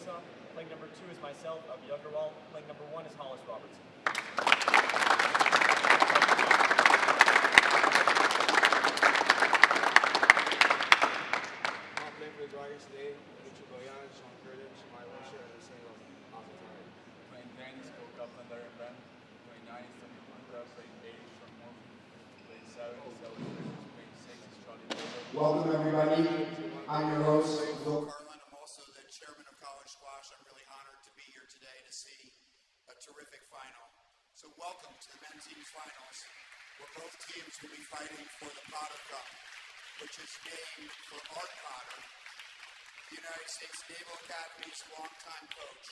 Warsaw. Playing number 2 is myself of Yougerwald. Playing number 1 is Hollis Robertson. I'm playing for the Dragons today. Lucho Goyan, Sean Curtis, my worship, and the same awesome time. Playing Danny, School Captain Darren Ben. Playing 9 is Tony Punta. Playing 8 is Sean Murphy. Playing 7 is Elvis Richards. Playing 6 is Charlie Taylor. Welcome everybody. I'm your host, Will Carlin. I'm also the chairman of College Squash. I'm really honored to be here today to see a terrific final. So welcome to the men's team's finals, where both teams will be fighting for the Potter Cup, which is named for Art Potter, the United States Naval Academy's longtime coach.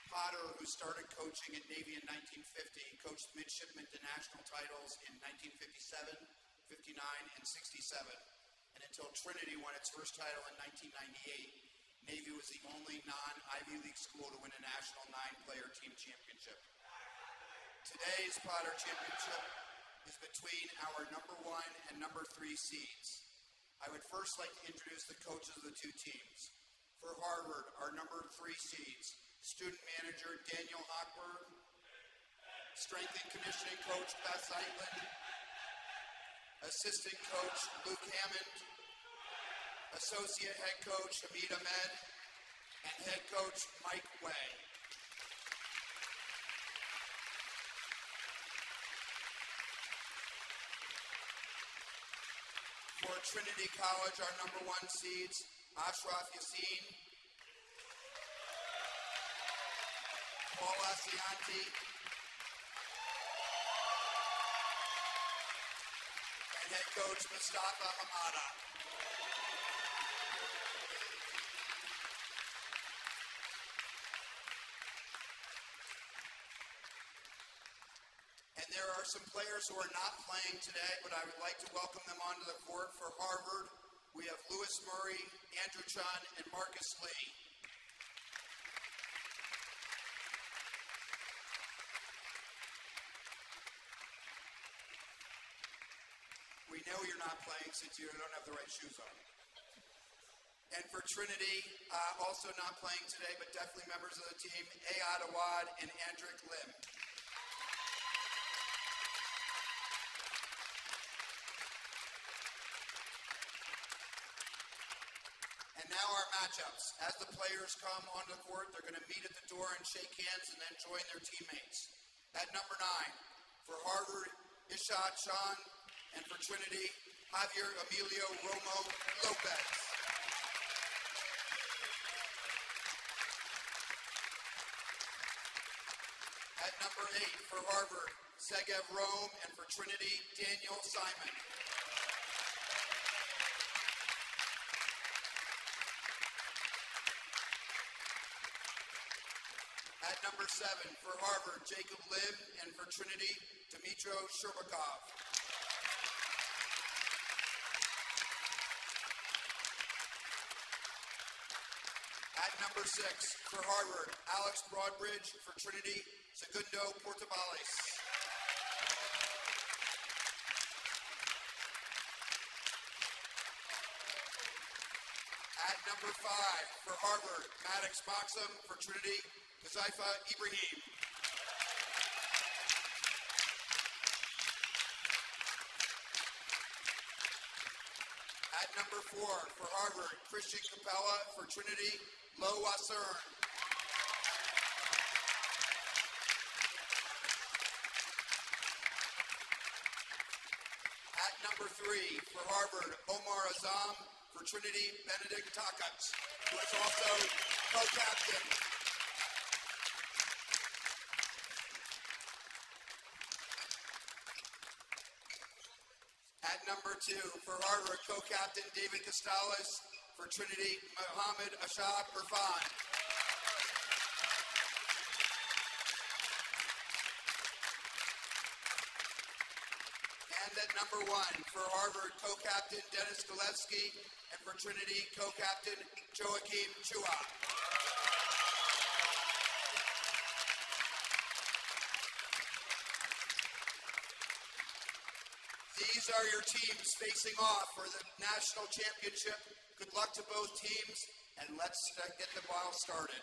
Potter, who started coaching at Navy in 1950, coached midshipmen to national titles in 1957, 59, and 67. And until Trinity won its first title in 1998, Navy was the only non-Ivy League school to win a national 9-player team championship. Today's Potter Championship is between our number 1 and number 3 seeds. I would first like to introduce the coaches of the two teams. For Harvard, our number 3 seeds, student manager Daniel Hochberg, strength and conditioning coach Beth Zeitlin, assistant coach Luke Hammond, associate head coach Hamid Ahmed, and head coach Mike Way. For Trinity College, our number 1 seeds, Ashraf Yassin, Paul Asianti, and head coach Mustafa Hamada. And there are some players who are not playing today, but I would like to welcome them onto the court. For Harvard, we have Lewis Murray, Andrew Chun, and Marcus Lee. We know you're not playing since you don't have the right shoes on. And for Trinity, also not playing today, but definitely members of the team, Ayad Awad and Andrick Lim. And now our matchups. As the players come onto the court, they're going to meet at the door and shake hands and then join their teammates. At number 9, for Harvard, Ishad Shan, and for Trinity, Javier Emilio Romo Lopez. At number 8, for Harvard, Segev Rome, and for Trinity, Daniel Simon. At number 7, for Harvard, Jacob Lim, and for Trinity, Dmitro Sherbakov. At number 6, for Harvard, Alex Broadbridge, for Trinity, Segundo Portavales. At number 5, for Harvard, Maddox Moxham, for Trinity, Kazaifa Ibrahim. At number 4, for Harvard, Christian Capella, for Trinity, Lo Wasern. At number 3, for Harvard, Omar Azam, for Trinity, Benedict Takat, who is also co-captain. At number 2, for Harvard, co-captain David Costales, for Trinity, Mohammed Ashab Irfan. And at number 1, for Harvard, co-captain Dennis Galevsky, and for Trinity, co-captain Joachim Chua. These are your teams facing off for the national championship. Good luck to both teams. And let's get the ball started.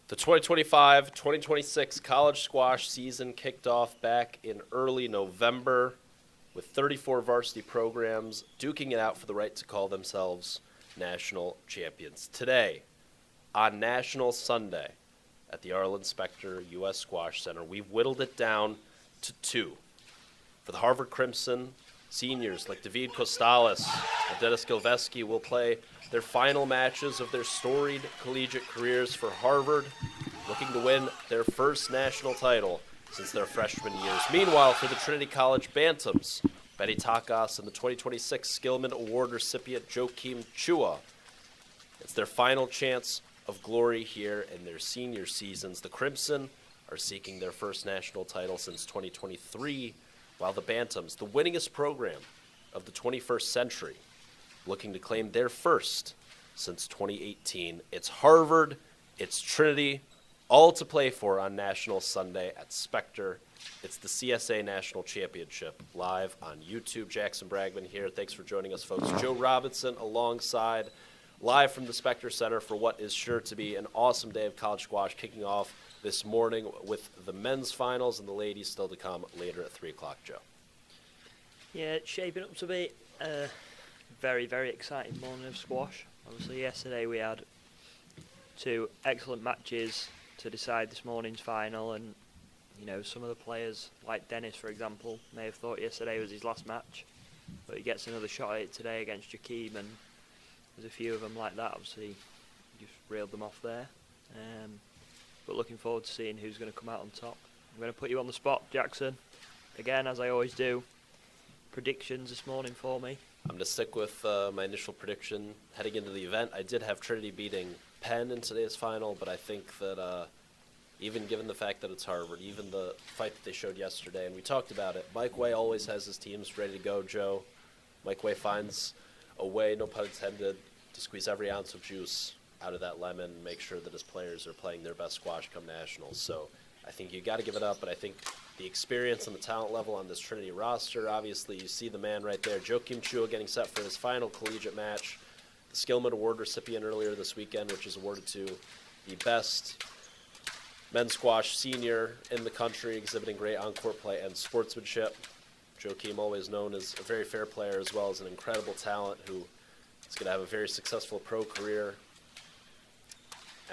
The 2025-2026 college squash season kicked off back in early November with 34 varsity programs duking it out for the right to call themselves national champions. Today, on National Sunday at the Arlen Specter U.S. Squash Center, we've whittled it down to 2. For the Harvard Crimson, seniors like David Costales and Dennis Gilveski will play their final matches of their storied collegiate careers for Harvard, looking to win their first national title since their freshman years. Meanwhile, for the Trinity College Bantams, Betty Takas and the 2026 Skillman Award recipient Joakim Chua, it's their final chance of glory here in their senior seasons. The Crimson are seeking their first national title since 2023, while the Bantams, the winningest program of the 21st century, looking to claim their first since 2018. It's Harvard, it's Trinity, all to play for on National Sunday at Specter. It's the CSA National Championship live on YouTube. Jackson Bragman here. Thanks for joining us, folks. Joe Robinson alongside, live from the Specter Center for what is sure to be an awesome day of college squash, kicking off this morning with the men's finals and the ladies still to come later at 3 o'clock, Joe. Yeah, it's shaping up to be very, very exciting morning of squash. Obviously, yesterday we had 2 excellent matches to decide this morning's final, and you know, some of the players, like Dennis, for example, may have thought yesterday was his last match, but he gets another shot at it today against Joakim, and there's a few of them like that. Obviously, just reeled them off there. But looking forward to seeing who's going to come out on top. I'm going to put you on the spot, Jackson. Again, as I always do, predictions this morning for me. I'm going to stick with my initial prediction heading into the event. I did have Trinity beating Penn in today's final, but I think that even given the fact that it's Harvard, even the fight that they showed yesterday, and we talked about it, Mike Way always has his teams ready to go, Joe. Mike Way finds a way, no pun intended, to squeeze every ounce of juice out of that lemon and make sure that his players are playing their best squash come nationals. So I think you got to give it up, but I think the experience and the talent level on this Trinity roster, obviously you see the man right there, Joakim Chua, getting set for his final collegiate match. The Skillman Award recipient earlier this weekend, which is awarded to the best men's squash senior in the country, exhibiting great on-court play and sportsmanship. Joakim, always known as a very fair player as well as an incredible talent who is going to have a very successful pro career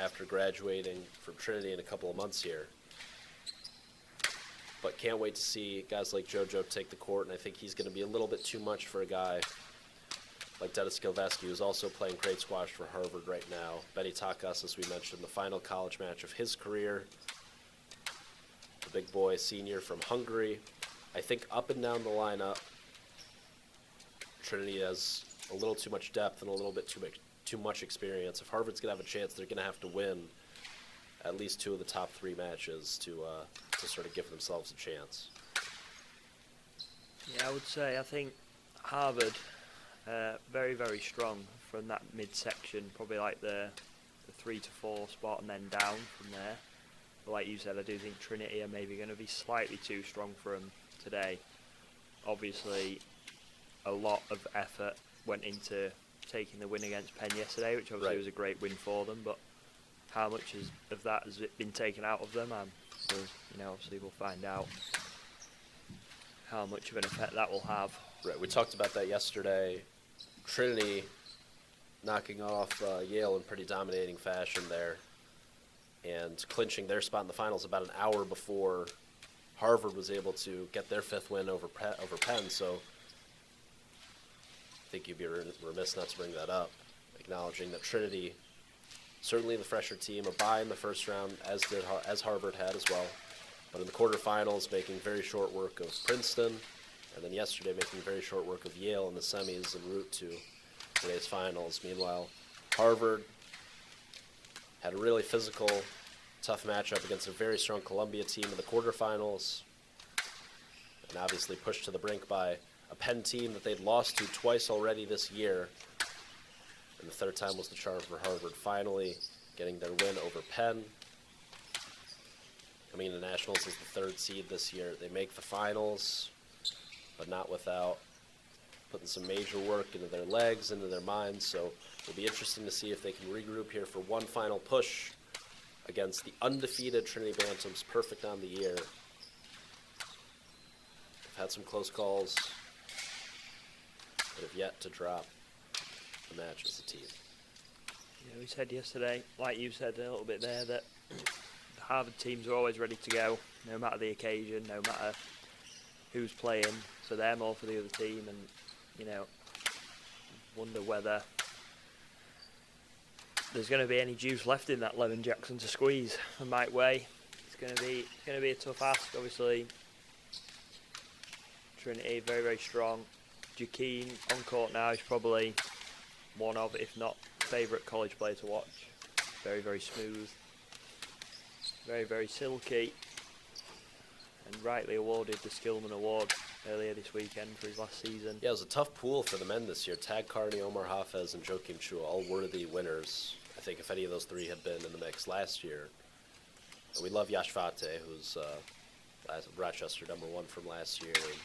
after graduating from Trinity in a couple of months here. But can't wait to see guys like JoJo take the court, and I think he's going to be a little bit too much for a guy like Dennis Gilveski, who's also playing great squash for Harvard right now. Betty Takas, as we mentioned, the final college match of his career. The big boy senior from Hungary. I think up and down the lineup, Trinity has a little too much depth and a little bit too much experience. If Harvard's going to have a chance, they're going to have to win at least 2 of the top 3 matches to sort of give themselves a chance. Yeah, I would say I think Harvard very, very strong from that midsection, probably like the 3 to 4 spot and then down from there. But like you said, I do think Trinity are maybe going to be slightly too strong for them today. Obviously, a lot of effort went into taking the win against Penn yesterday, which obviously was a great win for them, but how much of that has been taken out of them? So, you know, obviously we'll find out how much of an effect that will have. Right, we talked about that yesterday. Trinity knocking off Yale in pretty dominating fashion there and clinching their spot in the finals about an hour before Harvard was able to get their 5th win over Penn. So I think you'd be remiss not to bring that up, acknowledging that Trinity, certainly the fresher team, a bye in the first round, as Harvard had as well. But in the quarterfinals, making very short work of Princeton, and then yesterday making very short work of Yale in the semis en route to today's finals. Meanwhile, Harvard had a really physical, tough matchup against a very strong Columbia team in the quarterfinals. and obviously pushed to the brink by a Penn team that they'd lost to twice already this year. And the third time was the charm for Harvard, finally getting their win over Penn. Coming into Nationals as the third seed this year. They make the finals, but not without putting some major work into their legs, into their minds. So it'll be interesting to see if they can regroup here for one final push against the undefeated Trinity Bantams, perfect on the year. They've had some close calls, but have yet to drop the match as a team. We said yesterday, like you said a little bit there, that the Harvard teams are always ready to go, no matter the occasion, no matter who's playing, for them or for the other team. And wonder whether there's going to be any juice left in that Lemon Jackson to squeeze for Mike Way. It's going to be a tough ask, obviously. Trinity very, very strong. Jakeen on court now is probably one of, if not favourite college player to watch. Very, very smooth, very, very silky, and rightly awarded the Skillman Award earlier this weekend for his last season. Yeah, it was a tough pool for the men this year. Tag Carney, Omar Hafez, and Joakim Chua, all worthy winners. I think if any of those three had been in the mix last year. And we love Yashvate, who's Rochester #1 from last year, and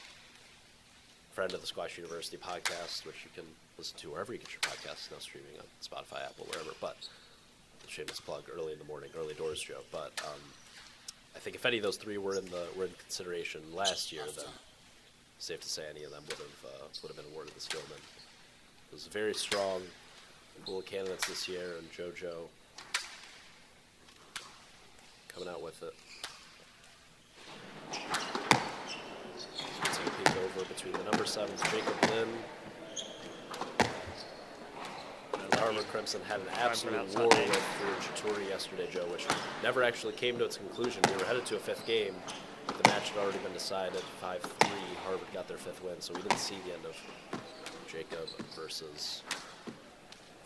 friend of the Squash University podcast, which you can listen to wherever you get your podcasts, now streaming on Spotify, Apple, wherever. But shameless plug, early in the morning, early doors show. But I think if any of those three were in consideration last year, then safe to say any of them would have been awarded the Skillman. It was a very strong pool of candidates this year, and JoJo coming out with it. So we'll take a peek over between the #7s, Jacob Lynn, and the Harvard Crimson had an absolute war with Chituri yesterday, Joe, which never actually came to its conclusion. We were headed to a fifth game. The match had already been decided. 5-3, Harvard got their fifth win, so we didn't see the end of Jacob versus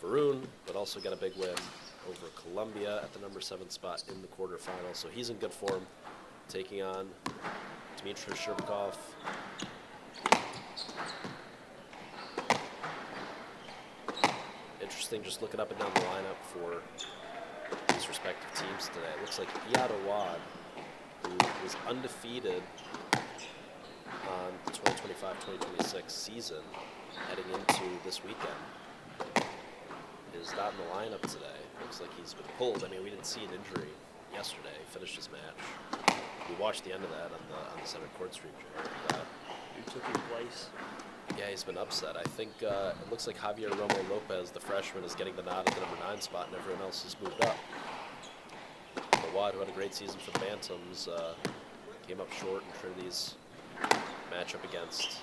Varun, but also got a big win over Columbia at the #7 spot in the quarterfinals. So he's in good form, taking on Dmitry Sherbakov. Interesting, just looking up and down the lineup for these respective teams today. It looks like Iyad Awad, who was undefeated on the 2025-2026 season heading into this weekend, is not in the lineup today. Looks like he's been pulled. I mean, we didn't see an injury yesterday. He finished his match. We watched the end of that on the center court stream. Who took his place? Yeah, he's been upset. I think it looks like Javier Romo Lopez, the freshman, is getting the nod at the #9 spot, and everyone else has moved up. Awad, who had a great season for the Bantams, came up short in Trinity's matchup against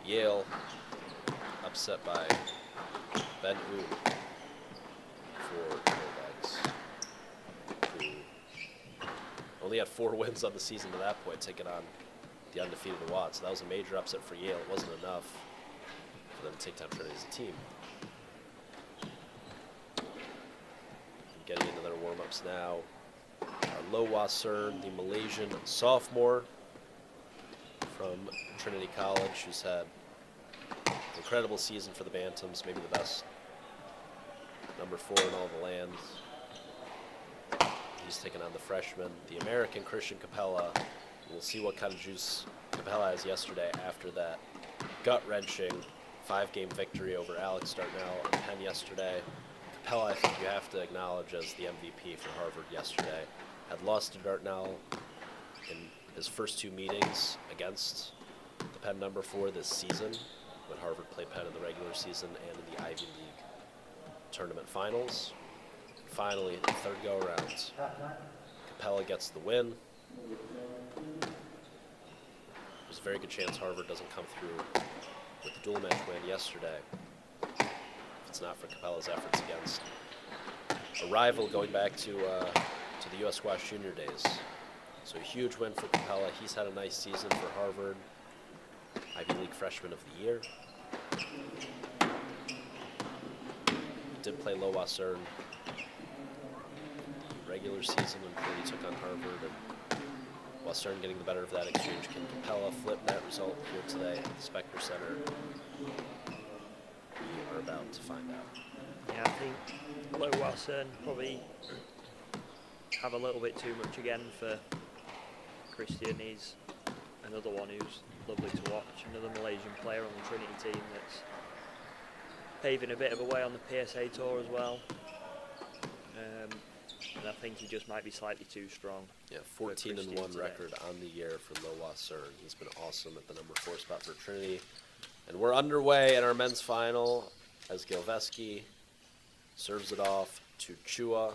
Yale, upset by Ben Oon for Bulldogs, who only had 4 wins on the season to that point, taking on the undefeated Awad. So that was a major upset for Yale. It wasn't enough for them to take down Trinity as a team. Getting into their warm-ups now. Lowa Cern, the Malaysian sophomore from Trinity College, who's had an incredible season for the Bantams, maybe the best #4 in all the land. He's taking on the freshman, the American Christian Capella. We'll see what kind of juice Capella has yesterday after that gut-wrenching 5-game victory over Alex Dartnell and Penn yesterday. Capella, I think you have to acknowledge as the MVP for Harvard yesterday. Had lost to Dartnell in his first 2 meetings against the Penn #4 this season, when Harvard played Penn in the regular season and in the Ivy League tournament finals. Finally, the third go-around, Capella gets the win. There's a very good chance Harvard doesn't come through with the dual match win yesterday. It's not for Capella's efforts against a rival going back to the U.S. Squash Junior days. So a huge win for Capella. He's had a nice season for Harvard. Ivy League Freshman of the Year. He did play Lowa Cern the regular season until he took on Harvard. And Western getting the better of that exchange can compel a flip net result here today at the Spectre Center. We are about to find out. Yeah, I think Low Western probably have a little bit too much again for Christian. He's another one who's lovely to watch, another Malaysian player on the Trinity team that's paving a bit of a way on the PSA tour as well. And I think he just might be slightly too strong. Yeah, 14-1 record on the year for Loa Cern. He's been awesome at the number 4 spot for Trinity. And we're underway in our men's final as Gilveski serves it off to Chua.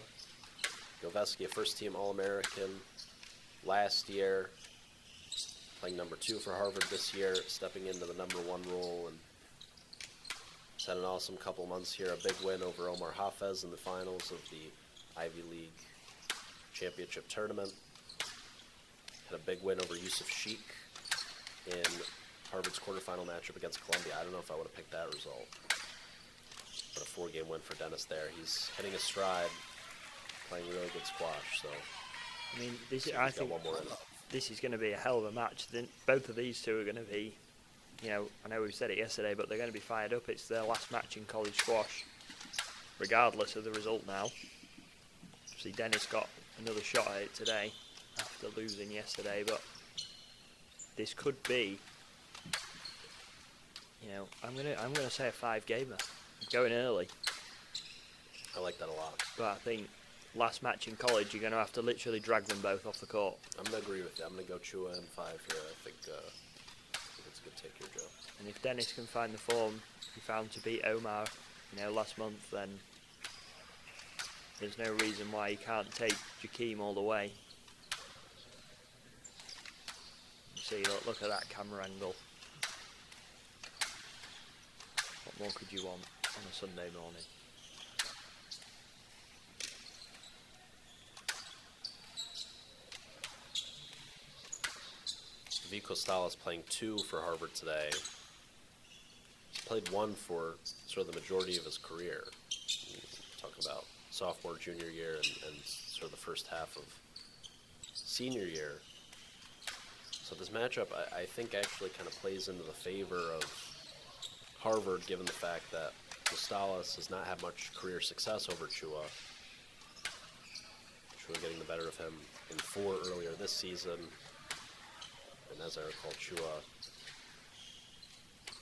Gilveski, a first-team All-American last year, playing number 2 for Harvard this year, stepping into the number 1 role, and he's had an awesome couple months here. A big win over Omar Hafez in the finals of the Ivy League Championship Tournament. Had a big win over Yusuf Sheikh in Harvard's quarterfinal matchup against Columbia. I don't know if I would have picked that result, but a 4-game win for Dennis there. He's hitting a stride, playing really good squash. So I mean, I think this is going to be a hell of a match. Then both of these two are going to be, you know, I know we said it yesterday, but they're going to be fired up. It's their last match in college squash, regardless of the result now. See, Dennis got another shot at it today after losing yesterday, but this could be, you know, I'm gonna say a 5-gamer. Going early. I like that a lot. But I think last match in college, you're going to have to literally drag them both off the court. I'm going to agree with you. I'm going to go Chua in 5 here. I think it's a good take here, Joe. And if Dennis can find the form he found to beat Omar, you know, last month, then there's no reason why he can't take Jakeem all the way. See, look at that camera angle. What more could you want on a Sunday morning? V. Costales playing 2 for Harvard today. He's played 1 for sort of the majority of his career. Talking about sophomore, junior year, and sort of the first half of senior year. So this matchup, I think, actually kind of plays into the favor of Harvard, given the fact that Costales has not had much career success over Chua. Chua getting the better of him in 4 earlier this season. And as I recall, Chua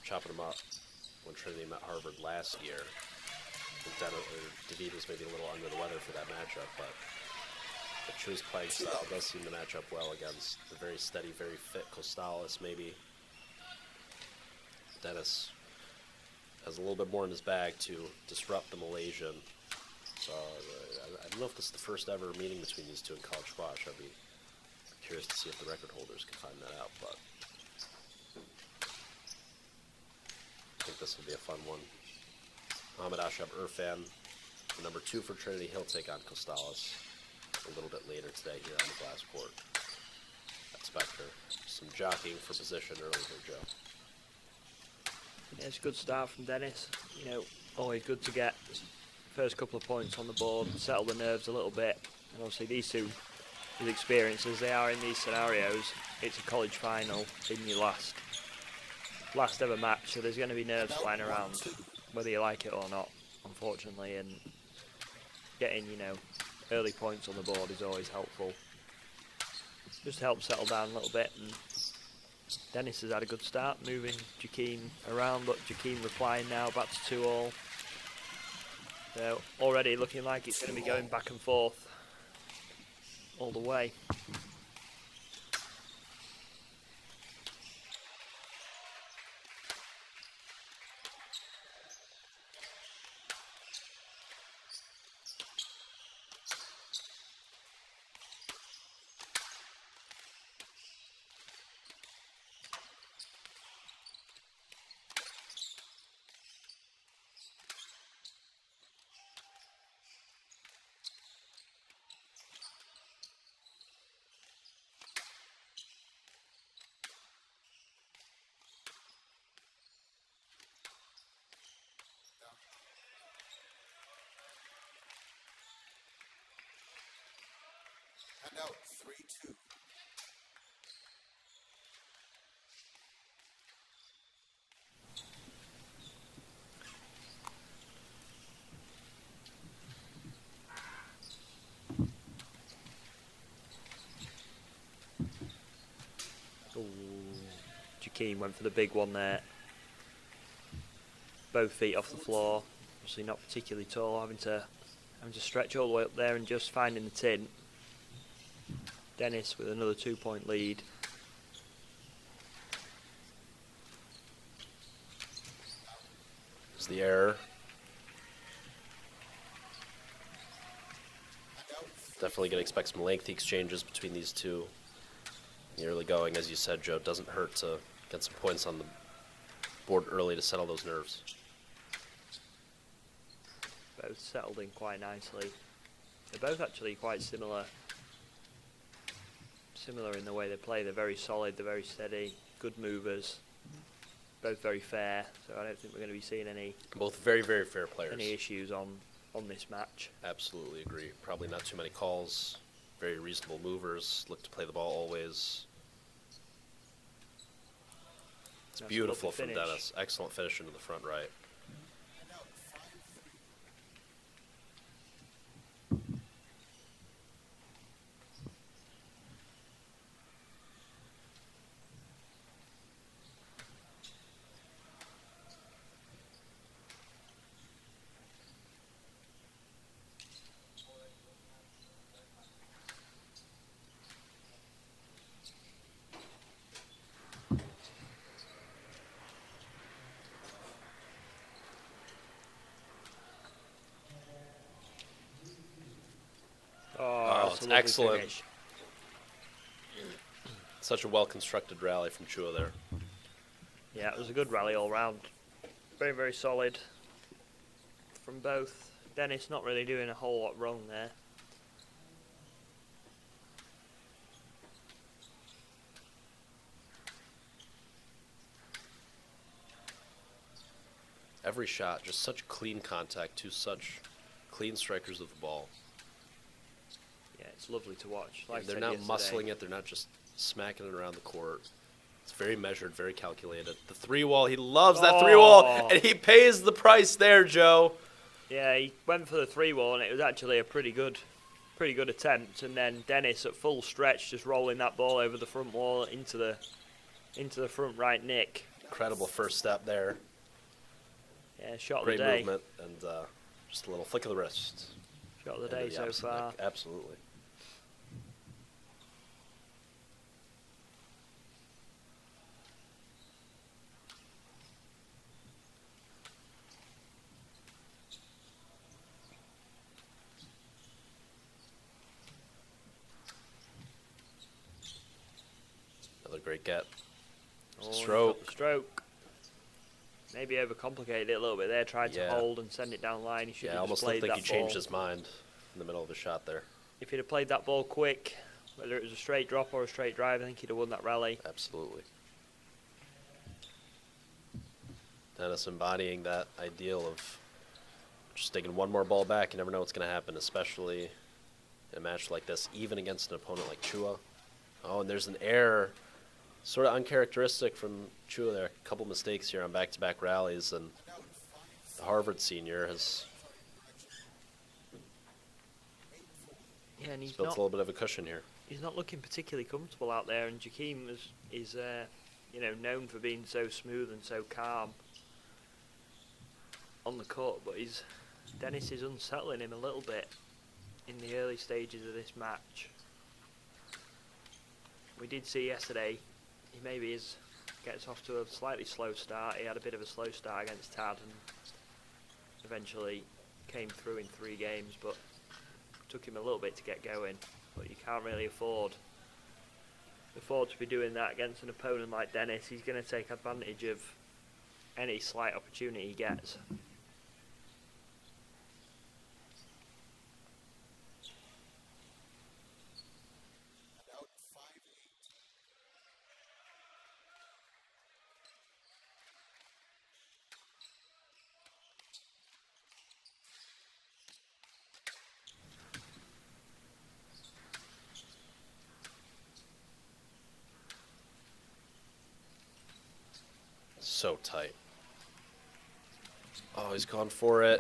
chopping him up when Trinity met Harvard last year. I think David was maybe a little under the weather for that matchup, but Chua's playing style does seem to match up well against the very steady, very fit Costales. Maybe Dennis has a little bit more in his bag to disrupt the Malaysian. So I don't know if this is the first ever meeting between these two in college squash. I'd be curious to see if the record holders can find that out, but I think this will be a fun one. Ahmed Ashab Irfan, the number 2 for Trinity. He'll take on Costales a little bit later today here on the glass court at Spectre. Some jockeying for position early here, Joe. Yeah, it's a good start from Dennis. You know, always good to get first couple of points on the board, settle the nerves a little bit. And obviously these two, as experienced as they are in these scenarios, it's a college final in your last ever match, so there's going to be nerves flying around, whether you like it or not, unfortunately. And getting, you know, early points on the board is always helpful. Just to help settle down a little bit. And Dennis has had a good start, moving Jakeem around, but Jakeem replying now, back to 2-all. So already looking like it's going to be going back and forth all the way. And out, 3-2. Jakeem went for the big one there. Both feet off the floor. Obviously not particularly tall, having to stretch all the way up there and just finding the tin. Dennis with another 2-point lead. There's the error. Definitely going to expect some lengthy exchanges between these two. In the early going, as you said, Joe, doesn't hurt to get some points on the board early to settle those nerves. Both settled in quite nicely. They're both actually quite similar. Similar in the way they play. They're very solid, they're very steady, good movers. Both very fair, so I don't think we're going to be seeing any... Both very, very fair players. ...any issues on this match. Absolutely agree. Probably not too many calls. Very reasonable movers. Look to play the ball always. It's That's beautiful a lovely from finish. Dennis. Excellent finish into the front right. Oh, it's a lovely excellent. finish. Such a well-constructed rally from Chua there. Yeah, it was a good rally all round. Very, very solid from both. Dennis not really doing a whole lot wrong there. Every shot, just such clean contact, two such clean strikers of the ball. Yeah, it's lovely to watch. Like I They're said not yesterday, muscling it, they're not just smacking it around the court. It's very measured, very calculated. The 3-wall, he loves that 3-wall, and he pays the price there, Joe. Yeah, he went for the 3-wall, and it was actually a pretty good attempt. And then Dennis at full stretch, just rolling that ball over the front wall into the front right nick. Incredible first step there. Yeah, shot Great of the day. movement, and just a little flick of the wrist. Shot of the Into day so opposite far. neck. Absolutely. Another great get. Oh, Stroke. got the stroke. Maybe overcomplicated it a little bit there. Tried to Yeah. hold and send it down the line. He should Yeah, I have almost just played think that he ball. changed his mind in the middle of the shot there. If he'd have played that ball quick, whether it was a straight drop or a straight drive, I think he'd have won that rally. Absolutely. Dennis embodying that ideal of just taking one more ball back. You never know what's going to happen, especially in a match like this, even against an opponent like Chua. Oh, and there's an error, sort of uncharacteristic from Chua there. A couple mistakes here on back-to-back rallies, and the Harvard senior has Yeah, and he's built a not little bit of a cushion here. he's not looking particularly comfortable out there. And Jakeem is known for being so smooth and so calm on the court, but Dennis is unsettling him a little bit in the early stages of this match. We did see yesterday he maybe gets off to a slightly slow start. He had a bit of a slow start against Tad and eventually came through in 3 games, but took him a little bit to get going. But you can't really afford to be doing that against an opponent like Dennis. He's going to take advantage of any slight opportunity he gets. So tight. Oh, he's gone for it.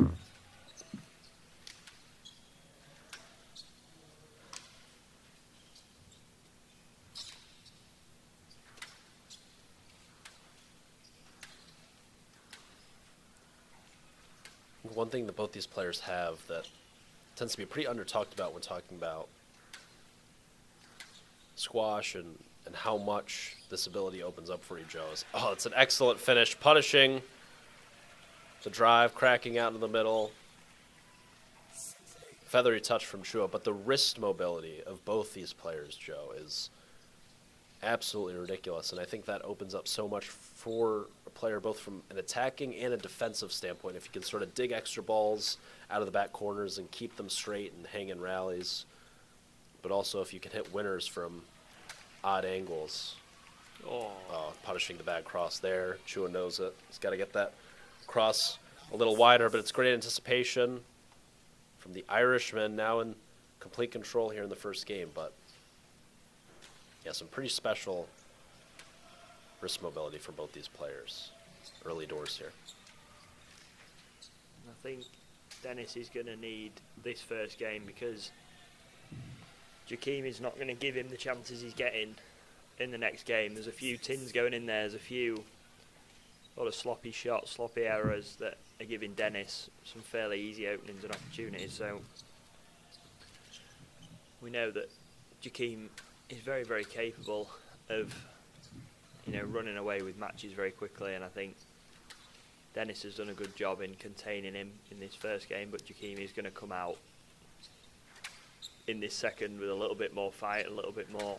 one thing that both these players have that tends to be pretty under-talked about when talking about squash and how much this ability opens up for you, Joe, is, it's an excellent finish. Punishing the drive, cracking out in the middle. Feathery touch from Chua, but the wrist mobility of both these players, Joe, is absolutely ridiculous, and I think that opens up so much for a player both from an attacking and a defensive standpoint. If you can sort of dig extra balls out of the back corners and keep them straight and hang in rallies, but also if you can hit winners from odd angles. Punishing the bad cross there. Chua knows it. He's got to get that cross a little wider, but it's great anticipation from the Irishman, now in complete control here in the first game, but yeah, some pretty special wrist mobility for both these players. Early doors here. I think Dennis is going to need this first game because Jakeem is not going to give him the chances he's getting in the next game. There's a few tins going in there. There's a lot of sloppy shots, sloppy errors that are giving Dennis some fairly easy openings and opportunities. So we know that Jakeem is very, very capable of, running away with matches very quickly, and I think Dennis has done a good job in containing him in this first game, but Jakeem is going to come out in this second with a little bit more fight, a little bit more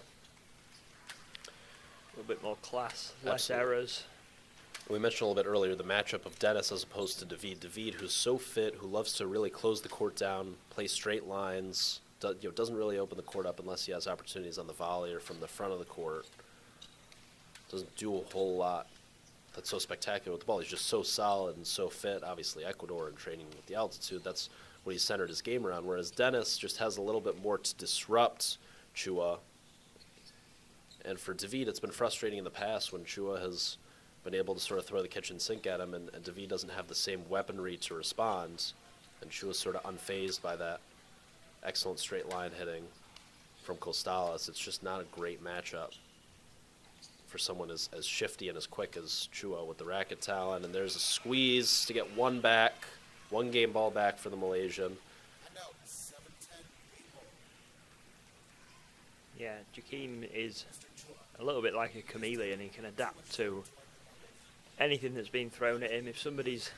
class, less errors. We mentioned a little bit earlier the matchup of Dennis as opposed to David. David, who's so fit, who loves to really close the court down, play straight lines, doesn't really open the court up unless he has opportunities on the volley or from the front of the court. Doesn't do a whole lot that's so spectacular with the ball. He's just so solid and so fit. Obviously, Ecuador and training with the altitude, that's what he centered his game around, whereas Dennis just has a little bit more to disrupt Chua. And for David, it's been frustrating in the past when Chua has been able to sort of throw the kitchen sink at him, and David doesn't have the same weaponry to respond, and Chua's sort of unfazed by that excellent straight line hitting from Costales. It's just not a great matchup for someone as shifty and as quick as Chua with the racket talent. And there's a squeeze to get one game ball back for the Malaysian. Yeah, Jakeem is a little bit like a chameleon. He can adapt to anything that's been thrown at him. If somebody's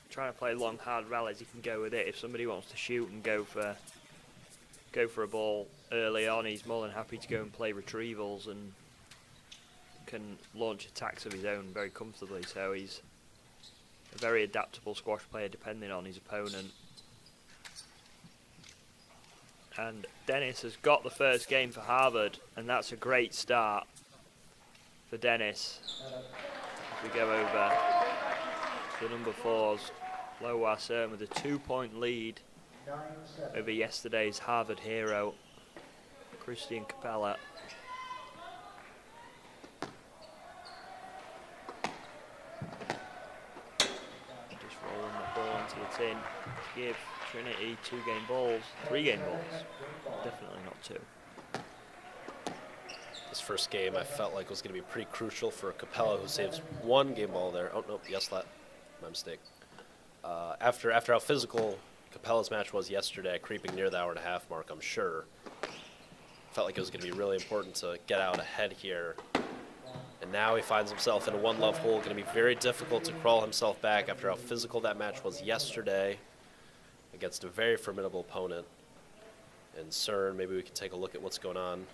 trying to play long, hard rallies, he can go with it. If somebody wants to shoot and go for a ball early on, he's more than happy to go and play retrievals and can launch attacks of his own very comfortably. So he's a very adaptable squash player depending on his opponent. And Dennis has got the first game for Harvard, and that's a great start for Dennis. As we go over to number 4's Lo Wasern with a 2-point lead over yesterday's Harvard hero, Christian Capella. Just rolling the ball into the tin to give Trinity 3 game balls, definitely not 2. This first game I felt like was going to be pretty crucial for Capella, who saves 1 game ball there. Oh, no, yes, my mistake. After how physical Capella's match was yesterday, creeping near the hour-and-a-half mark, I'm sure, felt like it was going to be really important to get out ahead here. And now he finds himself in a one-love hole. Going to be very difficult to crawl himself back after how physical that match was yesterday against a very formidable opponent. And CERN, maybe we can take a look at what's going on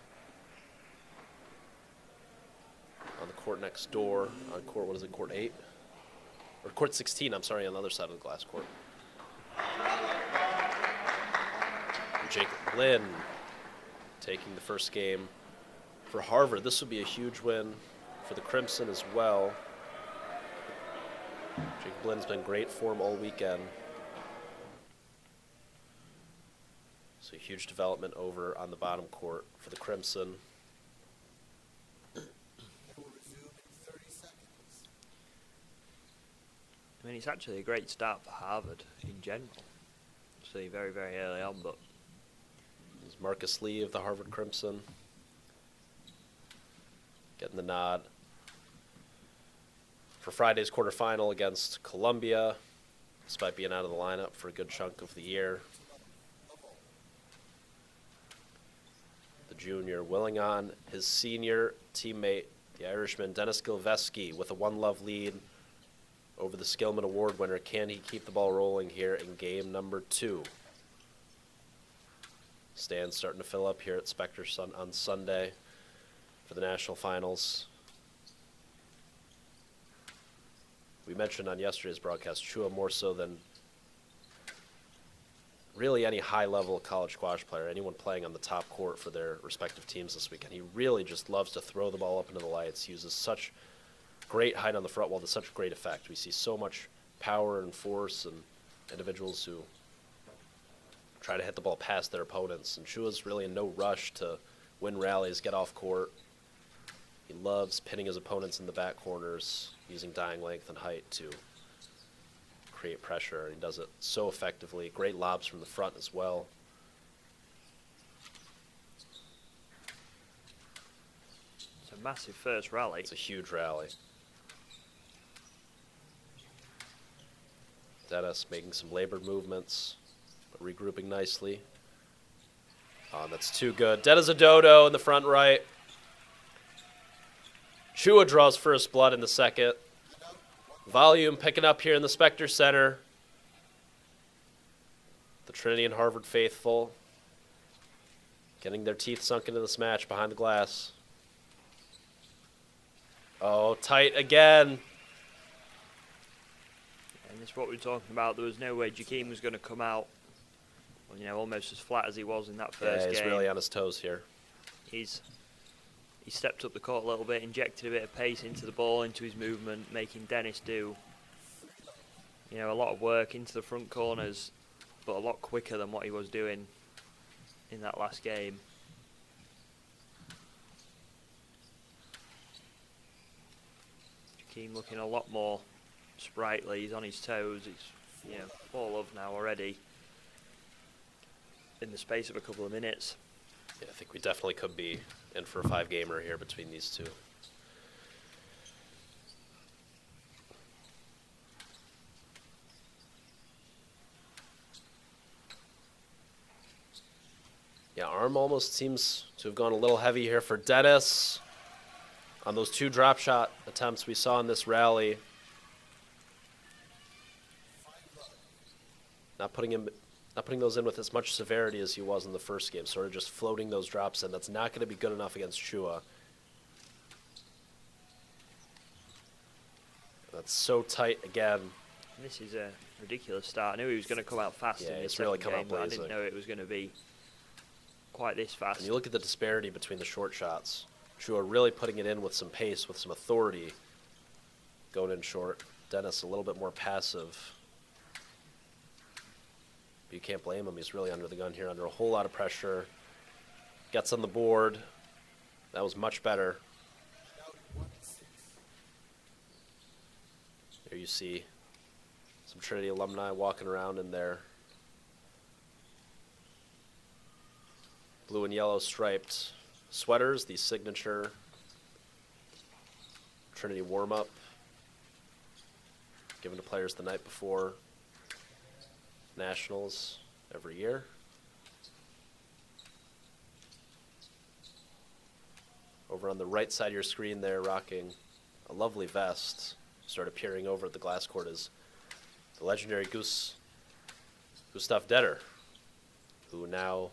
the court next door. On court, what is it, court 8? Or court 16, I'm sorry, on the other side of the glass court. And Jacob Blinn taking the first game for Harvard. This would be a huge win for the Crimson as well. Jacob Blinn's been great form all weekend. So huge development over on the bottom court for the Crimson. I mean, it's actually a great start for Harvard in general. See, very, very early on, but there's Marcus Lee of the Harvard Crimson getting the nod for Friday's quarterfinal against Columbia. despite being out of the lineup for a good chunk of the year. The junior willing on his senior teammate, the Irishman Dennis Gilveski, with a 1-love lead over the Skillman Award winner. Can he keep the ball rolling here in game number 2? Stands starting to fill up here at Spectre on Sunday for the national finals. We mentioned on yesterday's broadcast, Chua more so than really any high-level college squash player, anyone playing on the top court for their respective teams this weekend. He really just loves to throw the ball up into the lights. He uses such great height on the front wall to such great effect. We see so much power and force and individuals who try to hit the ball past their opponents. And Chua's really in no rush to win rallies, get off court. He loves pinning his opponents in the back corners, using dying length and height to create pressure. He does it so effectively. Great lobs from the front as well. It's a massive first rally. It's a huge rally. Dennis making some labored movements, but regrouping nicely. That's too good. Dennis a dodo in the front right. Chua draws first blood in the second. Volume picking up here in the Spectre Center. The Trinity and Harvard faithful getting their teeth sunk into this match behind the glass. Oh, tight again. And this is what we were talking about. There was no way Jakeem was going to come out, you know, almost as flat as he was in that first game. He's really on his toes here. He stepped up the court a little bit, injected a bit of pace into the ball, into his movement, making Dennis do, you know, a lot of work into the front corners, but a lot quicker than what he was doing in that last game. Jakeem looking a lot more sprightly. He's on his toes. He's, you know, 4-love now already in the space of a couple of minutes. Yeah, I think we definitely could be in for a 5-gamer here between these two. Yeah, arm almost seems to have gone a little heavy here for Dennis on those 2 drop shot attempts we saw in this rally. Not putting those in with as much severity as he was in the first game, sort of just floating those drops in. That's not going to be good enough against Chua. That's so tight again. This is a ridiculous start. I knew he was going to come out fast in the really come game, out but I blazing. didn't know it was going to be quite this fast. And you look at the disparity between the short shots. Chua really putting it in with some pace, with some authority, going in short. Dennis a little bit more passive. You can't blame him. He's really under the gun here, under a whole lot of pressure. Gets on the board. That was much better. There you see some Trinity alumni walking around in their blue and yellow striped sweaters, the signature Trinity warm-up given to players the night before Nationals every year. Over on the right side of your screen there, rocking a lovely vest, started peering over at the glass court, is the legendary Gustav Detter, who now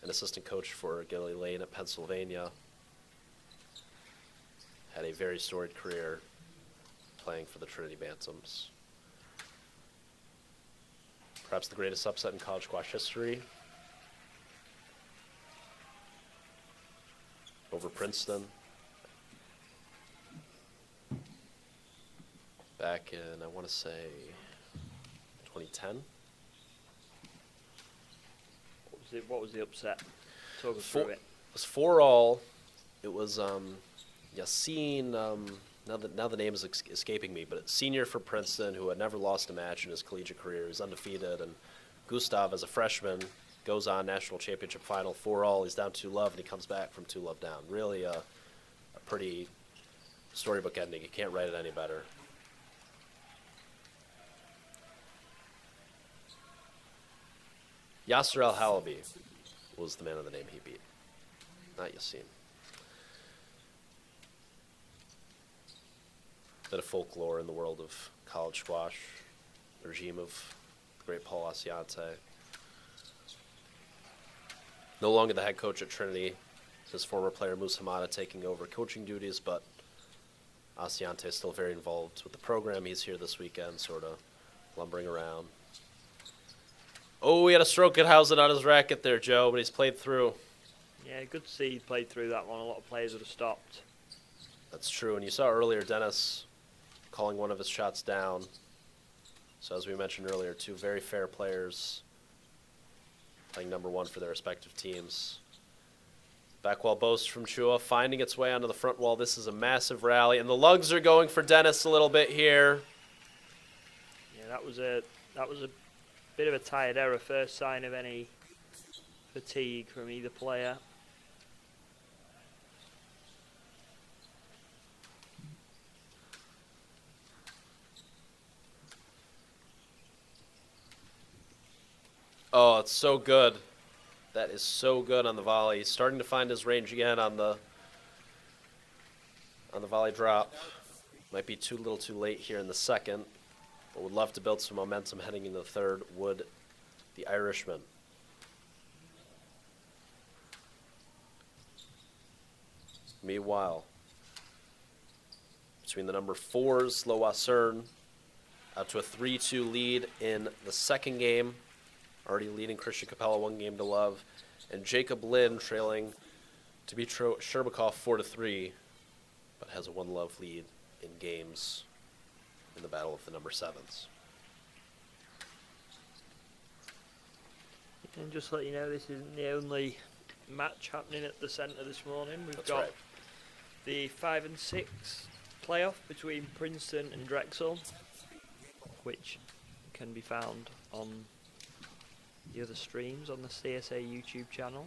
an assistant coach for Gilly Lane at Pennsylvania. Had a very storied career playing for the Trinity Bantams. Perhaps the greatest upset in college squash history. Over Princeton. Back in, I want to say, 2010. What was the upset? Talk us through it. It was 4-all. It was Yassine. Now the name is escaping me, but senior for Princeton, who had never lost a match in his collegiate career. He's undefeated, and Gustav, as a freshman, goes on national championship final 4-all. He's down 2-love, and he comes back from 2-love down. Really a pretty storybook ending. You can't write it any better. Yasser Al-Halabi was the man of the name he beat, not Yassine. Bit of folklore in the world of college squash, the regime of the great Paul Asiante. No longer the head coach at Trinity, his former player Moose Hamada taking over coaching duties, but Asiante is still very involved with the program. He's here this weekend, sort of lumbering around. Oh, he had a stroke at Housen on his racket there, Joe, but he's played through. Yeah, good to see he played through that one. A lot of players would have stopped. That's true, and you saw earlier Dennis calling one of his shots down. So as we mentioned earlier, two very fair players playing number one for their respective teams. Back wall boast from Chua, finding its way onto the front wall. This is a massive rally, and the lugs are going for Dennis a little bit here. Yeah, that was a bit of a tired error. First sign of any fatigue from either player. Oh, it's so good. That is so good on the volley. He's starting to find his range again on the volley drop. Might be too little too late here in the second, but would love to build some momentum heading into the third, would the Irishman. Meanwhile, between the number 4s, Loa Cern, out to a 3-2 lead in the second game. Already leading Christian Capella 1-0, and Jacob Lynn trailing Dmitro Sherbakov 4-3, but has a 1-love lead in games in the battle of the number 7s. And just to let you know, this isn't the only match happening at the centre this morning. We've That's got right. the 5 and 6 playoff between Princeton and Drexel, which can be found on the other streams on the CSA YouTube channel.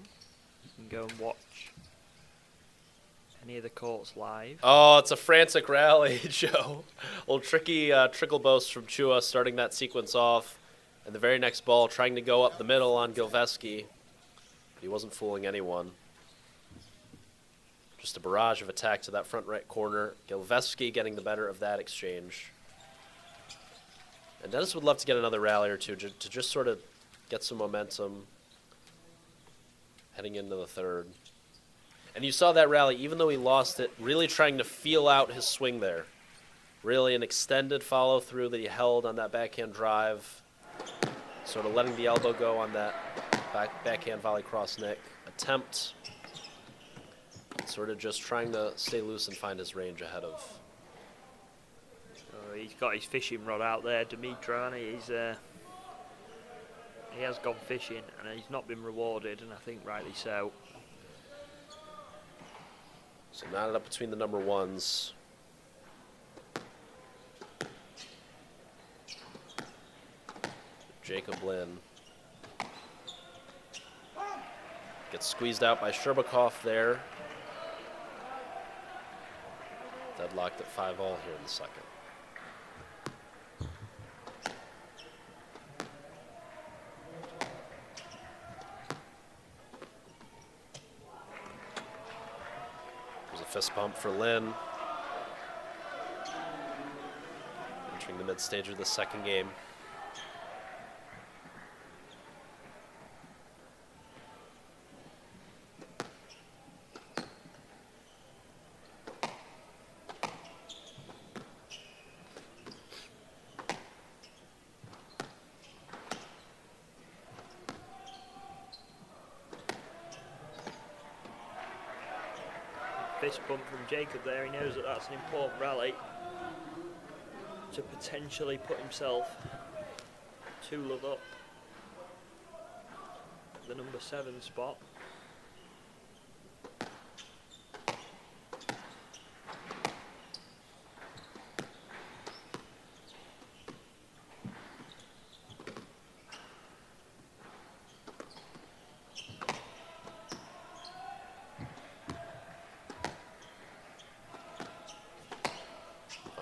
You can go and watch any of the courts live. Oh, it's a frantic rally, Joe. A little tricky trickle boast from Chua starting that sequence off. And the very next ball trying to go up the middle on Gilveski. He wasn't fooling anyone. Just a barrage of attack to that front right corner. Gilveski getting the better of that exchange. And Dennis would love to get another rally or two to just sort of get some momentum heading into the third. And you saw that rally, even though he lost it, really trying to feel out his swing there. Really an extended follow-through that he held on that backhand drive. Sort of letting the elbow go on that backhand volley cross Nick attempt. Sort of just trying to stay loose and find his range ahead of. Oh, he's got his fishing rod out there, Dimitro, and he has gone fishing, and he's not been rewarded, and I think rightly so. So knotted up between the number 1s. Jacob Lynn gets squeezed out by Sherbakov there. Deadlocked at 5-all here in the second. There's a fist bump for Lynn. Entering the mid-stage of the second game. Fist bump from Jacob there. He knows that that's an important rally to potentially put himself 2-love up the number 7 spot.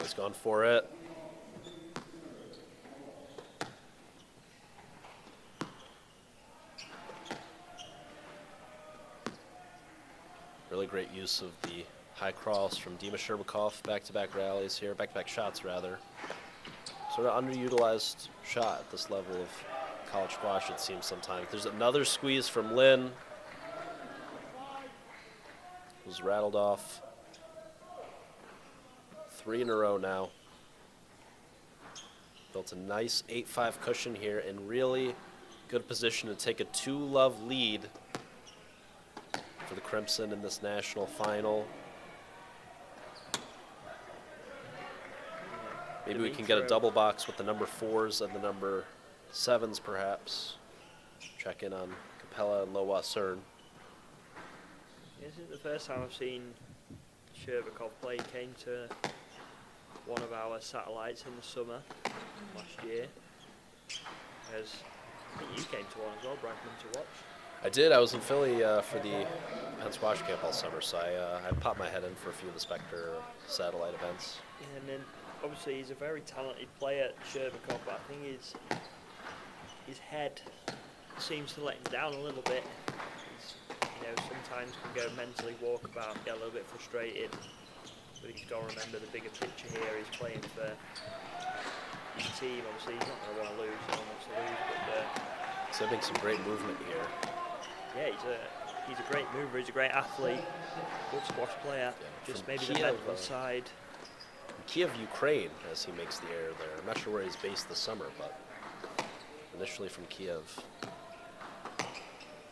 He's gone for it. really great use of the high cross from Dima Sherbakov. Back-to-back rallies here, back-to-back shots rather. Sort of underutilized shot at this level of college squash, it seems sometimes. There's another squeeze from Lin. Was rattled off. 3 in a row now. Built a nice 8-5 cushion here in really good position to take a 2-love lead for the Crimson in this national final. Maybe we can get a double box with the number 4s and the number 7s perhaps. Check in on Capella and Lowa Cern. Isn't the first time I've seen Sherbakov play. He came to one of our satellites in the summer last year. As I think you came to one as well, Bragman, to watch. I did. I was in Philly for the Penn Squash Camp all summer, so I popped my head in for a few of the Spectre satellite events. Yeah, and then obviously he's a very talented player, Sherbakov, but I think his head seems to let him down a little bit. Sometimes can go mentally walkabout, get a little bit frustrated, but he's got to remember the bigger picture here. He's playing for his team. Obviously, he's not going to want to lose. No one wants to lose, but he's having some great movement here. Yeah, he's a great mover. He's a great athlete, good squash player. Yeah, just maybe Kiev, the mental side. Kiev, Ukraine, as he makes the error there. I'm not sure where he's based this summer, but initially from Kiev,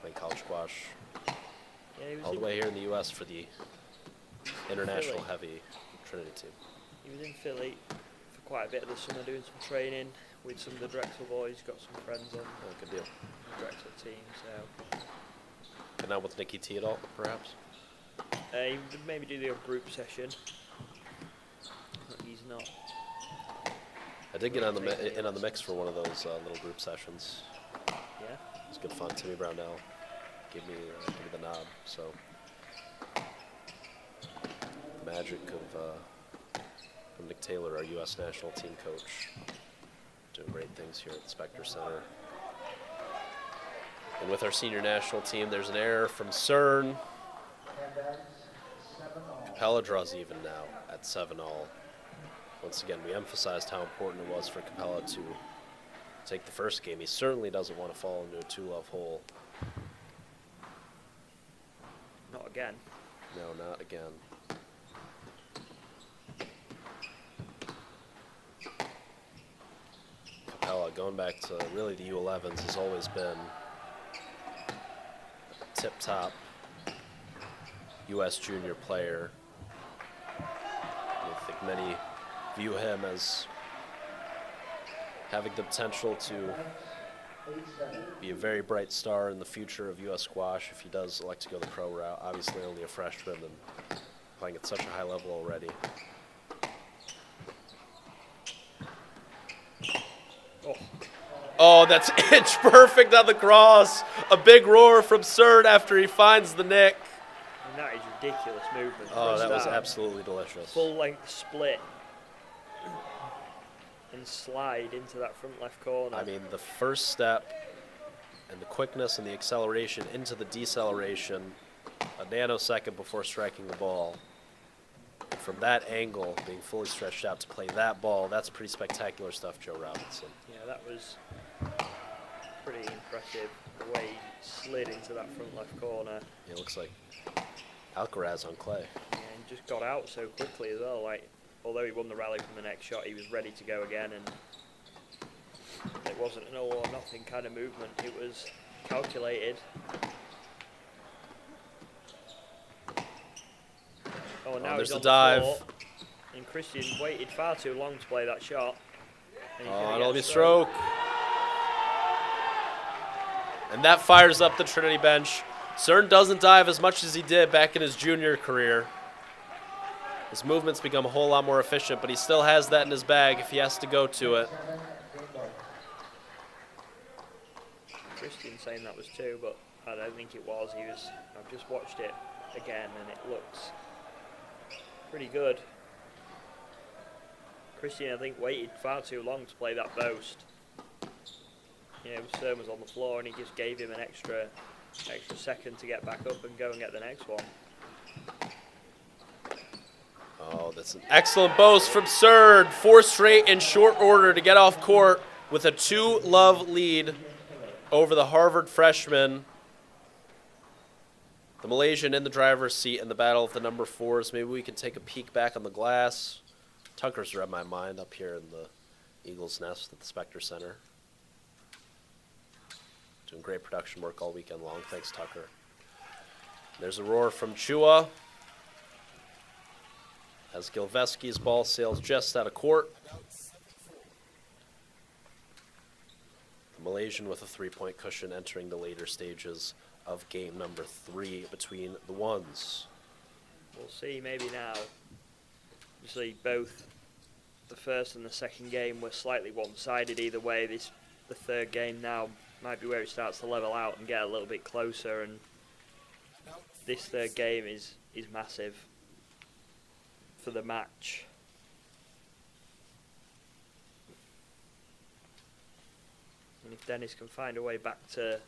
playing college squash. Yeah, all the way here in the U.S. for the international Philly. heavy Trinity team. He was in Philly for quite a bit of the summer doing some training with some of the Drexel boys. Got some friends on Good deal. the Drexel team. So. And now with Nikki T at all, perhaps? He would maybe do the odd group session. But he's not. I did get on the mix for one of those little group sessions. Yeah. It was good fun. Timmy Brownell gave me the nod. So the magic of Nick Taylor, our U.S. national team coach, doing great things here at the Spectre Center. And with our senior national team, there's an error from Cern. Capella draws even now at 7-all. Once again, we emphasized how important it was for Capella to take the first game. He certainly doesn't want to fall into a 2-love hole. Not again. No, not again. Capella, going back to really the U11s, has always been tip-top U.S. junior player. I think many view him as having the potential to be a very bright star in the future of U.S. squash if he does elect to go the pro route. Obviously only a freshman and playing at such a high level already. Oh, that's inch perfect on the cross. A big roar from Cern after he finds the nick. And that is ridiculous movement. Oh, that was absolutely delicious. Full length split and slide into that front left corner. I mean, the first step and the quickness and the acceleration into the deceleration a nanosecond before striking the ball. And from that angle, being fully stretched out to play that ball, that's pretty spectacular stuff, Joe Robinson. Yeah, that was pretty impressive, the way he slid into that front left corner. It looks like Alcaraz on clay. Yeah, and just got out so quickly as well. Like, although he won the rally from the next shot, he was ready to go again, and it wasn't an all or nothing kind of movement. It was calculated. Oh, and now there's he's on the dive. floor, and Christian waited far too long to play that shot. And it'll be a stroke. And that fires up the Trinity bench. Cern doesn't dive as much as he did back in his junior career. His movements become a whole lot more efficient, but he still has that in his bag if he has to go to it. Christian saying that was two, but I don't think it was. I've just watched it again, and it looks pretty good. Christian, I think, waited far too long to play that boast. You know, Cern was on the floor, and he just gave him an extra second to get back up and go and get the next one. Oh, that's an excellent boast from Surd. 4 straight in short order to get off court with a 2-love lead over the Harvard freshman. The Malaysian in the driver's seat in the battle of the number 4s. Maybe we can take a peek back on the glass. Tucker's read my mind up here in the Eagles Nest at the Spectre Center. Doing great production work all weekend long. Thanks, Tucker. There's a roar from Chua as Gilveski's ball sails just out of court. The Malaysian with a 3-point cushion entering the later stages of game number 3 between the ones. We'll see maybe now. Obviously, both the first and the second game were slightly one-sided either way. The third game now might be where it starts to level out and get a little bit closer, and this third game is massive for the match. And if Dennis can find a way back to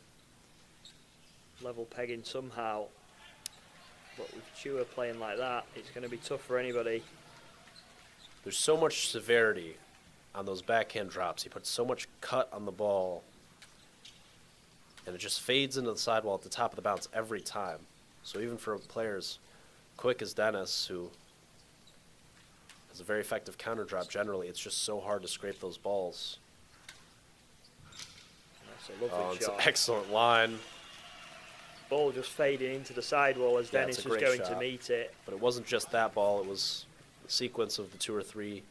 level pegging somehow, but with Chua playing like that, it's going to be tough for anybody. There's so much severity on those backhand drops. He puts so much cut on the ball, and it just fades into the sidewall at the top of the bounce every time. So even for players quick as Dennis, who has a very effective counter drop generally, it's just so hard to scrape those balls. That's a lovely It's an shot. excellent line. Ball just fading into the sidewall as Dennis was going to meet it. But it wasn't just that ball. It was a sequence of the 2 or 3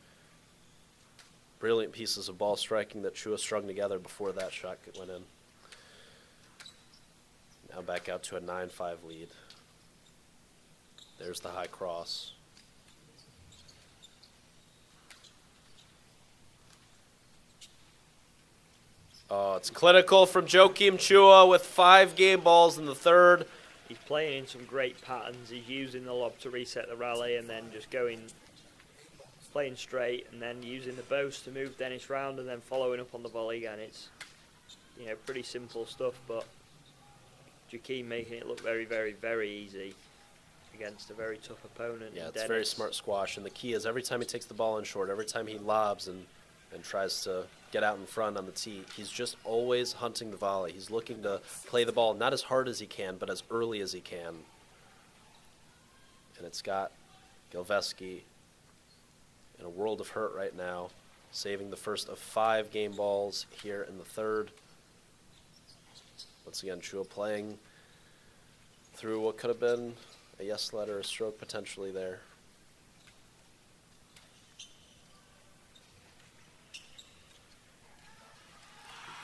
brilliant pieces of ball striking that Chua strung together before that shot went in. Now back out to a 9-5 lead. There's the high cross. Oh, it's clinical from Joakim Chua with 5 game balls in the third. He's playing in some great patterns. He's using the lob to reset the rally and then just playing straight and then using the boast to move Dennis round and then following up on the volley again. It's, pretty simple stuff, but Joakim making it look very, very, very easy against a very tough opponent. Yeah, it's Dennis. very smart squash, and the key is every time he takes the ball in short, every time he lobs and tries to get out in front on the tee, he's just always hunting the volley. He's looking to play the ball not as hard as he can, but as early as he can. And it's got Gilveski in a world of hurt right now, saving the first of 5 game balls here in the third. Once again, Chua playing through what could have been a yes let or a stroke potentially there.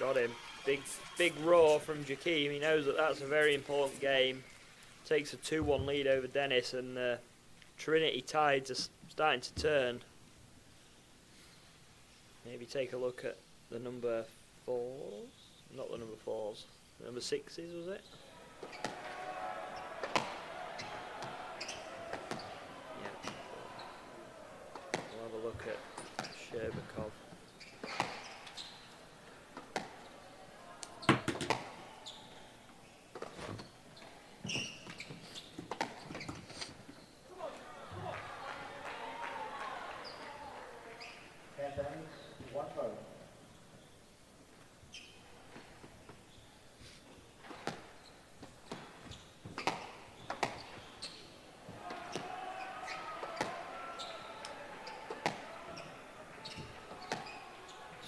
Got him. Big roar from Joakim. He knows that that's a very important game. Takes a 2-1 lead over Dennis, and Trinity tides are starting to turn. Maybe take a look at the number 4s. Not the number 4s. The number 6s, was it? Yeah. We'll have a look at Sherbakov.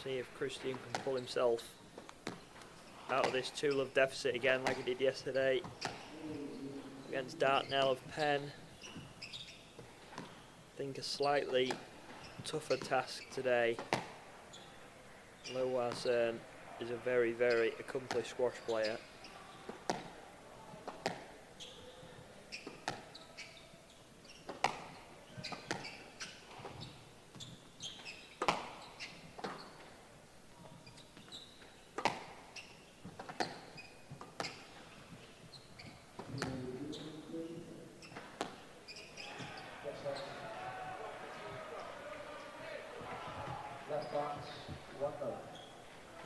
See if Christian can pull himself out of this 2-love deficit again like he did yesterday against Dartnell of Penn. I think a slightly tougher task today. Loa Cern is a very, very accomplished squash player.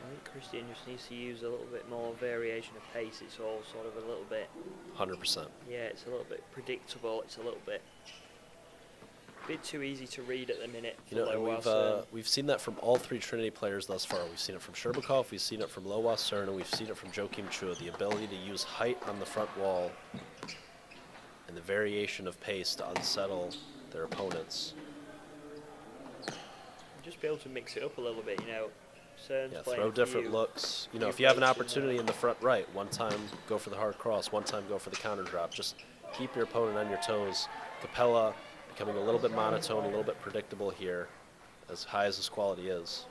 I think Christian just needs to use a little bit more variation of pace. It's all sort of a little bit... 100%. Yeah, it's a little bit predictable. It's a little bit too easy to read at the minute. You know, and we've seen that from all three Trinity players thus far. We've seen it from Sherbakov, we've seen it from Lowa Cern, and we've seen it from Joachim Chua. The ability to use height on the front wall and the variation of pace to unsettle their opponents. Just be able to mix it up a little bit, you know. Cern's playing throw for different you. looks. You know, if you have an opportunity in the front right, one time go for the hard cross, one time go for the counter drop. Just keep your opponent on your toes. Capella becoming a little bit monotone, a little bit predictable here, as high as his quality is.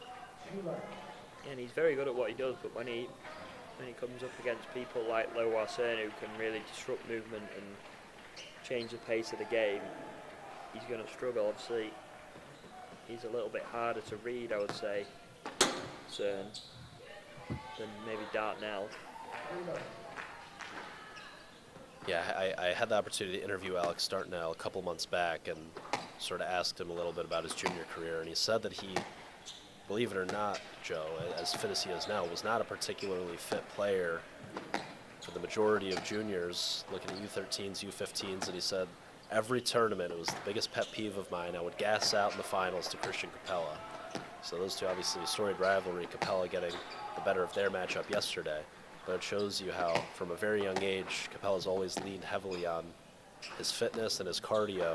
And he's very good at what he does, but when he comes up against people like Lowa Cern, who can really disrupt movement and change the pace of the game, he's going to struggle. Obviously, he's a little bit harder to read, I would say, Cern, than maybe Dartnell. Yeah, I had the opportunity to interview Alex Dartnell a couple months back and sort of asked him a little bit about his junior career, and he said that he, believe it or not, Joe, as fit as he is now, was not a particularly fit player for the majority of juniors, looking at U13s, U15s, and he said every tournament, it was the biggest pet peeve of mine, I would gas out in the finals to Christian Capella. So those two, obviously, a storied rivalry, Capella getting the better of their matchup yesterday. But it shows you how, from a very young age, Capella's always leaned heavily on his fitness and his cardio.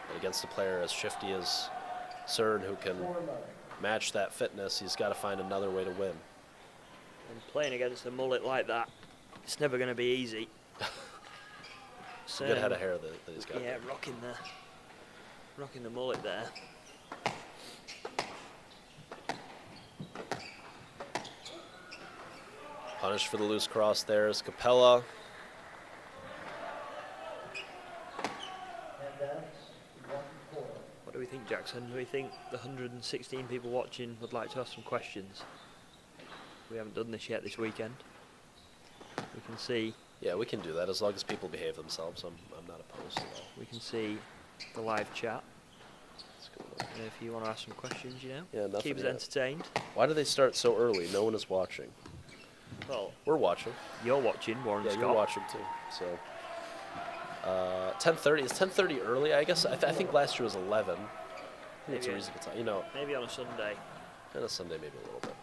And against a player as shifty as Cern, who can match that fitness, he's got to find another way to win. And playing against a mullet like that, it's never going to be easy. Good head of hair that he's got. Yeah, rocking the mullet there. Punished for the loose cross there is Capella. What do we think, Jackson? Do we think the 116 people watching would like to ask some questions? We haven't done this yet this weekend. We can see. Yeah, we can do that as long as people behave themselves. I'm not opposed to that. We can see the live chat. And if you want to ask some questions, you know, yeah, keep us entertained. Why do they start so early? No one is watching. Well, we're watching. You're watching, Warren Scott. Yeah, you're watching too. So, 10:30 is 10:30 early. I guess I think last year was 11. I think it's a reasonable time. You know, maybe on a Sunday. On a Sunday, maybe a little bit.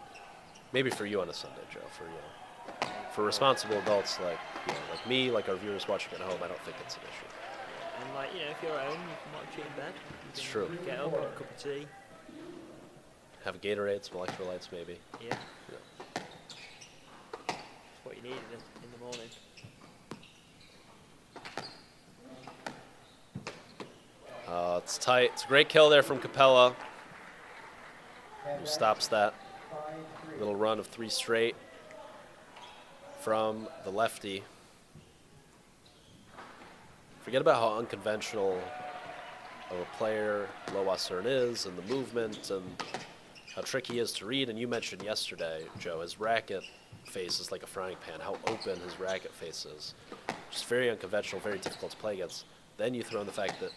Maybe for you on a Sunday, Joe. For responsible adults like like me, like our viewers watching at home, I don't think it's an issue. And like if you're at home, you can watch it in bed. It's true. Get up, have a cup of tea. Have a Gatorade, some electrolytes, maybe. Yeah. What you need in the morning. It's tight. It's a great kill there from Capella, who stops that little run of 3 straight from the lefty. Forget about how unconventional of a player Lowa Cern is, and the movement, and how tricky he is to read. And you mentioned yesterday, Joe, his racket face is like a frying pan, how open his racket face is. Just very unconventional, very difficult to play against. Then you throw in the fact that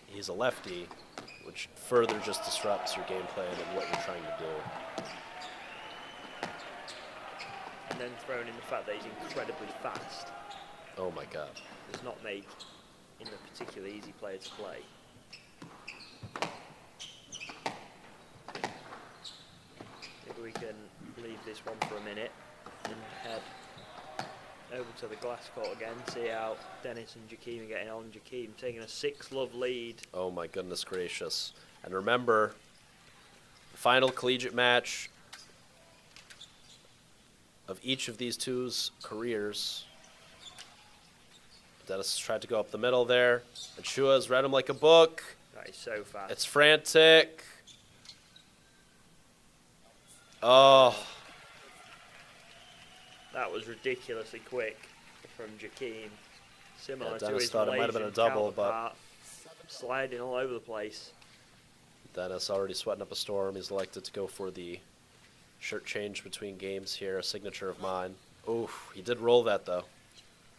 he's a lefty, which further just disrupts your game plan and what you're trying to do. And then thrown in the fact that he's incredibly fast. Oh my God. Does not make him a particularly easy player to play. Maybe we can leave this one for a minute and head over to the glass court again, see how Dennis and Jakeem are getting on. Jakeem taking a 6-love lead. Oh my goodness gracious. And remember, the final collegiate match of each of these two's careers. Dennis tried to go up the middle there, and Chua's read him like a book. That is so fast. It's frantic. Oh. That was ridiculously quick from Jakeem. Similar to Dennis his thought it might have been a double, but sliding all over the place. Dennis already sweating up a storm. He's elected to go for the shirt change between games here, a signature of mine. Oof, he did roll that though.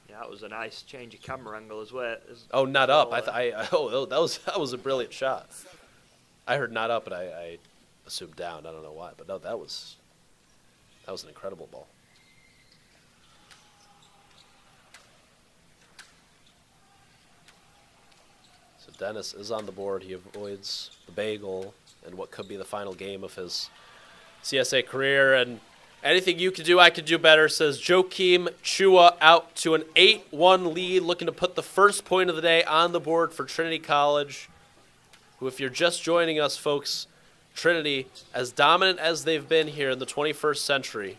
Yeah, that was a nice change of camera angle as well. Oh, not up. That was a brilliant shot. I heard not up, and I assumed down. I don't know why, but no, that was an incredible ball. So Dennis is on the board. He avoids the bagel and what could be the final game of his CSA career. And anything you can do, I could do better, says Joakim Chua, out to an 8-1 lead, looking to put the first point of the day on the board for Trinity College, who, if you're just joining us, folks, Trinity, as dominant as they've been here in the 21st century,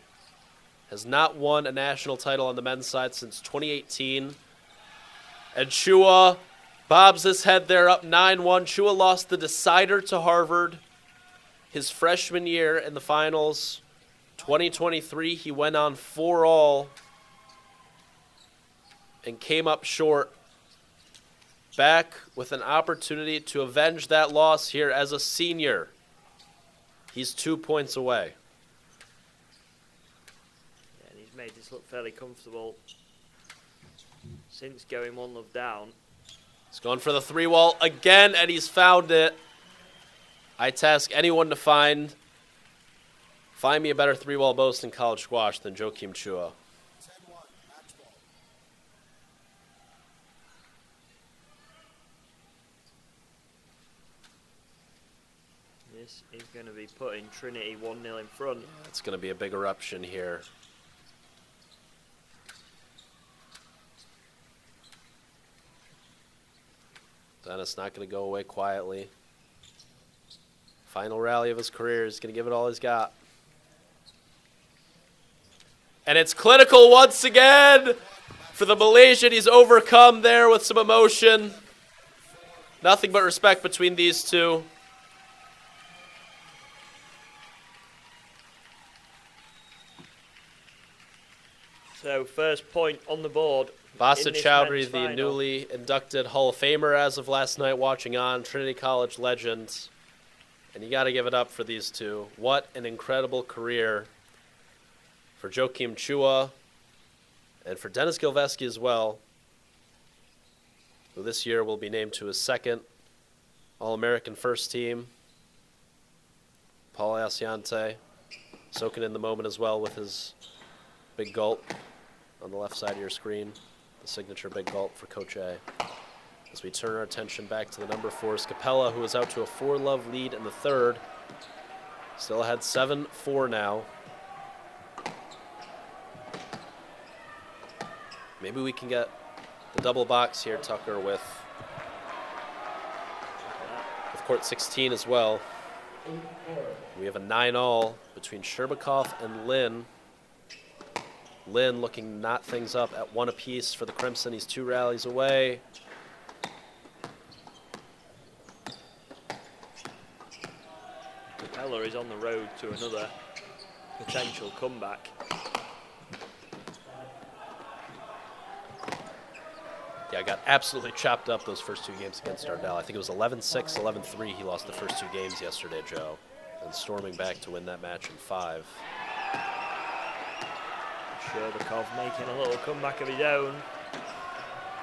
has not won a national title on the men's side since 2018. And Chua bobs his head there, up 9-1. Chua lost the decider to Harvard his freshman year in the finals. 2023, he went on 4-all and came up short. Back with an opportunity to avenge that loss here as a senior. He's 2 points away. Yeah, and he's made this look fairly comfortable since going 1-love down. He's going for the 3-wall again, and he's found it. I task anyone to find me a better 3-wall boast in college squash than Joakim Chua. 10-1, match ball. This is going to be putting Trinity 1-0 in front. Yeah, it's going to be a big eruption here. Dennis not going to go away quietly. Final rally of his career. He's going to give it all he's got. And it's clinical once again for the Malaysian. He's overcome there with some emotion. Nothing but respect between these two. So first point on the board. Basit Chowdhury, the newly inducted Hall of Famer as of last night, watching on, Trinity College legend. And you got to give it up for these two. What an incredible career for Joakim Chua and for Dennis Gilveski as well, who this year will be named to his second All-American first team. Paul Asiante soaking in the moment as well with his big gulp on the left side of your screen. The signature big gulp for Coach A. As we turn our attention back to the number 4, Scapella, who is out to a 4-love lead in the third. Still ahead 7-4 now. Maybe we can get the double box here, Tucker, with court 16 as well. We have a 9-all between Sherbakov and Lin. Lin looking to knot things up at 1 apiece for the Crimson. He's 2 rallies away. Capella is on the road to another potential comeback. Yeah, got absolutely chopped up those first 2 games against Ardell. I think it was 11-6, 11-3. He lost the first 2 games yesterday, Joe. And storming back to win that match in 5. Sherbakov making a little comeback of his own.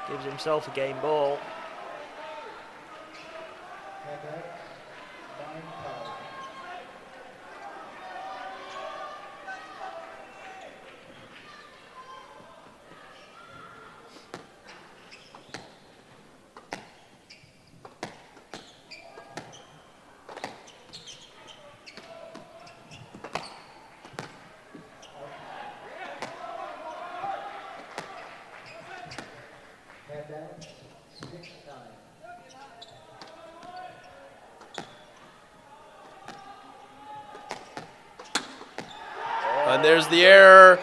Gives himself a game ball. And there's the error.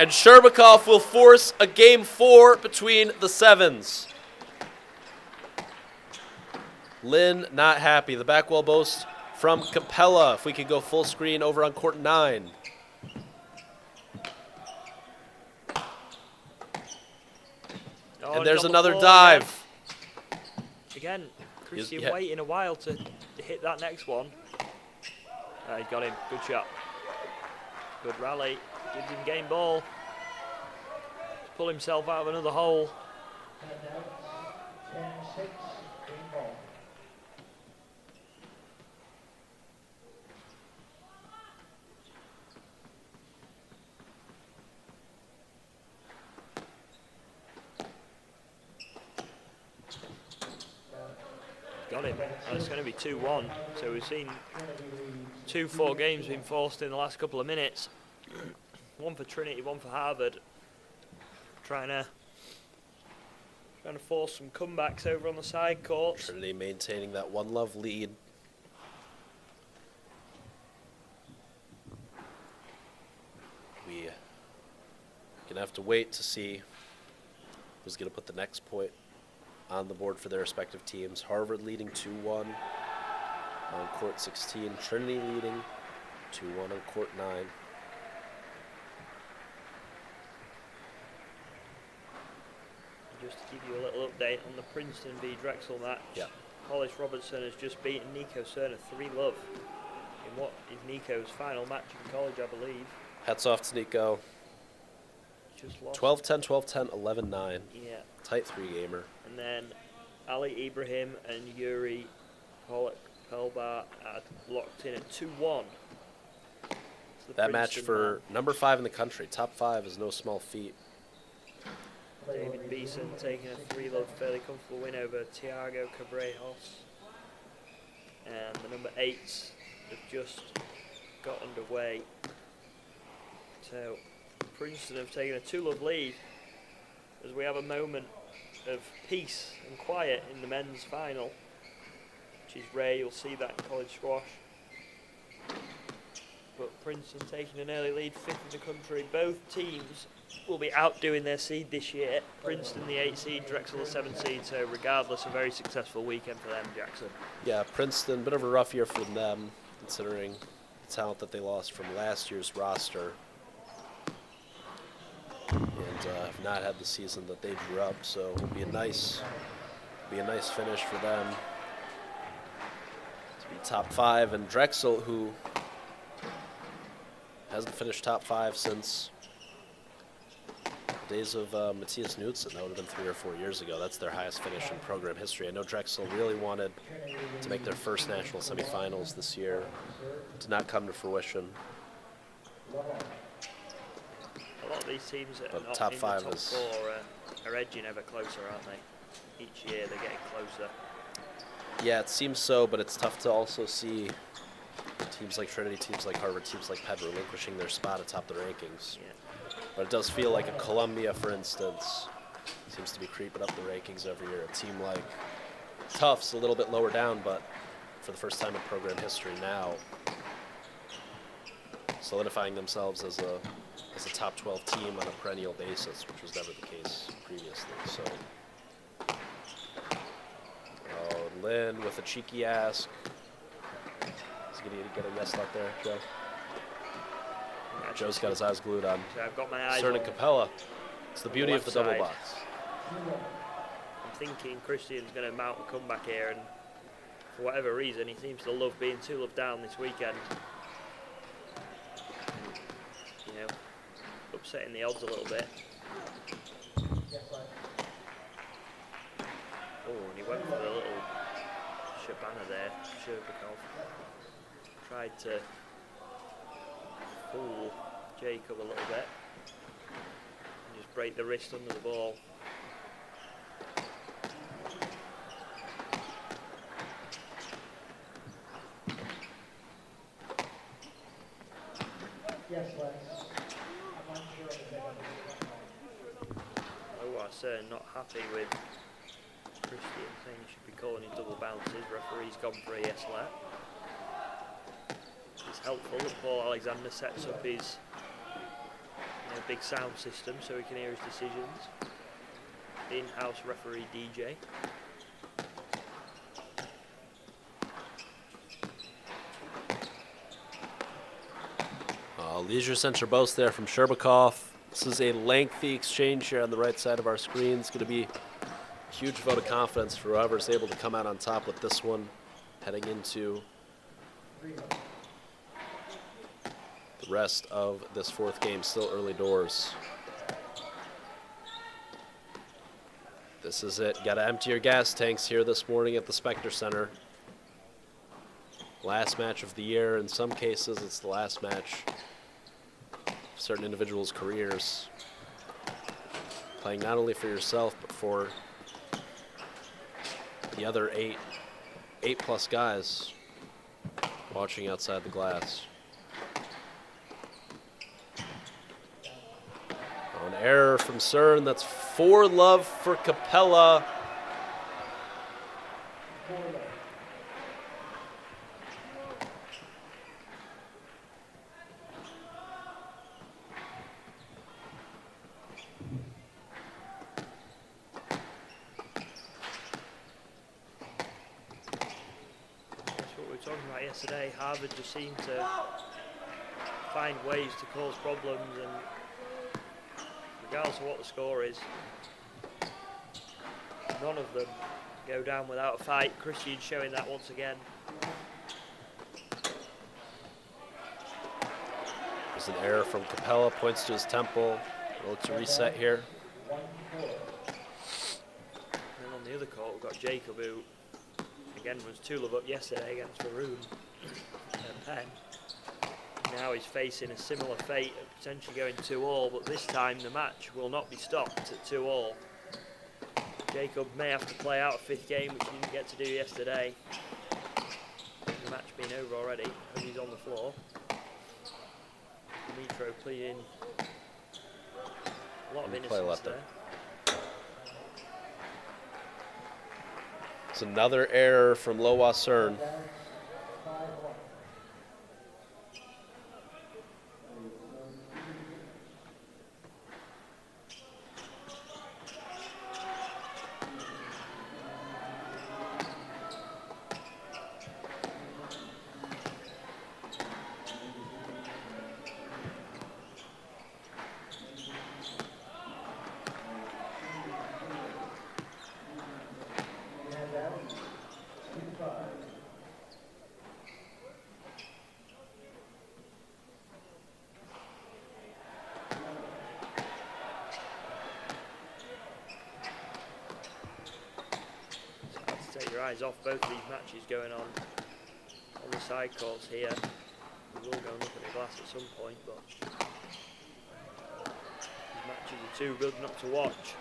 And Sherbakov will force a game 4 between the 7s. Lin not happy. The back wall boast from Capella. If we could go full screen over on court 9. Oh, and there's got the another ball dive. Again, Christian Yeah. waiting a while to hit that next one. He got him. Good shot. Good rally. Gives him game ball. Pull himself out of another hole. got him. And it's going to be 2-1. So we've seen 2-4 games being forced in the last couple of minutes. One for Trinity, one for Harvard. Trying to force some comebacks over on the side courts. Trinity maintaining that 1-love lead. We gonna have to wait to see who's gonna put the next point on the board for their respective teams. Harvard leading 2-1 on court 16. Trinity leading 2-1 on court 9. Just to give you a little update on the Princeton v Drexel match. Yeah. Hollis Robertson has just beaten Nico Cerner 3-love in what is Nico's final match in college, I believe. Hats off to Nico. Just lost. 12-10, 12-10, 11-9. Yeah. Tight 3-gamer. And then Ali Ibrahim and Yuri Pelbar are locked in at 2-1. That match for number 5 in the country. Top 5 is no small feat. David Beeson taking a 3-love fairly comfortable win over Tiago Cabrejos. And the number 8s have just got underway. So Princeton have taken a 2-love lead as we have a moment of peace and quiet in the men's final, which is rare. You'll see that in college squash. But Princeton taking an early lead, 5th in the country. Both teams will be outdoing their seed this year. Princeton the 8 seed, Drexel the 7 seed, so regardless, a very successful weekend for them, Jackson. Yeah, Princeton, bit of a rough year for them, considering the talent that they lost from last year's roster. And have not had the season that they drew up, so it'll be a nice finish for them to be top 5. And Drexel, who hasn't finished top 5 since the days of Matthias Knudsen. That would have been 3 or 4 years ago. That's their highest finish in program history. I know Drexel really wanted to make their first national semifinals this year. Did not come to fruition. A lot of these teams that are not top in 5 the top is 4 are edging ever closer, aren't they? Each year they're getting closer. Yeah, it seems so, but it's tough to also see teams like Trinity, teams like Harvard, teams like Penn relinquishing their spot atop the rankings. Yeah. But it does feel like a Columbia, for instance, seems to be creeping up the rankings every year. A team like Tufts, a little bit lower down, but for the first time in program history now, solidifying themselves as a top 12 team on a perennial basis, which was never the case previously. So, Lynn with a cheeky ask. Is he going to get a yes out there, Joe? Joe's got his eyes glued on So I've got my eyes Cern on and Capella. It's the beauty of the double side. box. I'm thinking Christian's going to mount a comeback here, and for whatever reason, he seems to love being 2-love down this weekend. You know, upsetting the odds a little bit. Oh, and he went for the little Shabana there, Sherbakov. Tried to fool Jacob a little bit and just break the wrist under the ball. Oh, I say not happy with Christian saying he should be calling his double bounces. Referee's gone for a yes let. It's helpful that Paul Alexander sets up his big sound system so he can hear his decisions. In-house referee DJ. Leisure Center boast there from Sherbakov. This is a lengthy exchange here on the right side of our screen. It's going to be a huge vote of confidence for whoever's able to come out on top with this one, heading into the rest of this 4th game. Still early doors. This is it. Got to empty your gas tanks here this morning at the Specter Center. Last match of the year. In some cases, it's the last match of certain individuals' careers. Playing not only for yourself, but for the other 8 8+ guys watching outside the glass. Oh, an error from CERN. That's 4-love for Capella. Talking about yesterday, Harvard just seemed to find ways to cause problems, and regardless of what the score is, none of them go down without a fight. Christian showing that once again. There's an error from Capella, points to his temple. Look to reset here. And then on the other court, we've got Jacob, who again was 2-love up yesterday against Varun and Penn. Now he's facing a similar fate of potentially going 2-all, but this time the match will not be stopped at 2-all. Jacob may have to play out a 5th game, which he didn't get to do yesterday. The match being over already, and he's on the floor. Dimitro pleading a lot of innocence there. It's another error from Loa CERN. Take your eyes off both of these matches going on the side courts here. We will go and look at the glass at some point, but these matches are too good not to watch.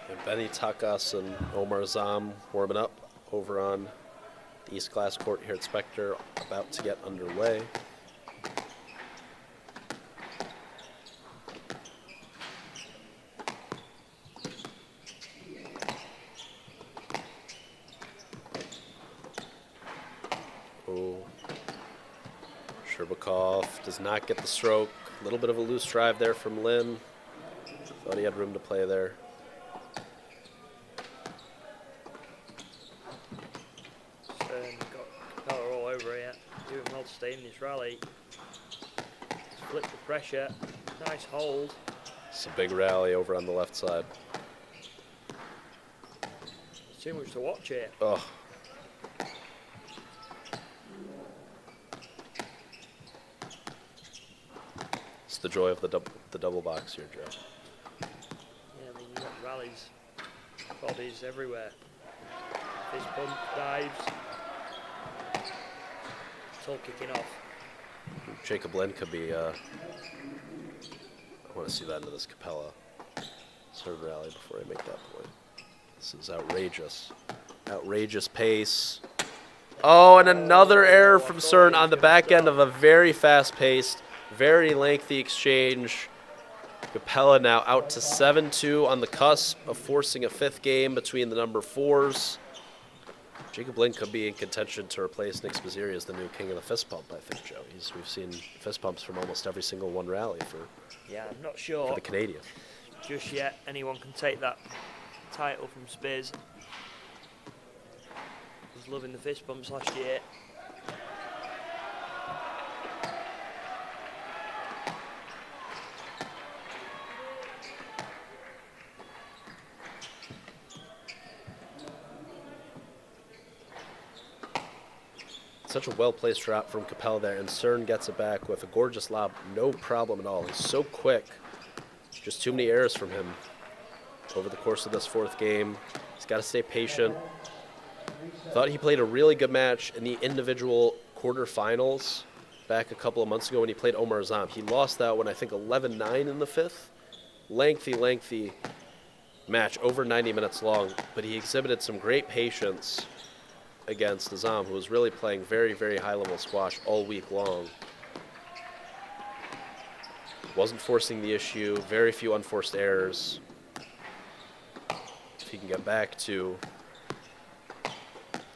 And Benny Takas and Omar Zam warming up over on the East Glass Court here at Spectre, about to get underway. Sherbakov does not get the stroke. A little bit of a loose drive there from Lin. Thought he had room to play there. Got Capella all over here. Doing well to stay in this rally. Flip the pressure. Nice hold. It's a big rally over on the left side. There's too much to watch here. Oh. It's the joy of the double box here, Joe. Yeah, I mean, you've got rallies, bodies everywhere. Fist bump, dives. It's all kicking off. Jacob Lin could be, I want to see that into this Capella serve rally before I make that point. This is outrageous. Outrageous pace. Oh, and another error from CERN on the back end of a very fast-paced, very lengthy exchange. Capella now out to 7-2 on the cusp of forcing a 5th game between the number 4s. Jacob Lin could be in contention to replace Nick Spazzieri as the new king of the fist pump, I think, Joe. We've seen fist pumps from almost every single one rally for I'm not sure for the Canadian. just yet anyone can take that title from Spiz. Was loving the fist bumps last year. Such a well-placed drop from Capella there, and CERN gets it back with a gorgeous lob. No problem at all. He's so quick. Just too many errors from him over the course of this 4th game. He's got to stay patient. Thought he played a really good match in the individual quarterfinals back a couple of months ago when he played Omar Azam. He lost that one, I think, 11-9 in the 5th. lengthy match, over 90 minutes long, but he exhibited some great patience against Azam, who was really playing very, very high-level squash all week long. Wasn't forcing the issue, very few unforced errors. If he can get back to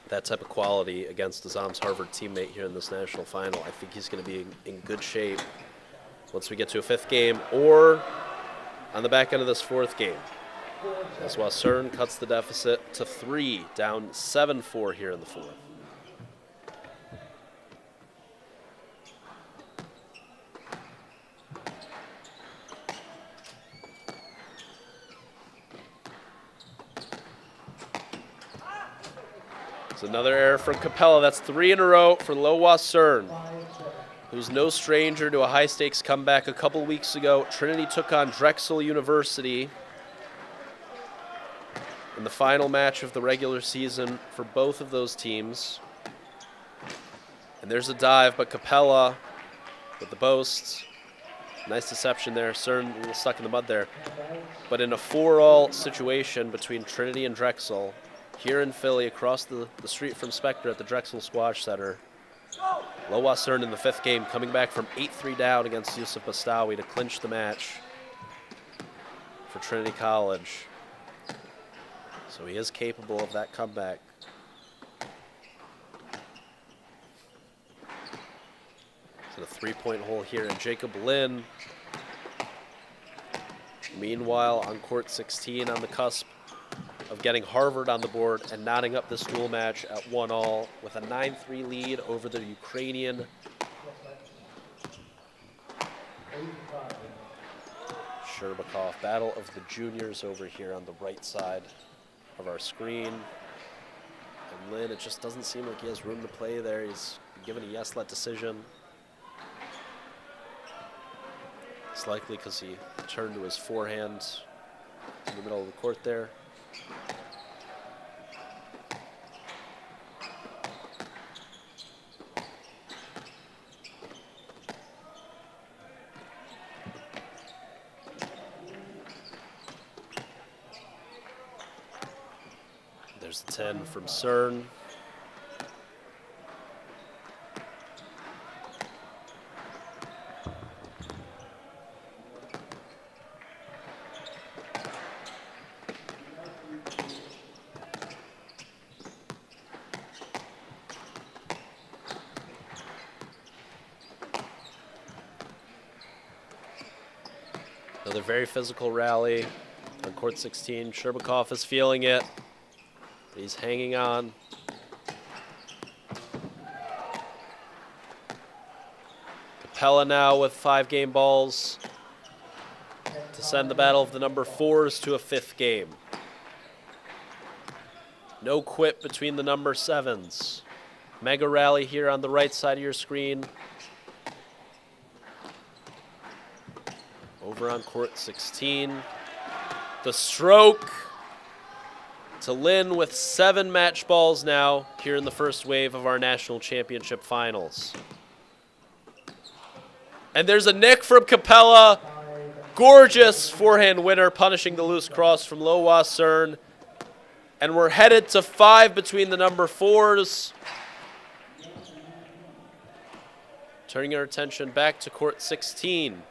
that type of quality against Azam's Harvard teammate here in this national final, I think he's going to be in good shape once we get to a 5th game or on the back end of this 4th game. As Wasern cuts the deficit to 3, down 7-4 here in the 4th. It's another error from Capella. That's 3 in a row for Lo Wasern, who's no stranger to a high-stakes comeback. A couple weeks ago, Trinity took on Drexel University in the final match of the regular season for both of those teams. And there's a dive, but Capella with the boast. Nice deception there. Cern a little stuck in the mud there. But in a 4-all situation between Trinity and Drexel, here in Philly, across the street from Spectre at the Drexel Squash Center, Lo Wasern in the 5th game, coming back from 8-3 down against Yusuf Bastawi to clinch the match for Trinity College. So he is capable of that comeback. So the 3-point hole here, and Jacob Lynn, meanwhile on court 16, on the cusp of getting Harvard on the board and knotting up this dual match at 1-all with a 9-3 lead over the Ukrainian Sherbakov. Battle of the juniors over here on the right side of our screen. And Lynn, it just doesn't seem like he has room to play there. He's given a yes-let decision. It's likely because he turned to his forehand in the middle of the court there. There's the 10 from Cern. Another very physical rally on court 16. Sherbakov is feeling it. He's hanging on. Capella now with 5 game balls to send the battle of the number 4s to a 5th game. No quit between the number 7s. Mega rally here on the right side of your screen. Over on court 16. The stroke to Lynn with 7 match balls now here in the first wave of our national championship finals. And there's a nick from Capella. Gorgeous forehand winner, punishing the loose cross from Lo Wasern. And we're headed to 5 between the number 4s. Turning our attention back to court 16.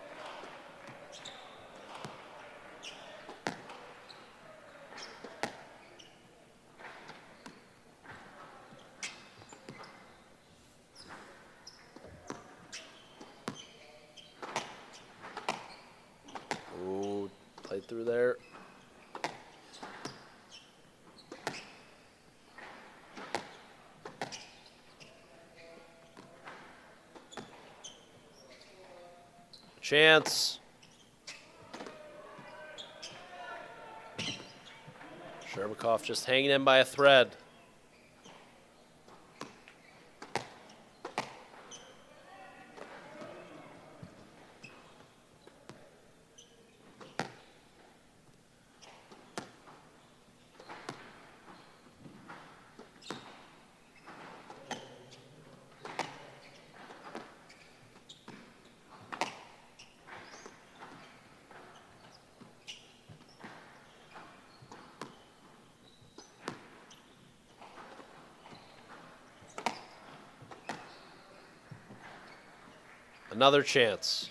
Ooh, played through there. Chance. Sherbakov just hanging in by a thread. Another chance.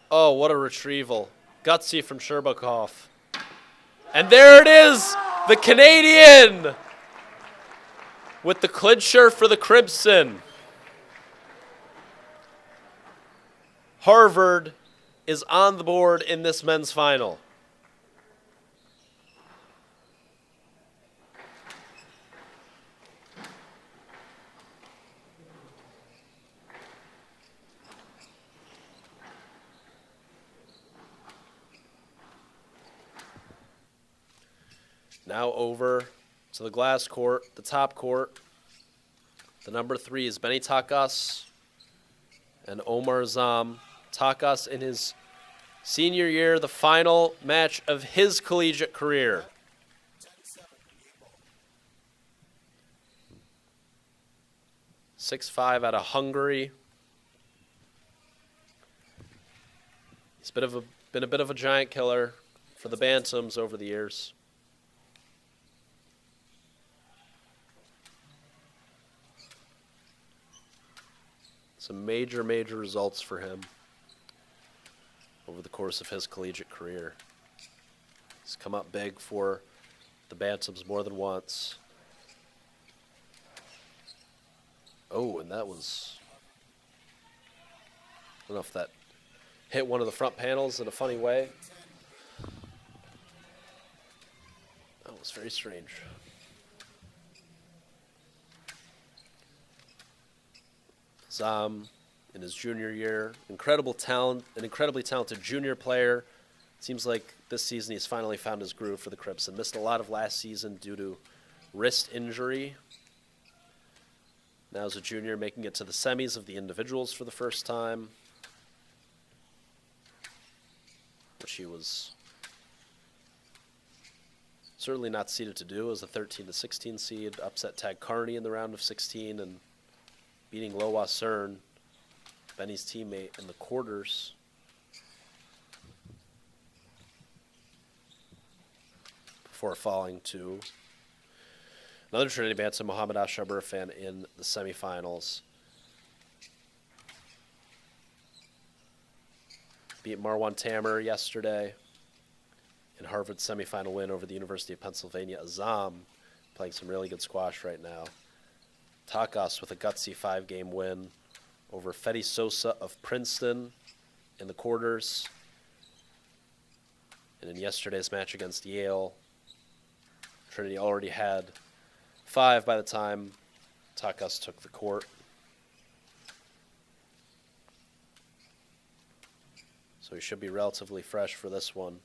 Oh, what a retrieval. Gutsy from Sherbakov. And there it is, the Canadian with the clincher for the Crimson. Harvard is on the board in this men's final. Now over to the glass court, the top court. The number 3 is Benny Takas and Omar Zam. Takas in his senior year, the final match of his collegiate career. .65 out of Hungary. He's been a bit of a giant killer for the Bantams over the years. Some major results for him over the course of his collegiate career. He's come up big for the Bantams more than once. Oh, and that was... I don't know if that hit one of the front panels in a funny way. That was very strange. Zam, in his junior year, incredible talent, an incredibly talented junior player. Seems like this season he's finally found his groove for the Crimson. Missed a lot of last season due to wrist injury. Now as a junior, making it to the semis of the individuals for the first time, which he was certainly not seeded to do as a 13-16 seed. Upset Tag Kearney in the round of 16 and beating Lowa Cern, Benny's teammate, in the quarters. Before falling to another Trinity Bantam, Mohammad Ashabar fan, in the semifinals. Beat Marwan Tamer yesterday in Harvard's semifinal win over the University of Pennsylvania. Azam playing some really good squash right now. Takas with a gutsy 5-game win over Fede Sosa of Princeton in the quarters. And in yesterday's match against Yale, Trinity already had 5 by the time Takas took the court. So he should be relatively fresh for this one.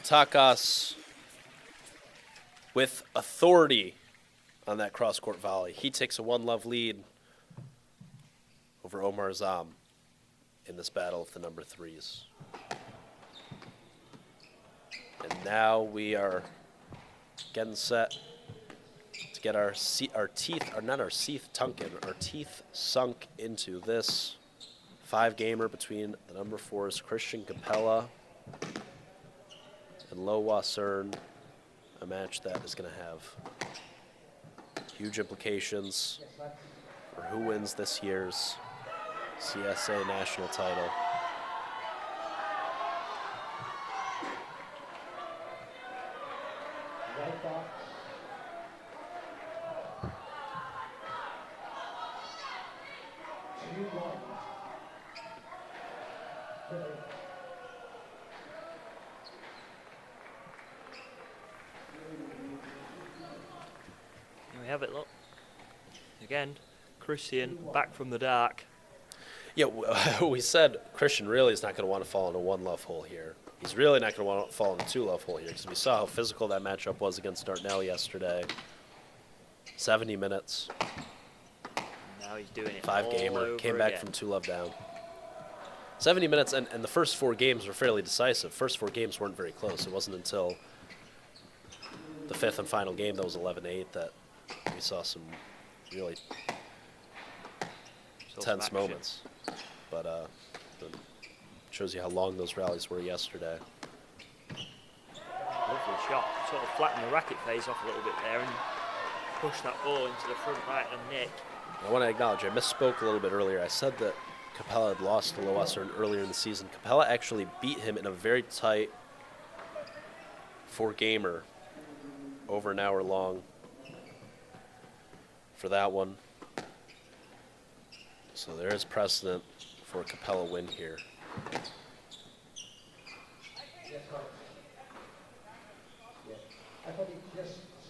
Takas with authority on that cross-court volley. He takes a 1-love lead over Omar Zam in this battle of the number 3s. And now we are getting set to get our teeth sunk into this 5-gamer between the number 4's Christian Capella and Lowa Cern, a match that is going to have huge implications for who wins this year's CSA national title. Here we have it, look. Again, Christian back from the dark. Yeah, we said Christian really is not going to want to fall in a 1-love hole here. He's really not going to want to fall in a 2-love hole here because we saw how physical that matchup was against Dartnell yesterday. 70 minutes. Now he's doing it. 5-gamer, came back from 2-love down. 70 minutes, and the first 4 games were fairly decisive. First 4 games weren't very close. It wasn't until the 5th and final game that was 11-8 that we saw some really tense moments. But it shows you how long those rallies were yesterday. Lovely shot. Sort of flattened the racket face off a little bit there and pushed that ball into the front right of Nick. I want to acknowledge, I misspoke a little bit earlier. I said that Capella had lost to Lowa Cern earlier in the season. Capella actually beat him in a very tight 4-gamer, over an hour long for that one. So there is precedent for a Capella win here.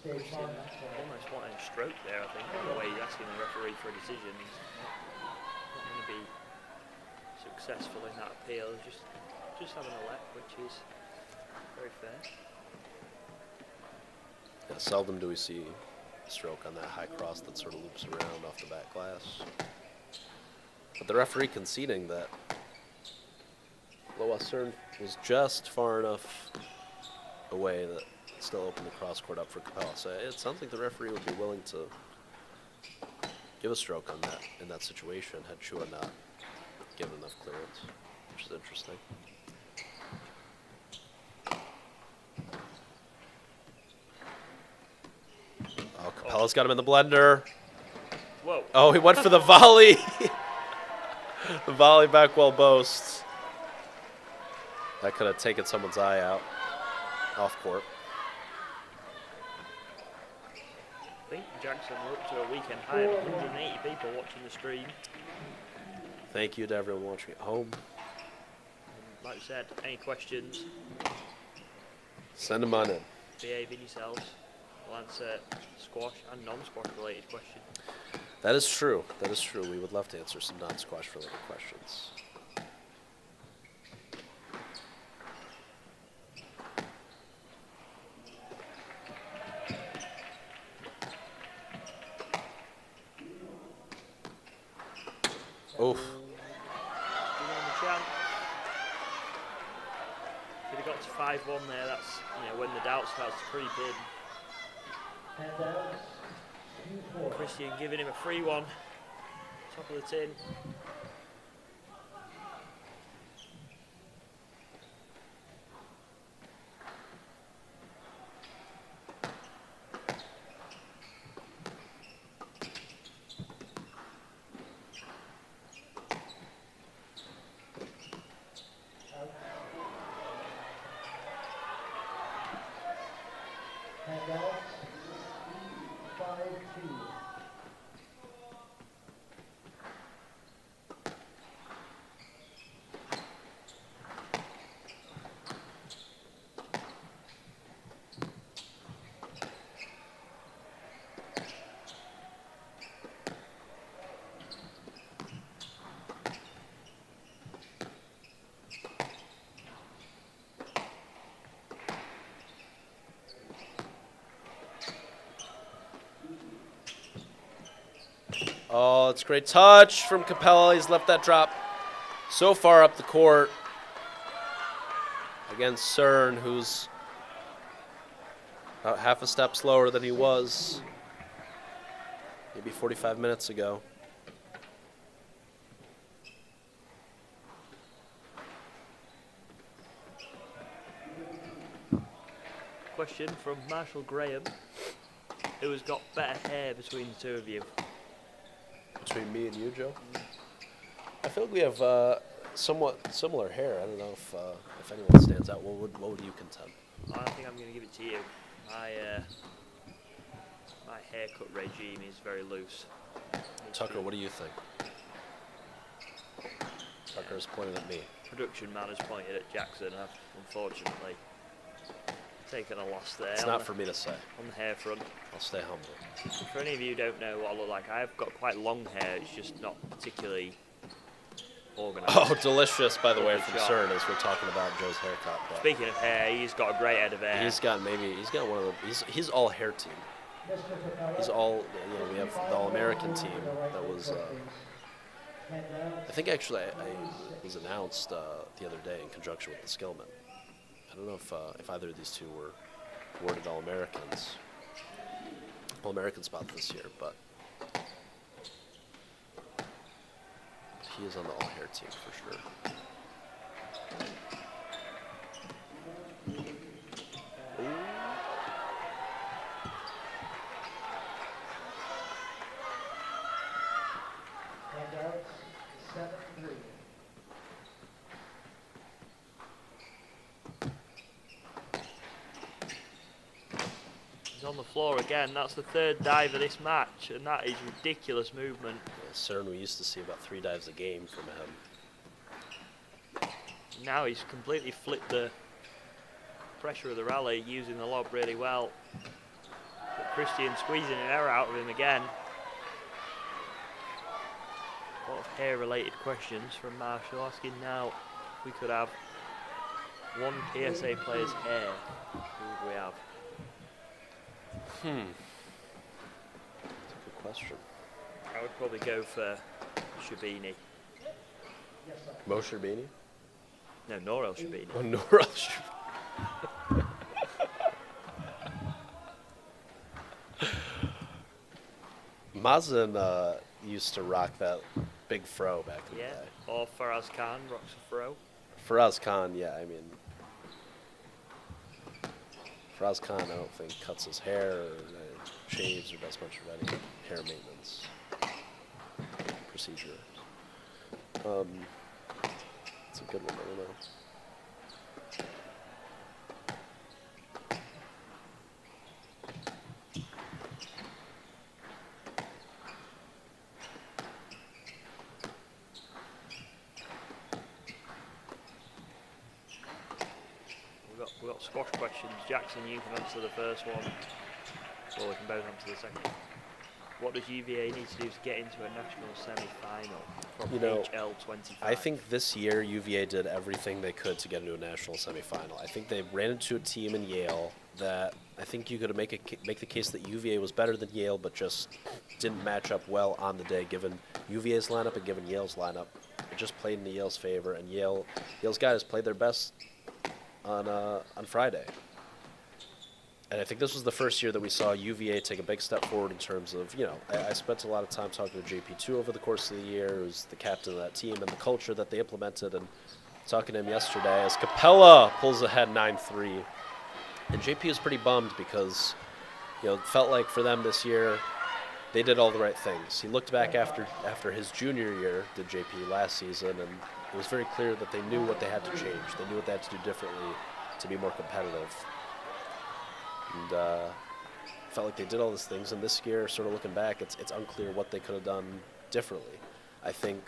Almost wanted a stroke there, I think, the way he's asking the referee for a decision. He's not going to be successful in that appeal. Just having a lap, which is very fair. Yeah, seldom do we see a stroke on that high cross that sort of loops around off the back glass. But the referee conceding that Lowa Cern was just far enough away that it still opened the cross court up for Capella. So it sounds like the referee would be willing to give a stroke on that in that situation had Chua not given enough clearance, which is interesting. Oh, Capella's got him in the blender. Whoa. Oh, he went for the volley. The volley back well boasts. That could have taken someone's eye out off court. I think Jackson, we're up to a weekend high of 180 people watching the stream. Thank you to everyone watching at home. And like I said, any questions, Send them on in. behaving yourselves. We'll answer squash and non-squash related questions. That is true. That is true. We would love to answer some non-squash related questions. Oof. If he got to 5-1 there, that's when the doubt starts to creep in. Christian giving him a free one. Top of the tin. Oh, it's a great touch from Capella. He's left that drop so far up the court against Cern, who's about half a step slower than he was maybe 45 minutes ago. question from Marshall Graham. Who has got better hair between the two of you? Between me and you, Joe? I feel like we have somewhat similar hair. I don't know if anyone stands out. What would you contend? I think I'm going to give it to you. My haircut regime is very loose. Tucker, what do you think? Tucker's pointing at me. Production man has pointed at Jackson. I've unfortunately taken a loss there. It's not for me to say. On the hair front. I'll stay humble. For any of you who don't know what I look like, I've got quite long hair. It's just not particularly organised. Oh, delicious, by the way, from CERN, as we're talking about Joe's haircut. But speaking of hair, he's got a great head of hair. he's got one of the. He's all hair team. He's all. We have the All-American team that was. I think actually I was announced the other day in conjunction with the Skillman. I don't know if either of these two were awarded All-American spot this year, but he is on the all-hair team for sure. He's on the floor again. That's the third dive of this match, and that is ridiculous movement. Yeah, CERN, we used to see about 3 dives a game from him. Now he's completely flipped the pressure of the rally, using the lob really well. But Christian squeezing an error out of him again. A lot of hair-related questions from Marshall, asking now if we could have one PSA player's hair. Who would we have? That's a good question. I would probably go for Shabini. Mo Sherbini? No, Norel Shabini. Oh, Norel Sherbini. Mazin used to rock that big fro back in the day. Or Faraz Khan rocks a fro. Faraz Khan, yeah, I mean, Faraz Khan, I don't think cuts his hair or shaves or does much of any hair maintenance procedure. It's a good one, I don't know. We've got squash questions. Jackson, you can answer the first one, or we can both answer the second. What does UVA need to do to get into a national semi-final from HL25? I think this year UVA did everything they could to get into a national semi-final. I think they ran into a team in Yale that I think you could make the case that UVA was better than Yale, but just didn't match up well on the day, given UVA's lineup and given Yale's lineup. It just played into Yale's favor, and Yale's guys played their best on Friday. And I think this was the first year that we saw UVA take a big step forward in terms of, I spent a lot of time talking to JP2 over the course of the year, who's the captain of that team, and the culture that they implemented, and talking to him yesterday as Capella pulls ahead 9-3. And JP was pretty bummed because, it felt like for them this year, they did all the right things. He looked back after his junior year, did JP last season, and it was very clear that they knew what they had to change. They knew what they had to do differently to be more competitive. And felt like they did all these things, and this year, sort of looking back, it's unclear what they could have done differently. I think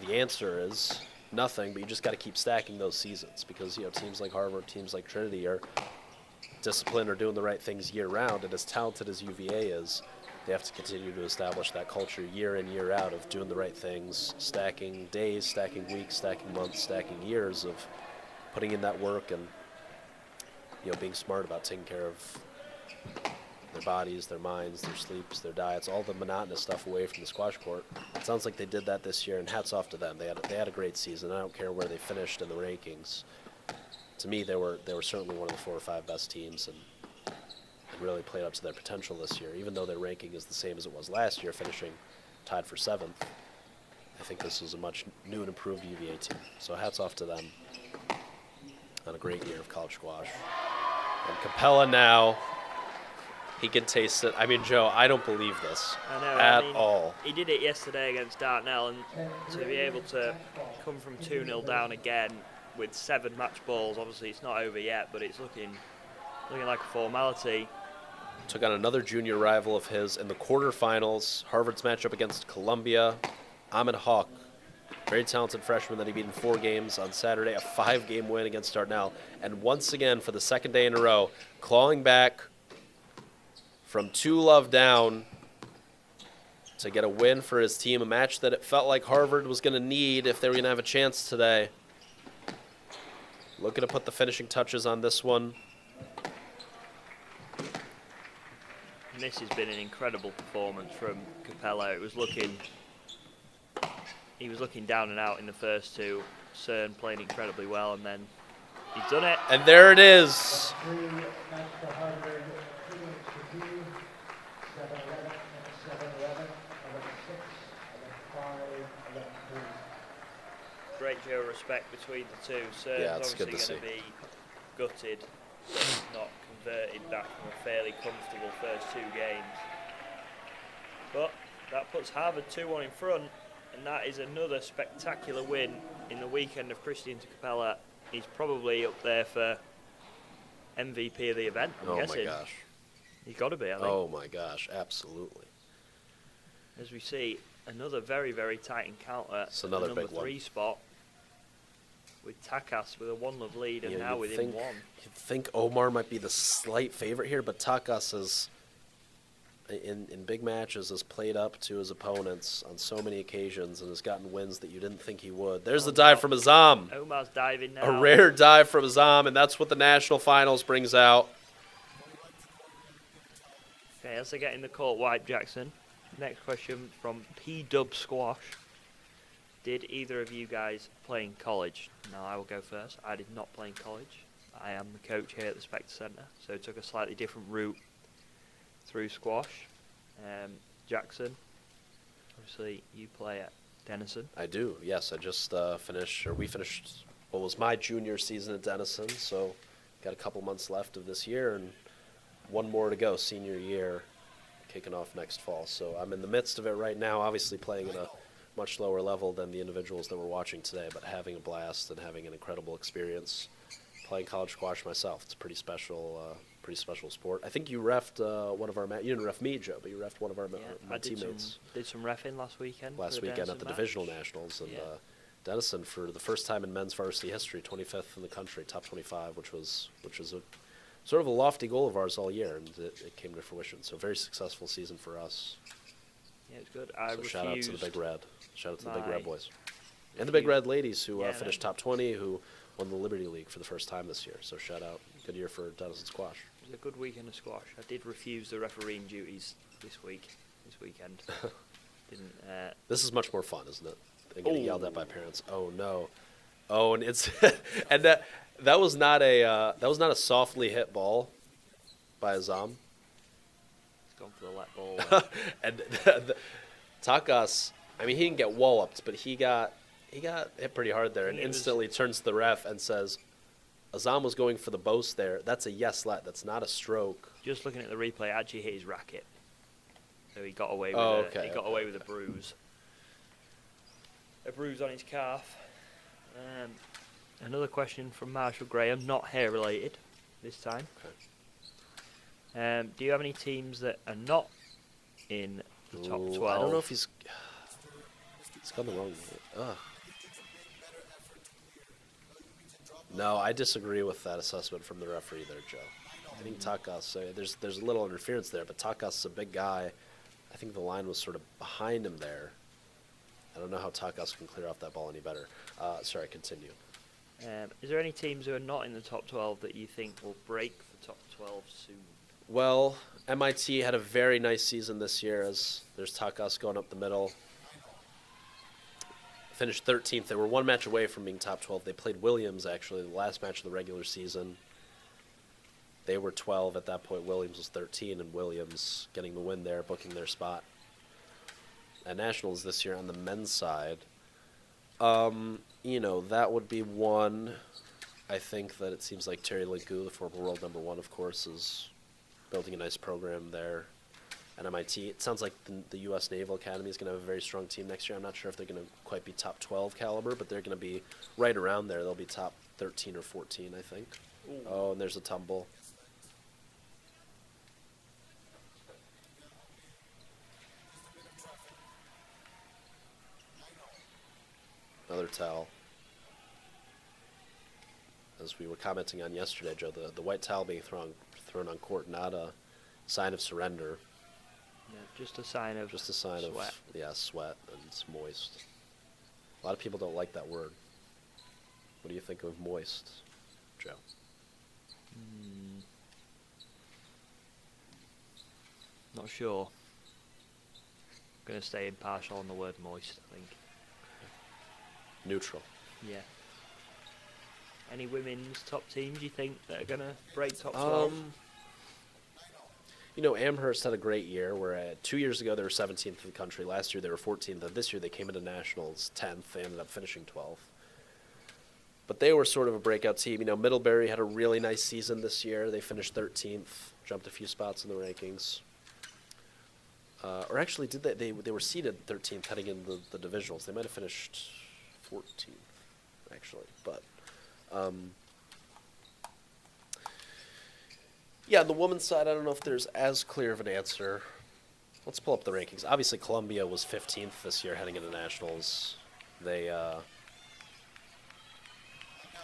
the answer is nothing, but you just got to keep stacking those seasons because teams like Harvard, teams like Trinity are disciplined or doing the right things year round, and as talented as UVA is, they have to continue to establish that culture year in, year out of doing the right things, stacking days, stacking weeks, stacking months, stacking years of putting in that work and being smart about taking care of their bodies, their minds, their sleeps, their diets, all the monotonous stuff away from the squash court. It sounds like they did that this year, and hats off to them. They had a great season. I don't care where they finished in the rankings. To me, they were certainly one of the 4 or 5 best teams, and really played up to their potential this year. Even though their ranking is the same as it was last year, finishing tied for 7th, I think this was a much new and improved UVA team. So hats off to them on a great year of college squash. And Capella now, he can taste it. I mean, Joe, I don't believe this at all. He did it yesterday against Dartnell, and to be able to come from 2-0 down again with 7 match balls, obviously it's not over yet, but it's looking like a formality. Took on another junior rival of his in the quarterfinals. Harvard's matchup against Columbia. Ahmed Hawk, very talented freshman that he beat in 4 games on Saturday, a 5-game win against Dartnell. And once again, for the second day in a row, clawing back from 2-love down to get a win for his team, a match that it felt like Harvard was going to need if they were going to have a chance today. Looking to put the finishing touches on this one. And this has been an incredible performance from Capella. He was looking down and out in the first 2. CERN playing incredibly well, and then he's done it. And there it is. Great show of respect between the two. CERN's Yeah, it's obviously good to going to be gutted that he's not converted back from a fairly comfortable first 2 games. But that puts Harvard 2-1 in front, and that is another spectacular win in the weekend of Christian to Capella. He's probably up there for MVP of the event, I'm guessing. Oh my gosh. He's got to be, I think. Oh my gosh, absolutely. As we see, another very, very tight encounter. It's another the number big one. 3 spot with Takas with a 1-love lead, and now within 1. You'd think Omar might be the slight favorite here, but Takas is, in big matches, has played up to his opponents on so many occasions and has gotten wins that you didn't think he would. There's the dive from Azam. Omar's diving now. A rare dive from Azam, and that's what the national finals brings out. Okay, as they're getting the court wipe, Jackson. Next question from P-Dub Squash. Did either of you guys play in college? Now, I will go first. I did not play in college. I am the coach here at the Spectre Centre, so took a slightly different route through squash. Jackson, obviously you play at Denison. I do, yes. I just we finished what was my junior season at Denison, so got a couple months left of this year and 1 more to go, senior year, kicking off next fall. So I'm in the midst of it right now, obviously playing at a much lower level than the individuals that we're watching today, but having a blast and having an incredible experience playing college squash myself. It's a pretty special sport. I think you reffed one of our you didn't ref me, Joe, but you reffed one of my teammates. Did some reffing last weekend. Last weekend at the divisional nationals, and Denison, for the first time in men's varsity history, 25th in the country, top 25, which was a sort of a lofty goal of ours all year, and it came to fruition. So very successful season for us. Yeah, it's good. So shout out to the Big Red. Shout out to the Big Red boys. And the Big Red ladies who finished top 20, who won the Liberty League for the first time this year. So shout out. Good year for Denison squash. It was a good weekend of squash. I did refuse the refereeing duties this weekend. Didn't. This is much more fun, isn't it? Than getting yelled at by parents. Oh no. Oh, and it's and that was not a softly hit ball by Azam. It's gone for the let ball. And Takas, I mean, he didn't get walloped, but he got hit pretty hard there, and instantly turns to the ref and says, Azam was going for the boast there. That's a yes let. That's not a stroke. Just looking at the replay, actually hit his racket. So he got away with away with a bruise. A bruise on his calf. Another question from Marshall Graham, not hair related this time. Okay. Do you have any teams that are not in the top 12? I don't know if he's gone the wrong way. Ugh. No, I disagree with that assessment from the referee there, Joe. I think Takas, there's a little interference there, but Takas is a big guy. I think the line was sort of behind him there. I don't know how Takas can clear off that ball any better. Sorry, continue. Is there any teams who are not in the top 12 that you think will break the top 12 soon? Well, MIT had a very nice season this year, as there's Takas going up the middle. Finished 13th. They were 1 match away from being top 12. They played Williams, actually, the last match of the regular season. They were 12 at that point. Williams was 13, and Williams getting the win there, booking their spot at Nationals this year on the men's side. That would be one. I think that it seems like Terry Ligu, the former world number 1, of course, is building a nice program there at MIT. It sounds like the U.S. Naval Academy is going to have a very strong team next year. I'm not sure if they're going to quite be top 12 caliber, but they're going to be right around there. They'll be top 13 or 14, I think. Ooh. Oh, and there's a tumble. Another towel. As we were commenting on yesterday, Joe, the white towel being thrown on court, not a sign of surrender. Yeah, just a sign of sweat. Sweat, and it's moist. A lot of people don't like that word. What do you think of moist, Joe? Not sure. I'm going to stay impartial on the word moist, I think. Neutral. Yeah. Any women's top teams you think that are going to break top 12? You know, Amherst had a great year, where 2 years ago they were 17th in the country. Last year they were 14th, and this year they came into nationals 10th. They ended up finishing 12th. But they were sort of a breakout team. You know, Middlebury had a really nice season this year. They finished 13th, jumped a few spots in the rankings. Or actually, did they were seeded 13th heading into the divisionals. They might have finished 14th, actually. But yeah, on the women's side, I don't know if there's as clear of an answer. Let's pull up the rankings. Obviously, Columbia was 15th this year heading into nationals. They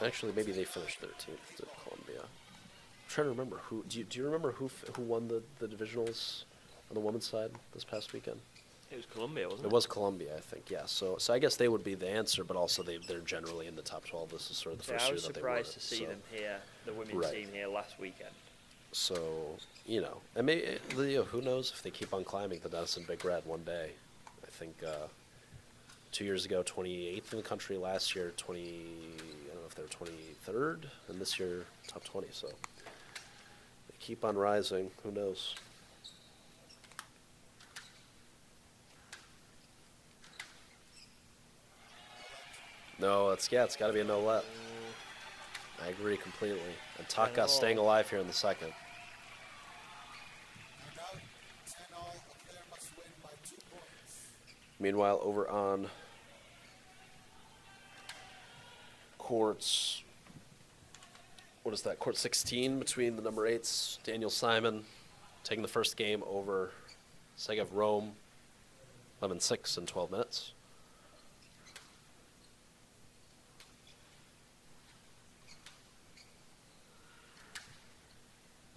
actually, maybe they finished 13th at Columbia. I'm trying to remember who. Do you remember who won the divisionals on the women's side this past weekend? It was Columbia, wasn't it? It was Columbia, I think. Yeah. So I guess they would be the answer, but also they're generally in the top 12. This is sort of the first year that they were. I was surprised to see them here, the women's team here last weekend. So, you know, and maybe, who knows if they keep on climbing the Denison Big Red one day. I think 2 years ago, 28th in the country. Last year, I don't know if they were 23rd, and this year, top 20. So they keep on rising. Who knows? No, it's got to be a no let. I agree completely. And Taka staying alive here in the second. Meanwhile, over on courts, what is that? Court 16 between the number 8s, Daniel Simon taking the first game over Segev Rome, 11-6 in 12 minutes.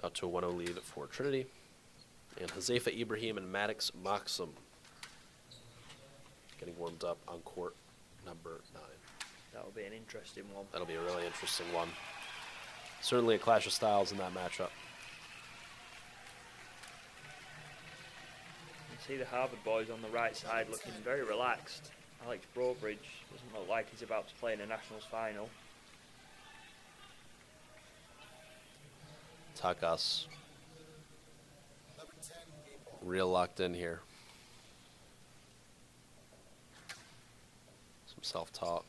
Out to a 1-0 lead for Trinity. And Hazefa Ibrahim and Maddox Moxham getting warmed up on court number 9. That'll be an interesting one. That'll be a really interesting one. Certainly a clash of styles in that matchup. You see the Harvard boys on the right side looking very relaxed. Alex Broadbridge doesn't look like he's about to play in a Nationals final. Takas real locked in here. Some self-talk.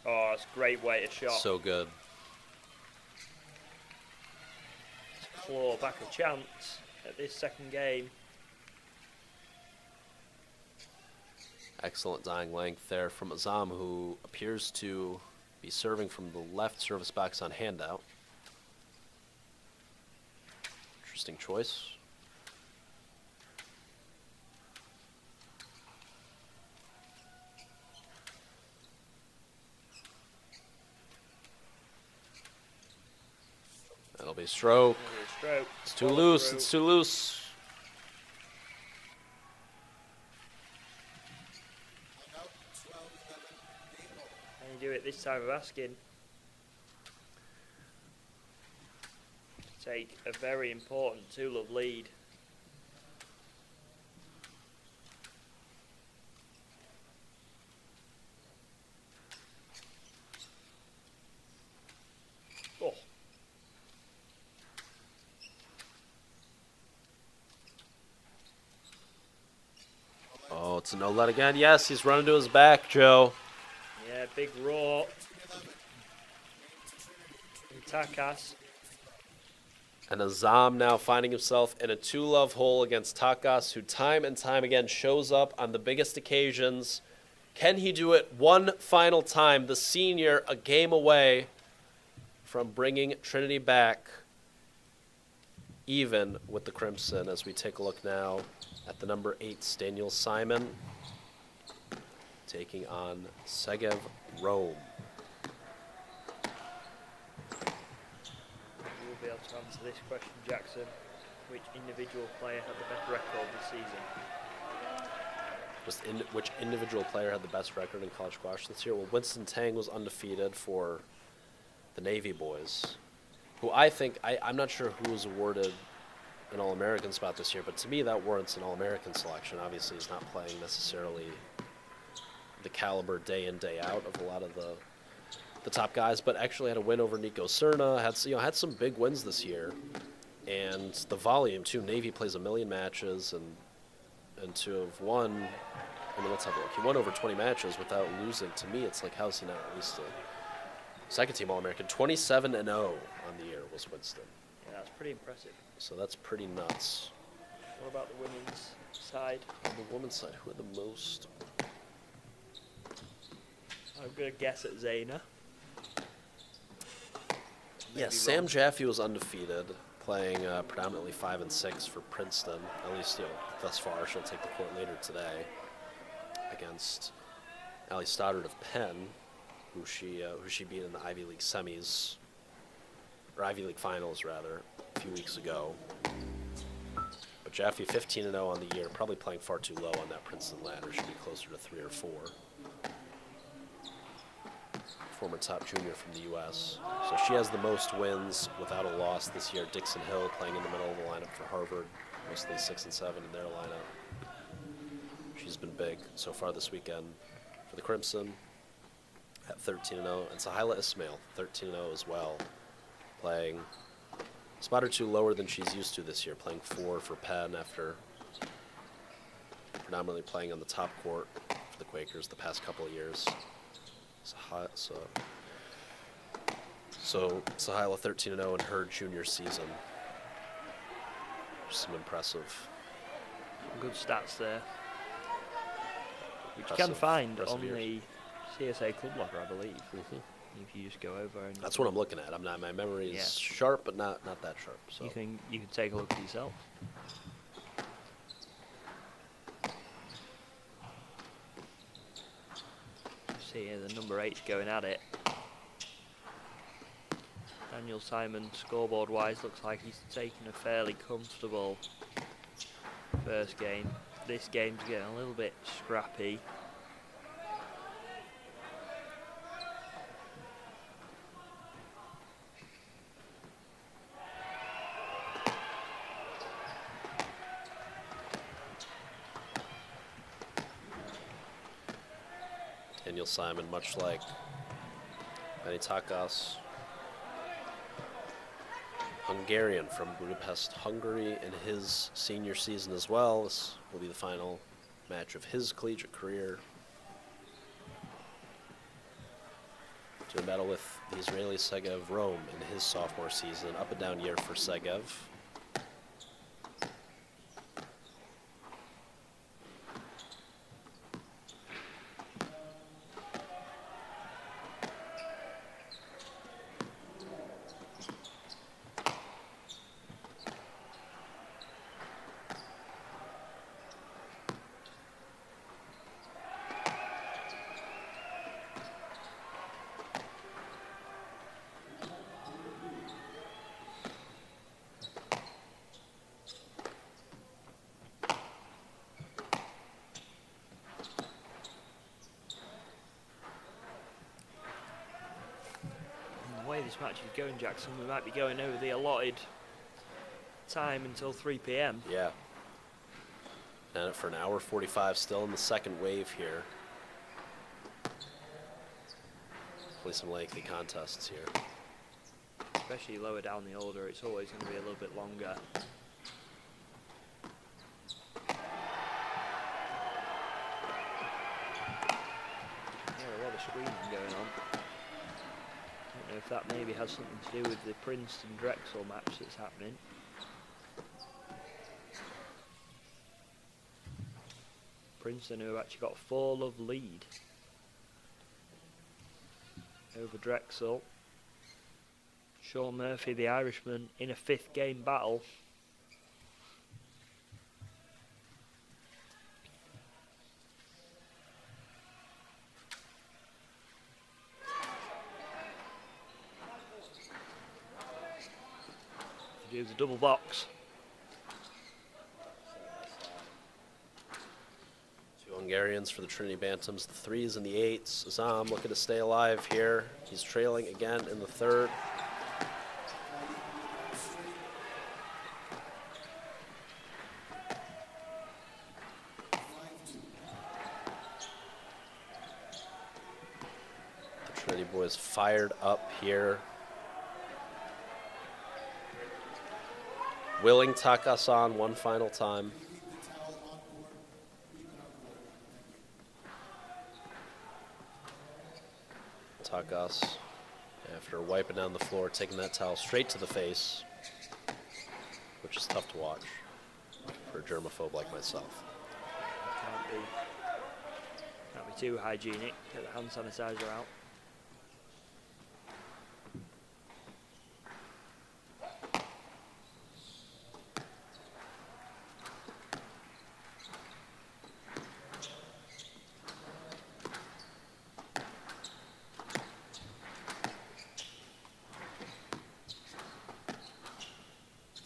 Oh, it's a great weighted shot. So good. Claw back a chance at this second game. Excellent dying length there from Azam, who appears to be serving from the left service box on handout. Interesting choice. That'll be a stroke. It's too loose. It's too loose. Can you do it this time of asking? Take a very important 2-love lead. Oh, it's a no let again. Yes, he's running to his back, Joe. Yeah, big raw. Takas. And Azam now finding himself in a 2-love hole against Takas, who time and time again shows up on the biggest occasions. Can he do it one final time? The senior a game away from bringing Trinity back even with the Crimson as we take a look now at the number 8, Daniel Simon, taking on Segev Rome. You'll be able to answer this question, Jackson. Which individual player had the best record this season? Which individual player had the best record in college squash this year? Well, Winston Tang was undefeated for the Navy boys, who I'm not sure who was awarded an All-American spot this year, but to me that warrants an All-American selection. Obviously, he's not playing necessarily the caliber day in, day out of a lot of the top guys, but actually had a win over Nico Cerna, had some big wins this year, and the volume too. Navy plays 1 million matches, and to have won, I mean, let's have a look. He won over 20 matches without losing. To me, it's like, how's he not at least a second-team All-American? 27-0 on the year was Winston. Yeah, that's pretty impressive. So that's pretty nuts. What about the women's side? On the women's side, who are the most? I'm going to guess at Zaina. Yeah, Sam Jaffe was undefeated, playing predominantly 5 and 6 for Princeton. At least, thus far. She'll take the court later today against Ali Stoddard of Penn, who she beat in the Ivy League semis, or Ivy League finals rather, a few weeks ago. But Jaffe 15-0 on the year, probably playing far too low on that Princeton ladder. Should be closer to 3 or 4. Former top junior from the U.S. So she has the most wins without a loss this year. Dixon Hill playing in the middle of the lineup for Harvard, mostly 6 and 7 in their lineup. She's been big so far this weekend for the Crimson at 13-0. And Sahila Ismail, 13-0 as well, playing a spot or two lower than she's used to this year, playing 4 for Penn after predominantly playing on the top court for the Quakers the past couple of years. So Sahila 13-0 in her junior season. Some impressive. Good stats there. Which you Impressive, can find impressive on years. the CSA Club Locker, I believe. If you just go over and That's what I'm looking at. My memory is sharp, but not that sharp. So you can take a look at yourself. See here, the number 8's going at it. Daniel Simon, scoreboard-wise, looks like he's taking a fairly comfortable first game. This game's getting a little bit scrappy. Daniel Simon, much like Benny Takas, Hungarian from Budapest, Hungary, in his senior season as well. This will be the final match of his collegiate career. To battle with the Israeli Segev Rome in his sophomore season. Up and down year for Segev. The way this match is going, Jackson, we might be going over the allotted time until 3 p.m. Yeah. And for an hour 45, still in the second wave here. Play some lengthy contests here. Especially lower down the order, it's always going to be a little bit longer. if that maybe has something to do with the Princeton-Drexel match that's happening. Princeton, who have actually got a 4-love lead over Drexel. Sean Murphy, the Irishman, in a 5th game battle. Do the double box. Two Hungarians for the Trinity Bantams, the 3s and the 8s. Azam looking to stay alive here. He's trailing again in the 3rd. The Trinity boys fired up here. Willing Takasan one final time. Takas, after wiping down the floor, taking that towel straight to the face, which is tough to watch for a germaphobe like myself. Can't be too hygienic. Get the hand sanitizer out.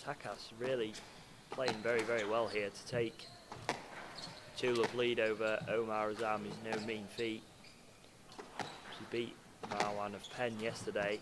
Takas really playing very, very well here to take 2-love lead over Omar Azam is no mean feat. He beat Marwan of Penn yesterday.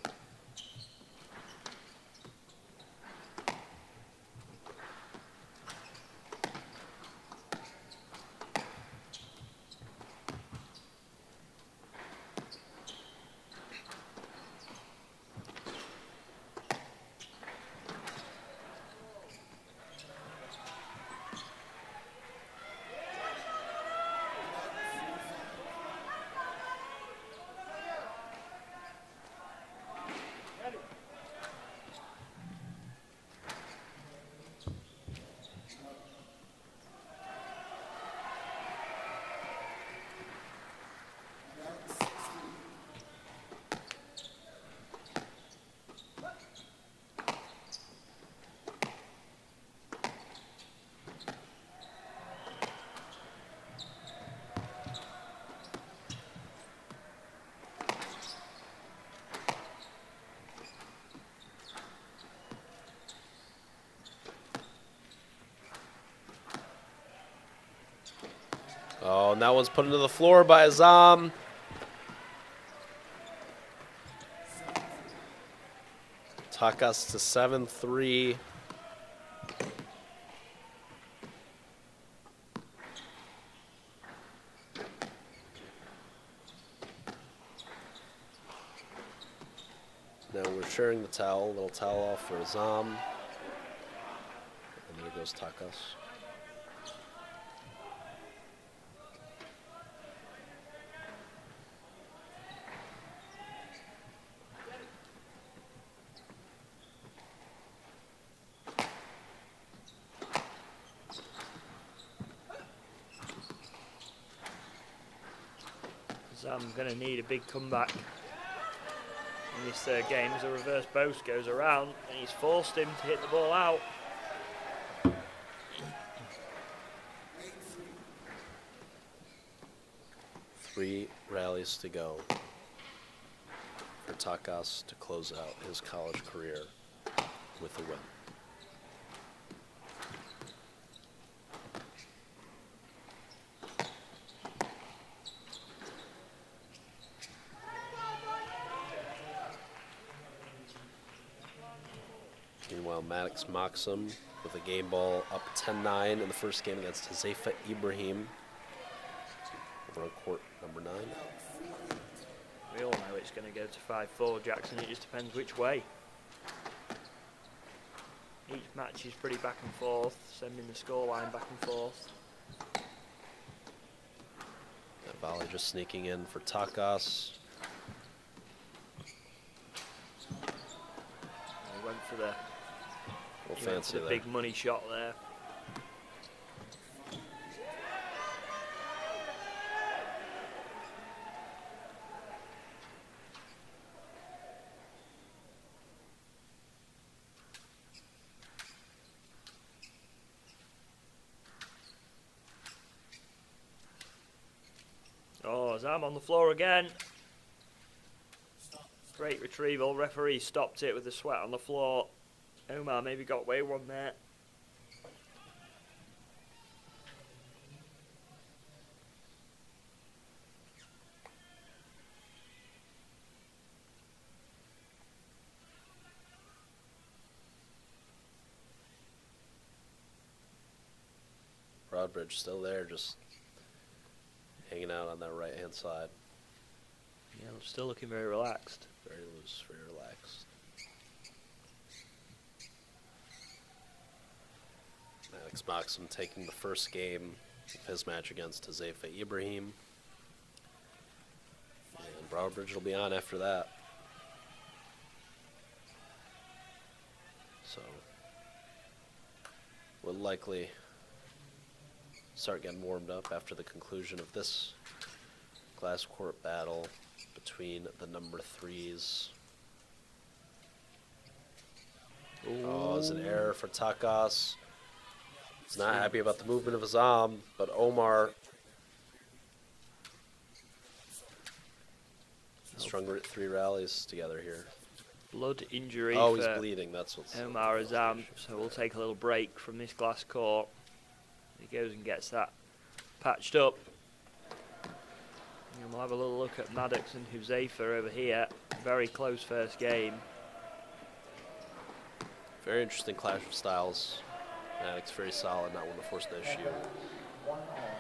Oh, and that one's put into the floor by Azam. Takas to 7-3. Now we're sharing the towel, little towel off for Azam. And there goes Takas. I'm going to need a big comeback in this game as a reverse boast goes around and he's forced him to hit the ball out. Three rallies to go for Takas to close out his college career with a win. Meanwhile, Maddox Moxham with a game ball up 10-9 in the first game against Hazefa Ibrahim over on court number 9. We all know it's going to go to 5-4, Jackson. It just depends which way. Each match is pretty back and forth, sending the scoreline back and forth. That volley just sneaking in for Takas. went for the, Fancy there. big money shot there. Oh, Zam on the floor again. Great retrieval. Referee stopped it with the sweat on the floor. Omar maybe got away one there. Broadbridge still there, just hanging out on that right-hand side. Yeah, still looking very relaxed. Very loose, very relaxed. Alex Moxham taking the first game of his match against Huzaifa Ibrahim. And Broadbridge will be on after that. So, we'll likely start getting warmed up after the conclusion of this glass court battle between the number 3s. Oh, it's an error for Takas. He's not happy about the movement of Azam, but Omar strung 3 rallies together here. Blood injury. Oh, he's bleeding. That's what's. Omar Azam. So we'll take a little break from this glass court. He goes and gets that patched up. And we'll have a little look at Maddox and Huzaifa over here. Very close first game. Very interesting clash of styles. Maddox very solid, not one to force the issue.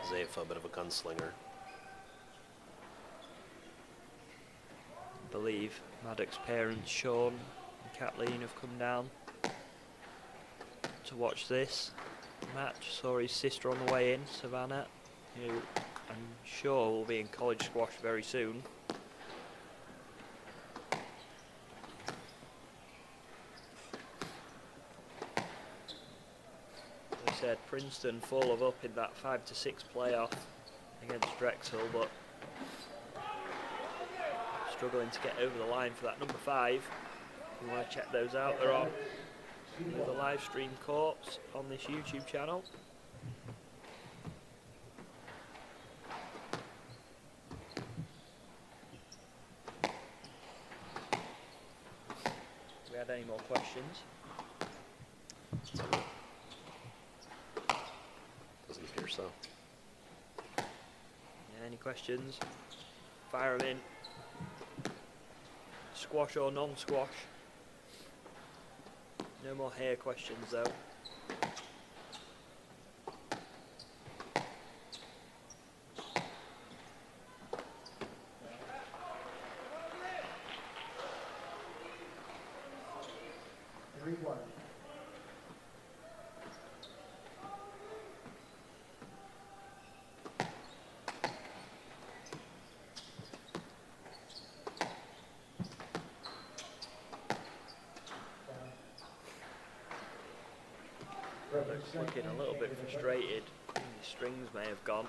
Huzaifa a bit of a gunslinger. I believe Maddox's parents, Sean and Kathleen, have come down to watch this match. Saw his sister on the way in, Savannah, who I'm sure will be in college squash very soon. As I said, Princeton full of up in that 5-6 playoff against Drexel, but struggling to get over the line for that number 5. If you want to check those out, they're on the live stream courts on this YouTube channel. Do we had any more questions? Doesn't appear so. Yeah, any questions? Fire them in. Squash or non-squash? No more hair questions though. Looking a little bit frustrated. The strings may have gone.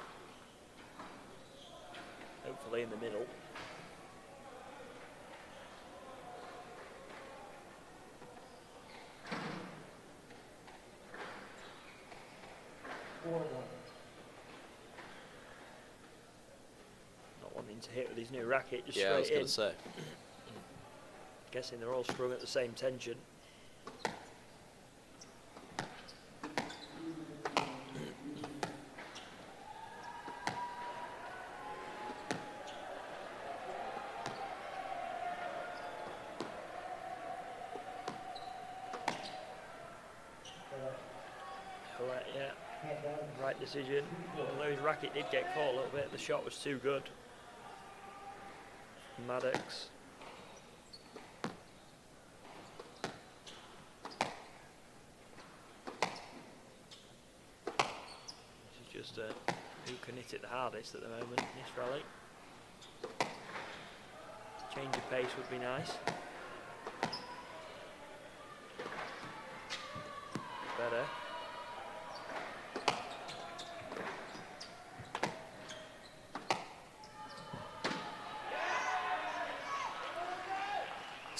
Hopefully in the middle. Not wanting to hit with his new racket, just Yeah, I was straight going in. to say. Guessing they're all strung at the same tension. Right decision. Although his racket did get caught a little bit, the shot was too good. Maddox. This is just who can hit it the hardest at the moment in this rally. Change of pace would be nice.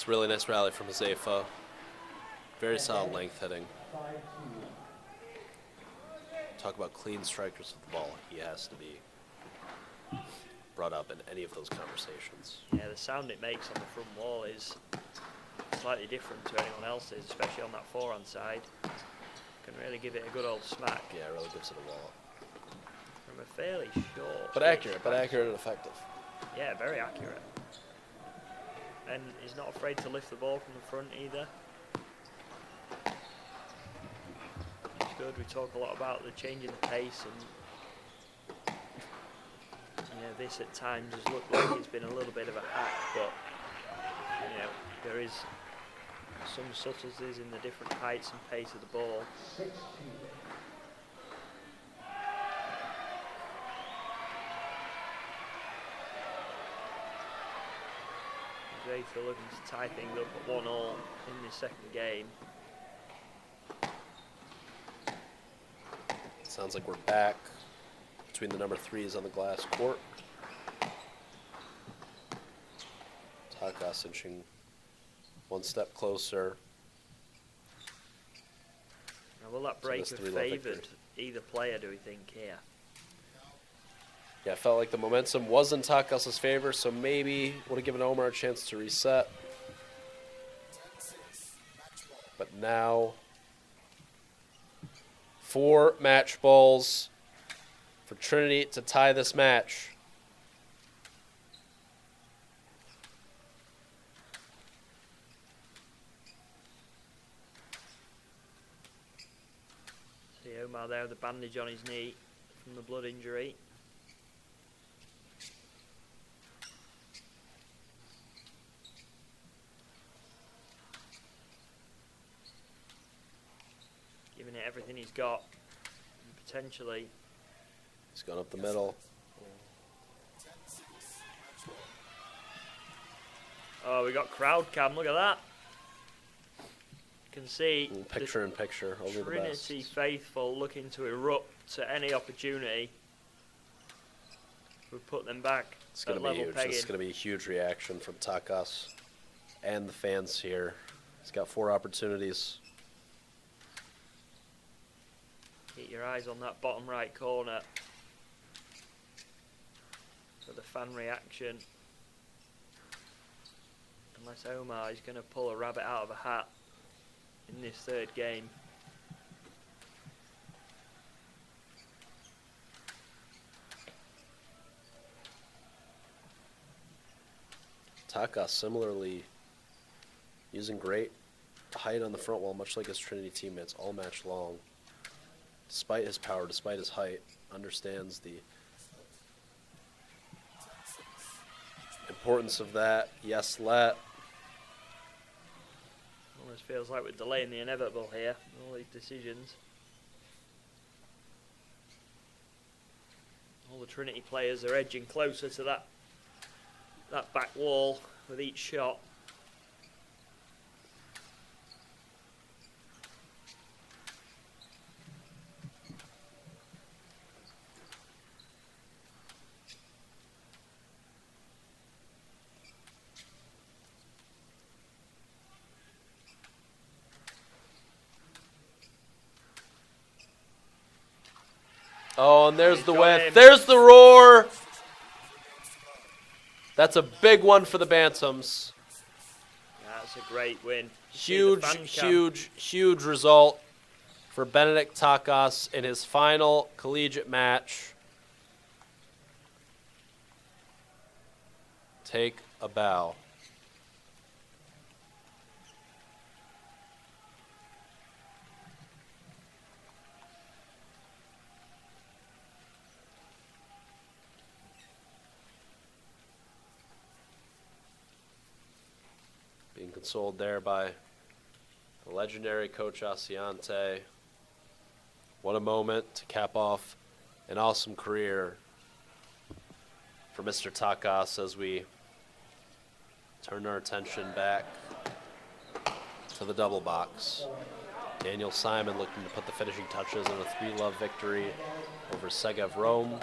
It's a really nice rally from Josefa. Very solid length hitting. Talk about clean strikers with the ball. He has to be brought up in any of those conversations. Yeah, the sound it makes on the front wall is slightly different to anyone else's, especially on that forehand side. Can really give it a good old smack. Yeah, it really gives it a wall. From a fairly short... But accurate and effective. Yeah, very accurate. And he's not afraid to lift the ball from the front either. It's good. We talk a lot about the change in the pace, and this at times has looked like it's been a little bit of a hack, but there is some subtleties in the different heights and pace of the ball. Josefa looking to tie things up at 1-1 in the second game. Sounds like we're back between the number 3s on the glass court. Takas inching one step closer. Now, will that break have favoured either player, do we think, here? Yeah, I felt like the momentum was in Takas's favor, so maybe would have given Omar a chance to reset. But now, 4 match balls for Trinity to tie this match. See Omar there with the bandage on his knee from the blood injury. Giving it everything he's got, and potentially. He's gone up the middle. Oh, we got crowd cam, look at that. You can see Picture in picture, only the best. Trinity faithful looking to erupt at any opportunity. We put them back. It's going to be huge. This is going to be a huge reaction from Takas and the fans here. He's got 4 opportunities. Keep your eyes on that bottom right corner for the fan reaction. Unless Omar is going to pull a rabbit out of a hat in this third game. Takas similarly using great height on the front wall, much like his Trinity teammates all match long. Despite his power, despite his height, understands the importance of that. Yes, let. Almost feels like we're delaying the inevitable here, all these decisions. All the Trinity players are edging closer to that back wall with each shot. Oh, and there's the whiff. There's the roar. That's a big one for the Bantams. That's a great win. Huge, huge result for Benedict Takas in his final collegiate match. Take a bow. Being consoled there by the legendary Coach Asiante. What a moment to cap off an awesome career for Mr. Takas as we turn our attention back to the double box. Daniel Simon looking to put the finishing touches in a 3-love victory over Segev Rome.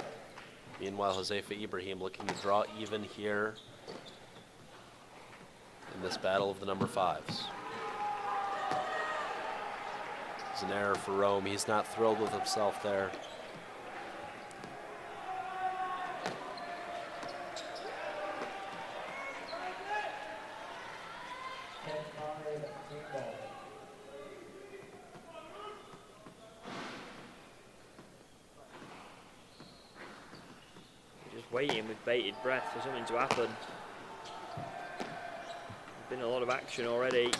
Meanwhile, Josefa Ibrahim looking to draw even here in this battle of the number 5s. It's an error for Rome. He's not thrilled with himself there. Just waiting with bated breath for something to happen. There's been a lot of action already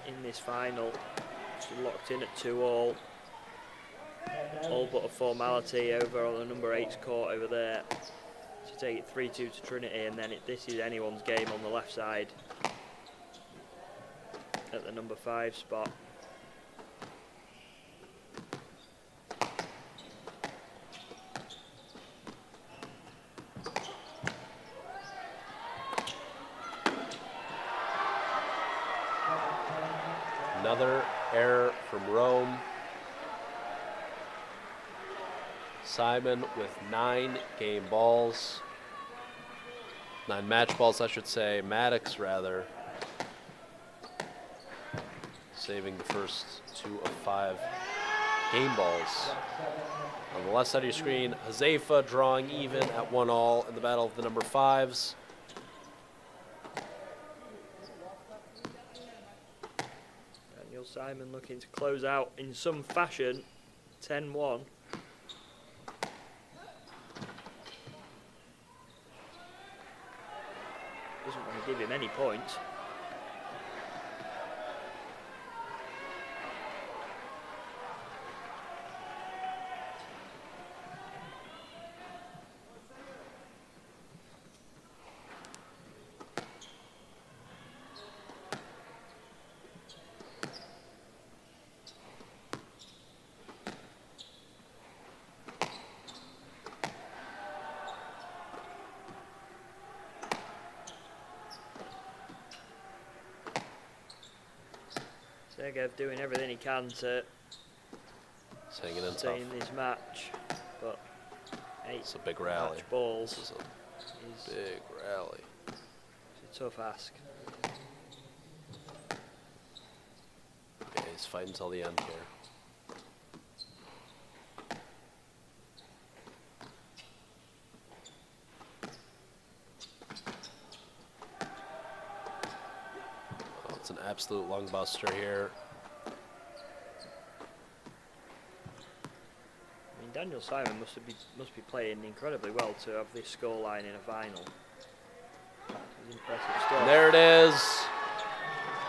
in this final. It's locked in at 2-all. All but a formality over on the number 8's court over there to take it 3-2 to Trinity, and then this is anyone's game on the left side at the number 5 spot. Another error from Rome. Simon with 9 game balls. 9 match balls, I should say. Maddox, rather. Saving the first 2 of 5 game balls. On the left side of your screen, Hazefa drawing even at 1-all in the battle of the number 5s. Daniel Simon looking to close out in some fashion. 10-1. Doesn't want to give him any points. Sergeyev doing everything he can to stay in this match, but 8 it's a big rally. Match balls this is a big rally. It's a tough ask. Okay, he's fighting until the end here. It's an absolute lung buster here. I mean, Daniel Simon must be playing incredibly well to have this scoreline in a final. It's impressive stuff. And there it is.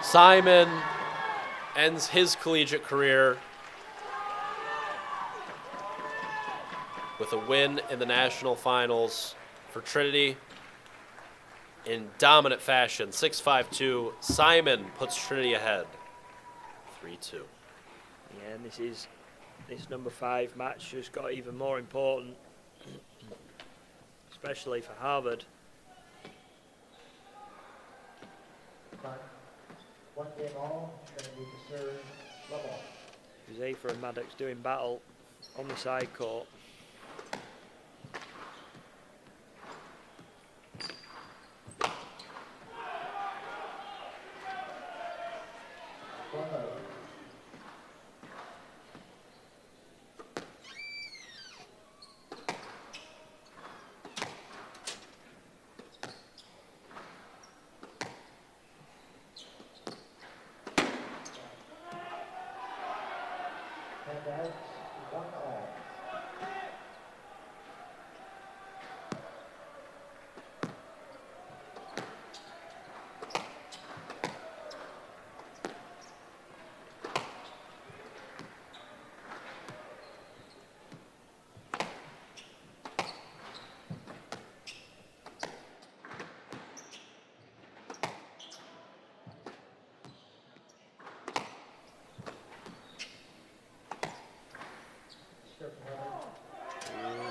Simon ends his collegiate career with a win in the national finals for Trinity. In dominant fashion, 6-5-2. Simon puts Trinity ahead, 3-2. Yeah, and this number 5 match just got even more important, especially for Harvard. 1 game all, Trinity to serve level. Zafer and Maddox doing battle on the side court.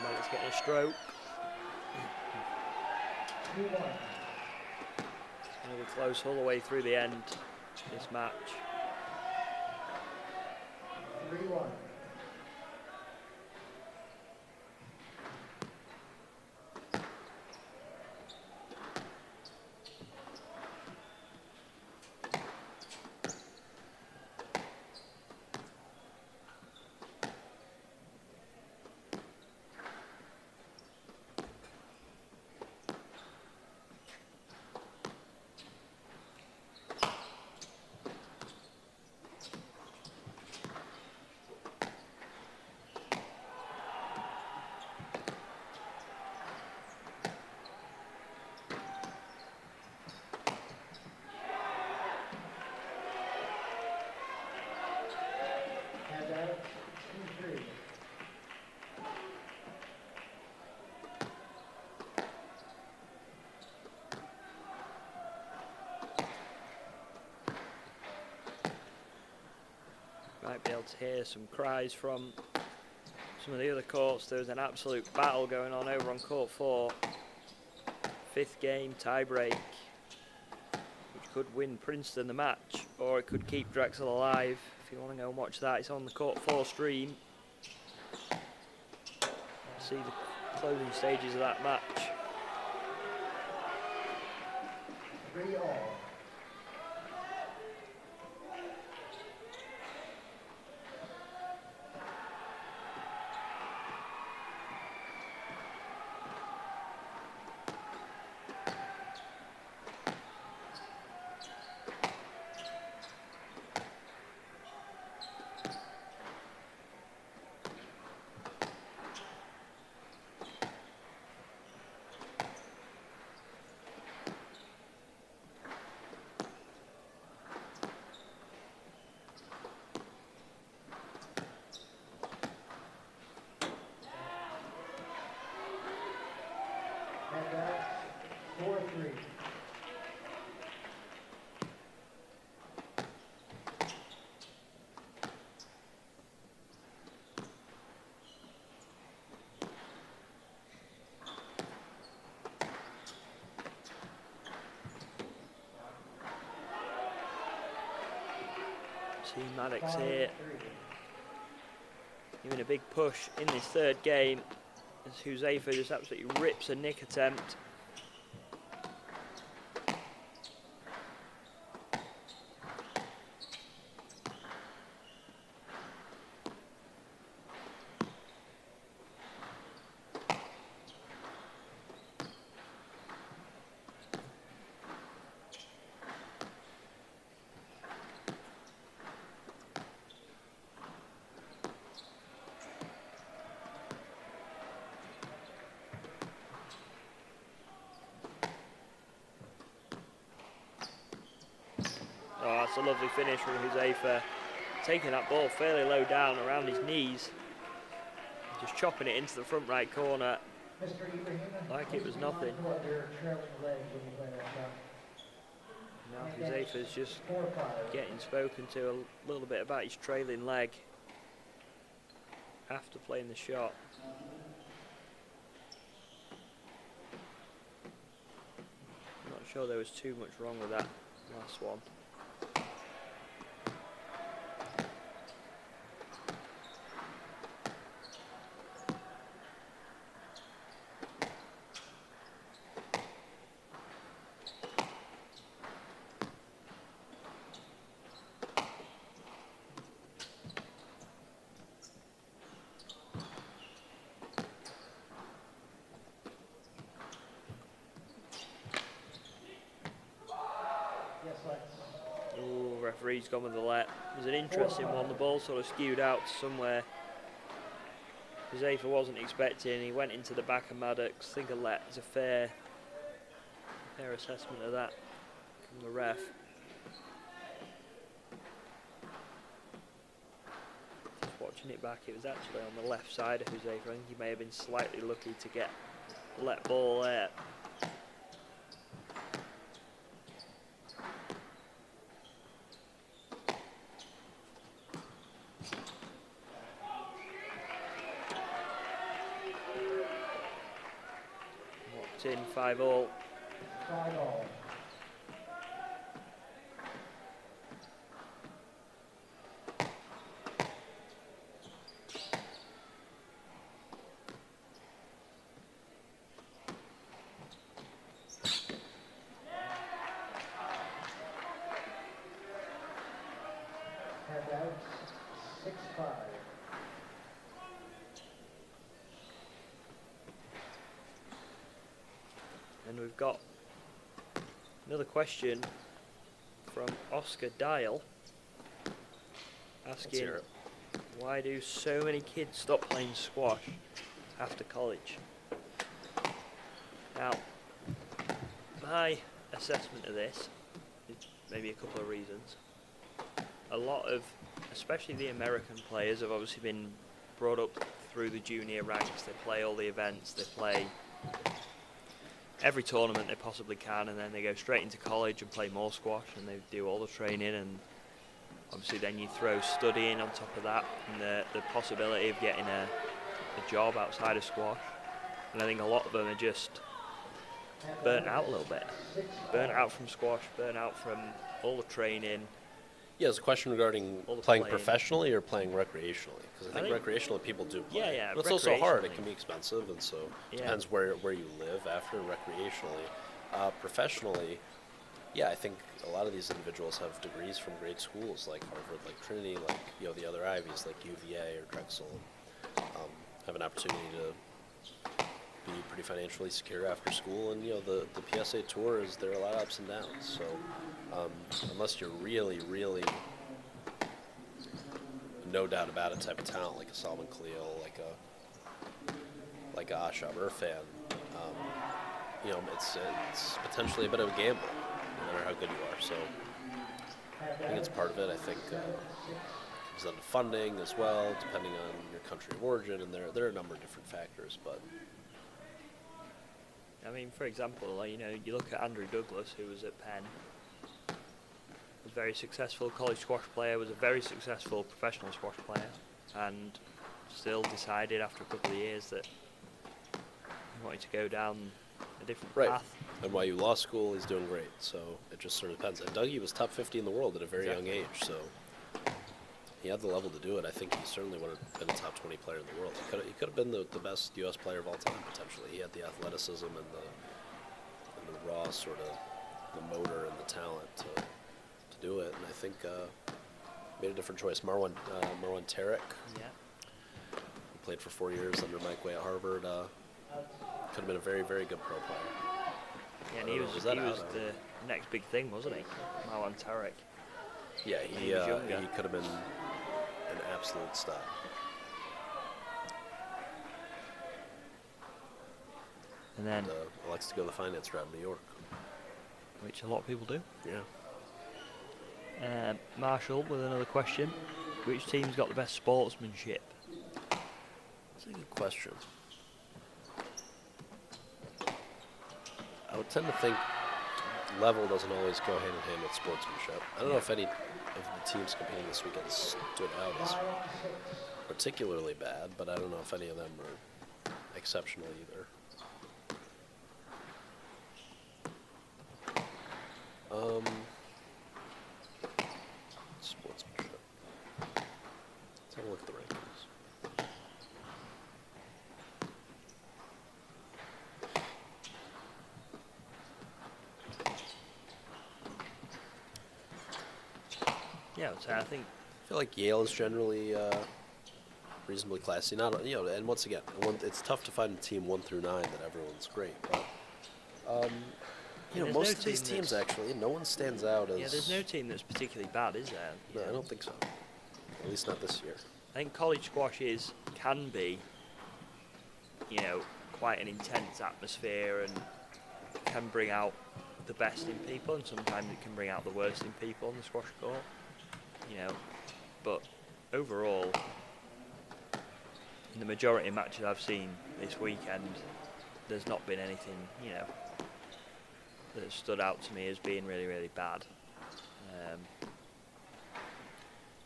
Maddox getting a stroke. It's going to be close all the way through the end, this match. 3-1. able to hear some cries from some of the other courts. There was an absolute battle going on over on court 4. 5th game tiebreak, which could win Princeton the match, or it could keep Drexel alive. If you want to go and watch that, it's on the court 4 stream. See the closing stages of that match. 3-all. And that's 4-3. See Maddox here giving a big push in this 3rd game as Huzefa just absolutely rips a nick attempt. Oh, that's a lovely finish from Huzefa, taking that ball fairly low down around his knees, just chopping it into the front right corner Mr. Ibrahim, like it was nothing. your trailing leg when you play that shot. Now Huzefa's just 4-5. getting spoken to a little bit about his trailing leg after playing the shot. I'm not sure there was too much wrong with that last one. Yes, Lex. Ooh, referee's gone with the let. It was an interesting one. The ball sort of skewed out somewhere. Huzefa wasn't expecting. He went into the back of Maddox. I think a let is a fair assessment of that from the ref. Just watching it back, it was actually on the left side of Huzefa. I think he may have been slightly lucky to get the let ball there. In 5-all. 5-all. And that's 6-5. And we've got another question from Oscar Dial asking, why do so many kids stop playing squash after college? Now, my assessment of this is maybe a couple of reasons. A lot of, especially the American players, have obviously been brought up through the junior ranks. They play all the events, they play every tournament they possibly can, and then they go straight into college and play more squash, and they do all the training, and obviously then you throw studying on top of that, and the possibility of getting a job outside of squash. And I think a lot of them are just burnt out a little bit. Burnt out from squash, burnt out from all the training. Yeah, there's a question regarding All the playing playing. professionally or playing recreationally. Because I think recreationally people do play. Yeah, yeah, But it's also hard. It recreationally. can be expensive, and so Yeah. depends where you live after recreationally. Professionally, yeah, I think a lot of these individuals have degrees from great schools like Harvard, like Trinity, like the other Ivies, like UVA or Drexel. Have an opportunity to be pretty financially secure after school, and the PSA tour there are a lot of ups and downs. So unless you're really, really no doubt about it type of talent, like a Salman Khalil, like a Ashab Irfan, it's potentially a bit of a gamble, no matter how good you are. So I think it's part of it. I think it comes down to funding as well, depending on your country of origin, and there are a number of different factors. But I mean, for example, you look at Andrew Douglas, who was at Penn, was a very successful college squash player, was a very successful professional squash player, and still decided after a couple of years that he wanted to go down a different path. NYU Law School, he's doing great. So it just sort of depends. And Dougie was top 50 in the world at a very young age, so he had the level to do it. I think he certainly would have been a top 20 player in the world. He could have been the best U.S. player of all time, potentially. He had the athleticism and the raw sort of the motor and the talent to do it. And I think made a different choice. Marwan Tarek, who played for 4 years under Mike Way at Harvard, could have been a very, very good pro player. Yeah, and he was the next big thing, wasn't he? Marwan Tarek. Yeah, he could have been an absolute star. And then likes to go the finance route in New York, which a lot of people do. Yeah. Marshall with another question: which team's got the best sportsmanship? That's a good question. I would tend to think level doesn't always go hand in hand with sportsmanship. I don't know if any of the teams competing this weekend stood out as particularly bad, but I don't know if any of them are exceptional either. Sportsmanship. Let's have a look at the rankings. Yeah, so I think I feel like Yale is generally reasonably classy. Not and once again, it's tough to find a team 1 through 9 that everyone's great, but most of these teams actually, no one stands out as. Yeah, there's no team that's particularly bad, is there? No, I don't think so. At least not this year. I think college squash can be, quite an intense atmosphere and can bring out the best in people, and sometimes it can bring out the worst in people on the squash court. But overall, in the majority of matches I've seen this weekend, there's not been anything, that stood out to me as being really, really bad.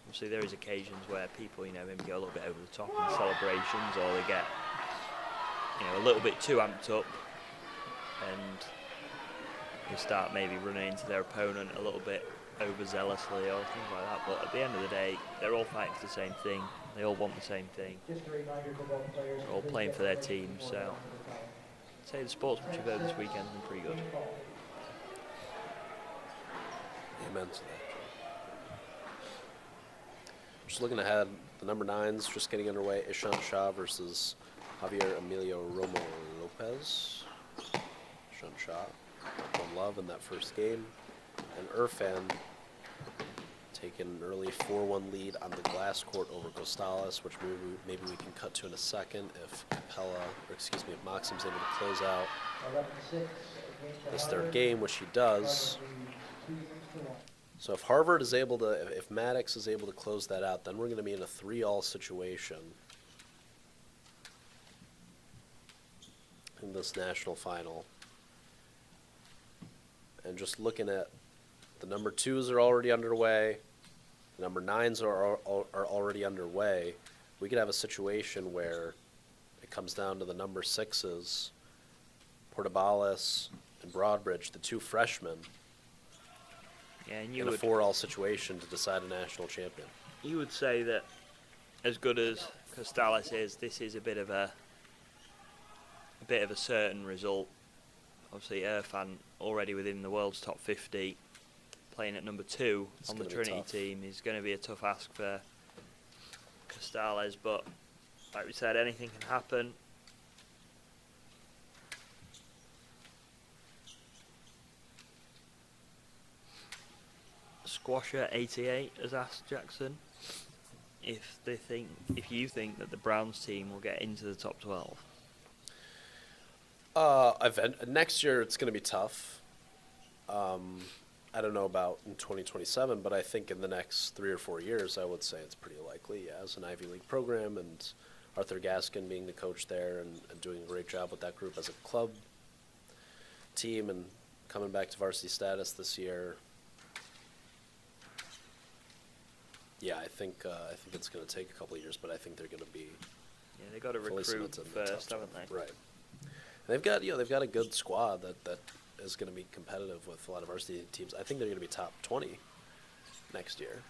Obviously, there is occasions where people, maybe go a little bit over the top in celebrations, or they get, a little bit too amped up, and they start maybe running into their opponent a little bit overzealously or things like that. But at the end of the day, they're all fighting for the same thing. They all want the same thing. They're all playing for their team. So I'd say the sportsmanship over this weekend has been pretty good. Amen to that. Just looking ahead, the number 9's just getting underway. Ishan Shah versus Javier Emilio Romo Lopez. Ishan Shah, 1-love in that first game. And Irfan taking an early 4-1 lead on the glass court over Gonzalez, which maybe we can cut to in a second if if Maxim's able to close out this third game, which he does. So if Harvard is able to, if Maddox is able to close that out, then we're going to be in a 3-all situation in this national final. And just looking at the number 2s are already underway. Number 9s are already underway. We could have a situation where it comes down to the number 6s, Portobello and Broadbridge, the 2 freshmen, Yeah, and in a 4-all situation to decide a national champion. You would say that, as good as Costales is, this is a bit of a certain result. Obviously, Irfan already within the world's top 50, playing at number 2 on the Trinity team is going to be a tough ask for Costales. But like we said, anything can happen. Squasher 88 has asked Jackson if you think that the Browns team will get into the top 12. Next year it's going to be tough. I don't know about in 2027, but I think in the next 3 or 4 years, I would say it's pretty likely. Yeah, as an Ivy League program, and Arthur Gaskin being the coach there and doing a great job with that group as a club team and coming back to varsity status this year. Yeah, I think it's going to take a couple of years, but I think they're going to be. Yeah, they got to recruit first, haven't they? Right. And they've got a good squad that is going to be competitive with a lot of varsity teams. I think they're going to be top 20 next year.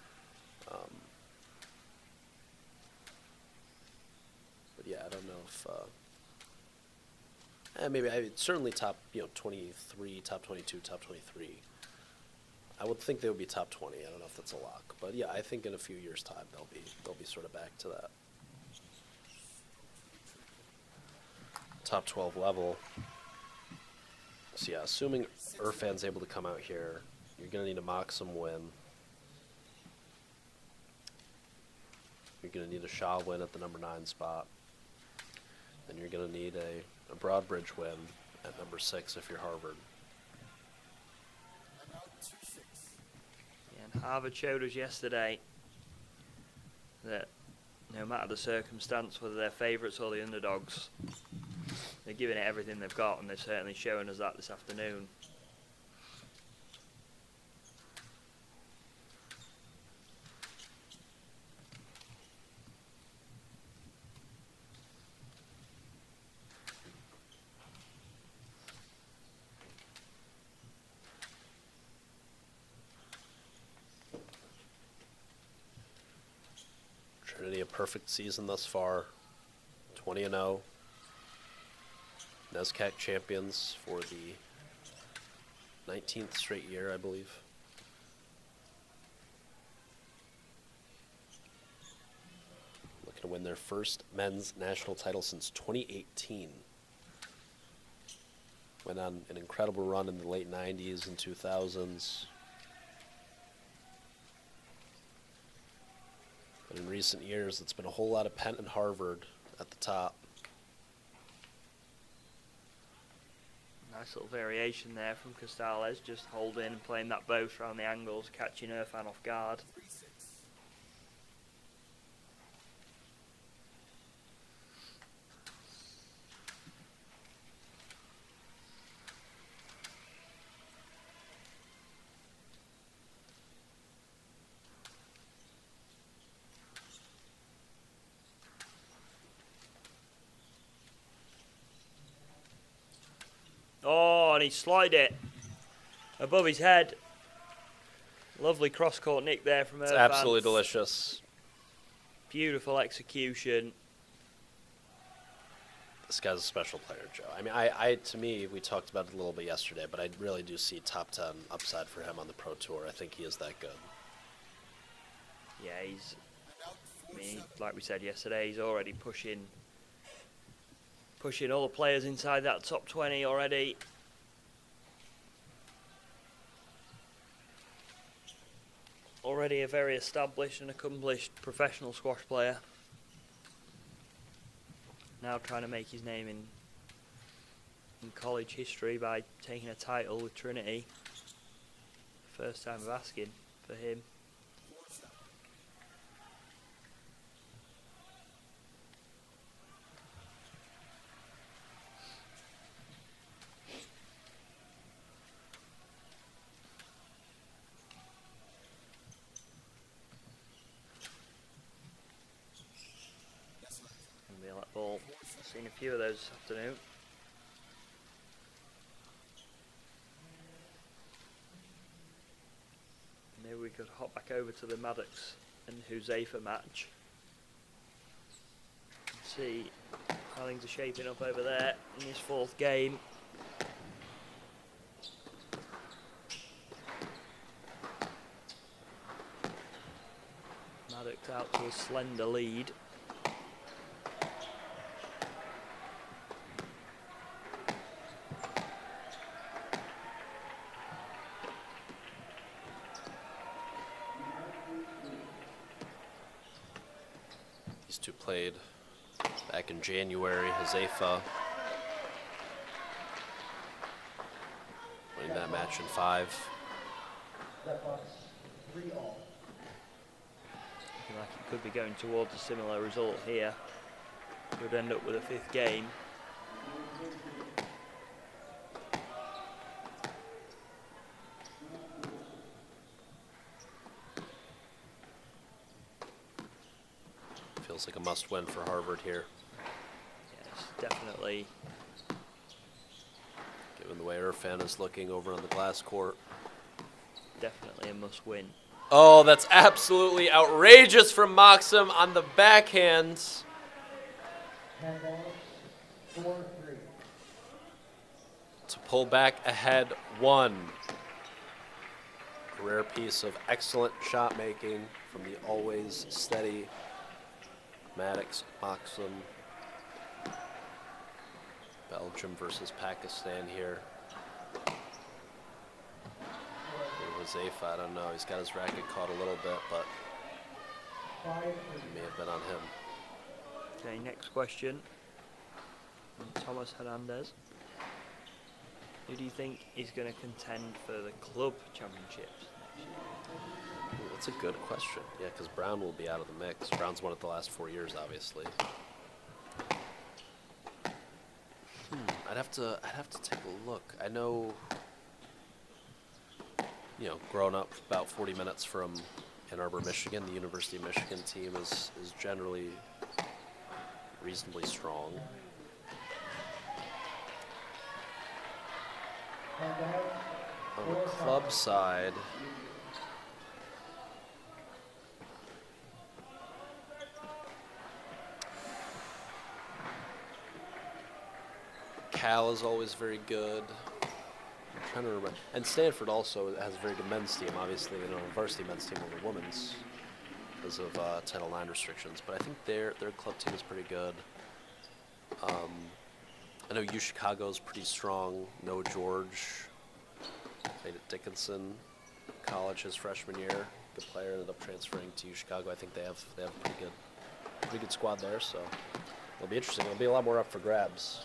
But yeah, I don't know if certainly top 23, top 22, top 23. I would think they would be top 20. I don't know if that's a lock, but yeah, I think in a few years' time they'll be sort of back to that top 12 level. So yeah, assuming Irfan's able to come out here, you're gonna need a Moxham win. You're gonna need a Shaw win at the number 9 spot, and you're gonna need a Broadbridge win at number 6 if you're Harvard. And Harvard showed us yesterday that no matter the circumstance, whether they're favourites or the underdogs, they're giving it everything they've got, and they've certainly shown us that this afternoon. Trinity, a perfect season thus far, 20-0. NESCAC champions for the 19th straight year, I believe. Looking to win their first men's national title since 2018. Went on an incredible run in the late 90s and 2000s. But in recent years, it's been a whole lot of Penn and Harvard at the top. Nice little variation there from Costales, just holding and playing that boat around the angles, catching Irfan off guard. Oh, and he slid it above his head. Lovely cross-court nick there from Irfan. It's absolutely delicious. Beautiful execution. This guy's a special player, Joe. I mean, to me, we talked about it a little bit yesterday, but I really do see top 10 upside for him on the Pro Tour. I think he is that good. Yeah, like we said yesterday, he's already pushing all the players inside that top 20 already. Already a very established and accomplished professional squash player. Now trying to make his name in college history by taking a title with Trinity. First time of asking for him. Seen a few of those this afternoon. Maybe we could hop back over to the Maddox and Huzaifa match. See how things are shaping up over there in this fourth game. Maddox out to a slender lead. These two played back in January. Huzaifa winning that match in 5. That box 3-all. Looking like it could be going towards a similar result here. Could end up with a 5th game. Feels like a must-win for Harvard here. Yes, definitely. Given the way Irfan is looking over on the glass court. Definitely a must-win. Oh, that's absolutely outrageous from Moxham on the backhand. Handballs 4-3. To pull back ahead 1. A rare piece of excellent shot making from the always steady Maddox Moxham. Belgium versus Pakistan here. Huzaifa, I don't know. He's got his racket caught a little bit, but it may have been on him. Okay, next question. From Thomas Hernandez. Who do you think is going to contend for the club championships next year? Ooh, that's a good question. Yeah, because Brown will be out of the mix. Brown's won it the last 4 years, obviously. I'd have to take a look. I know, growing up about 40 minutes from Ann Arbor, Michigan, the University of Michigan team is generally reasonably strong. On the club side, Cal is always very good. I'm trying to remember. And Stanford also has a very good men's team. Obviously, they don't have a varsity men's team over women's because of Title IX restrictions. But I think their club team is pretty good. I know U Chicago's pretty strong. Noah George played at Dickinson College his freshman year. Good player, ended up transferring to U Chicago. I think they have a pretty good squad there. So it'll be interesting. It'll be a lot more up for grabs.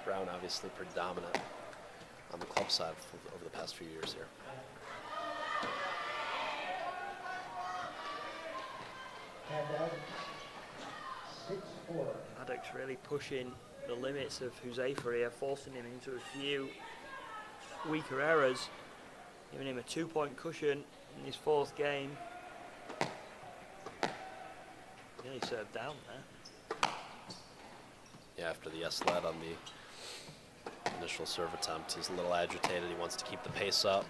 Brown obviously pretty dominant on the club side over the past few years here. Handout 6-4. Maddox really pushing the limits of Huzaifa here, forcing him into a few weaker errors, giving him a 2-point cushion in his 4th game. Really served down there. Yeah, after the S-lead on the initial serve attempt, he's a little agitated. He wants to keep the pace up.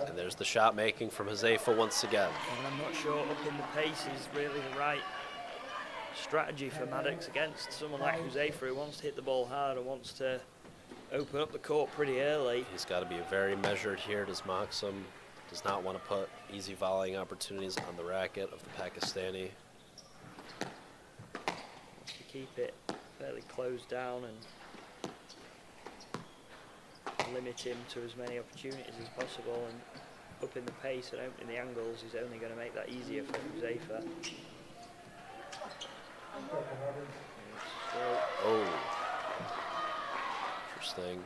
And there's the shot making from Huzaifa once again. And I'm not sure upping the pace is really the right strategy for Maddox against someone like Huzaifa who wants to hit the ball hard and wants to open up the court pretty early. He's got to be very measured here. Does Moxham does not want to put easy volleying opportunities on the racket of the Pakistani. Wants to keep it fairly closed down and limit him to as many opportunities as possible, and upping the pace and opening the angles is only going to make that easier for Huzaifa. Oh, interesting.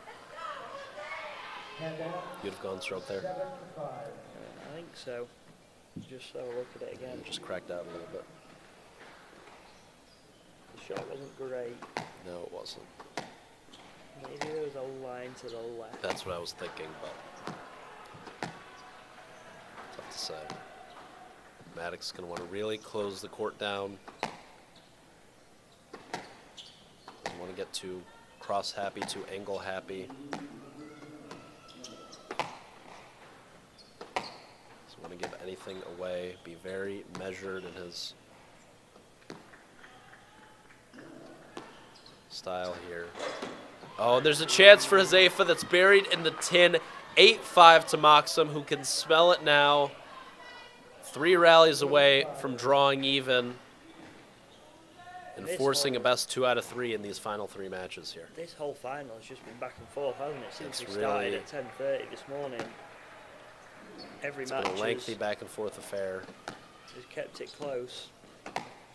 You'd have gone stroke there. I think so. Just have a look at it again. Just cracked out a little bit. The shot wasn't great. No, it wasn't. Maybe there was a line to the left. That's what I was thinking, but tough to say. Maddox is going to want to really close the court down. to get too cross happy, too angle happy. Doesn't want to give anything away. Be very measured in his style here. Oh, there's a chance for Hazefa that's buried in the tin. 8-5 to Moxham, who can smell it now. 3 rallies away from drawing even and forcing a best 2 out of 3 in these final 3 matches here. This whole final has just been back and forth, hasn't it? Since It's we started really, at 10:30 this morning. Every match been a lengthy back and forth affair. has kept it close.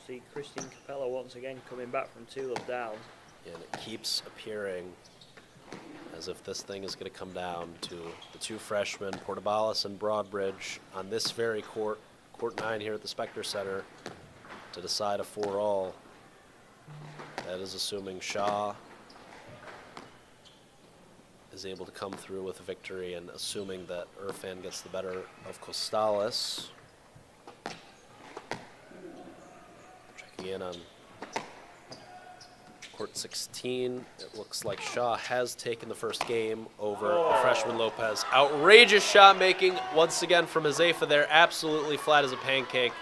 See Christine Capella once again coming back from 2-love down. And it keeps appearing as if this thing is going to come down to the 2 freshmen, Portabalis and Broadbridge, on this very court 9 here at the Spectre Center, to decide a 4-all. That is assuming Shaw is able to come through with a victory and assuming that Irfan gets the better of Costales. Checking in on Court 16, it looks like Shaw has taken the first game over the freshman Lopez. Outrageous shot making once again from Hazefa there, absolutely flat as a pancake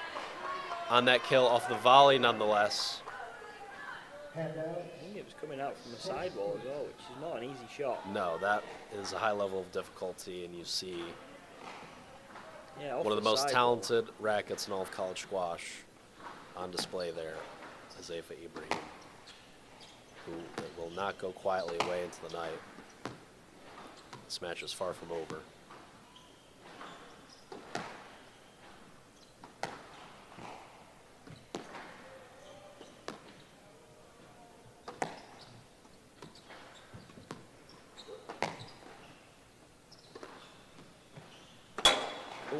on that kill off the volley nonetheless. I think it was coming out from the sidewall as well, which is not an easy shot. No, that is a high level of difficulty, and you see Yeah, one of the most talented rackets in all of college squash on display there, Hazefa Ibrahim, who will not go quietly away into the night. This match is far from over.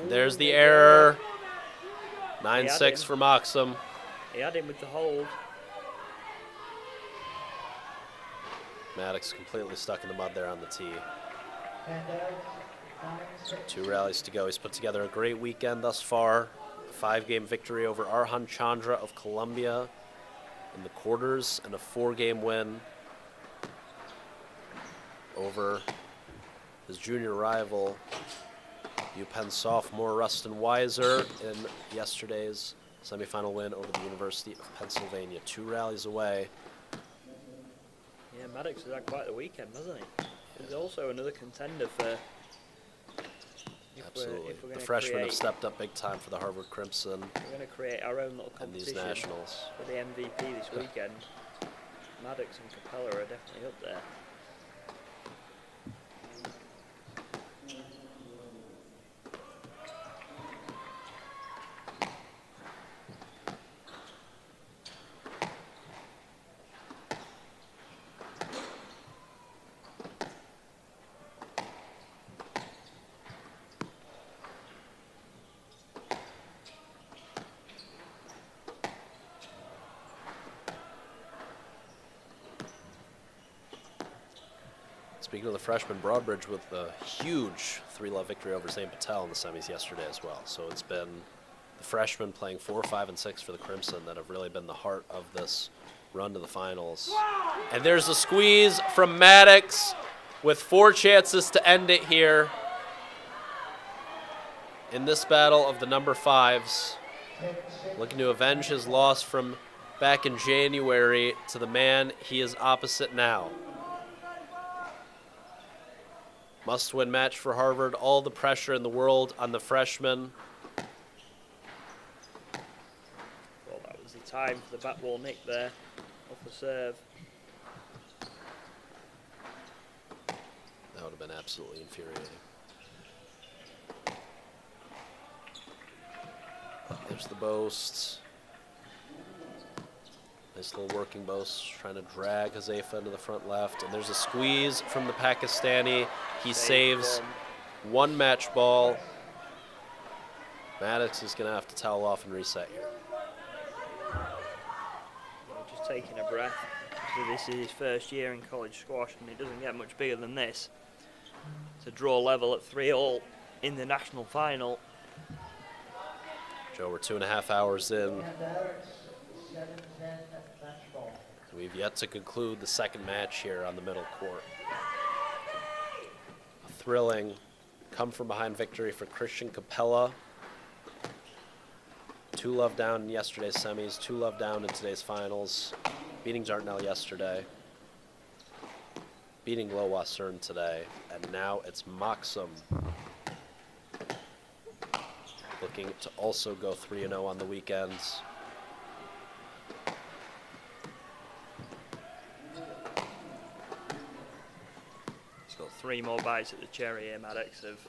There's the error. 9-6 for Moxham. He had him with the hold. Maddox completely stuck in the mud there on the tee. 2 rallies to go. He's put together a great weekend thus far. A 5-game victory over Arhan Chandra of Columbia in the quarters and a 4-game win over his junior rival, UPenn sophomore Rustin Weiser, in yesterday's semifinal win over the University of Pennsylvania. 2 rallies away. Yeah, Maddox has had quite the weekend, hasn't he? He's also another contender for... Absolutely. The freshmen have stepped up big time for the Harvard Crimson. We're going to create our own little competition these nationals for the MVP this weekend. Maddox and Capella are definitely up there. Speaking of the freshman, Broadbridge with a huge 3-love victory over Zane Patel in the semis yesterday as well. So it's been the freshmen playing 4, 5, and 6 for the Crimson that have really been the heart of this run to the finals. And there's a squeeze from Maddox with 4 chances to end it here in this battle of the number 5s. Looking to avenge his loss from back in January to the man he is opposite now. Must-win match for Harvard. All the pressure in the world on the freshman. Well, that was the time for the back wall nick there off the serve. That would have been absolutely infuriating. There's the boast. Nice little working boast, trying to drag Hazefa into the front left. And there's a squeeze from the Pakistani. He saves 1 match ball. Maddox is going to have to towel off and reset here. Just taking a breath. So this is his first year in college squash, and it doesn't get much bigger than this. To draw level at 3-all in the national final. Joe, we're 2.5 hours in. We We've yet to conclude the second match here on the middle court. A thrilling come-from-behind victory for Christian Capella. 2-love down in yesterday's semis, 2-love down in today's finals. Beating Dartnell yesterday. Beating Lowa Cern today. And now it's Moxham looking to also go 3-0 on the weekends. He's got 3 more bites at the cherry here, Maddox, of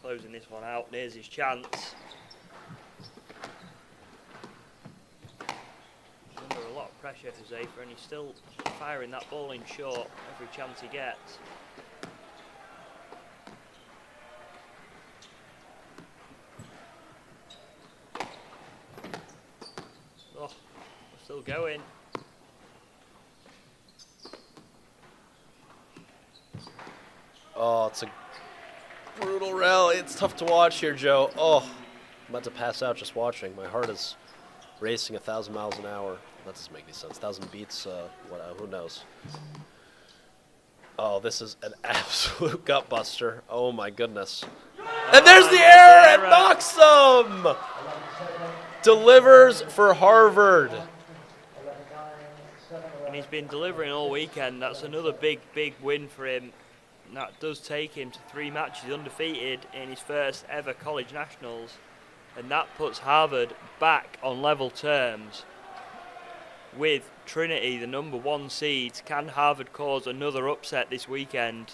closing this one out. There's his chance. He's under a lot of pressure for Zafer, and he's still firing that ball in short every chance he gets. Oh, we're still going. Oh, it's a brutal rally. It's tough to watch here, Joe. Oh, I'm about to pass out just watching. My heart is racing 1,000 miles an hour. That doesn't make any sense. 1,000 beats, who knows? Oh, this is an absolute gut buster. Oh, my goodness. And there's the error, and Moxham delivers for Harvard. And he's been delivering all weekend. That's another big win for him. And that does take him to 3 matches undefeated in his first ever college nationals. And that puts Harvard back on level terms with Trinity, the number 1 seeds. Can Harvard cause another upset this weekend?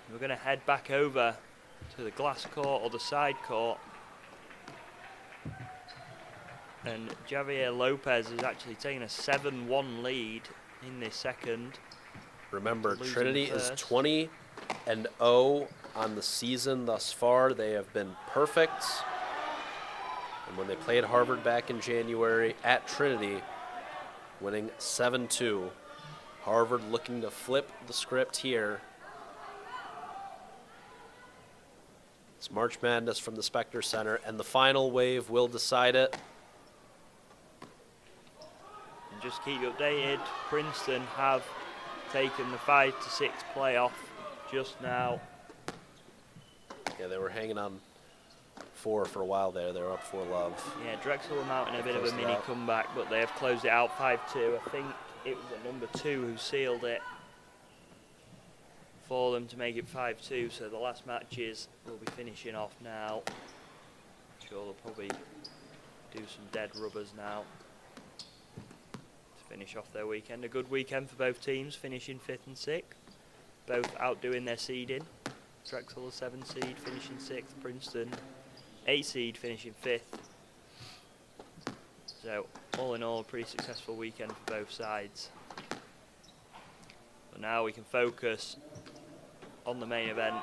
We're going to head back over to the glass court or the side court. And Javier Lopez is actually taking a 7-1 lead in this second. Remember, Losing Trinity first. is 20-0 on the season thus far. They have been perfect. And when they played Harvard back in January at Trinity, winning 7-2. Harvard looking to flip the script here. It's March Madness from the Specter Center, and the final wave will decide it. And just keep you updated, Princeton have taken the 5-6 playoff just now. Yeah, they were hanging on 4 for a while there. They were up 4-love. Yeah, Drexel were out in a bit of a Closed it mini out. comeback, but they have closed it out 5-2. I think it was the number 2 who sealed it for them to make it 5-2. So the last matches will be finishing off now. Sure, they'll probably do some dead rubbers now to finish off their weekend. A good weekend for both teams, finishing 5th and 6th. Both outdoing their seeding. Drexel a 7 seed, finishing 6th. Princeton 8 seed, finishing 5th. So all in all, a pretty successful weekend for both sides. But now we can focus on the main event.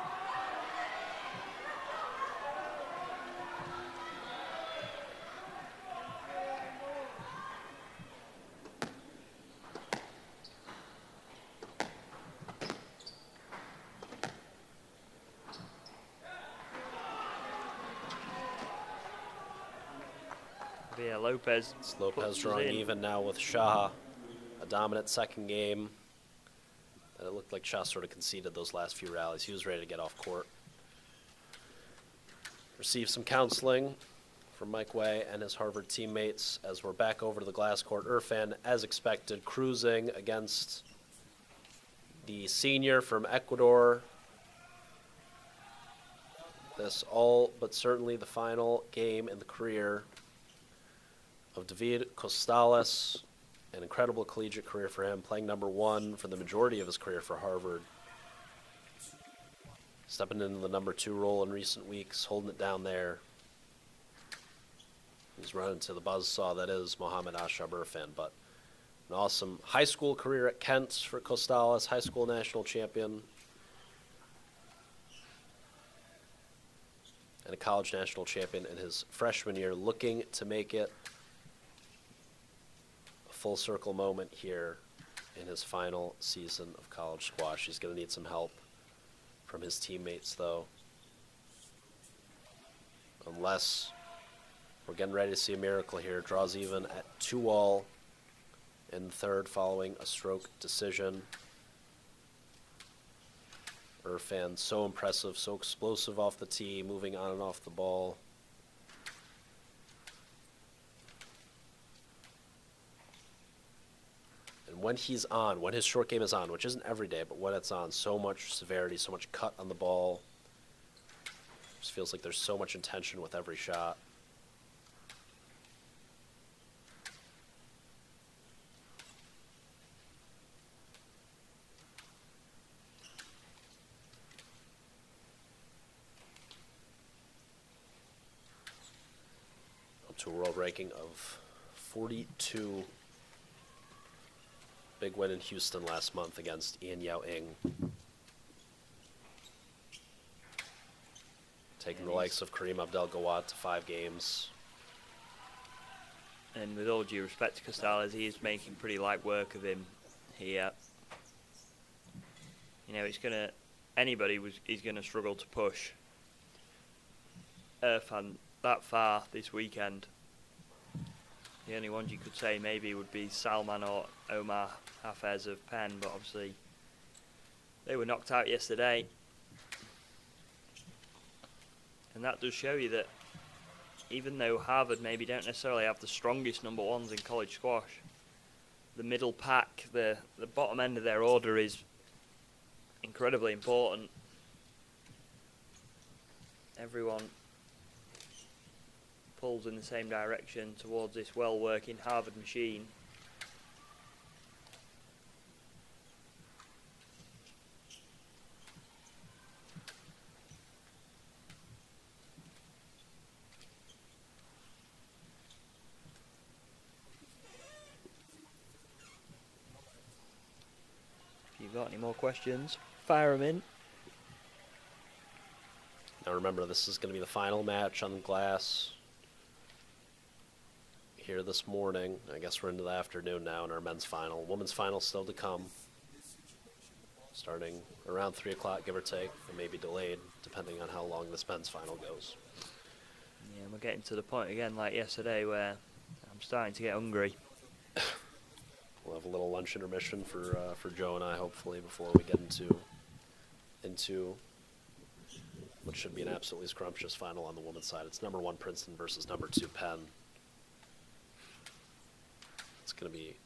Yeah, Lopez. It's Lopez puts us drawing in. even now with Shah. A dominant second game. And it looked like Shah sort of conceded those last few rallies. He was ready to get off court. Received some counseling from Mike Way and his Harvard teammates as we're back over to the glass court. Irfan, as expected, cruising against the senior from Ecuador. This all but certainly the final game in the career of David Costales. An incredible collegiate career for him, playing number 1 for the majority of his career for Harvard. Stepping into the number 2 role in recent weeks, holding it down there. He's run into the buzzsaw that is Mohamed Ashab Irfan, but an awesome high school career at Kent for Costales, high school national champion. And a college national champion in his freshman year, looking to make it a full circle moment here in his final season of college squash. He's going to need some help from his teammates, though. Unless we're getting ready to see a miracle here. Draws even at 2-all in third following a stroke decision. Irfan, so impressive, so explosive off the tee, moving on and off the ball. And when he's on, when his short game is on, which isn't every day, but when it's on, so much severity, so much cut on the ball. Just feels like there's so much intention with every shot. Up to a world ranking of 42. Big win in Houston last month against Ian Yao Ing. Taking the likes of Kareem Abdel-Gawad to 5 games. And with all due respect to Costales, he is making pretty light work of him here. You know, it's gonna he's gonna struggle to push Irfan that far this weekend. The only ones you could say maybe would be Salman or Omar Hafez of Penn, but obviously they were knocked out yesterday. And that does show you that even though Harvard maybe don't necessarily have the strongest number ones in college squash, the middle pack, the bottom end of their order is incredibly important. Everyone pulls in the same direction towards this well-working Harvard machine. If you've got any more questions, fire them in. Now remember, this is going to be the final match on the glass here this morning. I guess we're into the afternoon now in our men's final. Women's final still to come, starting around 3 o'clock, give or take. It may be delayed depending on how long this men's final goes. Yeah, we're getting to the point again like yesterday where I'm starting to get hungry. We'll have a little lunch intermission for Joe and I, hopefully, before we get into what should be an absolutely scrumptious final on the women's side. It's number 1 Princeton versus number 2 Penn. It's going to be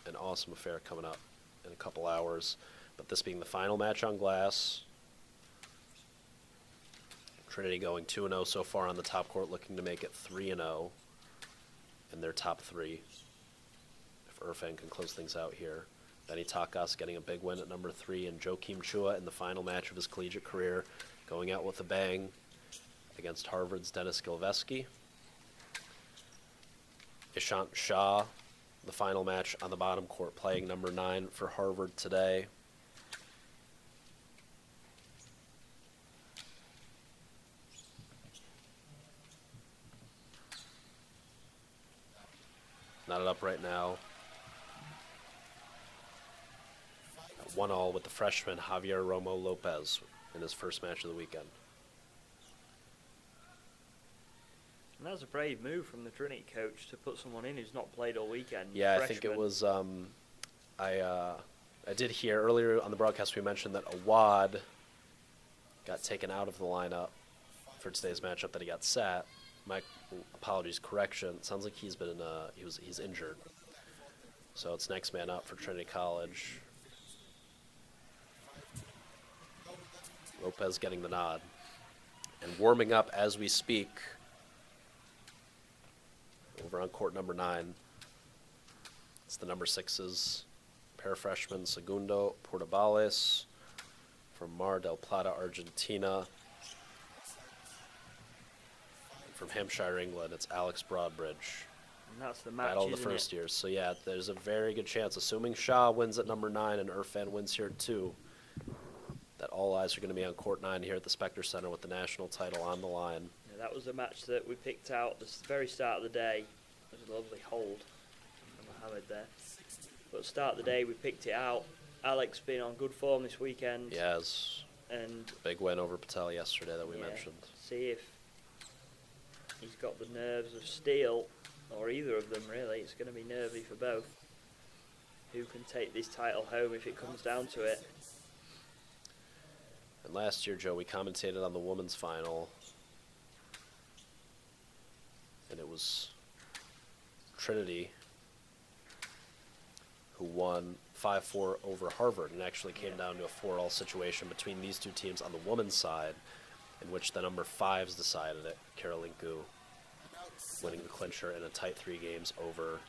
an awesome affair coming up in a couple hours. But this being the final match on glass, Trinity going 2-0 so far on the top court, looking to make it 3-0 in their top 3. If Irfan can close things out here. Benny Takas getting a big win at number 3, and Joakim Chua in the final match of his collegiate career, going out with a bang against Harvard's Dennis Gilveski. Ishant Shah, the final match on the bottom court, playing number 9 for Harvard today. Knotted up right now. 1-1 with the freshman Javier Romo Lopez in his first match of the weekend. And that was a brave move from the Trinity coach to put someone in who's not played all weekend. Yeah, I think it was. I did hear earlier on the broadcast we mentioned that Awad got taken out of the lineup for today's matchup. That he got sat. My apologies, correction. It sounds like he's been he's injured. So it's next man up for Trinity College. Lopez getting the nod and warming up as we speak. Over on court number 9, it's the number 6's pair freshman Segundo Portabales from Mar del Plata, Argentina. From Hampshire, England, it's Alex Broadbridge. And that's the match, battle of the first years. So yeah, there's a very good chance, assuming Shah wins at number 9 and Irfan wins here too, that all eyes are going to be on court 9 here at the Spectre Center with the national title on the line. Yeah, that was the match that we picked out at the very start of the day. It was a lovely hold from Mohammed there. But at the start of the day, we picked it out. Alex been on good form this weekend. Yes. And big win over Patel yesterday that we mentioned. See if he's got the nerves of steel, or either of them really. It's going to be nervy for both. who can take this title home if it comes down to it. And last year, Joe, we commentated on the women's final, and it was Trinity who won 5-4 over Harvard, and actually came down to a 4-all situation between these two teams on the women's side, in which the number 5s decided it, Karolinku winning the clincher in a tight 3 games over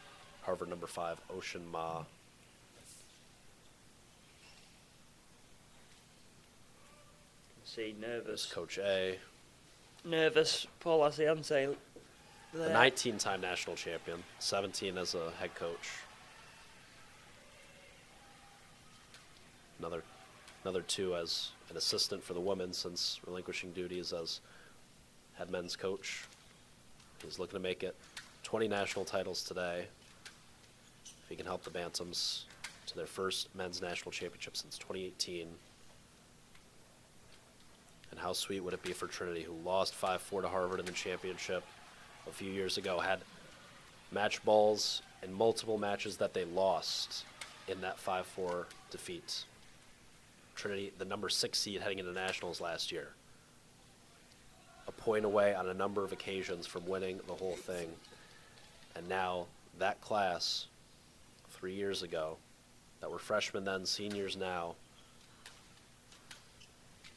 Harvard number 5, Ocean Ma. See, nervous. Coach A. Nervous, Paul Asiante. The 19-time national champion, 17 as a head coach. Another 2 as an assistant for the women since relinquishing duties as head men's coach. He's looking to make it 20 national titles today. If he can help the Bantams to their first men's national championship since 2018. And how sweet would it be for Trinity, who lost 5-4 to Harvard in the championship a few years ago, had match balls in multiple matches that they lost in that 5-4 defeat. Trinity, the number 6 seed heading into nationals last year. A point away on a number of occasions from winning the whole thing. And now that class, 3 years ago, that were freshmen then, seniors now,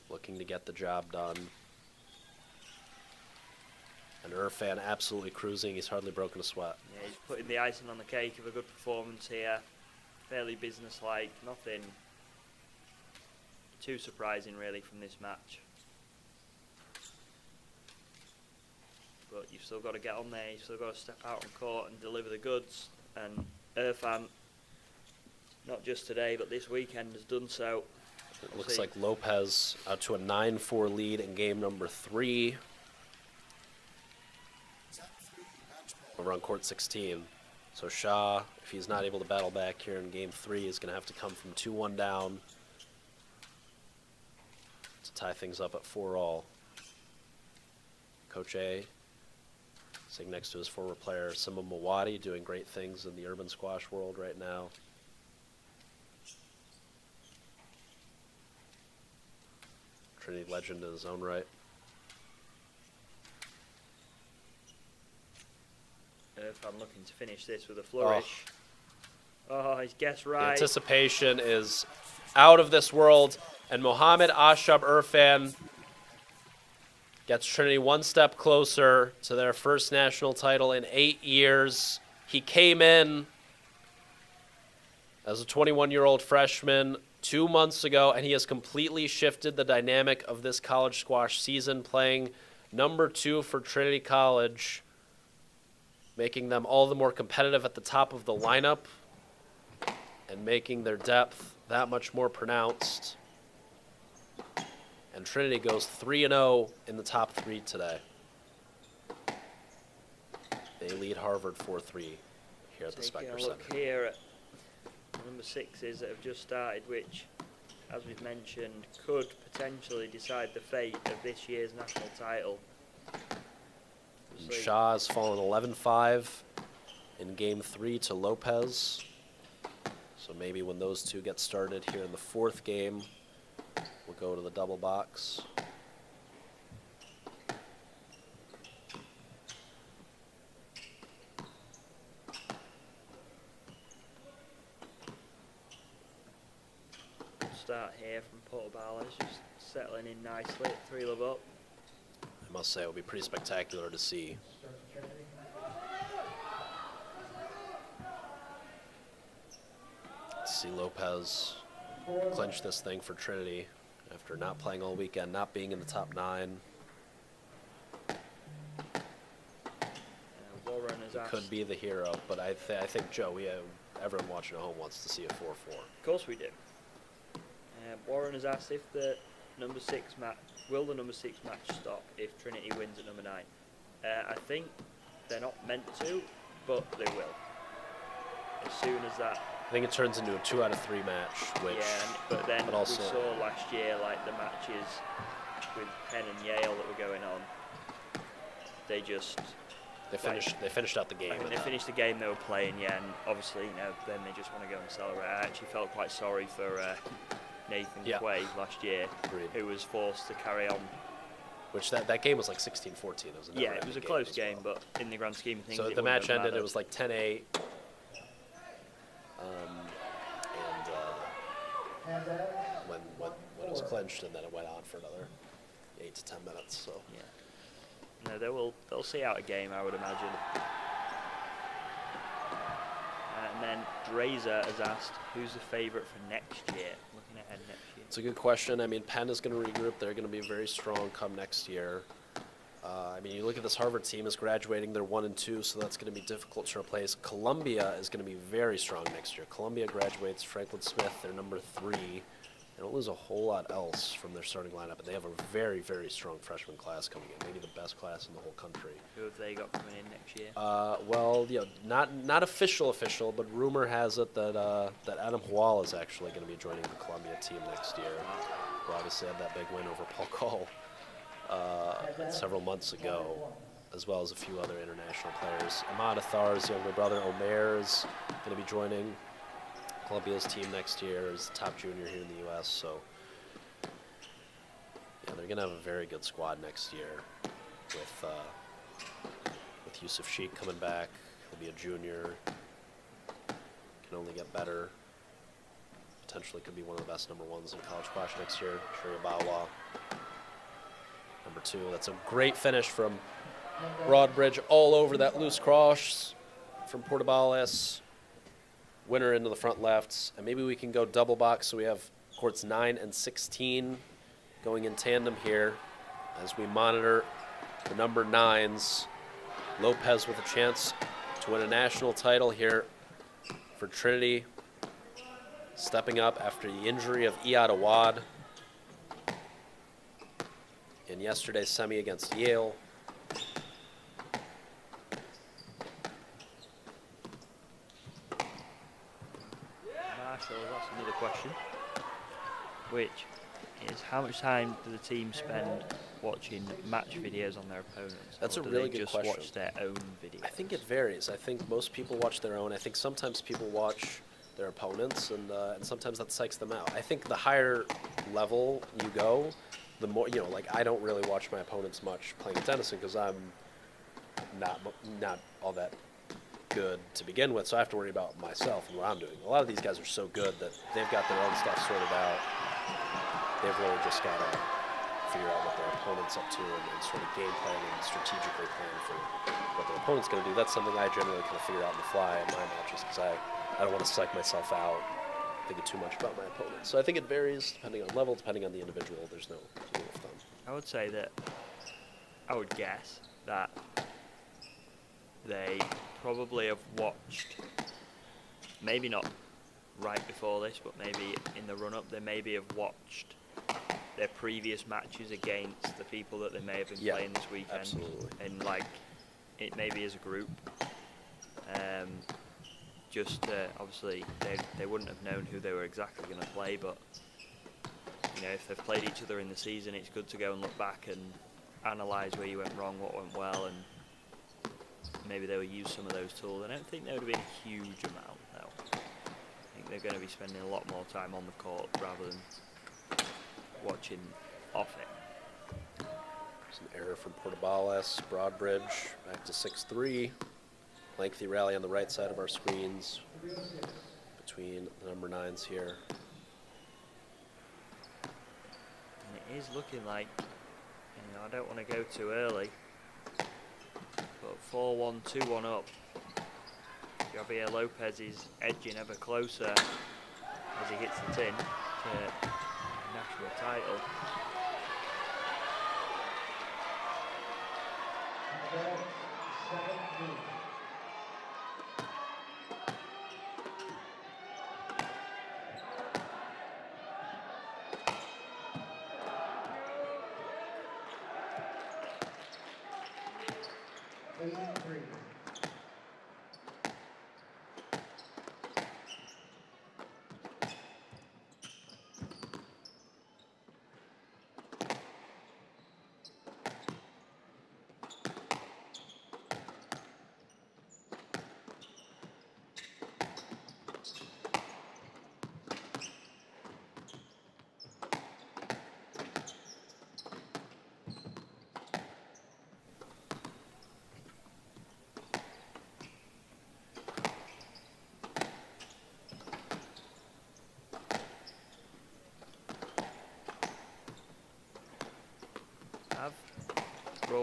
looking to get the job done. And Irfan absolutely cruising. He's hardly broken a sweat. Yeah, he's putting the icing on the cake of a good performance here. Fairly businesslike. Nothing too surprising, really, from this match. But you've still got to get on there. You've still got to step out on court and deliver the goods. And Irfan, not just today, but this weekend, has done so. It looks like Lopez out to a 9-4 lead in game number 3. Over on court 16. So Shaw, if he's not able to battle back here in game 3, is going to have to come from 2-1 down to tie things up at 4-all. Coach A sitting next to his former player, Sima Mawadi, doing great things in the urban squash world right now. Trinity legend in his own right. Irfan looking to finish this with a flourish. Oh, he's guessed right. The anticipation is out of this world, and Mohamed Ashab Irfan gets Trinity one step closer to their first national title in 8 years. He came in as a 21-year-old freshman 2 months ago, and he has completely shifted the dynamic of this college squash season, playing number 2 for Trinity College, making them all the more competitive at the top of the lineup and making their depth that much more pronounced. And Trinity goes 3-0 in the top 3 today. They lead Harvard 4-3 here at the Spectre Taking a Center. look here at the number 6s that have just started, which, as we've mentioned, could potentially decide the fate of this year's national title. Shaw has fallen 11-5 in game 3 to Lopez. So maybe when those two get started here in the 4th game, we'll go to the double box. Start here from Portobello, just settling in nicely at 3-love up. I must say it will be pretty spectacular to see. See Lopez clinch this thing for Trinity after not playing all weekend, not being in the top 9. Warren has asked. Could be the hero, but I think, Joe, everyone watching at home wants to see a 4-4. Of course we do. Warren has asked if the number 6 match, will the number 6 match stop if Trinity wins at number 9? I think they're not meant to, but they will. As soon as that. I think it turns into a 2 out of 3 match, which. Yeah, but then also, we saw last year, like the matches with Penn and Yale that were going on. They just They finished out the game. I mean, they finished the game they were playing, yeah, and obviously, then they just want to go and celebrate. I actually felt quite sorry for Nathan Quay last year, who was forced to carry on. Which that game was like 16-14. It was a close game, but in the grand scheme of things, so the match ended. It was like 10-8. When it was clinched, and then it went on for another 8 to 10 minutes. So yeah, no, they'll see out a game, I would imagine. And then Drazer has asked, who's the favourite for next year? Looking ahead next year. It's a good question. I mean, Penn is going to regroup. They're going to be very strong come next year. I mean, you look at this Harvard team is graduating. They're 1-2, so that's going to be difficult to replace. Columbia is going to be very strong next year. Columbia graduates Franklin Smith. They're number 3. They don't lose a whole lot else from their starting lineup, but they have a very, very strong freshman class coming in. Maybe the best class in the whole country. Who have they got coming in next year? Well, not official, but rumor has it that Adam Hwal is actually going to be joining the Columbia team next year. Who obviously had that big win over Paul Call several months ago, as well as a few other international players. Ahmad Athar's younger brother, Omer, is going to be joining Columbia's team next year as top junior here in the U.S. So, yeah, they're going to have a very good squad next year with Yusuf Sheikh coming back. He'll be a junior. Can only get better. Potentially could be one of the best number 1s in college squash next year. Shreya Bawa. Number 2. That's a great finish from Broadbridge all over that loose cross from Portobales. Winner into the front left. And maybe we can go double box so we have courts 9 and 16 going in tandem here as we monitor the number 9s. Lopez with a chance to win a national title here for Trinity. Stepping up after the injury of Iyad Awad in yesterday's semi against Yale. Marshall has asked another question, which is how much time do the team spend watching match videos on their opponents? That's a do really they good just question. watch their own videos? I think it varies. I think most people watch their own. I think sometimes people watch their opponents, and sometimes that psychs them out. I think the higher level you go, the more, like I don't really watch my opponents much playing tennis because I'm not all that good to begin with, so I have to worry about myself and what I'm doing. A lot of these guys are so good that they've got their own stuff sorted out. They've really just got to figure out what their opponent's up to and sort of game plan and strategically plan for what their opponent's going to do. That's something I generally kind of figure out on the fly in my matches because I don't want to psych myself out thinking too much about my opponent. So I think it varies depending on level, depending on the individual. There's no rule of thumb. I would say that I would guess that they probably have watched, maybe not right before this, but maybe in the run-up, they maybe have watched their previous matches against the people that they may have been playing this weekend. Absolutely. And it maybe as a group. Obviously, they wouldn't have known who they were exactly going to play, but if they've played each other in the season, it's good to go and look back and analyse where you went wrong, what went well, and maybe they will use some of those tools. I don't think there would have been a huge amount, though. I think they're going to be spending a lot more time on the court rather than watching off it. There's an error from Portobales. Broadbridge back to 6-3. Lengthy rally on the right side of our screens between the number 9s here. And it is looking like, I don't want to go too early, but 4-1, 2-1 up. Javier Lopez is edging ever closer as he hits the tin to national title.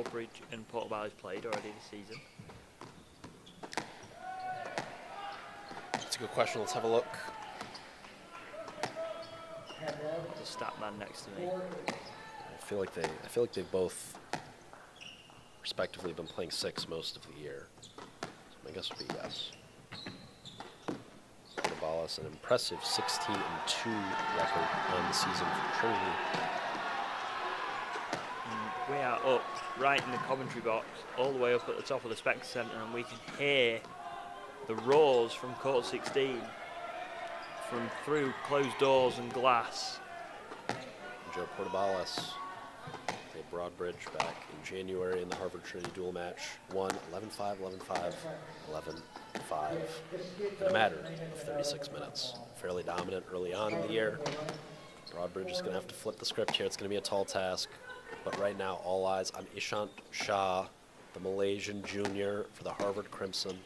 Broadbridge and Portobello's played already this season? That's a good question. Let's have a look. There's a stat man next to me. I feel like they've both respectively been playing 6 most of the year. So my guess would be yes. Portobalis, an impressive 16-2 record on the season for Trinity. And we are up right in the commentary box, all the way up at the top of the Spectre Centre, and we can hear the roars from Court 16 from through closed doors and glass. Joe Portobalis played Broadbridge back in January in the Harvard Trinity dual match. Won 11-5, 11-5, 11-5 in a matter of 36 minutes. Fairly dominant early on in the year. Broadbridge is going to have to flip the script here. It's going to be a tall task. But right now, all eyes on Ishant Shah, the Malaysian junior for the Harvard Crimson.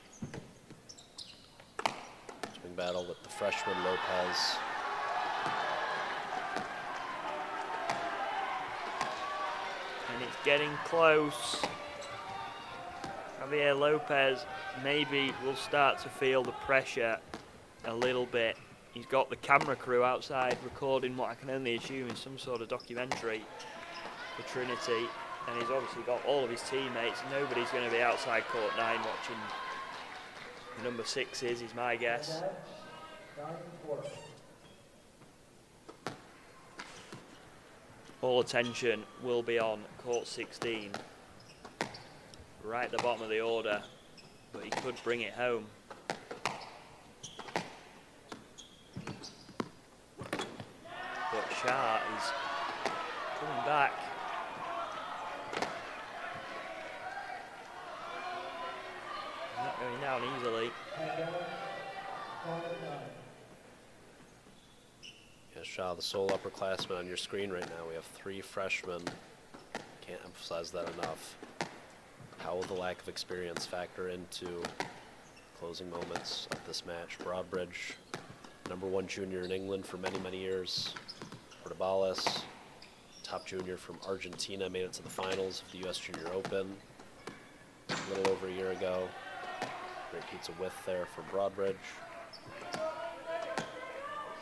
Swing battle with the freshman Lopez. And it's getting close. Javier Lopez maybe will start to feel the pressure a little bit. He's got the camera crew outside recording what I can only assume is some sort of documentary for Trinity. And he's obviously got all of his teammates. Nobody's going to be outside court 9 watching the number 6s, is my guess. All attention will be on court 16, right at the bottom of the order, but he could bring it home. But Shah is coming back. Not going down easily. Yeah, Shah, the sole upperclassman on your screen right now. We have 3 freshmen. Can't emphasize that enough. How will the lack of experience factor into closing moments of this match? Broadbridge, #1 junior in England for many, many years. Portobalis, top junior from Argentina, made it to the finals of the U.S. Junior Open a little over a year ago. Great pizza width there for Broadbridge.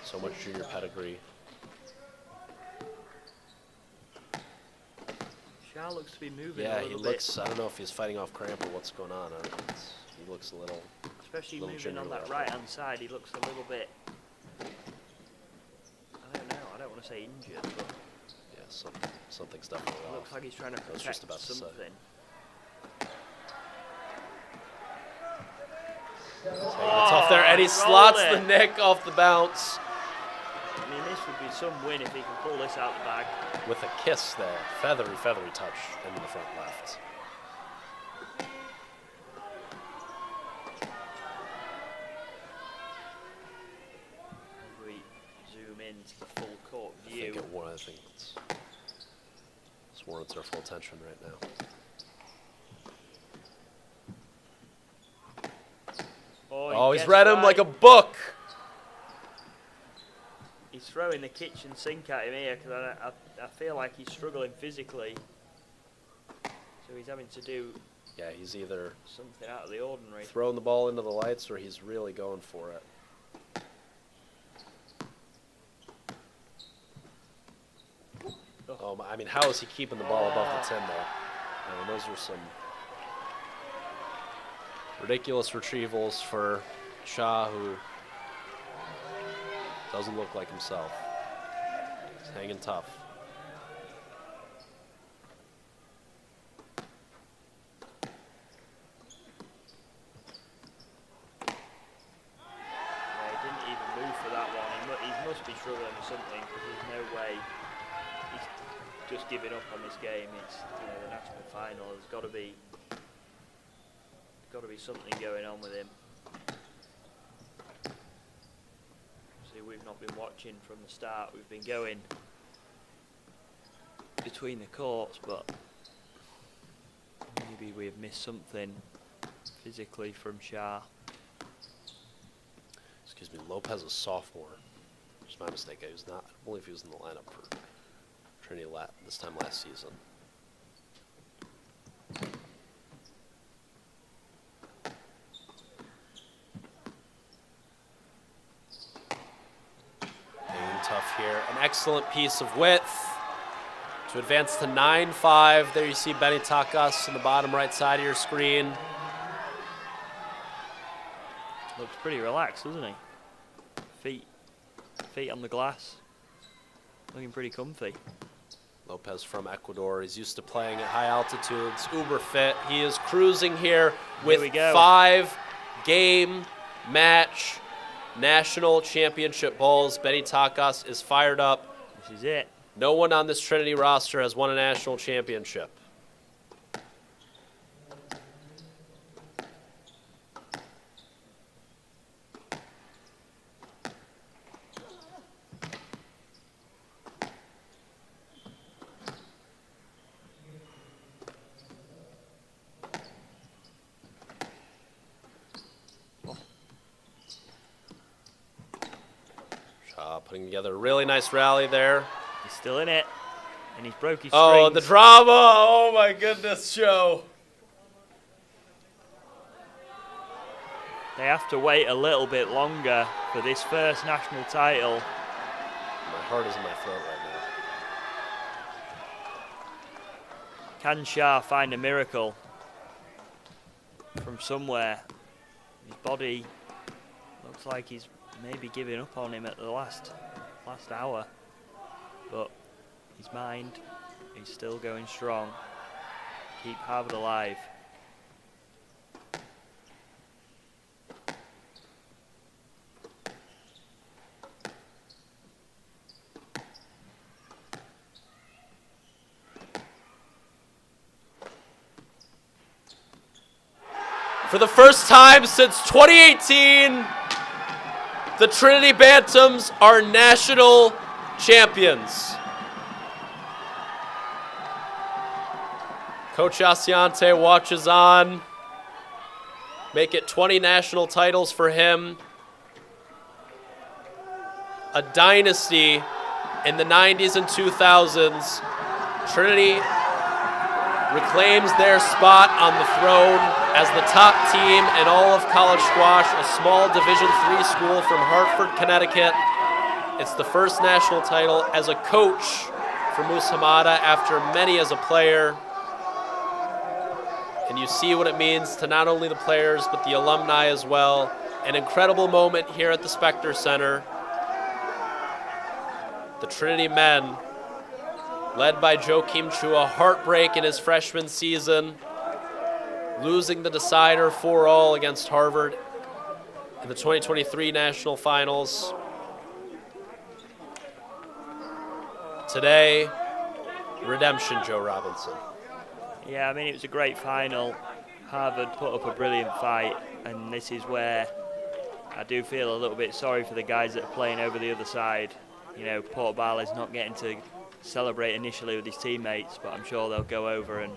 So much junior pedigree. Shah looks to be moving Yeah, a he little looks, bit. I don't know if he's fighting off cramp or what's going on. He looks a little, Especially little moving on gingerly that out there. right-hand side, he looks a little bit, I don't know, I don't want to say injured, but Yeah, something's definitely it off. looks like he's trying to I was just protect about to say. something. Taking it off there, and he rolled slots it. the Nick off the bounce I mean, this would be some win if he can pull this out the bag. with a kiss there. Feathery, feathery touch into the front left. If we zoom into the full court I view. think it's warrants our full attention right now. Oh, he's guessed read him right. like a book. He's throwing the kitchen sink at him here because I feel like he's struggling physically. So he's having to do Yeah, he's either something out of the ordinary. throwing the ball into the lights or he's really going for it. I mean, how is he keeping the ball above the tin there? I mean, those are some ridiculous retrievals for Shah, who doesn't look like himself. He's hanging tough. Yeah, he didn't even move for that one. He must be struggling with something because there's no way he's just giving up on this game. It's the national final. There's got to be something going on with him. See, we've not been watching from the start. We've been going between the courts, but maybe we've missed something physically from Shah. Excuse me, Lopez is sophomore. It's my mistake. I don't believe he was in the lineup for Trinity this time last season. here. An excellent piece of width to advance to 9-5. There you see Benny Takas in the bottom right side of your screen. Looks pretty relaxed, doesn't he? Feet on the glass. Looking pretty comfy. Lopez from Ecuador. He's used to playing at high altitudes. Uber fit. He is cruising here with 5-game match national championship bowls. Benny Takas is fired up. This is it. No one on this Trinity roster has won a national championship. Putting together a really nice rally there. He's still in it, and he's broke his Oh, strings. the drama. Oh, my goodness, Joe. They have to wait a little bit longer for this first national title. My heart is in my throat right now. Can Shah find a miracle from somewhere? His body looks like he's maybe giving up on him at the last hour, but his mind is still going strong. Keep Harvard alive. For the first time since 2018, the Trinity Bantams are national champions. Coach Asiante watches on. Make it 20 national titles for him. A dynasty in the 90s and 2000s. Trinity reclaims their spot on the throne as the top team in all of college squash, a small Division III school from Hartford, Connecticut. It's the first national title as a coach for Moose Hamada after many as a player. And you see what it means to not only the players, but the alumni as well. An incredible moment here at the Specter Center. The Trinity men, led by Joakim Chua, heartbreak in his freshman season, losing the decider 4-all against Harvard in the 2023 national finals. Today, redemption, Joe Robinson. Yeah, I mean, it was a great final. Harvard put up a brilliant fight, and this is where I do feel a little bit sorry for the guys that are playing over the other side. You know, Portobello is not getting to celebrate initially with his teammates, but I'm sure they'll go over and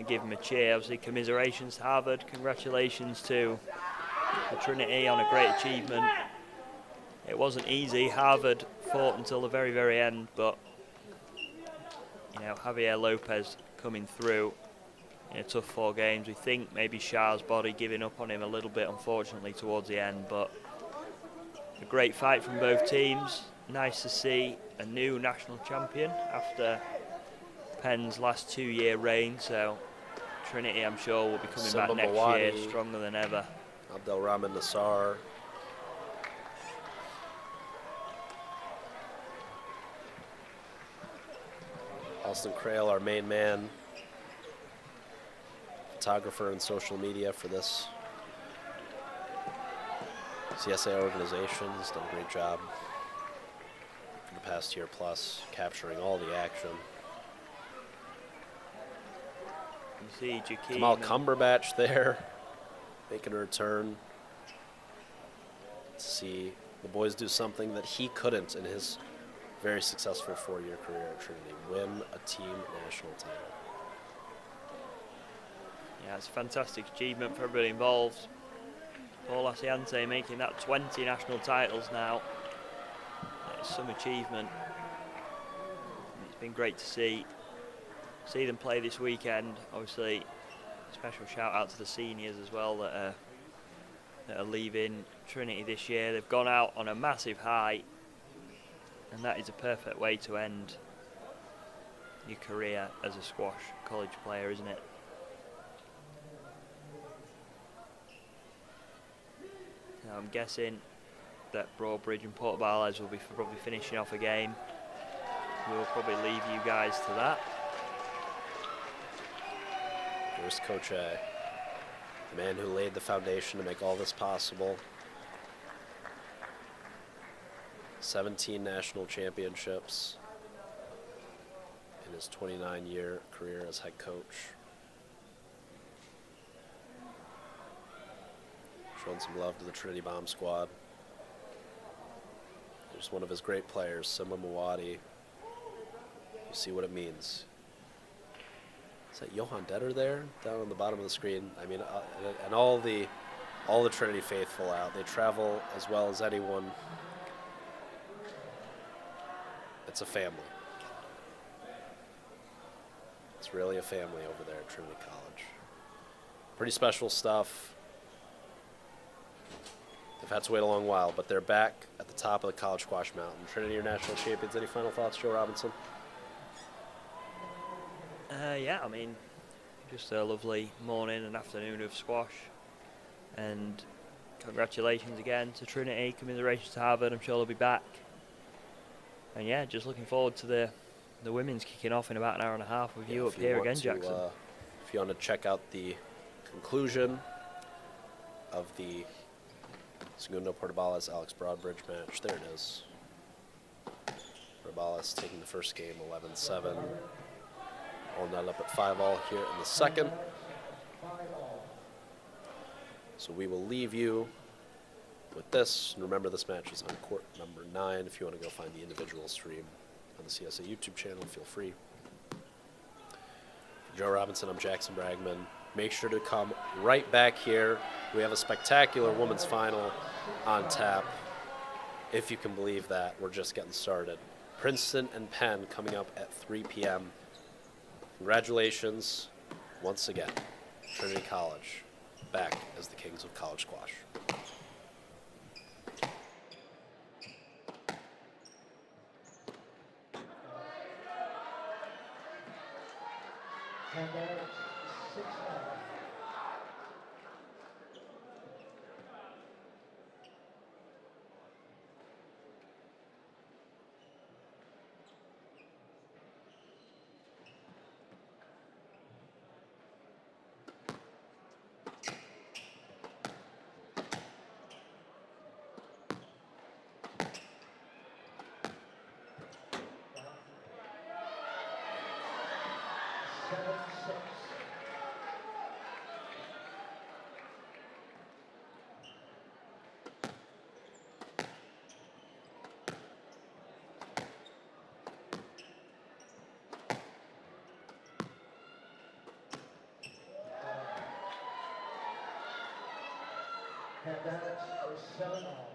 give him a cheer. Obviously, commiserations to Harvard. Congratulations to the Trinity on a great achievement. It wasn't easy. Harvard fought until the very, very end, but you know, Javier Lopez coming through in a tough 4 games. We think maybe Shah's body giving up on him a little bit, unfortunately, towards the end, but a great fight from both teams. Nice to see a new national champion after Penn's last 2-year reign, so Trinity, I'm sure, will be coming back next year stronger than ever. Abdelrahman Nassar. Austin Crail, our main man, photographer and social media for this CSA organization, has done a great job for the past year plus, capturing all the action. You see Jakeem Kamal Cumberbatch there, making a return to see the boys do something that he couldn't in his very successful 4-year career at Trinity, win a team national title. Yeah, it's a fantastic achievement for everybody involved. Paul Asiante making that 20 national titles now. It's some achievement. It's been great to see them play this weekend. Obviously, special shout out to the seniors as well that are leaving Trinity this year. They've gone out on a massive high. And that is a perfect way to end your career as a squash college player, isn't it? Now I'm guessing that Broadbridge and Port Barles will be probably finishing off a game. We'll probably leave you guys to that. Here's Coach A, the man who laid the foundation to make all this possible. 17 national championships in his 29-year career as head coach. Showing some love to the Trinity Bomb squad. There's one of his great players, Simba Muwadi. You see what it means. Is that Johan Detter there, down on the bottom of the screen? I mean, and all the Trinity faithful out. They travel as well as anyone. It's a family. It's really a family over there at Trinity College. Pretty special stuff. They've had to wait a long while, but they're back at the top of the college squash mountain. Trinity, your national champions. Any final thoughts, Joe Robinson? Yeah, I mean, just a lovely morning and afternoon of squash. And congratulations again to Trinity, commiserations to Harvard. I'm sure they'll be back. And yeah, just looking forward to the women's kicking off in about an hour and a half with you up here again, Jackson. If you want to check out the conclusion of the Segundo Portobales Alex Broadbridge match, there it is. Portobales taking the first game 11-7. All net up at 5-all here in the second. So we will leave you with this. And remember, this match is on court number 9. If you want to go find the individual stream on the CSA YouTube channel, feel free. For Joe Robinson, I'm Jackson Bragman. Make sure to come right back here. We have a spectacular women's final on tap. If you can believe that, we're just getting started. Princeton and Penn coming up at 3 p.m. Congratulations once again, Trinity College, back as the kings of college squash. And that's 6-0. And that's 7-all.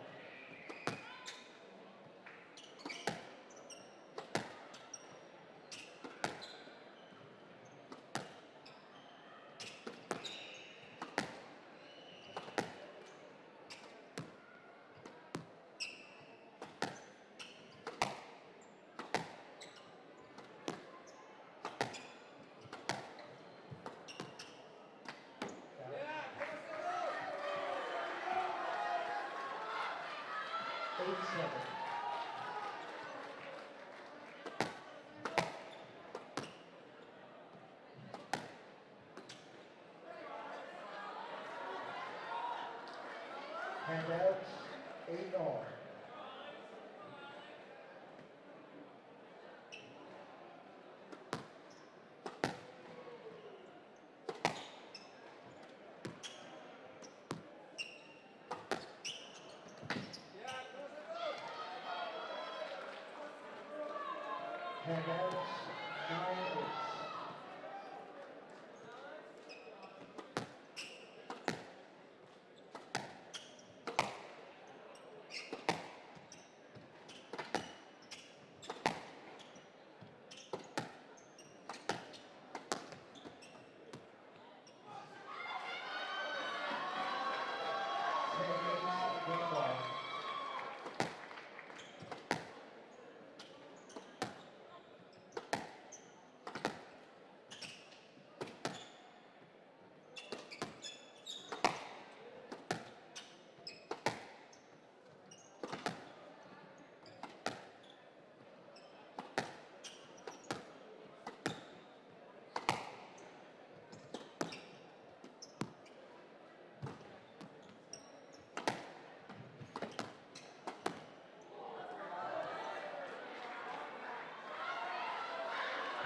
Handouts, 8-all. Handouts, 9-8.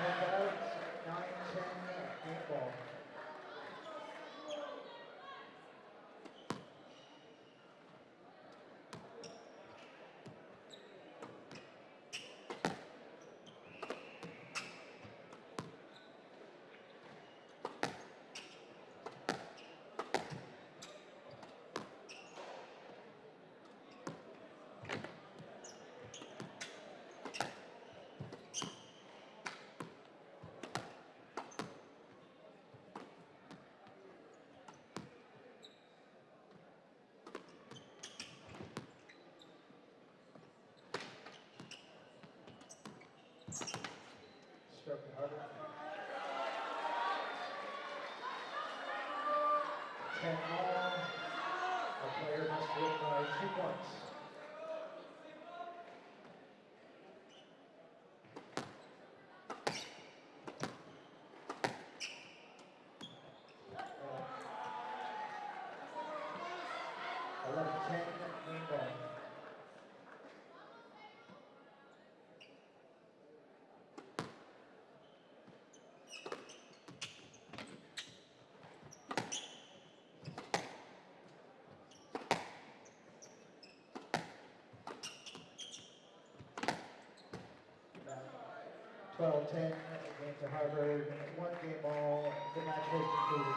timeouts, 9-10 game ball. Stroke to Harvard. 10 all. A player must win by 2 points. Uh, 11-10 game ball. 12-10 game to Harvard. 1 game ball. The match has concluded.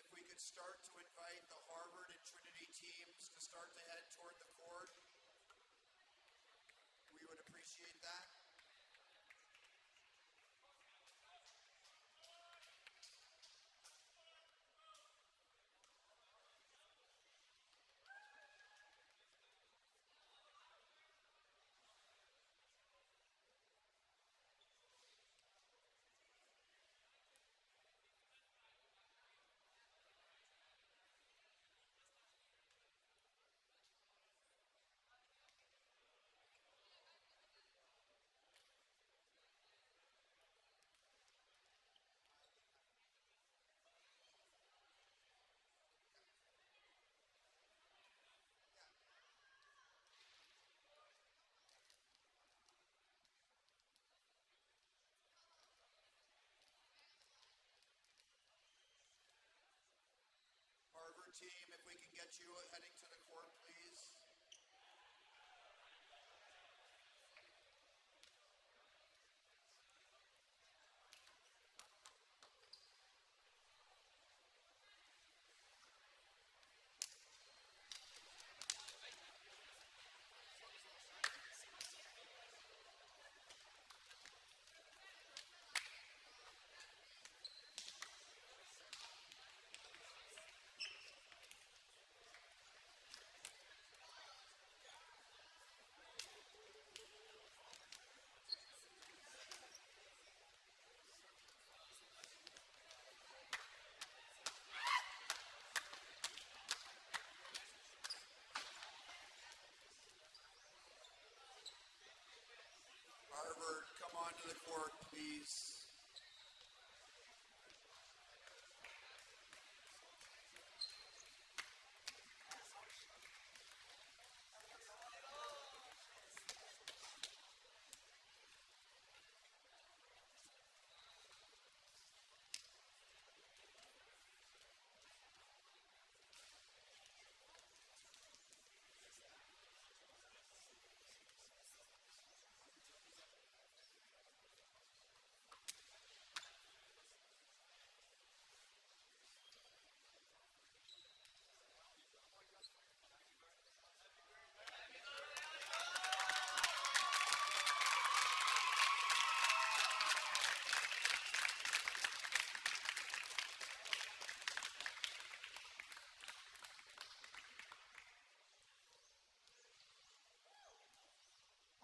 If we could start to invite the Harvard and Trinity teams to start to head toward the court, we would appreciate that. Harvard team, if we can get you heading to the court, please. to the court, please.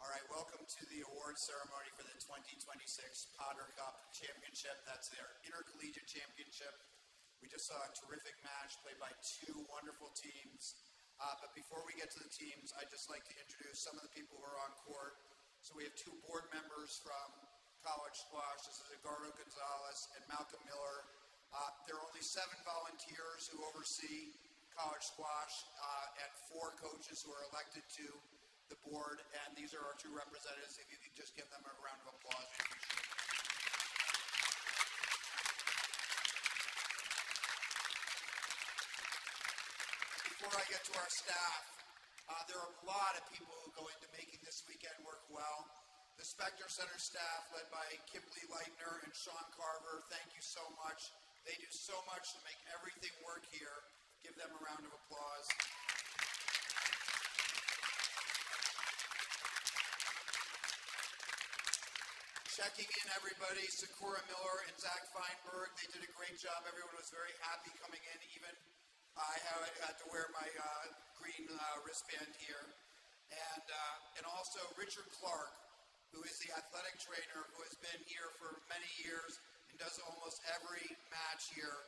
All right, welcome to the award ceremony for the 2026 Potter Cup Championship. That's their intercollegiate championship. We just saw a terrific match played by two wonderful teams. But before we get to the teams, I'd just like to introduce some of the people who are on court. So we have two board members from college squash. This is Edgardo Gonzalez and Malcolm Miller. There are only 7 volunteers who oversee college squash and 4 coaches who are elected to the board, and these are our 2 representatives. If you could just give them a round of applause. Before I get to our staff, there are a lot of people who go into making this weekend work well. The Specter Center staff, led by Kimberly Leitner and Sean Carver, thank you so much. They do so much to make everything work here. Give them a round of applause. Checking in, everybody, Sakura Miller and Zach Feinberg. They did a great job. Everyone was very happy coming in. Even I had to wear my green wristband here. And also Richard Clark, who is the athletic trainer who has been here for many years and does almost every match here.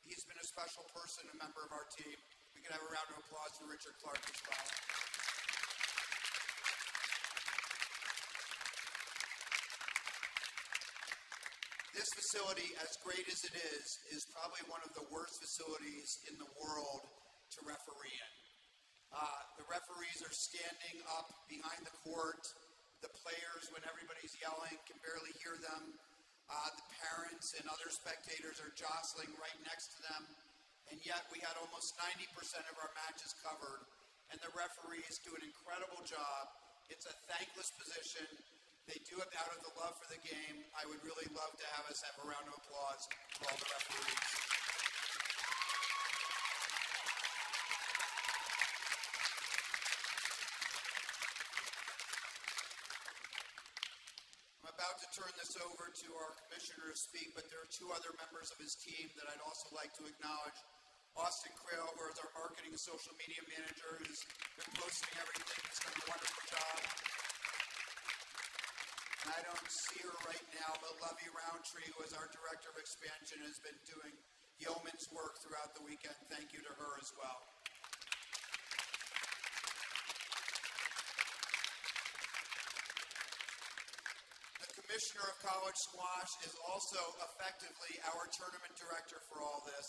He's been a special person, a member of our team. We can have a round of applause for Richard Clark as well. This facility, as great as it is probably one of the worst facilities in the world to referee in. The referees are standing up behind the court. The players, when everybody's yelling, can barely hear them. The parents and other spectators are jostling right next to them. And yet we had almost 90% of our matches covered. And the referees do an incredible job. It's a thankless position. They do it out of the love for the game. I would really love to have us have a round of applause for all the referees. I'm about to turn this over to our commissioner to speak, but there are 2 other members of his team that I'd also like to acknowledge. Austin Creel, who is our marketing and social media manager, who's been posting everything. He's done a wonderful job. And I don't see her right now, but Lovey Roundtree, who is our Director of Expansion, has been doing yeoman's work throughout the weekend. Thank you to her as well. The Commissioner of College Squash is also effectively our tournament director for all this.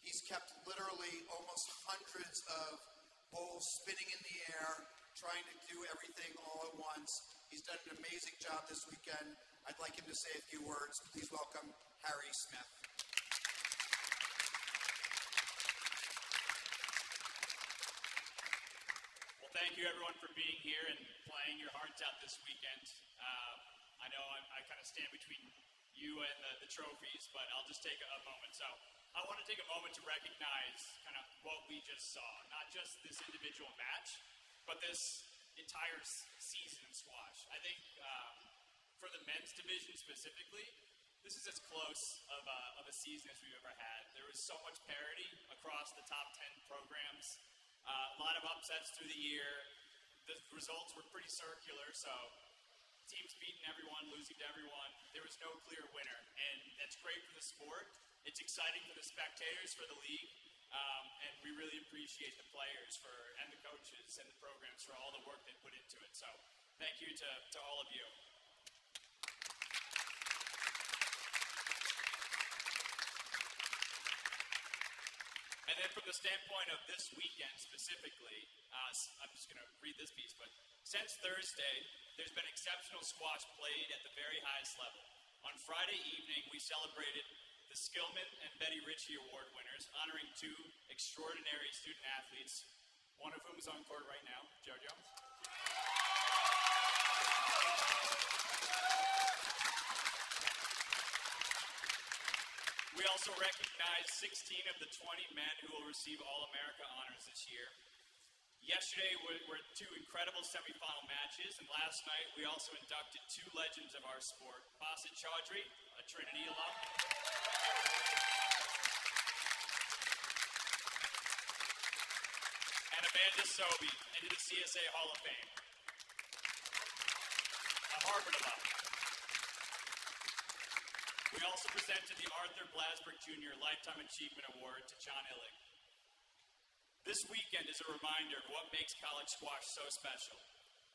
He's kept literally almost hundreds of bowls spinning in the air, trying to do everything all at once. He's done an amazing job this weekend. I'd like him to say a few words. Please welcome Harry Smith. Well, thank you everyone for being here and playing your hearts out this weekend. I know I kind of stand between you and the trophies, but I'll just take a moment. So I want to take a moment to recognize kind of what we just saw, not just this individual match, but this entire season in squash. I think for the men's division specifically, this is as close of a season as we've ever had. There was so much parity across the top 10 programs, a lot of upsets through the year. The results were pretty circular, so teams beating everyone, losing to everyone. There was no clear winner, and that's great for the sport. It's exciting for the spectators, for the league. And we really appreciate the players and the coaches and the programs for all the work they put into it. So thank you to all of you. then from the standpoint of this weekend specifically, I'm just going to read this piece, but since Thursday, there's been exceptional squash played at the very highest level. On Friday evening, we celebrated the Skillman and Betty Ritchie Award winners, honoring two extraordinary student athletes, one of whom is on court right now, JoJo. We also recognize 16 of the 20 men who will receive All-America honors this year. Yesterday were two incredible semifinal matches, and last night we also inducted two legends of our sport, Basit Chaudhry, a Trinity alum, and Amanda Sobey into the CSA Hall of Fame, a Harvard alum. We also presented the Arthur Blasberg Jr. Lifetime Achievement Award to John Illig. This weekend is a reminder of what makes college squash so special.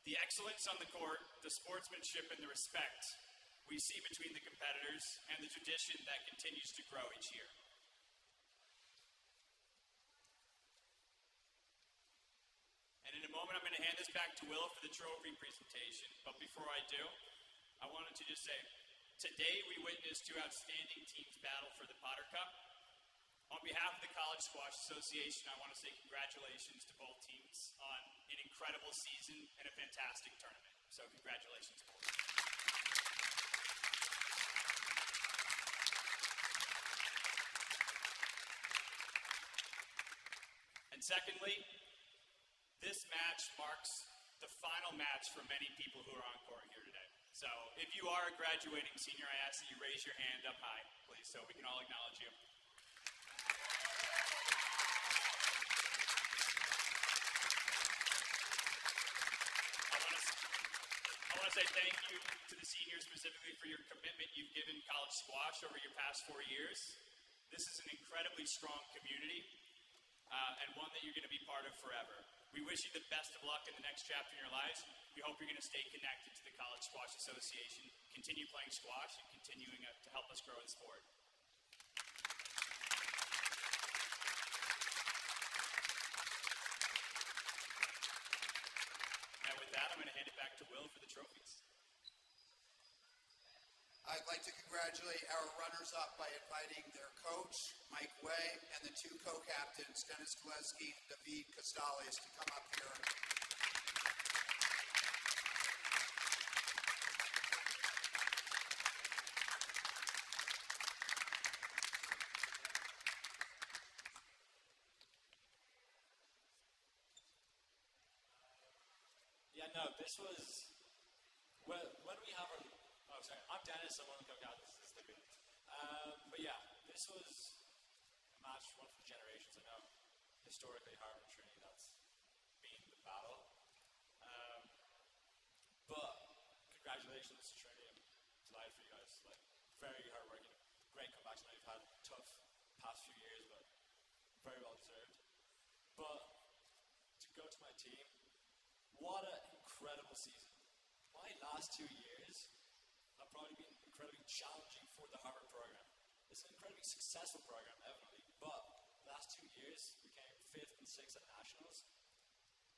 The excellence on the court, the sportsmanship, and the respect we see between the competitors, and the tradition that continues to grow each year. And in a moment, I'm going to hand this back to Will for the trophy presentation. But before I do, I wanted to just say, today we witnessed two outstanding teams battle for the Potter Cup. On behalf of the College Squash Association, I want to say congratulations to both teams on an incredible season and a fantastic tournament. So congratulations, both. And secondly, this match marks the final match for many people who are on court here today. So if you are a graduating senior, I ask that you raise your hand up high, please, so we can all acknowledge you. I want to say thank you to the seniors specifically for your commitment you've given college squash over your past 4 years. This is an incredibly strong community and one that you're going to be part of forever. We wish you the best of luck in the next chapter in your lives. We hope you're going to stay connected to the College Squash Association, continue playing squash, and continuing to help us grow the sport. And with that, I'm going to hand it back to Will for the trophies. I'd like to congratulate our runners-up by inviting their coach, Mike Way, and the two co-captains, Dennis Gillespie and David Costales, to come up here. Yeah, no, this was, when we have our, oh, sorry, I'm Dennis, I'm one of the co-captains, this is the good. But yeah, this was a match, one for generations. I know, historically, Harvard and Trinity, that's been the battle. But congratulations to Trinity, I'm delighted for you guys. Like, very hard working, great comebacks. I know you've had tough past few years, but very well deserved. But to go to my team, what an incredible season. My last 2 years have probably been incredibly challenging for the Harvard program. It's an incredibly successful program, evidently, but the last 2 years we came 5th and 6th at nationals.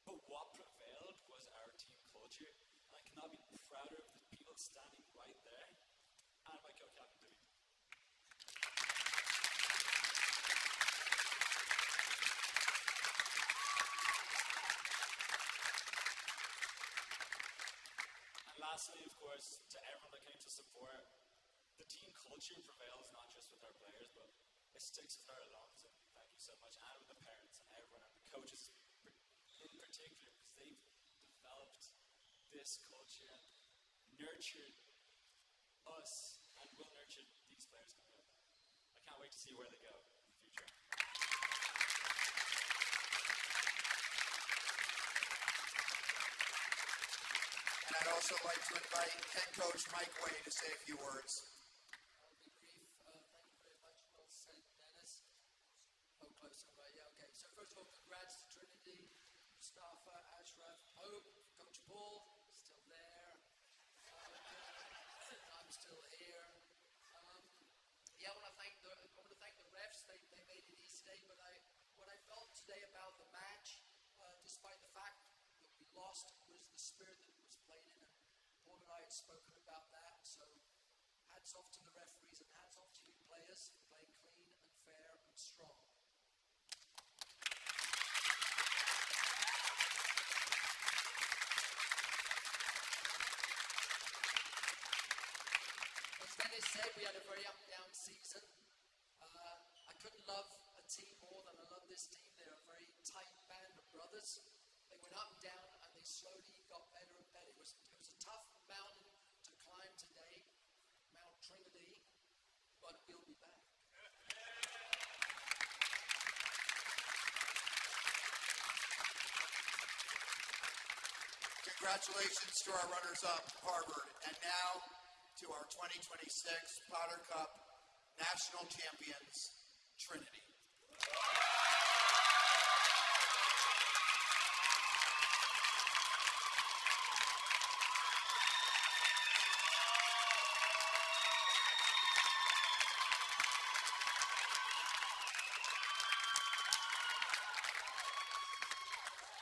But what prevailed was our team culture, and I cannot be prouder of the people standing right there, and my co-captain, David. Lastly, of course, to everyone that came to support, the team culture prevails not just with our players, but it sticks with our alums, and thank you so much, and with the parents and everyone, and the coaches in particular, because they've developed this culture and nurtured us, and will nurture these players coming up. I can't wait to see where they go in the future. And I'd also like to invite head coach Mike Way to say a few words. I'll be brief. Thank you very much. Well said, Dennis. Oh, close up, right? Yeah, okay. So first of all, congrats to Trinity, Mustafa, Ashraf, Pope, Coach Paul, still there. I'm still here. Yeah, I want to thank the refs. They made it easy today, but what spoken about that. So hats off to the referees and hats off to you players for playing clean and fair and strong. As Dennis said, we had a very up-down season. I couldn't love a team more than I love this team. They're a very tight band of brothers. They went up and down, and they slowly got better and better. It was a tough mountain to climb today, Mount Trinity, but we'll be back. Congratulations to our runners-up, Harvard, and now to our 2026 Potter Cup National Champions, Trinity.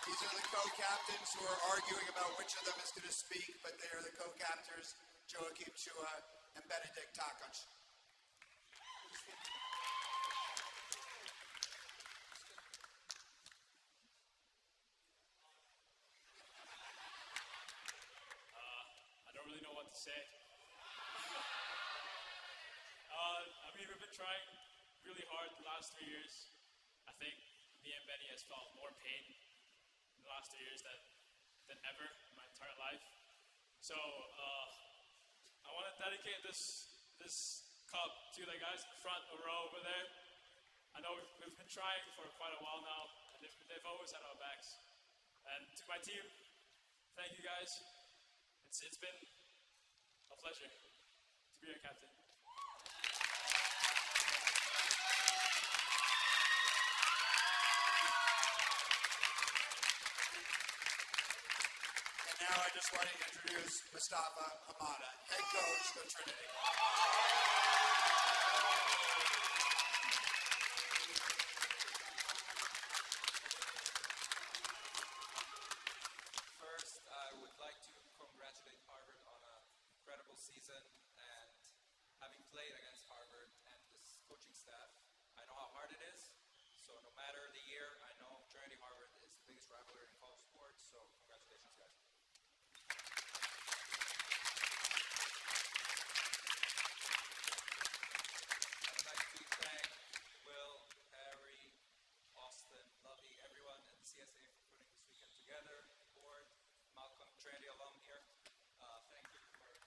These are the co-captains who are arguing about which of them is going to speak, but they are the co-captors, Joachim Chua and Benedict Takach. I don't really know what to say. I mean, we've been trying really hard the last 3 years. I think me and Benny has felt more pain in the last 3 years than ever in my entire life. So I want to dedicate this cup to the guys in the front row over there. I know we've been trying for quite a while now, and they've always had our backs. And to my team, thank you guys. It's been a pleasure to be your captain. And now I just want to introduce Mustafa Hamada, head coach of Trinity. First, I would like to congratulate Harvard on an incredible season, and having played against Harvard and this coaching staff, I know how hard it is. So no matter the year, I know Trinity Harvard is the biggest rivalry in college sports, so congratulations, guys. I'd like to thank Will, Harry, Austin, Lovey, everyone at the CSA for putting this weekend together, the board, Malcolm, Trinity alum here. Thank you for this weekend.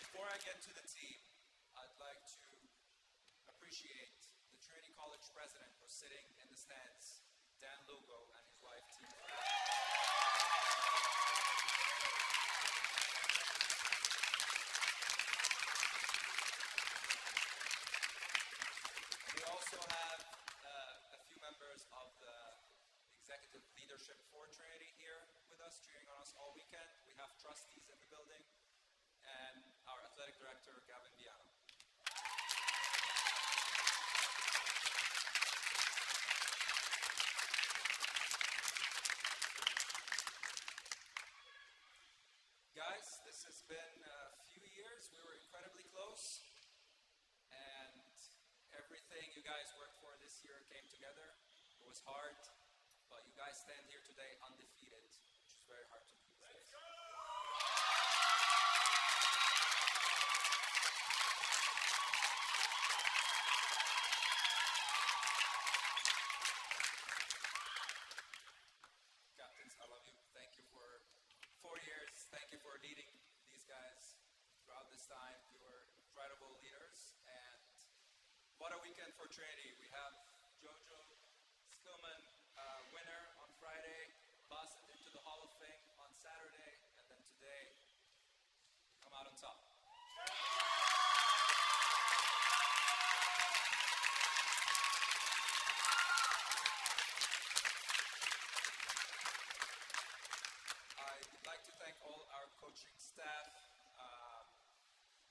Before I get to the team, I'd like to appreciate the Trinity College president who's sitting in the stands, Dan Lugo, and his wife, Tina. We also have a few members of the executive leadership for Trinity here with us, cheering on us all weekend. We have trustees in the building, and our athletic director, Gavin Viano. Guys, this has been a few years. We were incredibly close, and everything you guys worked for this year came together. It was hard, but you guys stand here today undefeated, which is very hard to do these days. Captains, I love you. Thank you for 4 years. Thank you for leading these guys throughout this time. You were incredible leaders, and what a weekend for Trinity. We have Jojo Skillman, winner on Friday, busted into the Hall of Fame on Saturday, and then today, come out on top. I'd like to thank all our coaching staff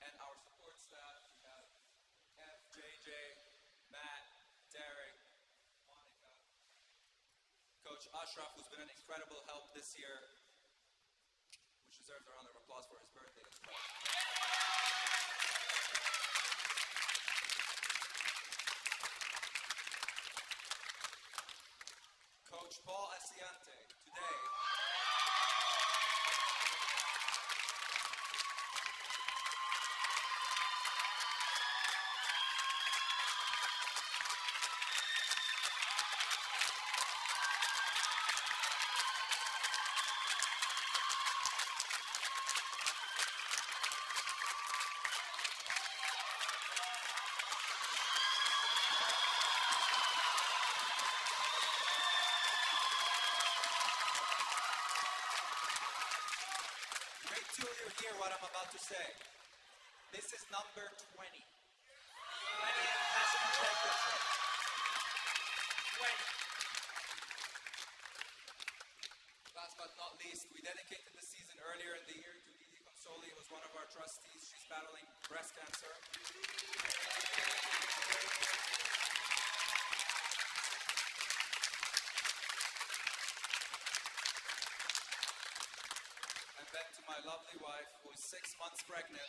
and our support staff. We have Kev, JJ, Matt, Derek, Coach Ashraf, who's been an incredible help this year, which deserves a round of applause for his birthday as well. Coach Paul Asiante, today. Wait till you hear what I'm about to say. This is number 20. 20 national championship. 20. Last but not least, we dedicated the season earlier in the year to Didi Consoli, who was one of our trustees. She's battling breast cancer. And then to my lovely wife, who is 6 months pregnant.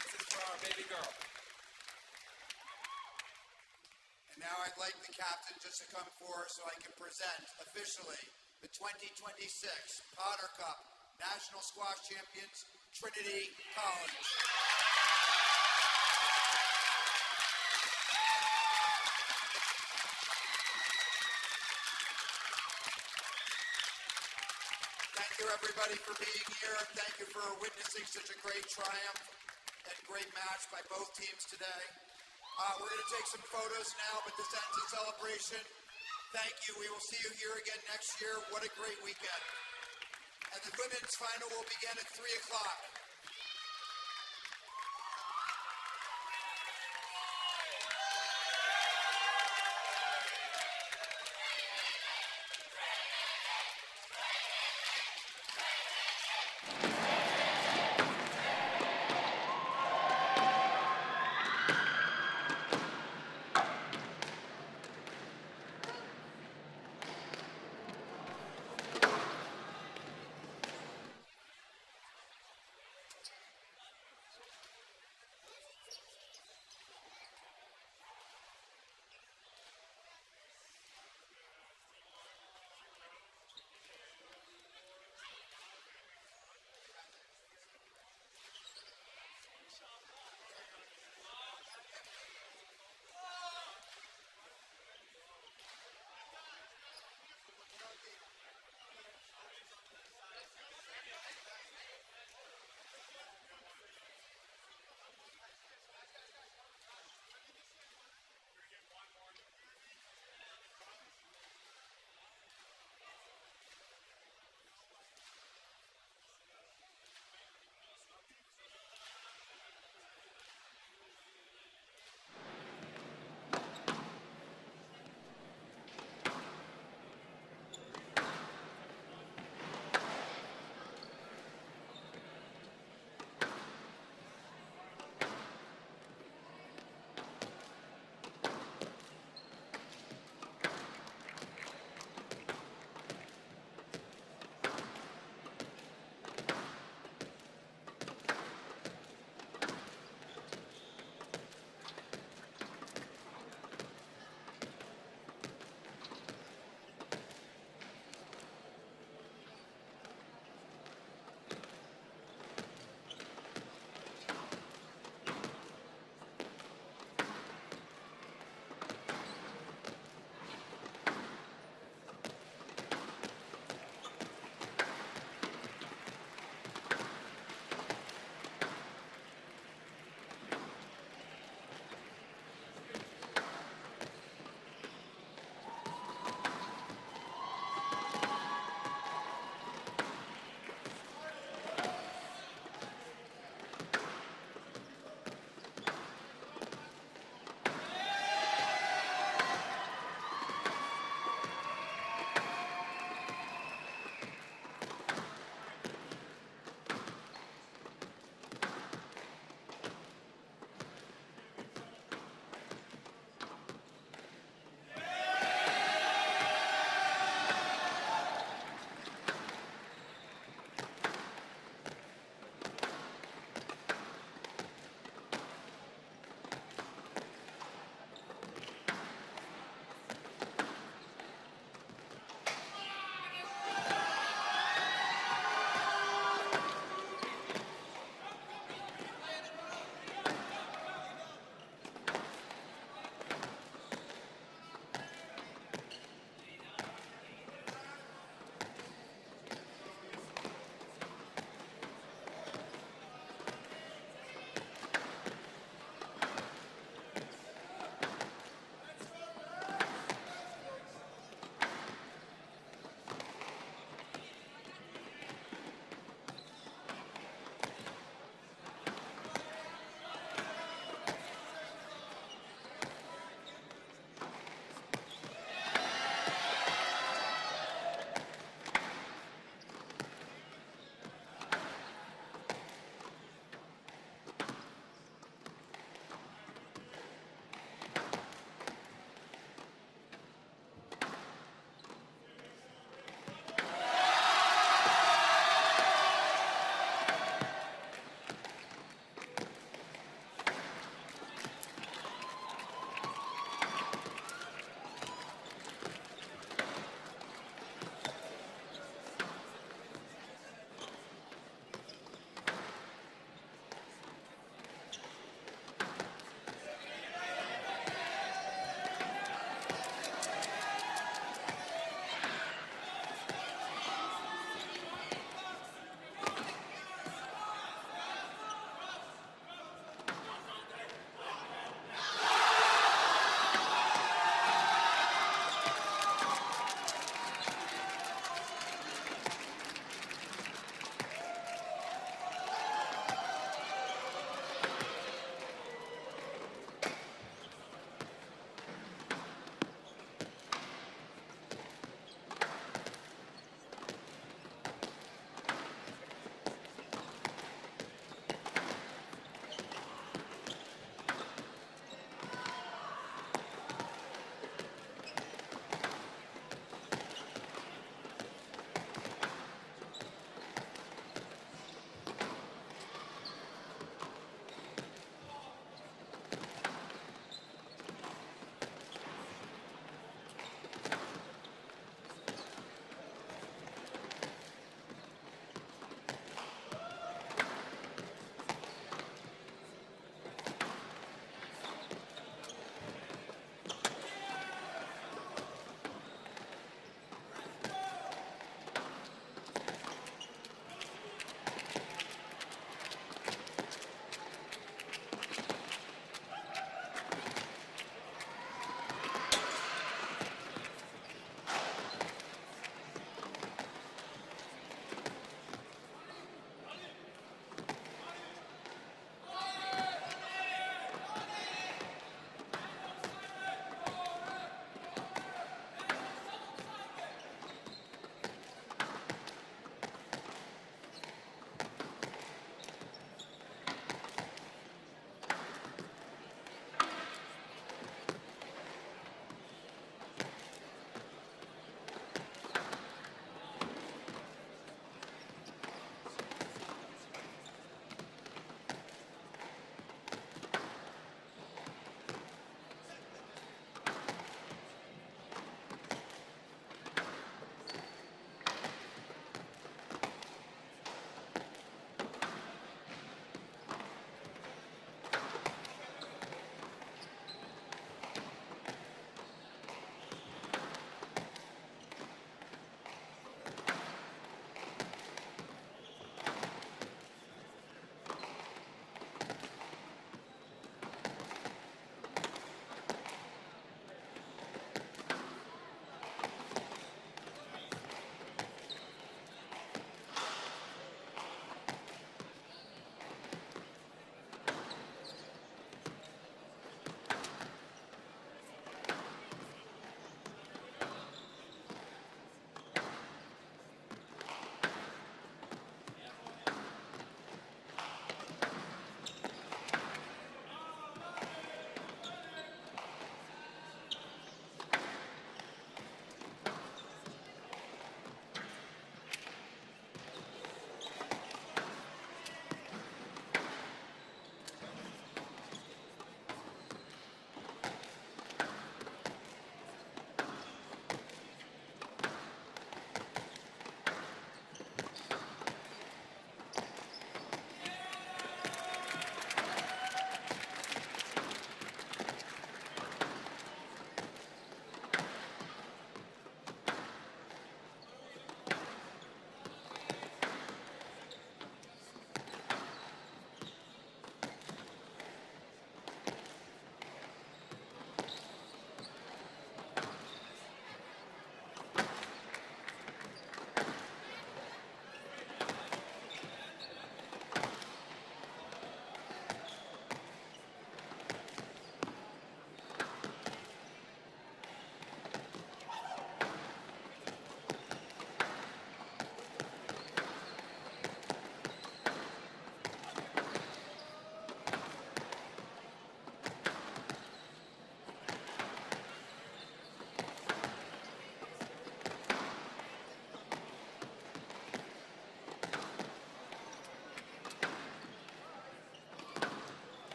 This is for our baby girl. And now I'd like the captain just to come forward so I can present officially the 2026 Potter Cup National Squash Champions, Trinity College. Thank you, everybody, for being here. Thank you for witnessing such a great triumph and great match by both teams today. We're going to take some photos now, but this ends the celebration. Thank you. We will see you here again next year. What a great weekend. And the women's final will begin at 3 o'clock.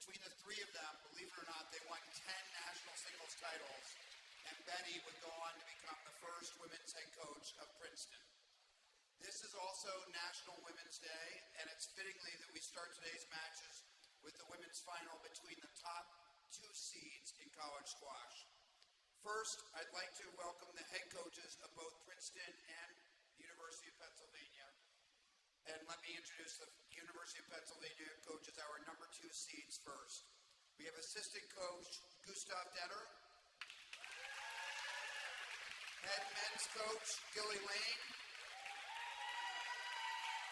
between the three of them, believe it or not, they won 10 national singles titles, and Betty would go on to become the first women's head coach of Princeton. This is also National Women's Day, and it's fittingly that we start today's matches with the women's final between the top two seeds in college squash. First, I'd like to welcome the head coaches of both Princeton and the University of Pennsylvania. And let me introduce the University of Pennsylvania coaches, our number two seeds first. We have assistant coach Gustav Detter, head men's coach Gilly Lane,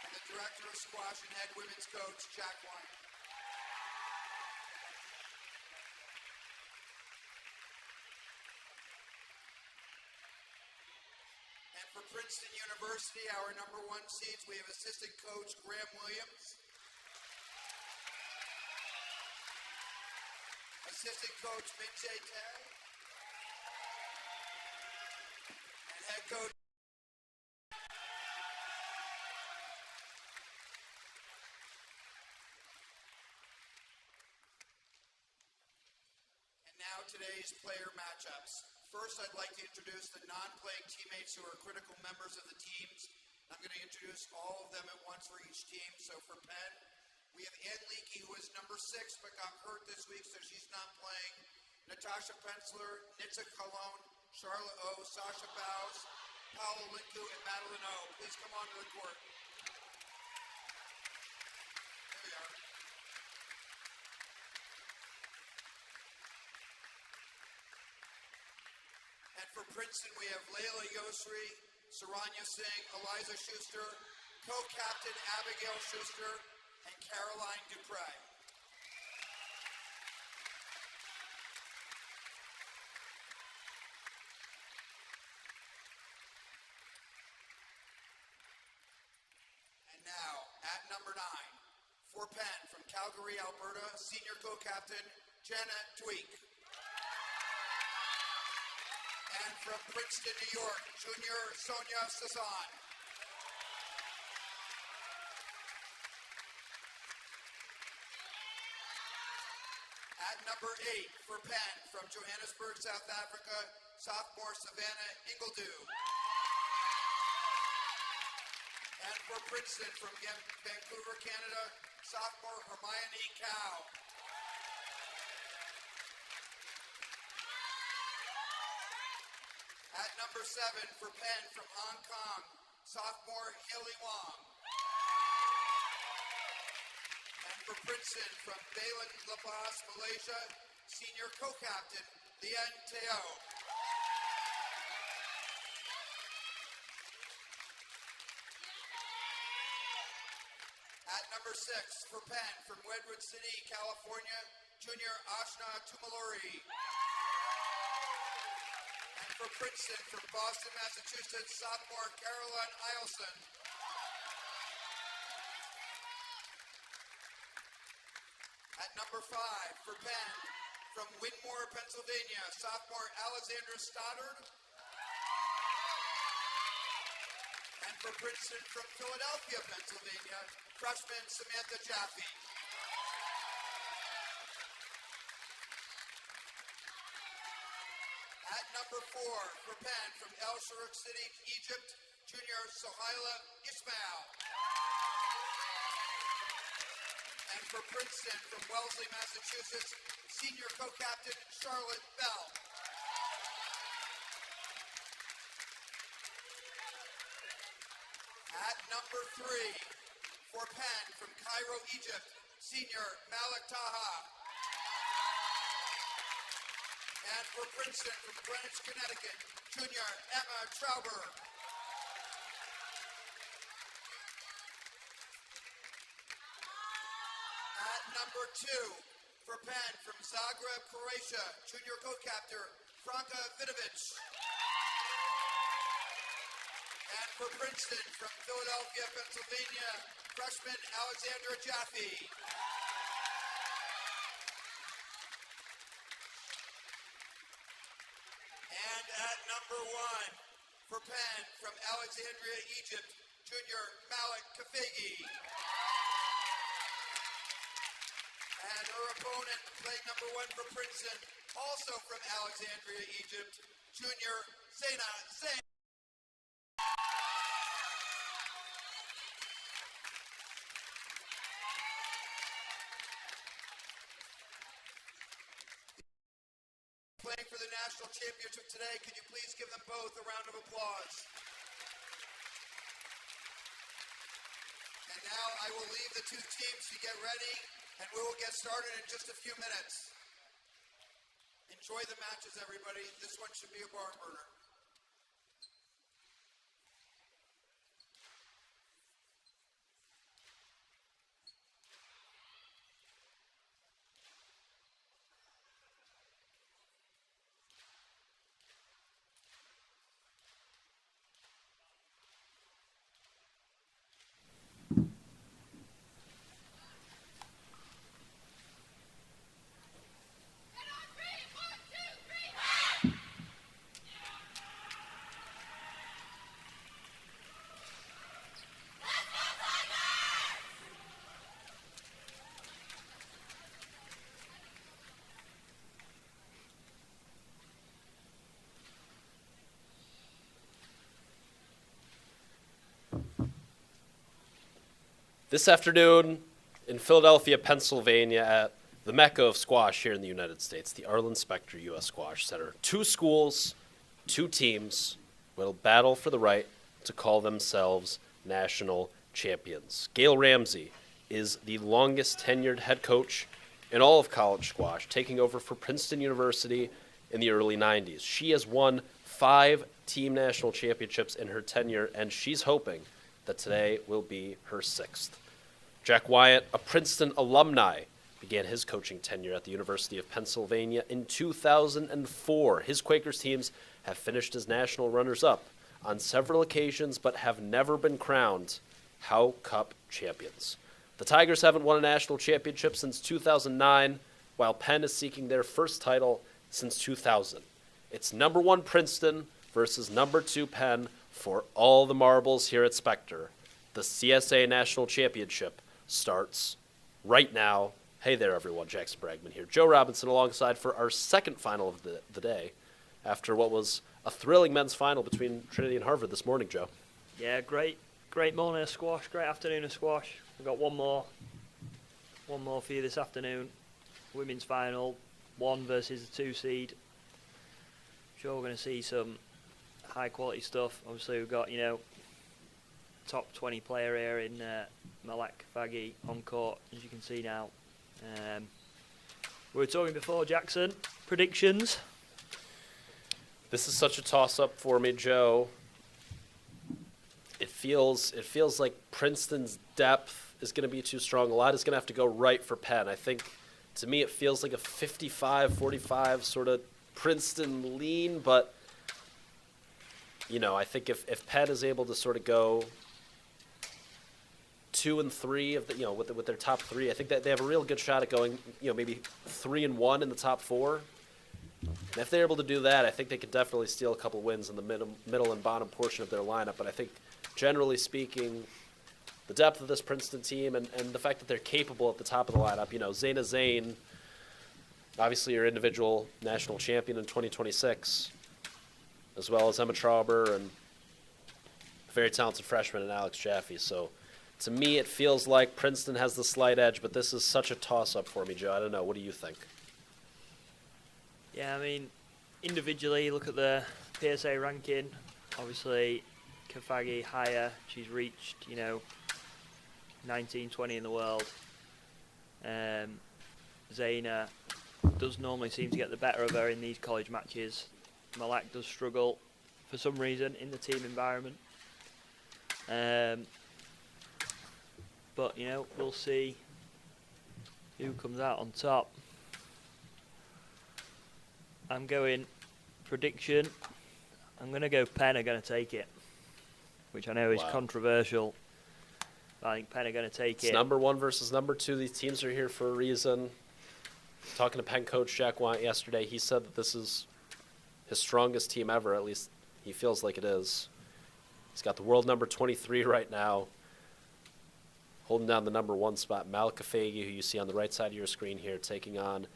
and the director of squash and head women's coach Jack Weiner. And for Princeton University, our number one seeds, we have assistant coach Graham Williams, assistant coach Min-Jae Tae, and head coach today's player matchups. First, I'd like to introduce the non-playing teammates who are critical members of the teams. I'm going to introduce all of them at once for each team. So for Penn, we have Ann Leakey, who is number 6 but got hurt this week, so she's not playing. Natasha Pensler, Nitsa Colon, Charlotte O, Sasha Baus, Paolo Linku, and Madeline O. Please come onto the court. There we are. And for Princeton, we have Layla Yosri, Saranya Singh, Eliza Schuster, co-captain Abigail Schuster, and Caroline Dupre. And now, at number 9, for Penn, from Calgary, Alberta, senior co-captain Janet Tweak. And from Princeton, New York, junior Sonia Sasan. At number 8, for Penn, from Johannesburg, South Africa, sophomore Savannah Ingledew. And for Princeton, from Vancouver, Canada, sophomore Hermione Cow. At number 7, for Penn, from Hong Kong, sophomore Haley Wong. And for Princeton, from Balen La Paz, Malaysia, senior co-captain Lian Teo. At number 6, for Penn, from Redwood City, California, junior Ashna Tumalori. And for Princeton, from Boston, Massachusetts, sophomore Caroline Eilson. At number 5, for Penn, from Wynmore, Pennsylvania, sophomore Alexandra Stoddard. And for Princeton, from Philadelphia, Pennsylvania, freshman Samantha Jaffe. At number 4, for Penn, from El Sharuk City, Egypt, junior Sohaila Ismail. And for Princeton, from Wellesley, Massachusetts, senior co-captain Charlotte Bell. At number 3, for Penn, from Cairo, Egypt, senior Malik Taha. And for Princeton, from Greenwich, Connecticut, junior Emma Trauber. At number 2, for Penn, from Zagreb, Croatia, junior co-captain Franka Vidovic. And for Princeton, from Philadelphia, Pennsylvania, freshman Alexandra Jaffe. And at number 1, for Penn, from Alexandria, Egypt, junior Malik Kafegi. And her opponent, playing number 1 for Princeton, also from Alexandria, Egypt, Junior Zayn. Playing for the national championship today, could you please give them both a round of applause? And now I will leave the two teams to get ready, and we will get started in just a few minutes. Enjoy the matches, everybody. This one should be a barn burner. This afternoon in Philadelphia, Pennsylvania, at the Mecca of squash here in the United States, the Arlen Specter U.S. Squash Center. 2 schools, 2 teams will battle for the right to call themselves national champions. Gail Ramsey is the longest tenured head coach in all of college squash, taking over for Princeton University in the early 90s. She has won 5 team national championships in her tenure, and she's hoping that today will be her 6th. Jack Wyatt, a Princeton alumni, began his coaching tenure at the University of Pennsylvania in 2004. His Quakers teams have finished as national runners-up on several occasions, but have never been crowned Howe Cup champions. The Tigers haven't won a national championship since 2009, while Penn is seeking their first title since 2000. It's number 1 Princeton versus number 2 Penn for all the marbles here at Specter. The CSA National Championship starts right now. Hey there, everyone. Jackson Bragman here. Joe Robinson alongside for our second final of the day after what was a thrilling men's final between Trinity and Harvard this morning, Joe. Yeah, great morning of squash, great afternoon of squash. We've got one more for you this afternoon. Women's final, 1 versus the 2 seed. Sure, we're going to see some high quality stuff. Obviously, we've got, top 20 player here in Malak Faghi on court, as you can see now. We were talking before, Jackson. Predictions? This is such a toss-up for me, Joe. It feels like Princeton's depth is going to be too strong. A lot is going to have to go right for Penn. I think, to me, it feels like a 55-45 sort of Princeton lean, but I think if Penn is able to sort of go 2 and 3 of the, with their top 3, I think that they have a real good shot at going, maybe 3 and 1 in the top 4. And if they're able to do that, I think they could definitely steal a couple wins in the middle and bottom portion of their lineup. But I think, generally speaking, the depth of this Princeton team and the fact that they're capable at the top of the lineup, Zaina Zayn, obviously your individual national champion in 2026, as well as Emma Trauber and a very talented freshman in Alex Jaffe. So, to me, it feels like Princeton has the slight edge, but this is such a toss-up for me, Joe. I don't know. What do you think? Yeah, I mean, individually, look at the PSA ranking. Obviously, Kafagi higher. She's reached, 19, 20 in the world. Zaina does normally seem to get the better of her in these college matches. Malak does struggle for some reason in the team environment. But, we'll see who comes out on top. I'm going prediction. I'm going to go Penn are going to take it, which I know is controversial. But I think Penn are going to take it. It's number 1 versus number 2. These teams are here for a reason. Talking to Penn coach Jack Wyatt yesterday, he said that this is his strongest team ever. At least he feels like it is. He's got the world number 23 right now. Holding down the number 1 spot, Malik Kafagi, who you see on the right side of your screen here, taking on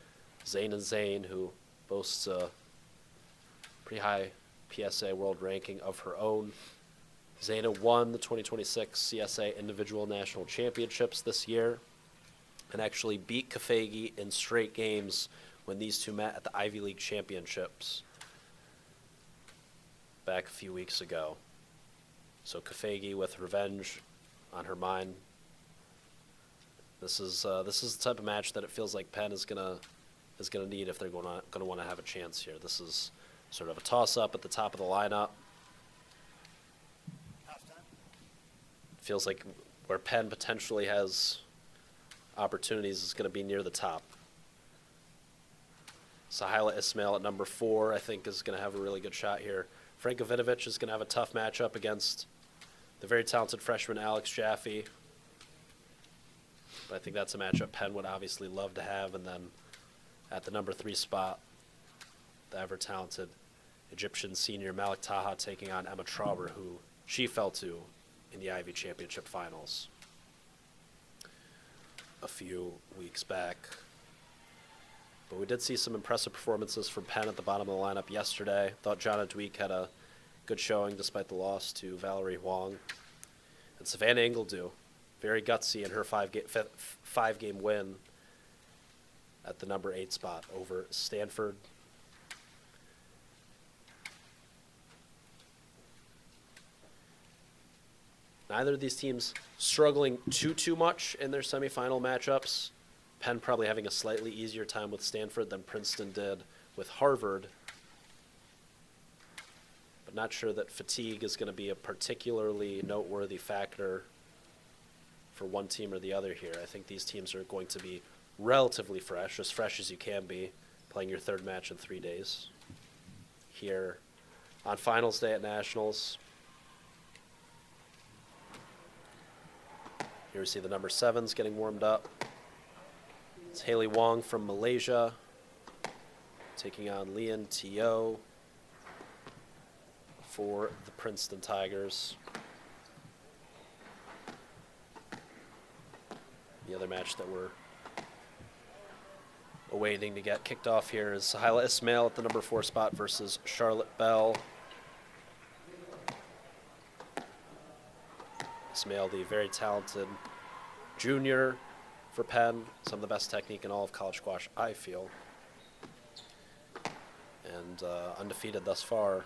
Zaina Zain, who boasts a pretty high PSA world ranking of her own. Zaina won the 2026 CSA Individual National Championships this year and actually beat Kafagi in straight games when these two met at the Ivy League Championships back a few weeks ago. So Kafagi with revenge on her mind. This is the type of match that it feels like Penn is gonna need if they're gonna want to have a chance here. This is sort of a toss-up at the top of the lineup. Feels like where Penn potentially has opportunities is going to be near the top. Sahila Ismail at number 4, I think, is going to have a really good shot here. Franko Vidovic is going to have a tough matchup against the very talented freshman Alex Jaffe. But I think that's a matchup Penn would obviously love to have. And then at the number 3 spot, the ever-talented Egyptian senior Malik Taha taking on Emma Trauber, who she fell to in the Ivy Championship Finals a few weeks back. But we did see some impressive performances from Penn at the bottom of the lineup yesterday. Thought Jonna Dweek had a good showing despite the loss to Valerie Huang. And Savannah Ingledew, very gutsy in her five-game win at the number 8 spot over Stanford. Neither of these teams struggling too much in their semifinal matchups. Penn probably having a slightly easier time with Stanford than Princeton did with Harvard. But not sure that fatigue is going to be a particularly noteworthy factor for one team or the other here. I think these teams are going to be relatively fresh as you can be, playing your 3rd match in 3 days here on finals day at Nationals. Here we see the number 7s getting warmed up. It's Haley Wong from Malaysia taking on Lian Teo for the Princeton Tigers. The other match that we're awaiting to get kicked off here is Sahila Ismail at the number 4 spot versus Charlotte Bell. Ismail, the very talented junior for Penn, some of the best technique in all of college squash, I feel. And undefeated thus far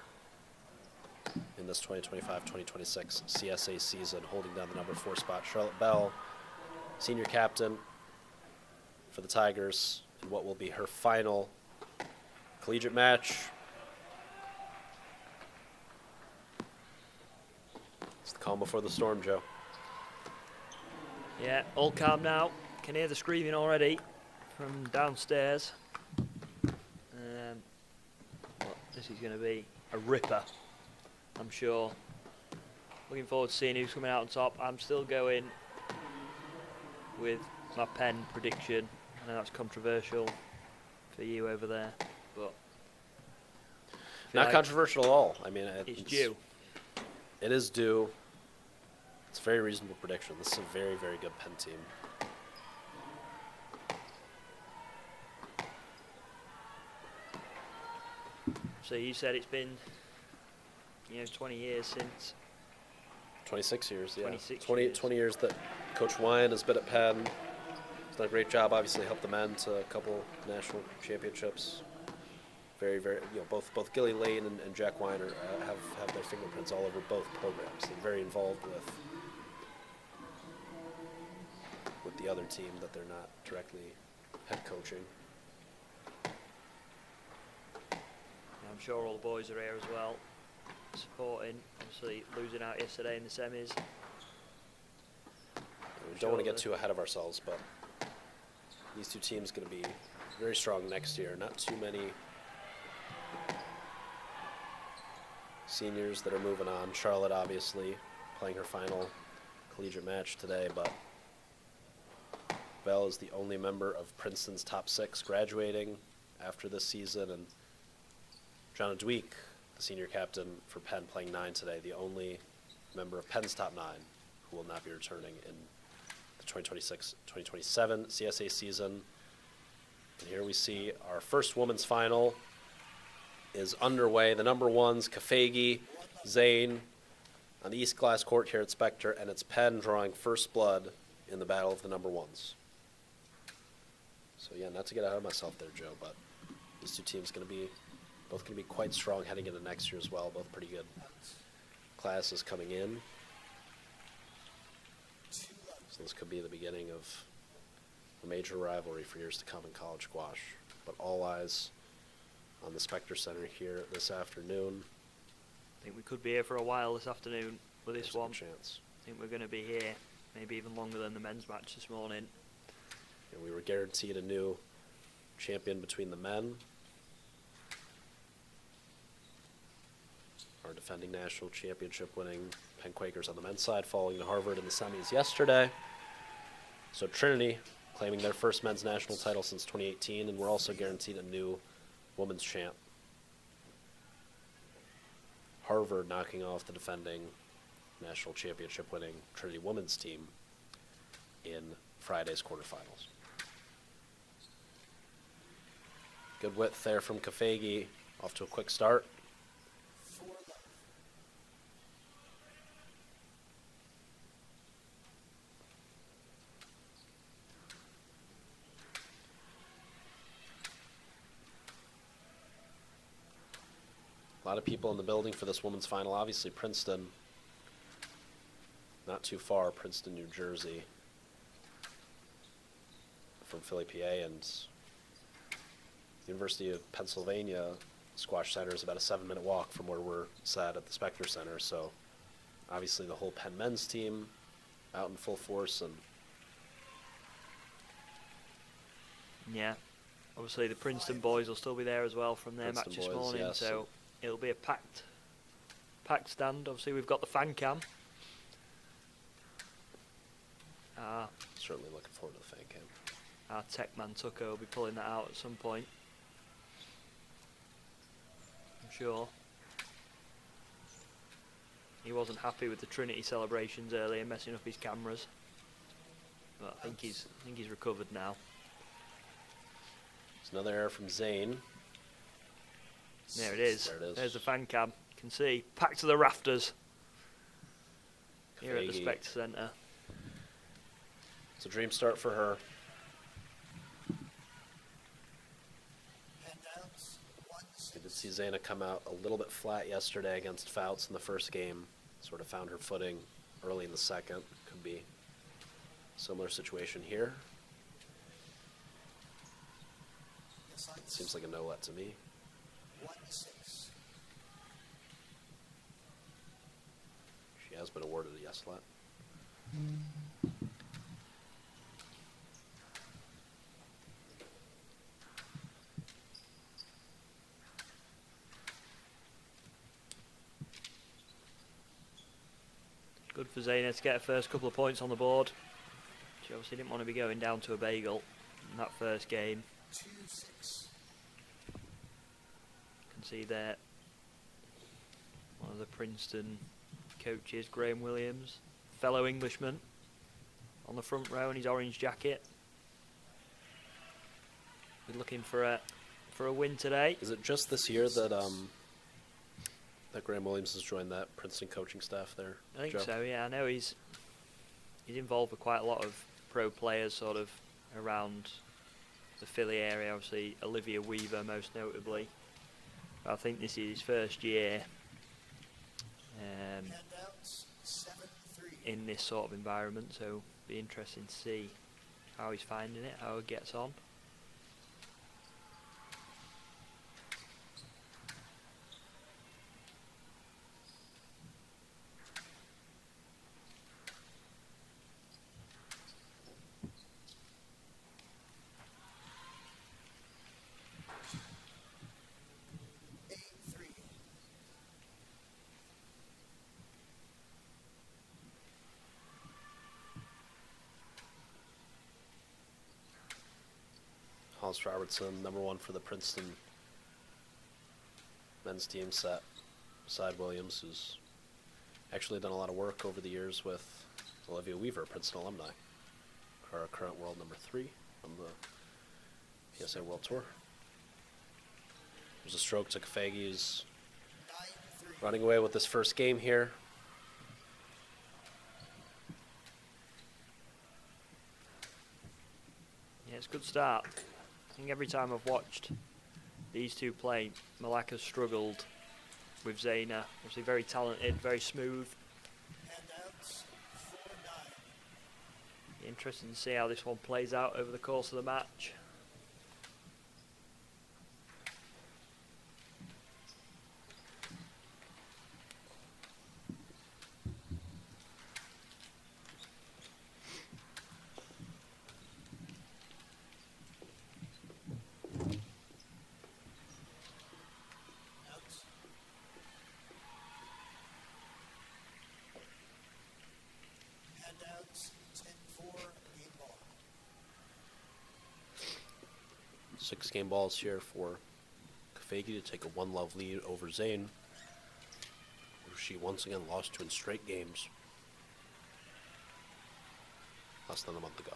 in this 2025-2026 CSA season, holding down the number 4 spot. Charlotte Bell, senior captain for the Tigers in what will be her final collegiate match. It's the calm before the storm, Joe. Yeah, all calm now. Can hear the screaming already from downstairs. But this is going to be a ripper, I'm sure. Looking forward to seeing who's coming out on top. I'm still going with my Penn prediction. I know that's controversial for you over there, but not like controversial at all. I mean, it's due. It is due. It's a very reasonable prediction. This is a very, very good Penn team. So you said it's been, 20 years since. 26 years, yeah. 20 years that Coach Wyan has been at Penn. He's done a great job, obviously helped the men to a couple national championships. Very, very, both Gilly Lane and Jack Weiner have their fingerprints all over both programs. They're very involved with the other team that they're not directly head coaching. I'm sure all the boys are here as well, supporting. Obviously, losing out yesterday in the semis. We don't want to get too ahead of ourselves, but these two teams going to be very strong next year. Not too many seniors that are moving on. Charlotte, obviously, playing her final collegiate match today, but Bell is the only member of Princeton's top 6 graduating after this season, and Jonna Dweek, the senior captain for Penn, playing 9 today, the only member of Penn's top 9 who will not be returning in 2026-2027 CSA season. And here we see our first women's final is underway. The number ones, Kafagi, Zane, on the East Glass Court here at Spectre, and it's Penn drawing first blood in the battle of the number ones. So yeah, not to get ahead of myself there, Joe, but these two teams both going to be quite strong heading into next year as well. Both pretty good classes coming in. So this could be the beginning of a major rivalry for years to come in college squash. But all eyes on the Spectre Center here this afternoon. I think we could be here for a while this afternoon with this one. Chance. I think we're going to be here maybe even longer than the men's match this morning. And we were guaranteed a new champion between the men. Our defending national championship winning Penn Quakers on the men's side, falling to Harvard in the semis yesterday. So Trinity claiming their first men's national title since 2018, and we're also guaranteed a new women's champ. Harvard knocking off the defending national championship winning Trinity women's team in Friday's quarterfinals. Good width there from Kafagi, off to a quick start. A lot of people in the building for this women's final. Obviously, Princeton, not too far, Princeton, New Jersey, from Philly, PA, and University of Pennsylvania Squash Center is about a 7-minute walk from where we're sat at the Spectre Center. So, obviously, the whole Penn men's team out in full force. And yeah, obviously the Princeton boys will still be there as well from their match this morning. Yeah, so it'll be a packed stand. Obviously, we've got the fan cam. Certainly looking forward to the fan cam. Our tech man Tucker will be pulling that out at some point, I'm sure. He wasn't happy with the Trinity celebrations earlier, messing up his cameras, but I think he's recovered now. There's another error from Zane. There it is. There it is. There's the fan cam. You can see packed to the rafters here at the Spectre Centre. It's a dream start for her. We did see Zana come out a little bit flat yesterday against Fouts in the first game. Sort of found her footing early in the second. Could be a similar situation here. It seems like a no-let to me. 1-6. She has been awarded a yes-let. Good for Zayna to get her first couple of points on the board. She obviously didn't want to be going down to a bagel in that first game. 2-6. You can see there one of the Princeton coaches, Graham Williams, fellow Englishman, on the front row in his orange jacket. We're looking for a win today. Is it just this year that that Graham Williams has joined that Princeton coaching staff there? I think Joe? so, yeah. I know he's involved with quite a lot of pro players sort of around the Philly area. Obviously, Olivia Weaver most notably. But I think this is his first year in this sort of environment, so it'll be interesting to see how he's finding it, how he gets on. Hollis Robertson, #1 for the Princeton men's team set beside Williams, who's actually done a lot of work over the years with Olivia Weaver, Princeton alumni. our current world number 3 on the CSA World Tour. There's a stroke to Kafagi, who's running away with this first game here. Yeah, it's a good start. I think every time I've watched these two play, Malaka's struggled with Zaina. Obviously very talented, very smooth. Interesting to see how this one plays out over the course of the match. Six game balls here for Kafagi to take a 1-love lead over Zain, who she once again lost to in straight games less than a month ago.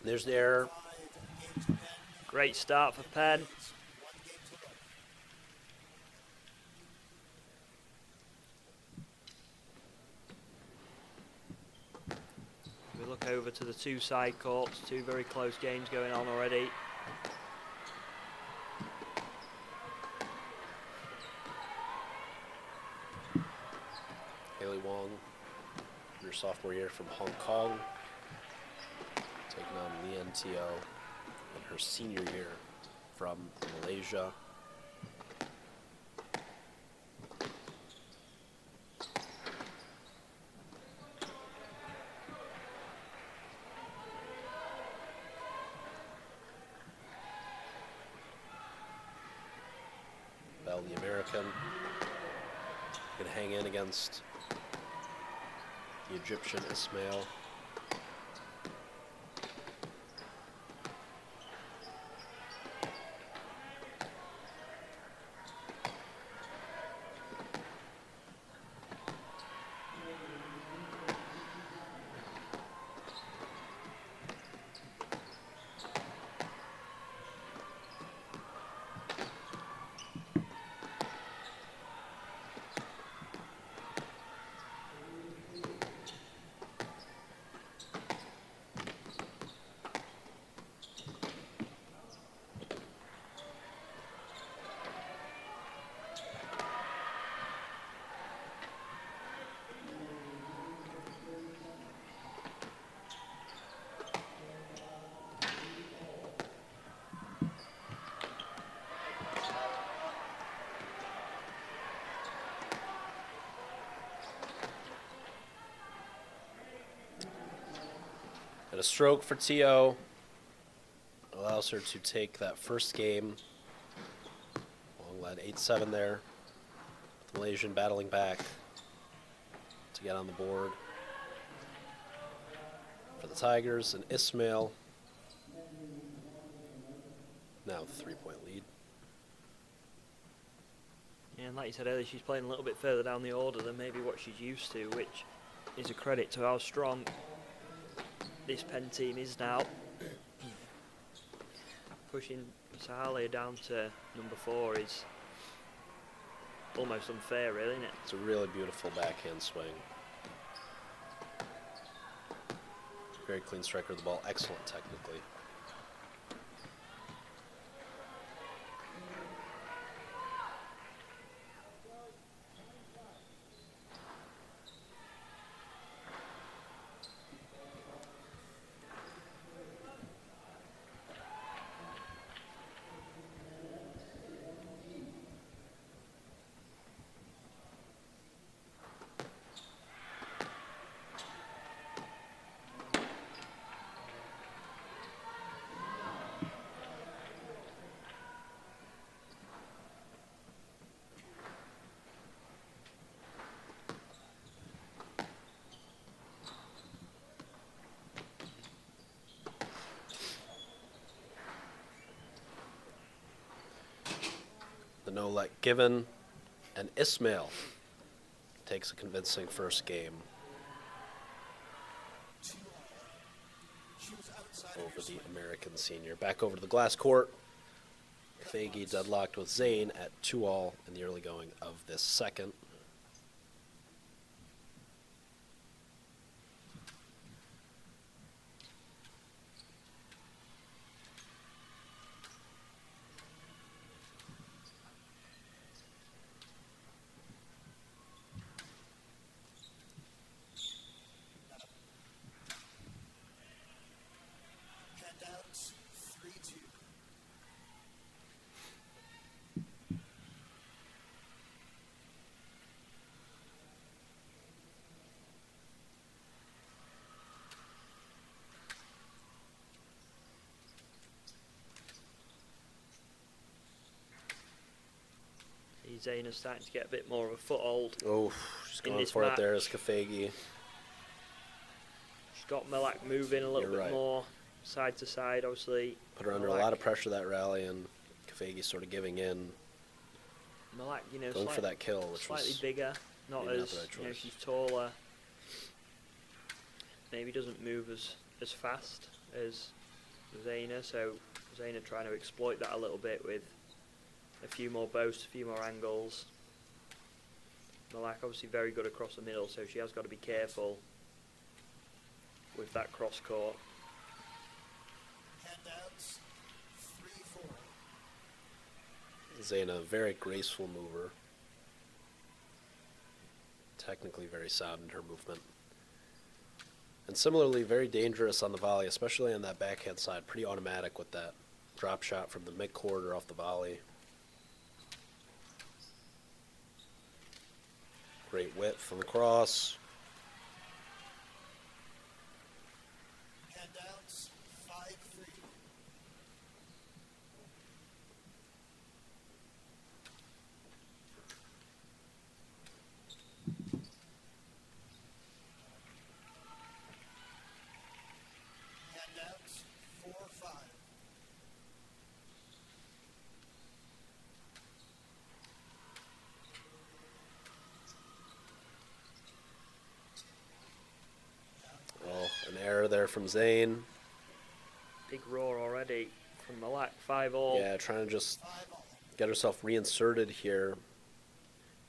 There's the error. Great start for Penn. We look over to the two side courts, two very close games going on already. Haley Wong, your sophomore year from Hong Kong, taking on Lian Teo in her senior year from Malaysia. Bell, the American, gonna hang in against the Egyptian Ismail. And a stroke for Teo allows her to take that first game. Long led 8-7 there. The Malaysian battling back to get on the board for the Tigers. And Ismail now with a 3-point lead. Yeah, and like you said earlier, she's playing a little bit further down the order than maybe what she's used to, which is a credit to how strong this Penn team is now. Pushing Sahale down to number 4 is almost unfair, really, isn't it? It's a really beautiful backhand swing. Very clean striker of the ball, excellent technically. no given, and Ismail takes a convincing first game over the American senior. Back over to the glass court. Faggy deadlocked with Zane at 2-all in the early going of this second. Handouts, 3-2. Zaina's starting to get a bit more of a foothold. Oh, she's going for it there as Kafagi. She's got Malak moving a little bit more side to side, obviously. Put her under a lot of pressure that rally, and Kafagi sort of giving in. Malak, going for that kill, which slightly was bigger, not as she's taller. Maybe doesn't move as fast as Zaina, so Zaina trying to exploit that a little bit with a few more boasts, a few more angles. Malak obviously very good across the middle, so she has got to be careful with that cross court. Handouts, 3-4. Zaina, very graceful mover. Technically very sound in her movement. And similarly, very dangerous on the volley, especially on that backhand side. Pretty automatic with that drop shot from the midcourt or off the volley. Great width on the cross. Handouts, 5-3. Handouts, 4-5. An error there from Zane. Big roar already from Malak, 5-all. Yeah, trying to just get herself reinserted here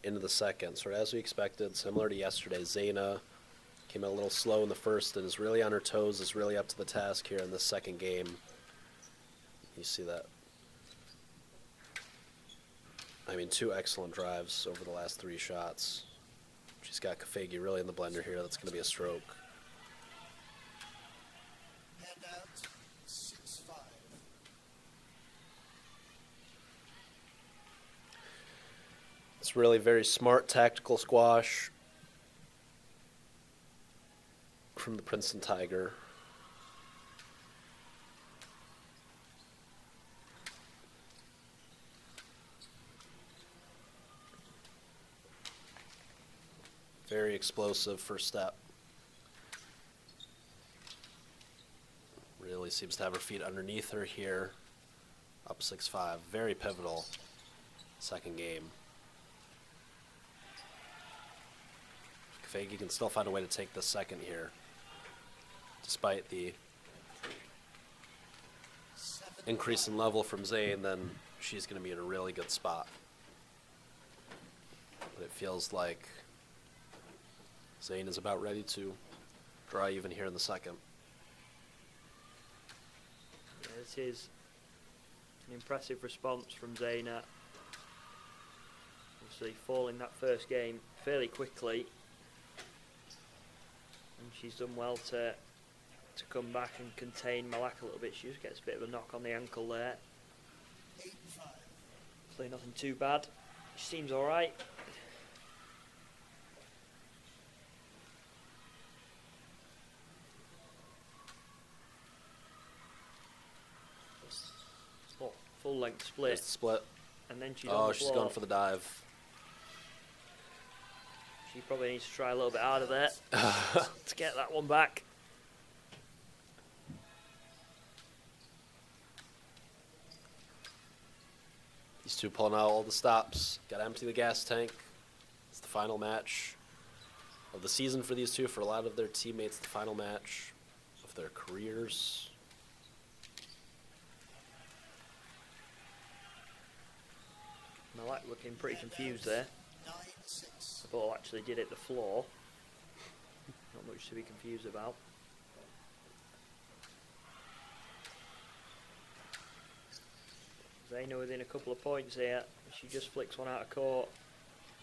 into the second. So as we expected, similar to yesterday, Zaina came out a little slow in the first and is really on her toes, is really up to the task here in this second game. You see that. I mean, 2 excellent drives over the last 3 shots. She's got Kafagi really in the blender here. That's going to be a stroke. Handouts, 6-5. It's really very smart tactical squash from the Princeton Tiger. Very explosive first step. Really seems to have her feet underneath her here. Up 6-5. Very pivotal second game. Kafagi can still find a way to take the second here, despite the increase in level from Zane. Then she's going to be in a really good spot. But it feels like Zane is about ready to draw even here in the second. Yeah, this is an impressive response from Zaina. Obviously falling that first game fairly quickly. And she's done well to come back and contain Malak a little bit. She just gets a bit of a knock on the ankle there. 8-5. Hopefully nothing too bad. She seems alright. Full length split. Just split. And then she's on the floor. She's going for the dive. She probably needs to try a little bit harder there to get that one back. You These two pulling out all the stops. Got to empty the gas tank. It's the final match of the season for these two. For a lot of their teammates, the final match of their careers. Malak looking pretty confused there. The ball actually did hit the floor. Not much to be confused about. Zaina within a couple of points here. She just flicks one out of court.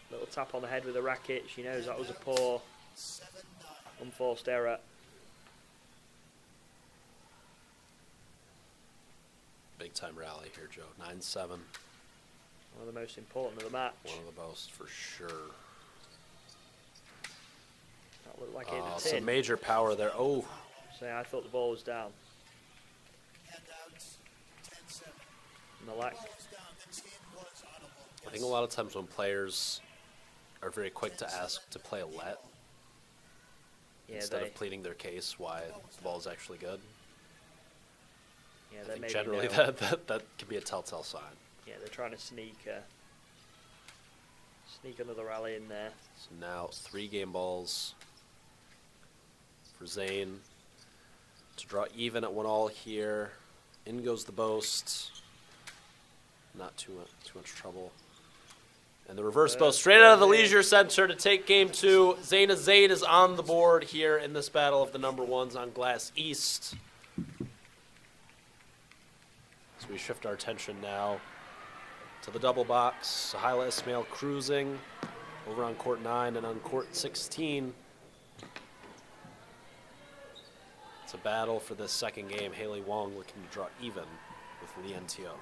Little tap on the head with a racket. She knows that was a poor, unforced error. Big time rally here, Joe. 9-7. One of the most important of the match. One of the most, for sure. That looked like it hit the Some tin. major power there. Oh. So I thought the ball was down. Malak. I think a lot of times when players are very quick to ask to play a let, instead of pleading their case why the ball is actually good. Yeah, I think generally that can be a telltale sign. Yeah, they're trying to sneak another rally in there. So now 3 game balls for Zane to draw even at 1-all here. In goes the boast. Not too much trouble. And the reverse boast straight out of the Leisure Center to take game 2. Zaina Zaid is on the board here in this battle of the number ones on Glass East. So we shift our attention now to the double box. Sahila Ismail cruising over on court 9 and on court 16. It's a battle for this second game. Haley Wong looking to draw even with Lee NTO.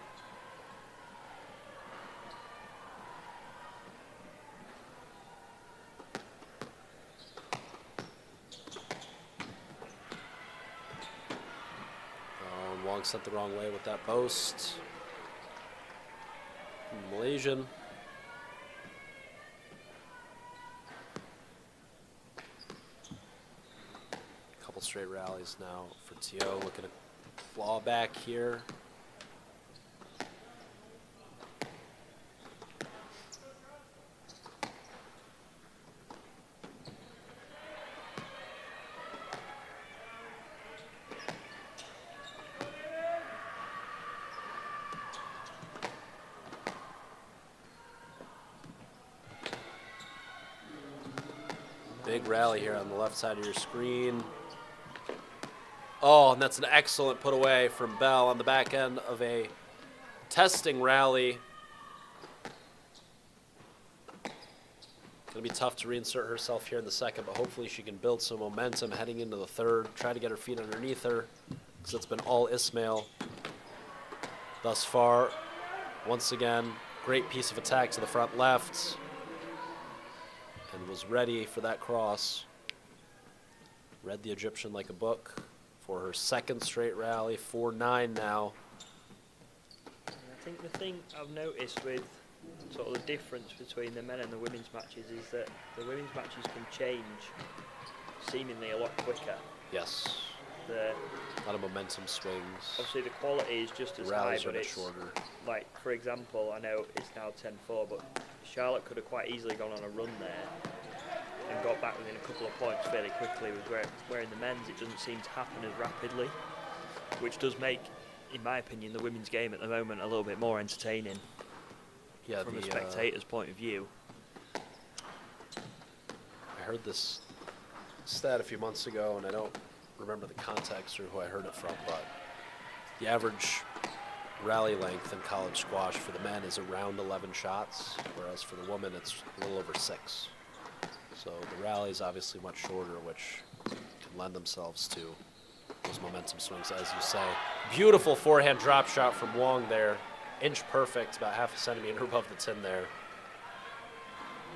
Wong sent the wrong way with that boast. Malaysian. Couple straight rallies now for T.O. Looking to claw back here. Big rally here on the left side of your screen. Oh, and that's an excellent put away from Bell on the back end of a testing rally. Gonna be tough to reinsert herself here in the second, but hopefully she can build some momentum heading into the third. Try to get her feet underneath her, because it's been all Ismail thus far. Once again, great piece of attack to the front left. And was ready for that cross. Read the Egyptian like a book for her second straight rally, 4-9 now. I think the thing I've noticed with sort of the difference between the men and the women's matches is that the women's matches can change seemingly a lot quicker. Yes. A lot of momentum swings. Obviously the quality is just as high, but it's shorter. Like, for example, I know it's now 10-4, but Charlotte could have quite easily gone on a run there and got back within a couple of points fairly quickly. Where in the men's it doesn't seem to happen as rapidly, which does make, in my opinion, the women's game at the moment a little bit more entertaining. Yeah, from a spectator's point of view. I heard this stat a few months ago, and I don't remember the context or who I heard it from, but the average rally length in college squash for the men is around 11 shots, whereas for the women it's a little over 6. So the rally is obviously much shorter, which can lend themselves to those momentum swings, as you say. Beautiful forehand drop shot from Wong there. Inch perfect, about half a centimeter above the tin there.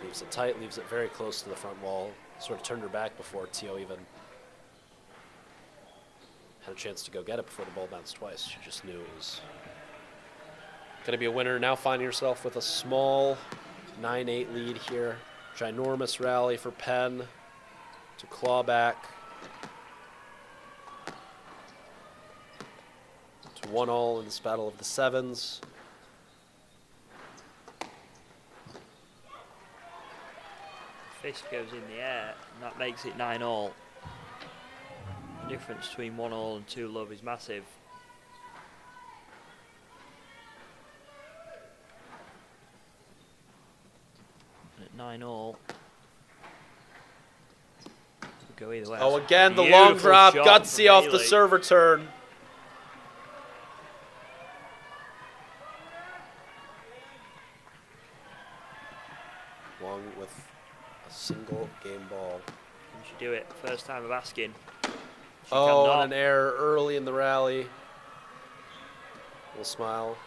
Leaves it tight, leaves it very close to the front wall. Sort of turned her back before T.O. even had a chance to go get it before the ball bounced twice. She just knew it was going to be a winner. Now finding yourself with a small 9-8 lead here. Ginormous rally for Penn to claw back to 1-all in this battle of the sevens. fist goes in the air, and that makes it 9-all. The difference between 1-all and 2-love is massive. And at 9-all, could go either way. Oh, That's again, the beautiful long drop. shot Gutsy from off the Haley. serve return. Wong with a single game ball. Can she do it? First time of asking. She Oh, cannot. and an error early in the rally. Little smile.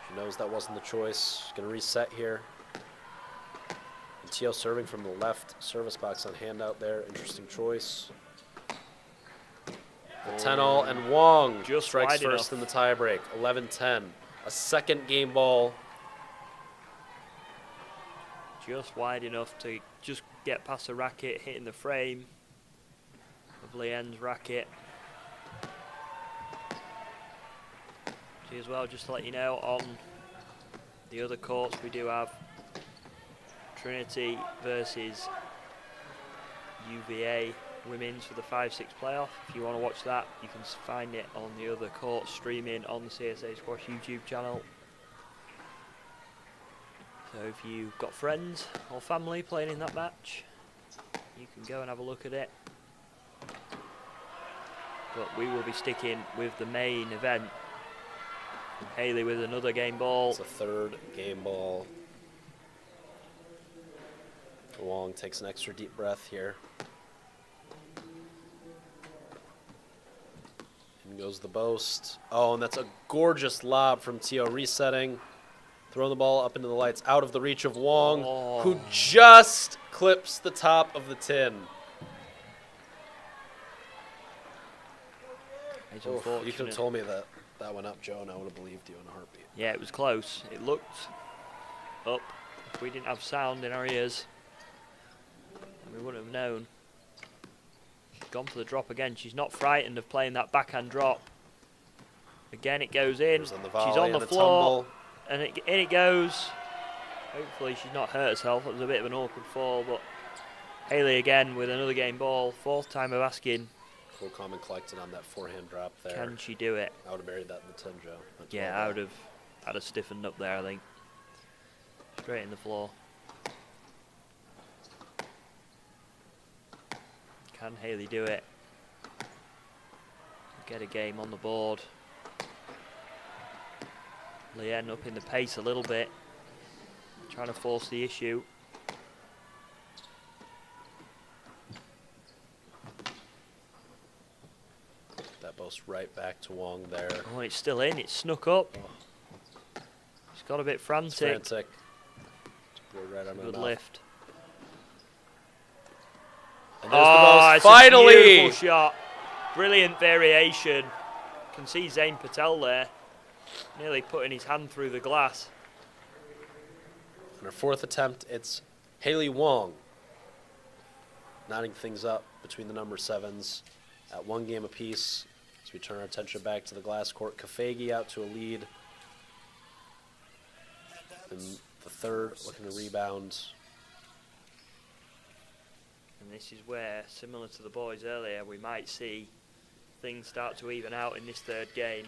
She knows that wasn't the choice. She's going to reset here. And Tio serving from the left service box on handout there. Interesting choice. The 10-all, and Wong Just strikes wide first enough. in the tiebreak. 11-10. A second game ball. Just wide enough to just get past the racket, hitting the frame of Leanne's racket. See as well, just to let you know, on the other courts we do have Trinity versus UVA women's for the 5-6 playoff. If you want to watch that, you can find it on the other court streaming on the CSA Squash YouTube channel. So if you've got friends or family playing in that match, you can go and have a look at it. But we will be sticking with the main event. Haley with another game ball. It's a third game ball. Wong takes an extra deep breath here. In goes the boast. Oh, and that's a gorgeous lob from Tio, resetting. Throwing the ball up into the lights, out of the reach of Wong, who just clips the top of the tin. It's Oh, you unfortunate. could have told me that that went up, Joe, and I would have believed you in a heartbeat. Yeah, it was close. It looked up. If we didn't have sound in our ears, we wouldn't have known. She's gone for the drop again. She's not frightened of playing that backhand drop. Again, it goes in. On the She's volley on the and floor. tumble. And in it goes. Hopefully she's not hurt herself. It was a bit of an awkward fall, but Haley again with another game ball. Fourth time of asking. Cool, calm, and collected on that forehand drop there. Can she do it? I would have buried that in the tin, Joe. That's Yeah, well I'd have stiffened up there, I think. Straight in the floor. Can Haley do it? Get a game on the board. Leanne up in the pace a little bit. Trying to force the issue. That boast right back to Wong there. Oh, it's still in. It's snuck up. She's got a bit frantic. It's frantic. Right on Good mouth. lift. And there's the boast. It's Finally! a beautiful shot. Brilliant variation. Can see Zain Patel there. Nearly putting his hand through the glass. On her fourth attempt, it's Haley Wong knotting things up between the number sevens at one game apiece. As we turn our attention back to the glass court, Kafagi out to a lead. And the third looking to rebound. And this is where, similar to the boys earlier, we might see things start to even out in this third game.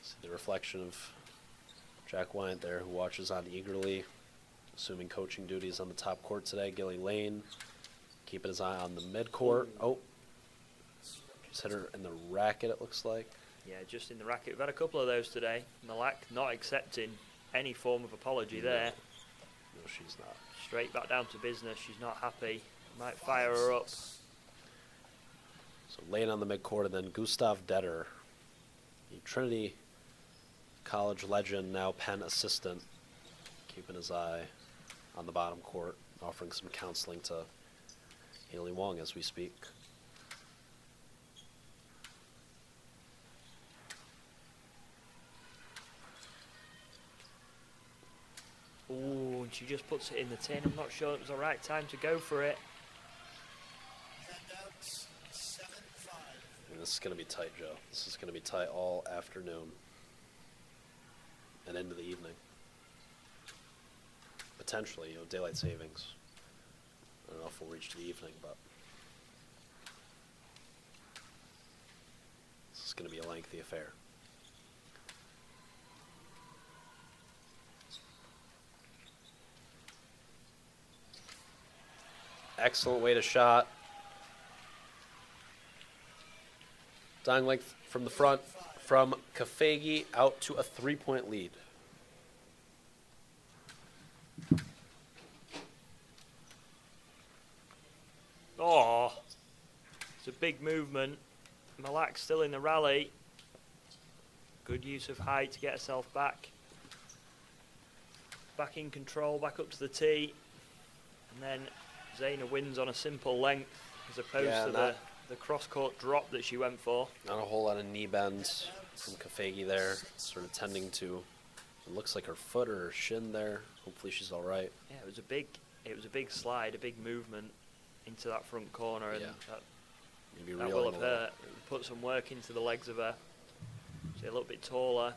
See the reflection of Jack Wyant there, who watches on eagerly, assuming coaching duties on the top court today. Gilly Lane keeping his eye on the mid-court. Oh, just hit her in the racket, it looks like. Yeah, just in the racket. We've had a couple of those today. Malak not accepting any form of apology there. No, she's not. Straight back down to business. She's not happy. Might fire her up. So Lane on the mid-court, and then Gustav Detter, the Trinity College legend, now Penn assistant, keeping his eye on the bottom court, offering some counseling to Haley Wong as we speak. Ooh, and she just puts it in the tin. I'm not sure it was the right time to go for it. I mean, this is going to be tight, Joe. This is going to be tight all afternoon and into the evening. potentially, daylight savings. I don't know if we'll reach the evening, but this is going to be a lengthy affair. Excellent weighted shot. Dying length from the front from Kafegi out to a 3-point lead. Oh, it's a big movement. Malak still in the rally. Good use of height to get herself back. Back in control, back up to the tee. And then Zaina wins on a simple length as opposed to the cross-court drop that she went for. Not a whole lot of knee bends from Kafegi there. Sort of tending to, it looks like her foot or her shin there. Hopefully she's all right. Yeah, it was a big slide, a big movement into that front corner, and that will have hurt. Put some work into the legs of her. She's a little bit taller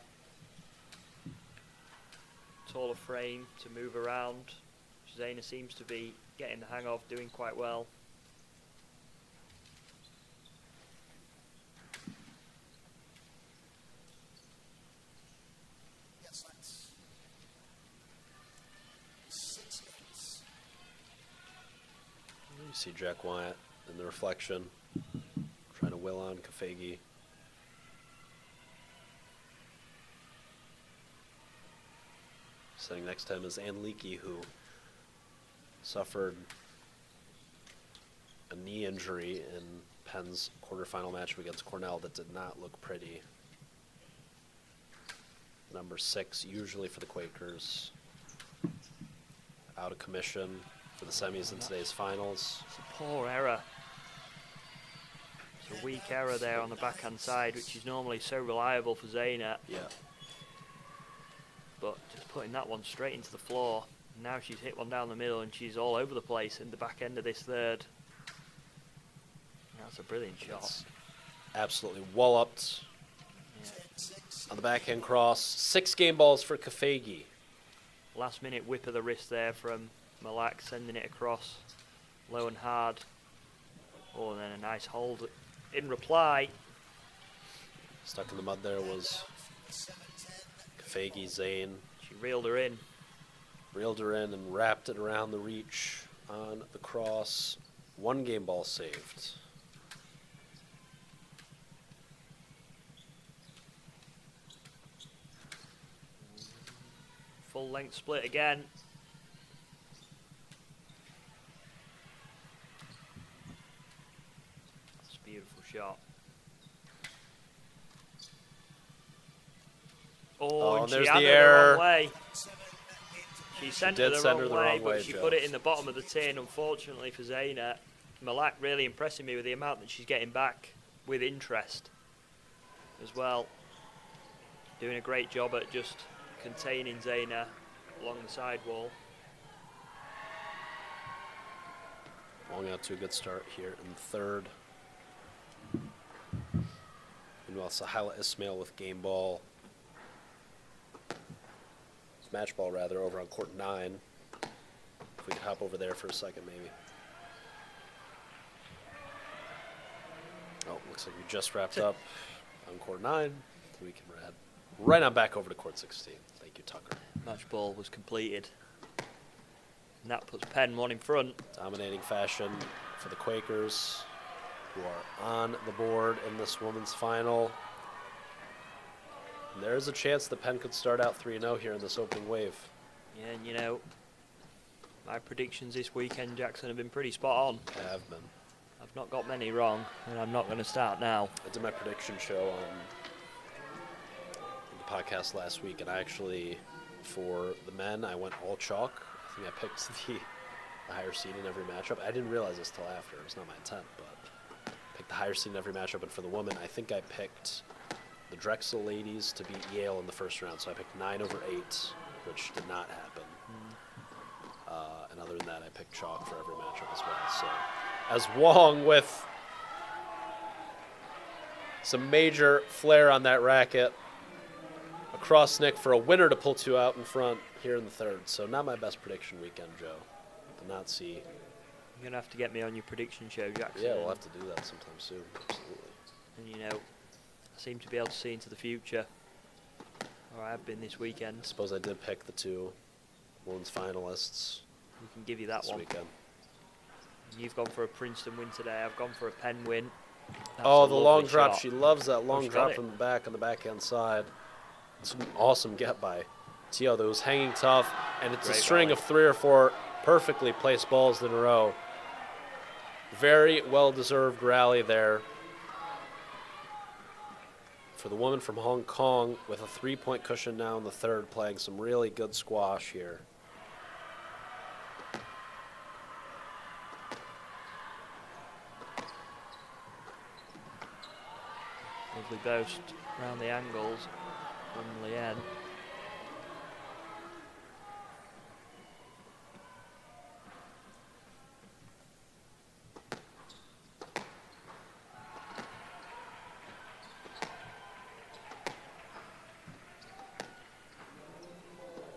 frame to move around. Zaina seems to be getting the hang of, doing quite well. Yes, that's 6 hits. You see Jack Wyatt in the reflection, trying to will on Kafegi. Sitting next to him is Ann Leakey, who suffered a knee injury in Penn's quarterfinal match against Cornell that did not look pretty. Number 6, usually for the Quakers, out of commission for the semis in today's finals. It's a poor error. It's a weak error there on the backhand side, which is normally so reliable for Zaina. Yeah. But just putting that one straight into the floor. Now she's hit one down the middle and she's all over the place in the back end of this third. That's a brilliant shot. It's absolutely walloped on the backhand cross. 6 game balls for Kafegi. Last minute whip of the wrist there from Malak, sending it across low and hard. Oh, and then a nice hold in reply. Stuck in the mud there was Kafegi Zane. She reeled her in. Reeled her in and wrapped it around the reach on the cross. 1 game ball saved. Full length split again. That's a beautiful shot. Oh, and there's she had the her error. the wrong way. She sent her the wrong way, but she Joe. put it in the bottom of the tin, unfortunately for Zaina. Malak really impressing me with the amount that she's getting back with interest as well. Doing a great job at just containing Zaina along the sidewall. Long out to a good start here in the third. Meanwhile, Sahila Ismail with game ball. Match ball, rather, over on court 9. If we could hop over there for a second, maybe. Oh, looks like we just wrapped up on court 9. We can head right on back over to court 16. Thank you, Tucker. Match ball was completed. And that puts Penn 1 in front. Dominating fashion for the Quakers, who are on the board in this women's final. And there is a chance that Penn could start out 3-0 here in this opening wave. Yeah, and you know, my predictions this weekend, Jackson, have been pretty spot on. They have been. I've not got many wrong, and I'm not going to start now. I did my prediction show on the podcast last week, and I actually, for the men, I went all chalk. I think I picked the higher seed in every matchup. I didn't realize this till after. It was not my intent, but picked the higher seed in every matchup. And for the women, I think I picked the Drexel ladies to beat Yale in the first round. So I picked 9/8, which did not happen. And other than that, I picked chalk for every matchup as well. So as Wong with some major flair on that racket, a Crossnick for a winner to pull 2 out in front here in the third. So not my best prediction weekend, Joe. Did not see. You're going to have to get me on your prediction show, Jackson. Yeah, we'll have to do that sometime soon. Absolutely. And, you know, I seem to be able to see into the future. Or I have been this weekend. I suppose I did pick the 2 women's finalists. We can give you that this one. Weekend. You've gone for a Princeton win today. I've gone for a Penn win. That's Oh, a the long lovely drop. shot. She loves that long she got drop it. from the back on the backhand side. It's an awesome get by Tio that was hanging tough, and it's Great a string volley. of 3 or 4 perfectly placed balls in a row. Very well-deserved rally there for the woman from Hong Kong with a 3-point cushion now in the third, playing some really good squash here. Lovely boast around the angles from Lien.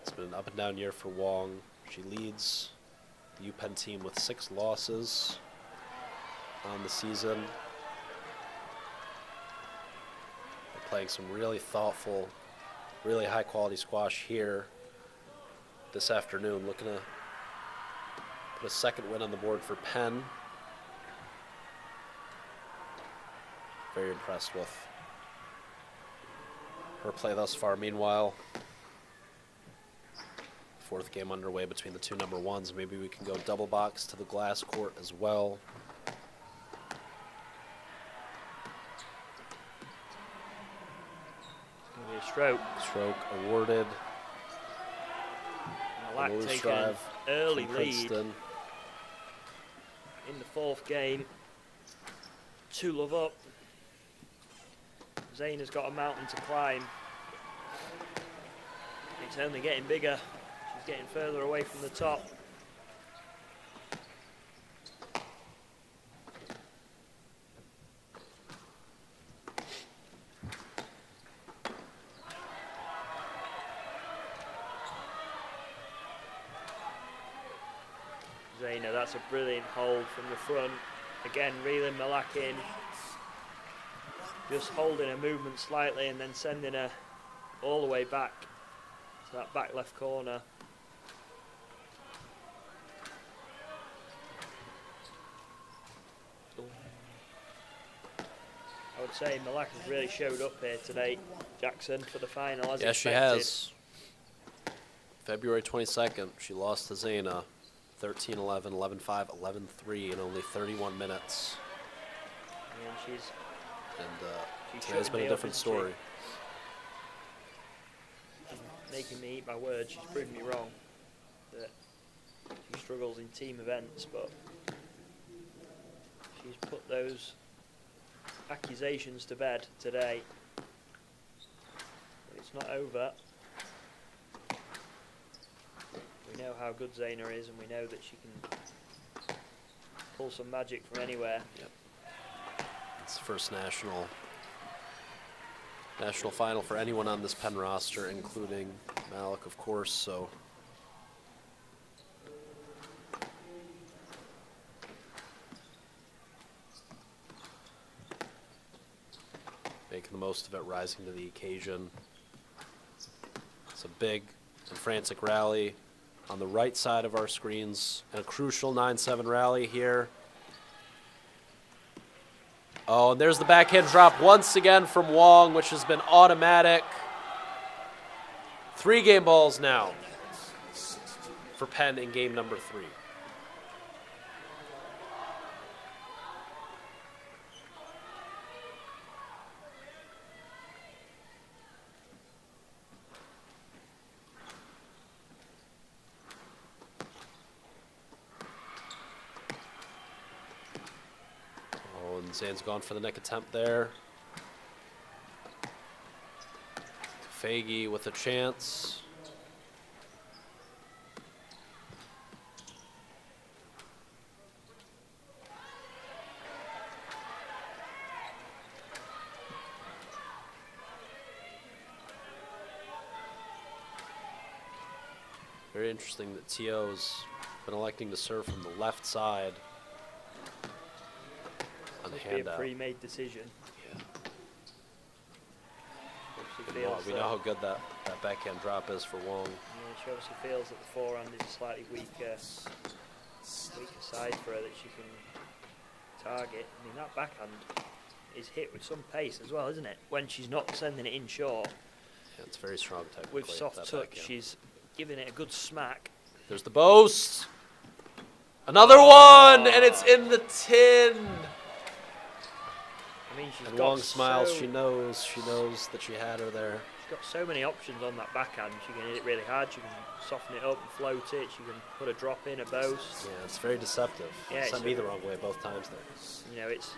It's been an up-and-down year for Wong. She leads the UPenn team with 6 losses on the season. They're playing some really thoughtful, really high-quality squash here this afternoon. Looking to put a second win on the board for Penn. Very impressed with her play thus far. Meanwhile, 4th game underway between the 2 number 1s. Maybe we can go double box to the glass court as well. It's going to be a stroke. Stroke awarded. Malak Loose taking drive an early from lead Princeton. in the 4th game. 2-love up. Zaina's got a mountain to climb. It's only getting bigger. She's getting further away from the top. Zaina, that's a brilliant hold from the front. Again, reeling Malak in. Just holding her movement slightly and then sending her all the way back to that back left corner. Ooh. I would say Malak has really showed up here today, Jackson, for the final as Yes, she expected. has. February 22nd, she lost to Zaina 13-11, 11-5, 11-3 in only 31 minutes. And she's Today's been a different story. Making me eat my words. She's proved me wrong that she struggles in team events, but she's put those accusations to bed today. But it's not over. We know how good Zaina is, and we know that she can pull some magic from anywhere. Yep. It's the first national final for anyone on this Penn roster, including Malik, of course. So making the most of it, rising to the occasion. It's a big and frantic rally on the right side of our screens, and a crucial 9-7 rally here. Oh, and there's the backhand drop once again from Wong, which has been automatic. 3 game balls now for Penn in game number 3. Zane's gone for the neck attempt there. Faggy with a chance. Very interesting that T.O.'s been electing to serve from the left side on the Must be a handout. pre-made decision. Yeah. Obviously feels We know how good that backhand drop is for Wong. Yeah, she obviously feels that the forehand is a slightly weaker side for her that she can target. I mean, that backhand is hit with some pace as well, isn't it? When she's not sending it in short. Yeah, it's very strong technically. With soft that touch, backhand. she's giving it a good smack. There's the boast. Another one, and it's in the tin. I mean, she's And got Wong smiles. so, She knows that she had her there. she's got so many options on that backhand. She can hit it really hard. She can soften it up and float it. She can put a drop in, a boast. Yeah, it's very deceptive. Yeah, Sent me the wrong way both times there. You know, it's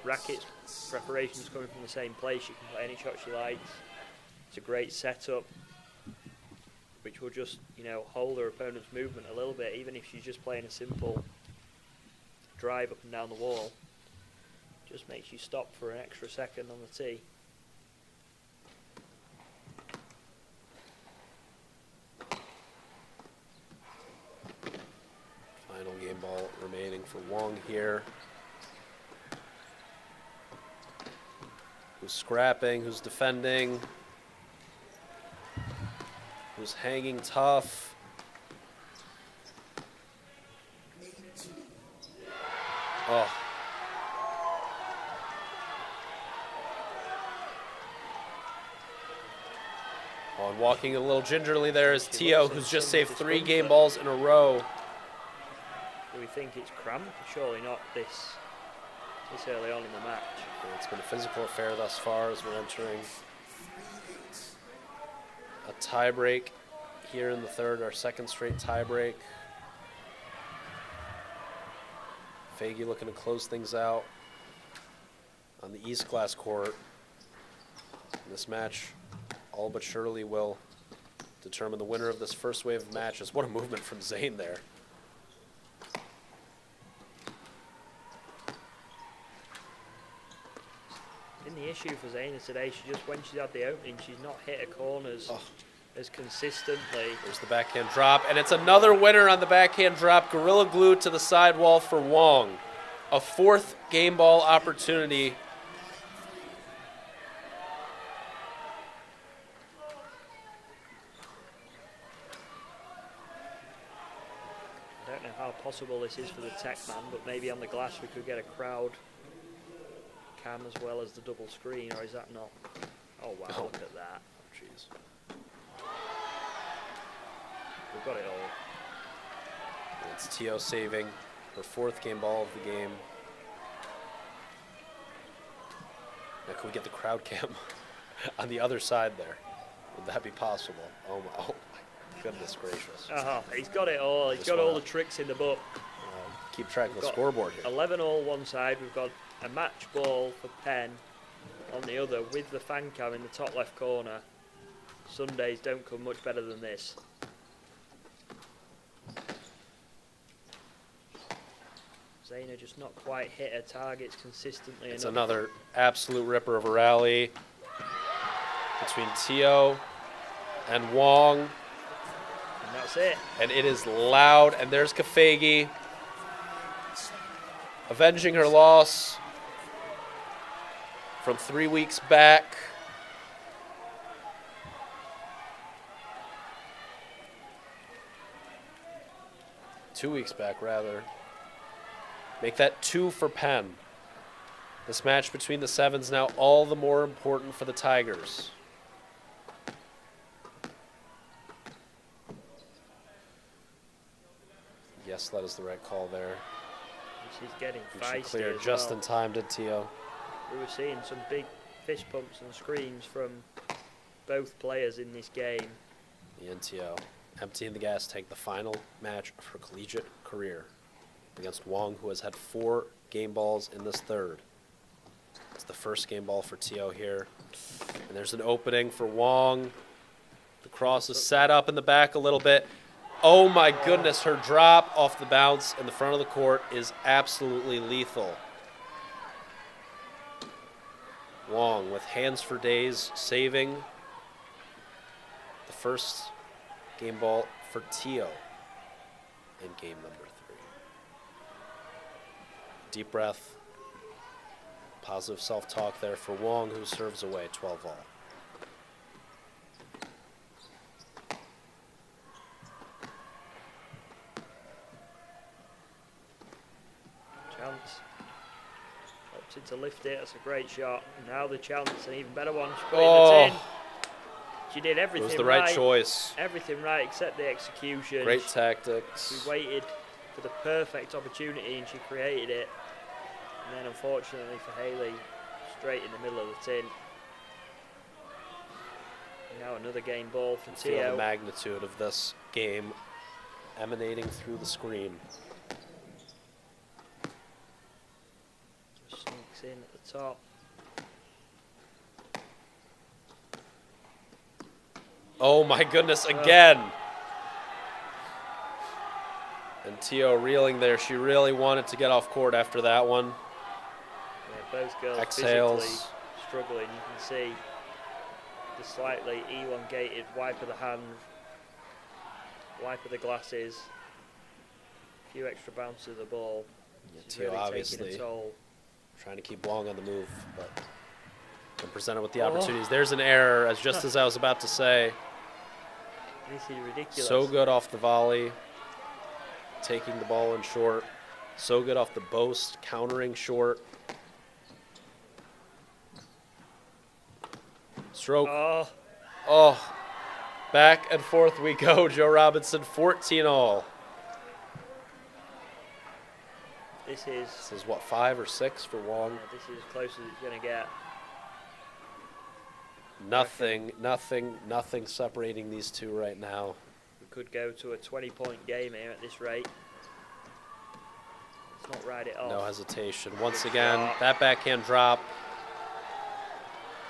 rackets, preparations coming from the same place. She can play any shot she likes. It's a great setup, which will just, you know, hold her opponent's movement a little bit, even if she's just playing a simple drive up and down the wall. Just makes you stop for an extra second on the tee. Final game ball remaining for Wong here. Who's scrapping, who's defending, who's hanging tough. Oh. Oh, and walking a little gingerly there is T.O., who's just saved 3 game balls in a row. Do we think it's cramped? Surely not this early on in the match. Yeah, it's been a physical affair thus far as we're entering a tie break here in the third, our second straight tie break. Faggy looking to close things out on the East Glass court. This match all but surely will determine the winner of this first wave of matches. What a movement from Zane there. In the issue for Zaina today, when she's had the opening, she's not hit her corners as consistently. There's the backhand drop, and it's another winner on the backhand drop. Gorilla Glue to the sidewall for Wong. A 4th game ball opportunity. I don't know how possible this is for the tech man, but maybe on the glass we could get a crowd cam as well as the double screen, or is that not? Oh wow, look at that. Jeez. We've got it all. It's T.O. saving her 4th game ball of the game. Now, can we get the crowd cam on the other side there? Would that be possible? Oh my goodness gracious. He's got it all. He's got all the tricks in the book. Keep track of the scoreboard here. 11-all one side. We've got a match ball for Penn on the other with the fan cam in the top left corner. Sundays don't come much better than this. Zaina just not quite hit her targets consistently It's enough. another absolute ripper of a rally between T.O. and Wong. And that's it. And it is loud, and there's Kafagi avenging her loss from 3 weeks back. Two weeks back, rather. Make that 2 for Penn. This match between the Sevens now all the more important for the Tigers. Yes, that is the right call there. She's getting And she feisty cleared as just well. in time, did T.O. We were seeing some big fist pumps and screams from both players in this game. The NTO emptying the gas tank, the final match of her collegiate career against Wong, who has had 4 game balls in this third. It's the first game ball for T.O. here. And there's an opening for Wong. The cross is set up in the back a little bit. Oh my goodness, her drop off the bounce in the front of the court is absolutely lethal. Wong with hands for days, saving the first game ball for Tio in game number 3. Deep breath. Positive self-talk there for Wong, who serves away 12-all. Chance. Opted to lift it. That's a great shot. Now the chance, an even better one. She's putting it in. She did everything right. It was the right choice. Everything right except the execution. Great tactics. She waited for the perfect opportunity and she created it. And then unfortunately for Haley, straight in the middle of the tin. Now another game ball for Tio. Feel the magnitude of this game emanating through the screen. Just sneaks in at the top. Oh my goodness, again. And Tio reeling there. She really wanted to get off court after that one. Yeah, both girls exhales. Physically struggling. You can see the slightly elongated wipe of the hand, wipe of the glasses, a few extra bounces of the ball. Yeah, She's Tio really obviously taking a toll. trying to keep Wong on the move, but when presented with the opportunities. There's an error, as I was about to say. This is ridiculous. So good off the volley, taking the ball in short. So good off the boast, countering short. Stroke. Oh. Back and forth we go. Joe Robinson, 14-all. This is what, 5 or 6 for Wong? Yeah, this is as close as it's going to get. Nothing separating these two right now. We could go to a 20-point game here at this rate. Let's not ride it off. No hesitation. Once again, that backhand drop.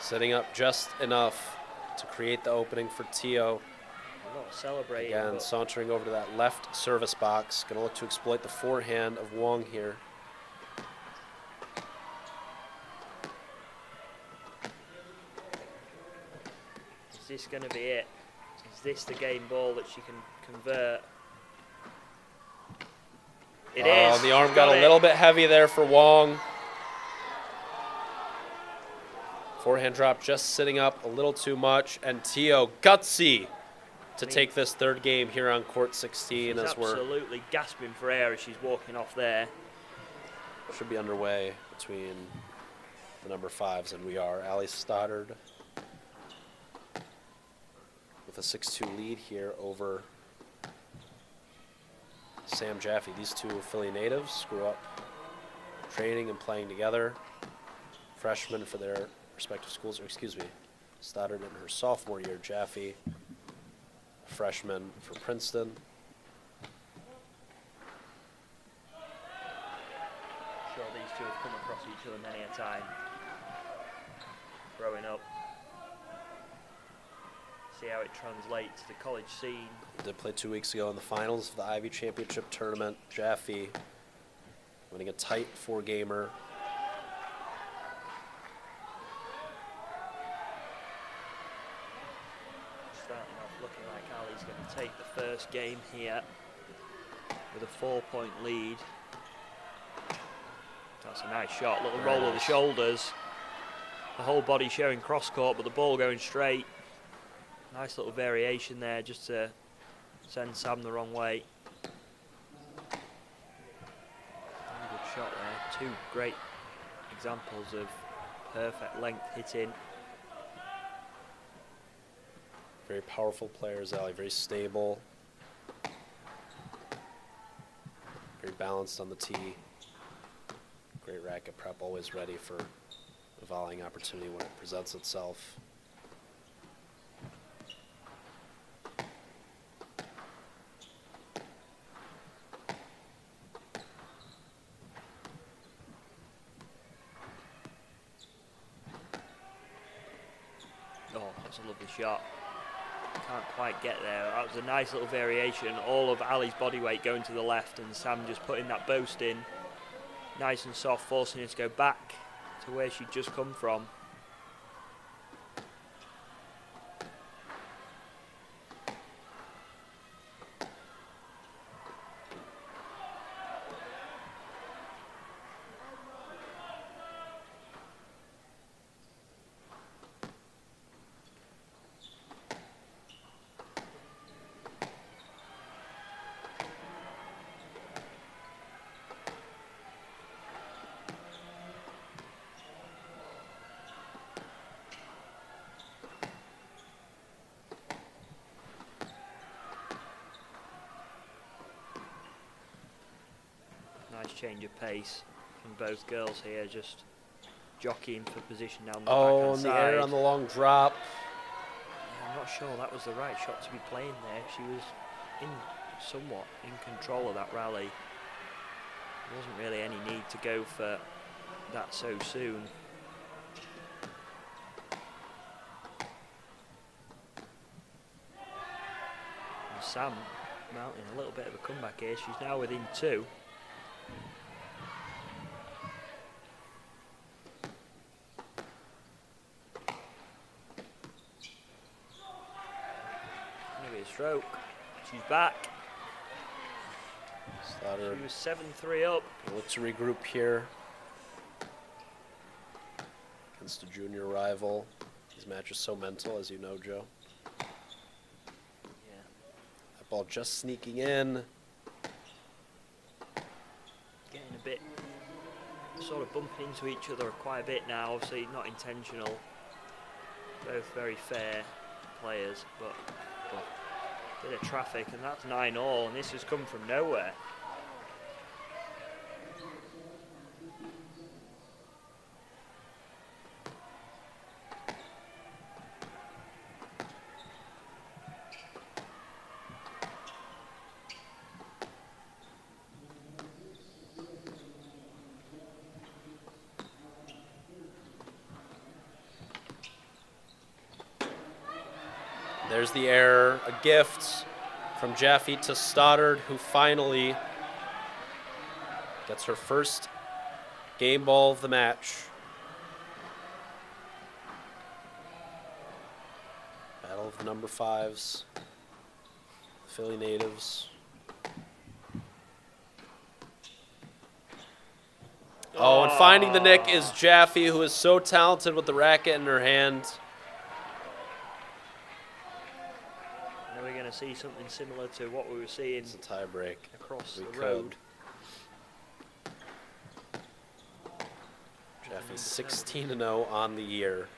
Setting up just enough to create the opening for Tio. Not celebrating. Again, sauntering over to that left service box. Going to look to exploit the forehand of Wong here. Is this going to be it? Is this the game ball that she can convert? It is. The arm got a little bit heavy there for Wong. Forehand drop just sitting up a little too much, and Tio gutsy to take this third game here on court 16 She's as we're absolutely gasping for air as she's walking off there. should be underway between the number 5s, and we are. Ali Stoddard with a 6-2 lead here over Sam Jaffe. These two Philly natives grew up training and playing together. Freshmen for their respective schools, or excuse me, Stoddard in her sophomore year, Jaffe, freshman for Princeton. I'm sure these two have come across each other many a time growing up. See how it translates to the college scene. Did play 2 weeks ago in the finals of the Ivy Championship tournament. Jaffe winning a tight 4-gamer. Starting off looking like Ali's going to take the first game here with a 4-point lead. That's a nice shot, little roll of the shoulders. The whole body showing cross court, but the ball going straight. Nice little variation there just to send Sam the wrong way. Good shot there. 2 great examples of perfect length hitting. Very powerful players, Ali, very stable. Very balanced on the tee. Great racket prep, always ready for a volleying opportunity when it presents itself. Oh, that's a lovely shot. Can't quite get there. That was a nice little variation. All of Ali's body weight going to the left and Sam just putting that boast in. Nice and soft, forcing her to go back to where she'd just come from. Nice change of pace from both girls here, just jockeying for position down the Oh, backhand in the side. air on the long drop. Yeah, I'm not sure that was the right shot to be playing there. She was somewhat in control of that rally. There wasn't really any need to go for that so soon. And Sam mounting a little bit of a comeback here. She's now within 2. Maybe a stroke. She's back. Stoddard. She was 7-3 up. Look to regroup here against a junior rival. These matches so mental, as you know, Joe. Yeah. That ball just sneaking in. Getting a bit, sort of bumping into each other quite a bit now. Obviously not intentional. Both very fair players, but a bit of traffic, and that's 9-all, and this has come from nowhere. There's the error, a gift from Jaffe to Stoddard, who finally gets her first game ball of the match. Battle of the number 5s, Philly natives. Oh, and finding the nick is Jaffe, who is so talented with the racket in her hand. Are we going to see something similar to what we were seeing? It's a tie break Across We the could. road. Jaffe 16-0 on the year,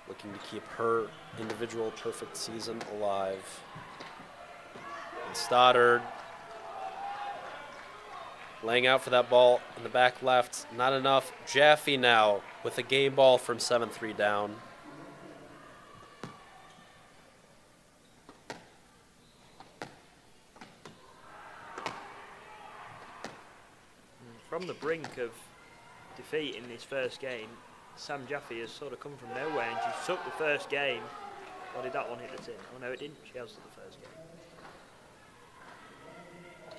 looking to keep her individual perfect season alive. And Stoddard laying out for that ball in the back left, not enough. Jaffe now with a game ball from 7-3 down. From the brink of defeat in this first game, Sam Jaffe has sort of come from nowhere, and she took the first game. Or did that one hit the tin? Oh no, it didn't. She has the first game.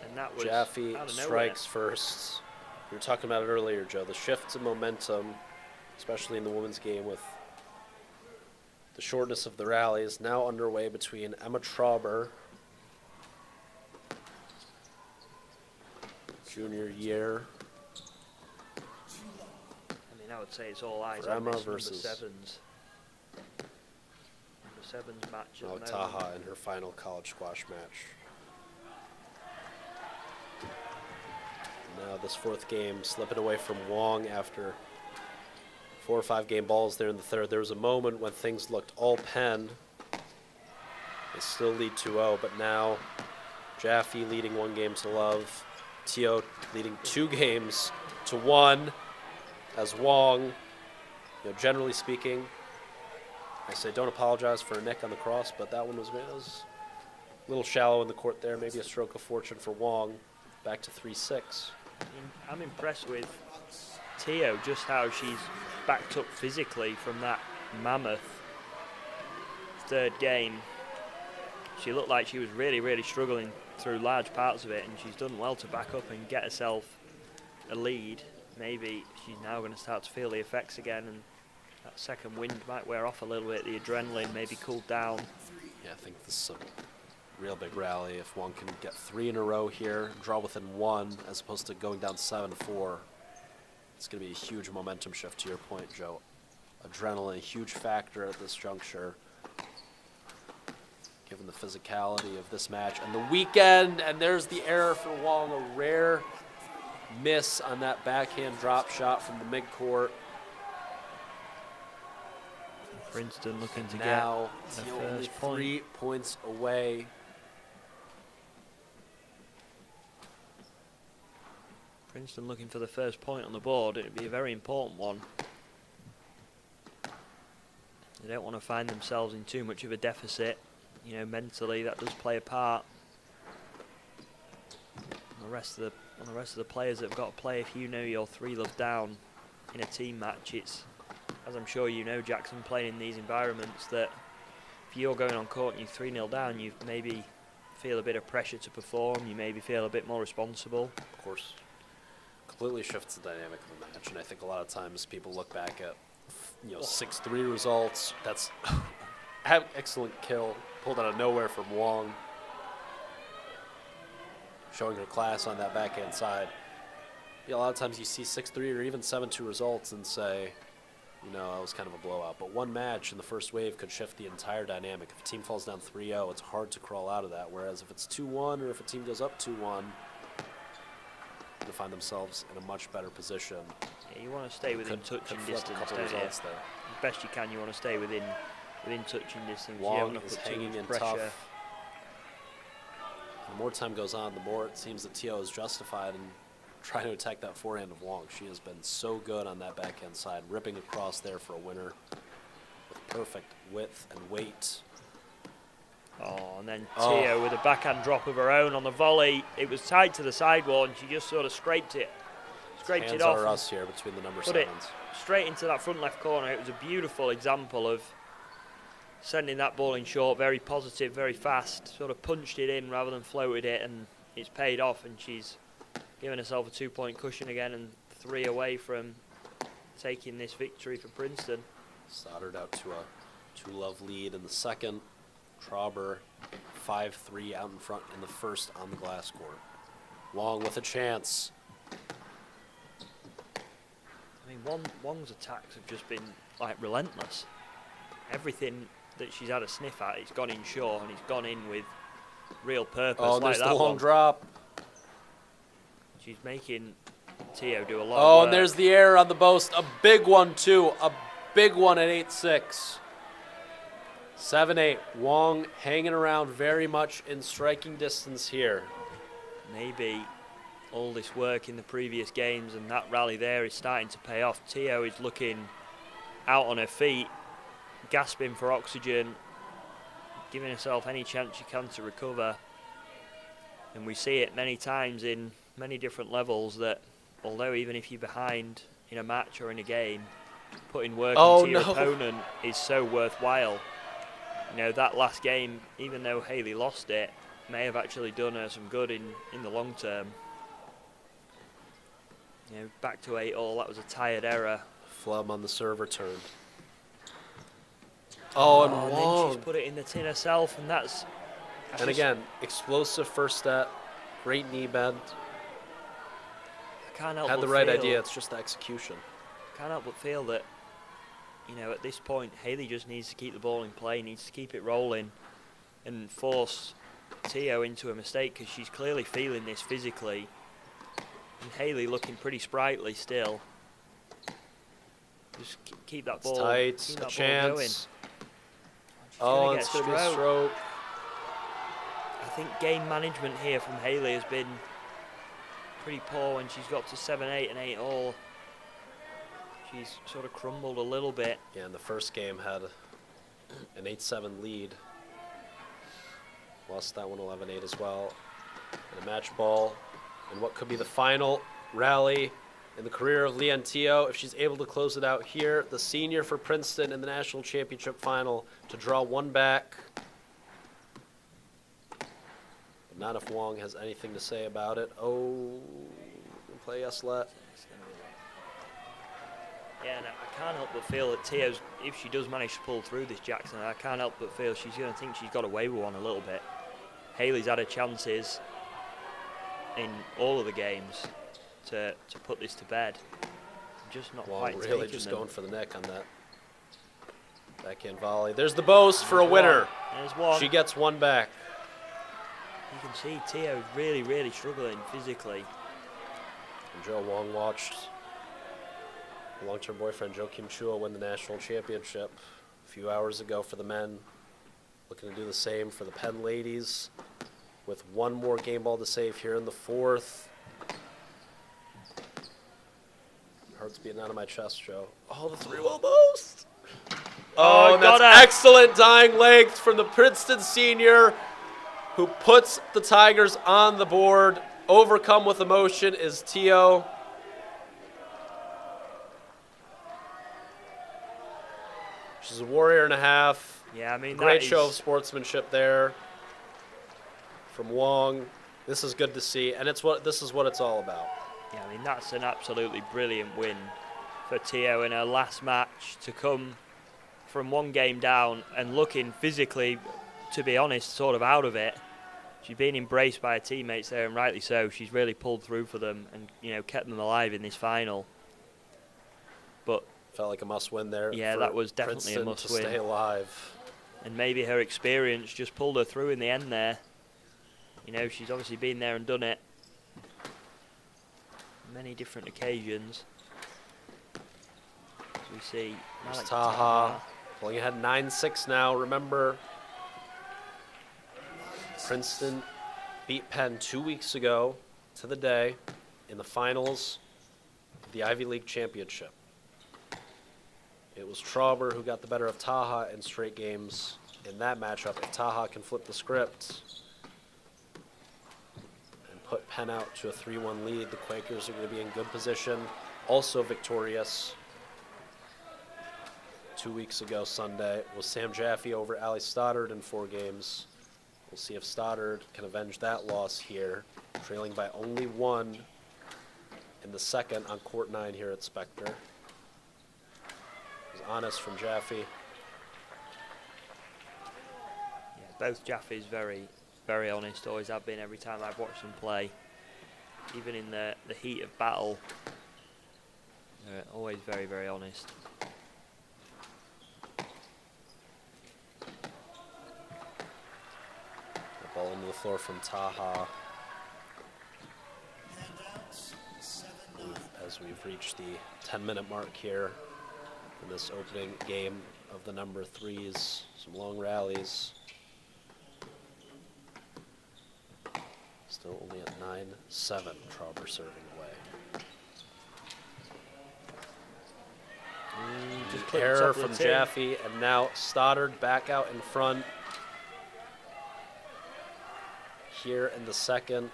And that was Jaffe out of strikes first. We were talking about it earlier, Joe. The shift in momentum, especially in the women's game with the shortness of the rally, is now underway between Emma Trauber, junior year. I mean, I would say it's all eyes For on Emma this versus number sevens match. at the moment. Taha in her final college squash match. Now this fourth game slipping away from Wong after 4 or 5 game balls there in the third. There was a moment when things looked all pen. They still lead 2-0, but now Jaffe leading 1 game to love. Teo leading 2 games to 1 as Wong, generally speaking, I say don't apologize for a nick on the cross, but that one was a little shallow in the court there. Maybe a stroke of fortune for Wong. Back to 3-6. I'm impressed with Teo, just how she's backed up physically from that mammoth third game. She looked like she was really, really struggling through large parts of it, and she's done well to back up and get herself a lead. Maybe she's now going to start to feel the effects again, and that second wind might wear off a little bit. The adrenaline maybe cooled down. Yeah, I think this is a real big rally. If one can get 3 in a row here, draw within 1, as opposed to going down 7-4, it's going to be a huge momentum shift, to your point, Joe. Adrenaline, a huge factor at this juncture, given the physicality of this match and the weekend. And there's the error for Wong, a rare miss on that backhand drop shot from the midcourt. Princeton looking to Now, get the only first point. 3 points away. Princeton looking for the first point on the board. It would be a very important one. They don't want to find themselves in too much of a deficit. You know, mentally that does play a part. On the rest of the players that have got to play, if you know you're 3-love down in a team match, it's, as I'm sure you know, Jackson, playing in these environments, that if you're going on court and you're 3-0 down, you maybe feel a bit of pressure to perform, you maybe feel a bit more responsible. Of course. Completely shifts the dynamic of the match, and I think a lot of times people look back at, you know, 6-3 results. That's excellent kill, pulled out of nowhere from Wong, showing her class on that backhand side. Yeah, a lot of times you see 6-3 or even 7-2 results and say, you know, it was kind of a blowout. But one match in the first wave could shift the entire dynamic. If a team falls down 3-0, it's hard to crawl out of that. Whereas if it's 2-1 or if a team goes up 2-1, to find themselves in a much better position. Yeah, you want to stay within touching distance, don't you? As best you can, you want to stay within touching distance. Wong is hanging in tough. The more time goes on, the more it seems that Tio is justified in trying to attack that forehand of Wong. She has been so good on that backhand side, ripping across there for a winner with perfect width and weight. Oh, and then Tio with a backhand drop of her own on the volley. It was tied to the sidewall, and she just sort of scraped it off. Hands are us here between the number 7s. Straight into that front left corner. It was a beautiful example of sending that ball in short, very positive, very fast. Sort of punched it in rather than floated it, and it's paid off. And she's given herself a 2-point cushion again, and 3 away from taking this victory for Princeton. Soldered out to a 2-love lead in the second. Trauber 5-3 out in front in the first on the glass court. Wong with a chance. I mean, Wong's attacks have just been like relentless. Everything that she's had a sniff at, it's gone in short, and it's gone in with real purpose. Oh, like there's that the long drop. She's making Tio do a lot Oh, of and there's the error on the boast. A big one, too. A big one at 8-6. 7-8. Wong hanging around very much in striking distance here. Maybe all this work in the previous games and that rally there is starting to pay off. Tio is looking out on her feet, gasping for oxygen, giving herself any chance she can to recover. And we see it many times in many different levels that although even if you're behind in a match or in a game, putting work into your opponent is so worthwhile. You know, that last game, even though Haley lost it, may have actually done her some good in the long term. You know, back to 8-all, that was a tired error. Flum on the serve return. Oh, and Wong. Then she's put it in the tin herself, and that's... And again, explosive first step, great knee bend. I can't help Had but the right feel, idea, it's just the execution. Can't help but feel that, you know, at this point, Haley just needs to keep the ball in play, needs to keep it rolling and force Tio into a mistake, because she's clearly feeling this physically. And Haley looking pretty sprightly still. Just keep that ball. Tight, keep a that chance. Ball going. Oh, it's going to be a stroke. I think game management here from Haley has been pretty poor when she's got to 7-8 and 8-all. She's sort of crumbled a little bit. Yeah, and the first game had an 8-7 lead. Lost that one 11-8 as well. And a match ball. And what could be the final rally in the career of Leanne Tio, if she's able to close it out here. The senior for Princeton in the national championship final to draw one back. But not if Wong has anything to say about it. Oh, play Eslet. Yeah, and I can't help but feel that Tio's, if she does manage to pull through this Jackson, I can't help but feel she's going to think she's got away with one a little bit. Haley's had her chances in all of the games to put this to bed. Just not Wong quite really taking just them. going for the neck on that backhand volley. There's the boast for a winner. There's one. She gets one back. You can see Tio really, really struggling physically. And Joe Wong watched long-term boyfriend Joe Kim Chua win the national championship a few hours ago for the men. Looking to do the same for the Penn ladies with one more game ball to save here in the fourth. Heart's beating out of my chest, Joe. Oh, the 3 almost. Oh, and that's excellent dying length from the Princeton senior who puts the Tigers on the board. Overcome with emotion is Tio. She's a warrior and a half. Yeah, I mean, great show of sportsmanship there from Wong. This is good to see, and this is what it's all about. Yeah, I mean, that's an absolutely brilliant win for Tio in her last match to come from 1 game down and looking physically, to be honest, sort of out of it. She's been embraced by her teammates there, and rightly so. She's really pulled through for them and, you know, kept them alive in this final. But felt like a must-win there. Yeah, that was definitely Princeton a must-win. to stay alive. And maybe her experience just pulled her through in the end there. You know, she's obviously been there and done it many different occasions. As we see, There's Taha pulling ahead 9-6 now. Remember, Princeton beat Penn 2 weeks ago to the day in the finals of the Ivy League Championship. It was Trauber who got the better of Taha in straight games in that matchup. If Taha can flip the script and put Penn out to a 3-1 lead, the Quakers are going to be in good position. Also victorious 2 weeks ago Sunday was Sam Jaffe over Allie Stoddard in 4 games. We'll see if Stoddard can avenge that loss here, trailing by only 1 in the second on court 9 here at Spectre. It was honest from Jaffe. Yeah, both Jaffe's very, very honest, always have been every time I've watched them play. Even in the heat of battle, they're always very, very honest. Ball into the floor from Taha. As we've reached the 10-minute mark here in this opening game of the number 3s, some long rallies. Still only at 9-7, Trauber serving away. Just error from Jaffe, and now Stoddard back out in front. Here in the second.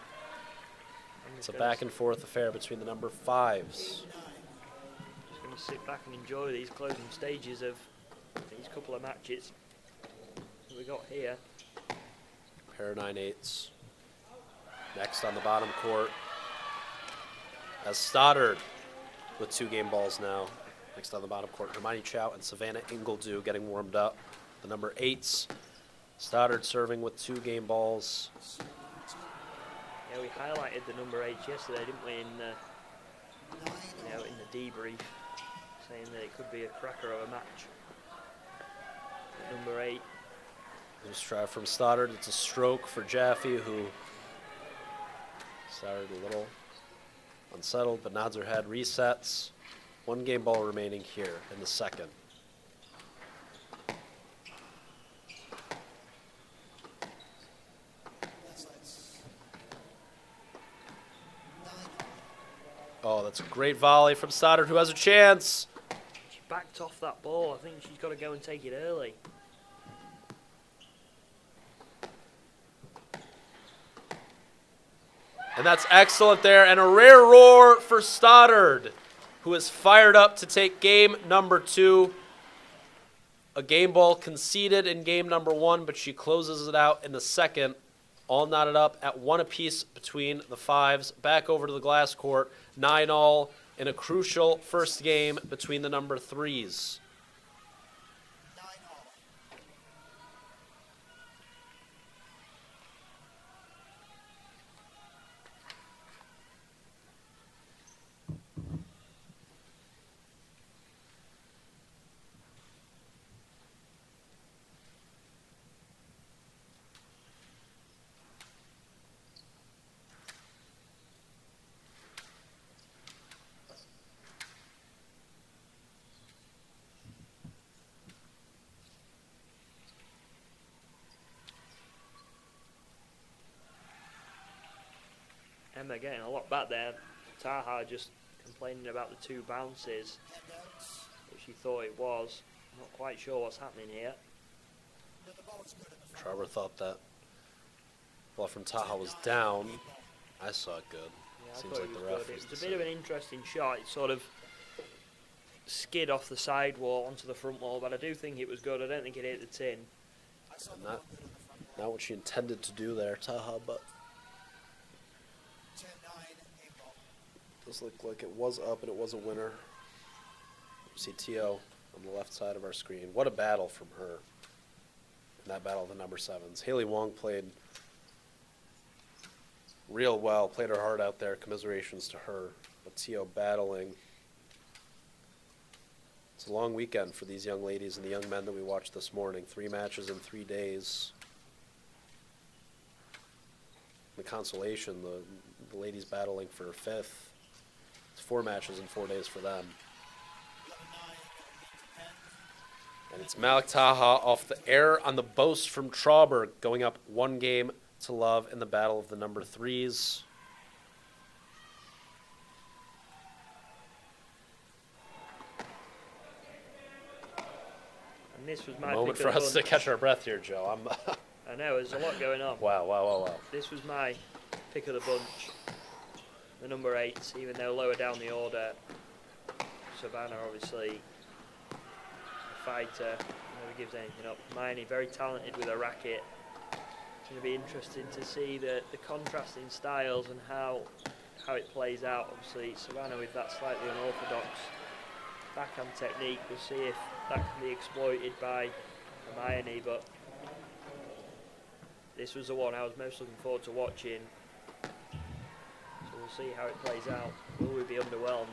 It's a back and forth affair between the number 5s. Just going to sit back and enjoy these closing stages of these couple of matches that we got here. Pair of 9-8s. Next on the bottom court, as Stoddard with 2 game balls now. Next on the bottom court, Hermione Chow and Savannah Ingledew getting warmed up. The number 8s. Stoddard serving with 2 game balls. Yeah, we highlighted the number 8 yesterday, didn't we, in the debrief, saying that it could be a cracker of a match. At number 8. Loose try from Stoddard. It's a stroke for Jaffe, who started a little unsettled, but nods her head, resets. 1 game ball remaining here in the second. Oh, that's a great volley from Stoddard, who has a chance. She backed off that ball. I think she's got to go and take it early. And that's excellent there. And a rare roar for Stoddard, who is fired up to take game number 2. A game ball conceded in game number 1, but she closes it out in the second. All knotted up at 1 apiece between the 5s. Back over to the glass court. 9-all in a crucial first game between the number 3s. And they're getting a lot back there. Taha just complaining about the 2 bounces, which he thought it was. Not quite sure what's happening here. Trevor thought that ball from Taha was down. I saw it good. Yeah, Seems like the ref it was a bit of an interesting shot. It sort of skid off the side wall onto the front wall, but I do think it was good. I don't think it hit the tin. And not what she intended to do there, Taha, but does look like it was up and it was a winner. You see Tio on the left side of our screen. What a battle from her in that battle of the number 7s. Haley Wong played real well, played her heart out there. Commiserations to her. But Tio battling. It's a long weekend for these young ladies and the young men that we watched this morning. 3 matches in 3 days. The consolation, the ladies battling for 5th. It's 4 matches in 4 days for them. And it's Malik Taha off the air on the boast from Trauberg, going up 1 game to love in the battle of the number 3s. And this was my moment pick for of the us to bunch. catch our breath here, Joe. I know, there's a lot going on. Wow. This was my pick of the bunch. The number 8, even though lower down the order, Savannah obviously a fighter, never gives anything up. Hermione very talented with a racket. It's going to be interesting to see the contrasting styles and how it plays out. Obviously Savannah with that slightly unorthodox backhand technique. We'll see if that can be exploited by Hermione, but this was the one I was most looking forward to watching. So we'll see how it plays out. Will we be underwhelmed?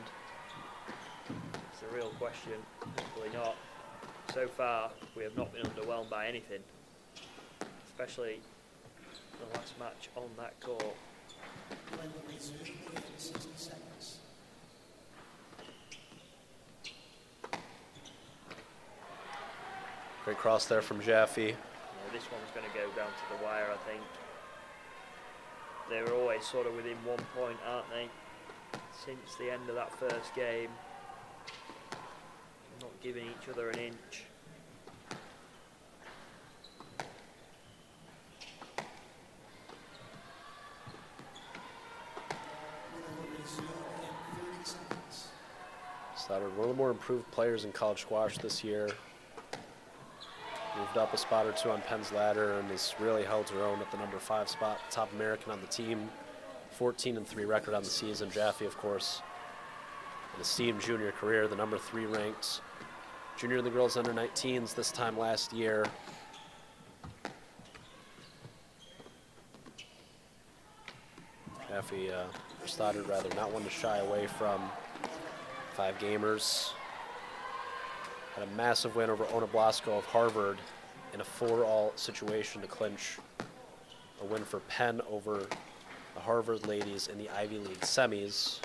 It's the real question. Hopefully not. So far, we have not been underwhelmed by anything, especially the last match on that court. Great cross there from Jaffe. Yeah, this one's going to go down to the wire, I think. They were always sort of within 1 point, aren't they? Since the end of that first game. Not giving each other an inch. Stoddard, one of the more improved players in college squash this year. Moved up a spot or 2 on Penn's ladder and has really held her own at the number 5 spot, top American on the team. 14-3 record on the season. Jaffe, of course, an esteemed junior career, the number 3 ranked junior in the girls under 19s this time last year. Jaffe, or Stoddard rather, not one to shy away from. 5 gamers. Had a massive win over Ona Blasco of Harvard in a 4-all situation to clinch a win for Penn over the Harvard ladies in the Ivy League semis.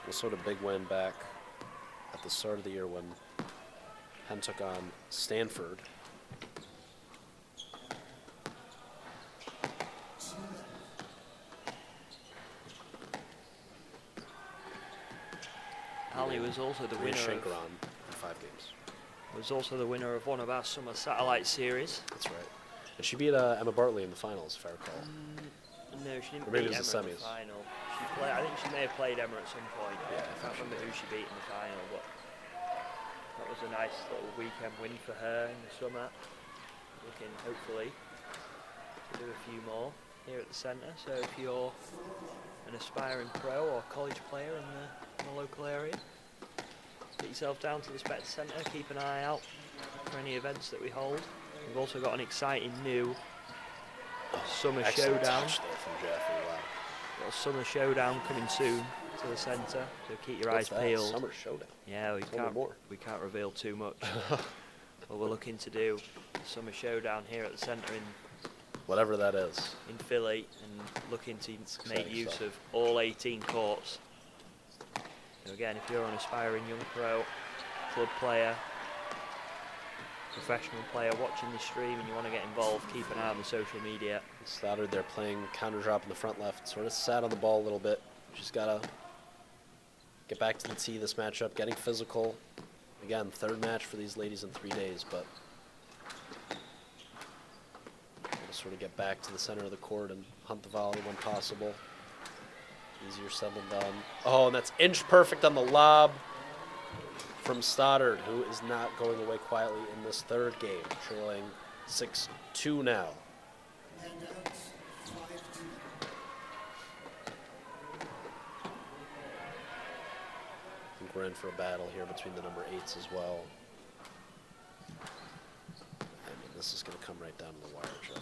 Also a big win back at the start of the year when Penn took on Stanford. Ali was also the winner. Shankaran in 5 games. Was also the winner of one of our summer satellite series. That's right. And she beat Emma Bartley in the finals, if I recall. No, she didn't Or maybe beat it was the Emma in the semis. final. I think she may have played Emma at some point. Yeah, I can't remember who she beat in the final, but that was a nice little weekend win for her in the summer. Looking, hopefully, to do a few more here at the centre. So if you're an aspiring pro or college player in the local area, get yourself down to the Spectre Centre, keep an eye out for any events that we hold. We've also got an exciting new summer Excellent showdown. touch there from Jaffe, wow. Got a summer showdown coming soon to the centre, so keep your What's eyes that? peeled. Summer showdown. Yeah, Tell me more. we can't reveal too much. But we're looking to do a summer showdown here at the centre in Whatever that is. Philly, and looking to make exciting use stuff. of all 18 courts. So again, if you're an aspiring young pro, club player, professional player watching the stream and you want to get involved, keep an eye on the social media. Stoddard there playing counter drop in the front left. Sort of sat on the ball a little bit. She's got to get back to the tee this matchup, getting physical. Again, third match for these ladies in 3 days, but sort of get back to the center of the court and hunt the volley when possible. Easier said than done. Oh, and that's inch perfect on the lob from Stoddard, who is not going away quietly in this third game, trailing 6-2 now. And out 5-2. I think we're in for a battle here between the number 8s as well. I mean, this is going to come right down to the wire, Joe.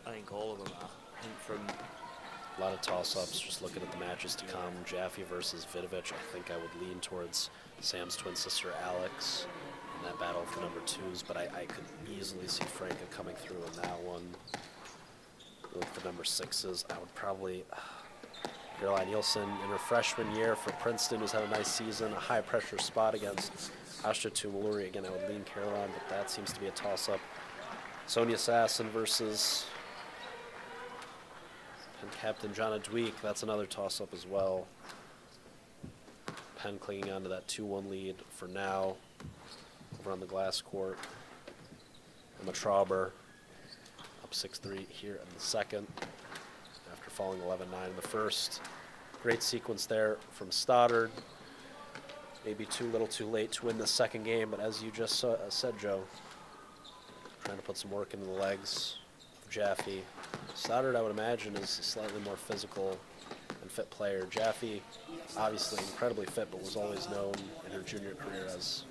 I think all of them are. I think from a lot of toss-ups, just looking at the matches to come. Jaffe versus Vidovich, I think I would lean towards Sam's twin sister Alex in that battle for number 2s, but I could easily see Franca coming through in that one. Look at the number 6s. I would probably Caroline Nielsen in her freshman year for Princeton, who's had a nice season, a high-pressure spot against Astra Tumuluri. Again, I would lean Caroline, but that seems to be a toss-up. Sonia Sasson versus Penn Captain Jonna Dweek. That's another toss-up as well. Penn clinging on to that 2-1 lead for now over on the glass court. Emma Trauber up 6-3 here in the second after falling 11-9 in the first. Great sequence there from Stoddard. Maybe too little too late to win the second game, but as you just said, Joe, trying to put some work into the legs of Jaffe. Stoddard, I would imagine, is a slightly more physical and fit player. Jaffe, obviously incredibly fit, but was always known in her junior career as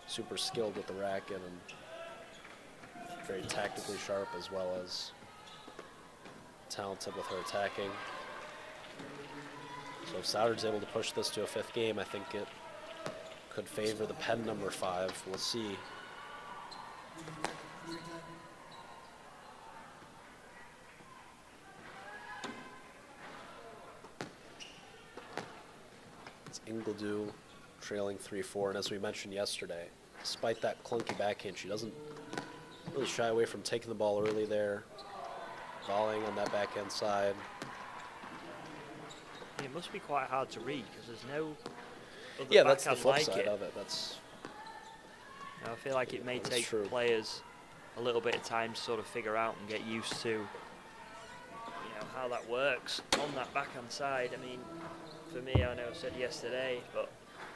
super skilled with the racket and very tactically sharp, as well as talented with her attacking. So if Stoddard's able to push this to a 5th game, I think it could favor the Penn number 5. We'll see. It's Ingledew trailing 3-4, and as we mentioned yesterday, despite that clunky backhand, she doesn't really shy away from taking the ball early there, volleying on that backhand side. It must be quite hard to read because there's no other yeah, that's the flip like side it. of it. That's. You know, I feel like it may take true. players a little bit of time to sort of figure out and get used to, how that works on that backhand side. I mean, for me, I know I said yesterday, but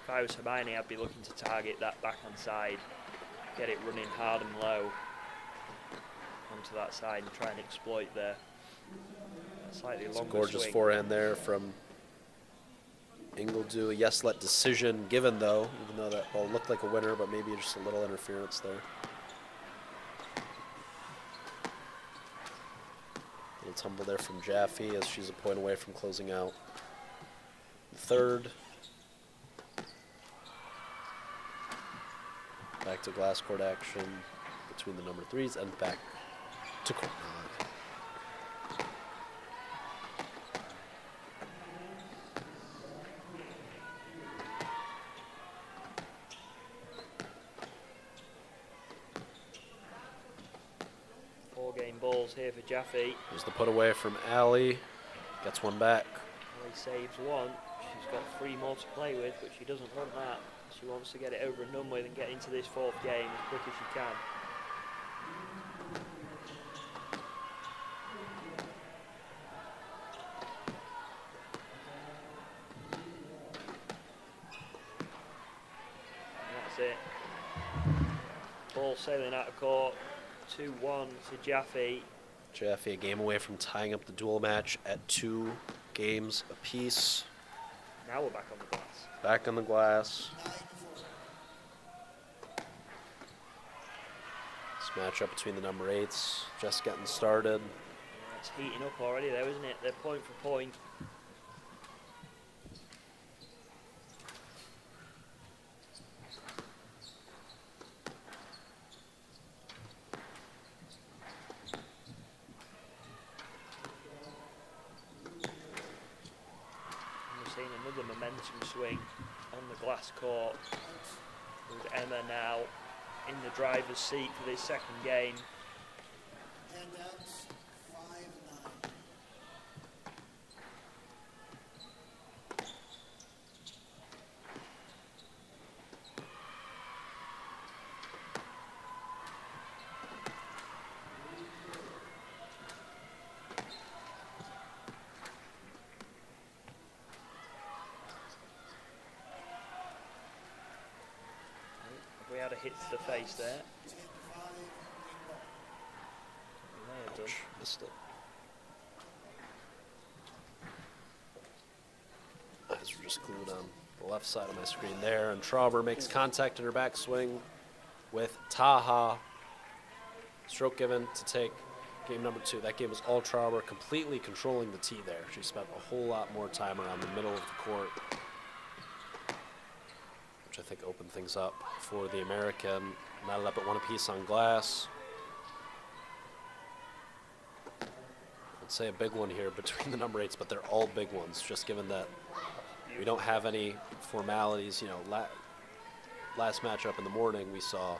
if I was Hermione, I'd be looking to target that backhand side, get it running hard and low onto that side and try and exploit the slightly longer Gorgeous swing. forehand there from Ingledew. A yes-let decision given, though, even though that ball looked like a winner, but maybe just a little interference there. Little tumble there from Jaffe as she's a point away from closing out the third. Back to glass court action between the number 3s and back to court 9. Balls here for Jaffe. There's the put away from Allie. Gets one back. Allie saves one. She's got 3 more to play with, but she doesn't want that. She wants to get it over and done with and get into this 4th game as quick as she can. And that's it. Ball sailing out of court. 2-1 to Jaffe. Jaffe a game away from tying up the duel match at 2 games apiece. Now we're back on the glass. Back on the glass. This matchup between the number 8s just getting started. It's heating up already though, isn't it? They're point for point. Momentum swing on the glass court with Emma now in the driver's seat for this second game. Handouts, 5-9. We had a hit to the face there. We may have done. Missed it. Eyes are just glued on the left side of my screen there, and Trauber makes contact in her backswing with Taha. Stroke given to take game number 2. That game was all Trauber, completely controlling the tee there. She spent a whole lot more time around the middle of the court, which I think opened things up for the American. Knotted up at 1 apiece on glass. I'd say a big one here between the number 8s, but they're all big ones, just given that we don't have any formalities. You know, last matchup in the morning, we saw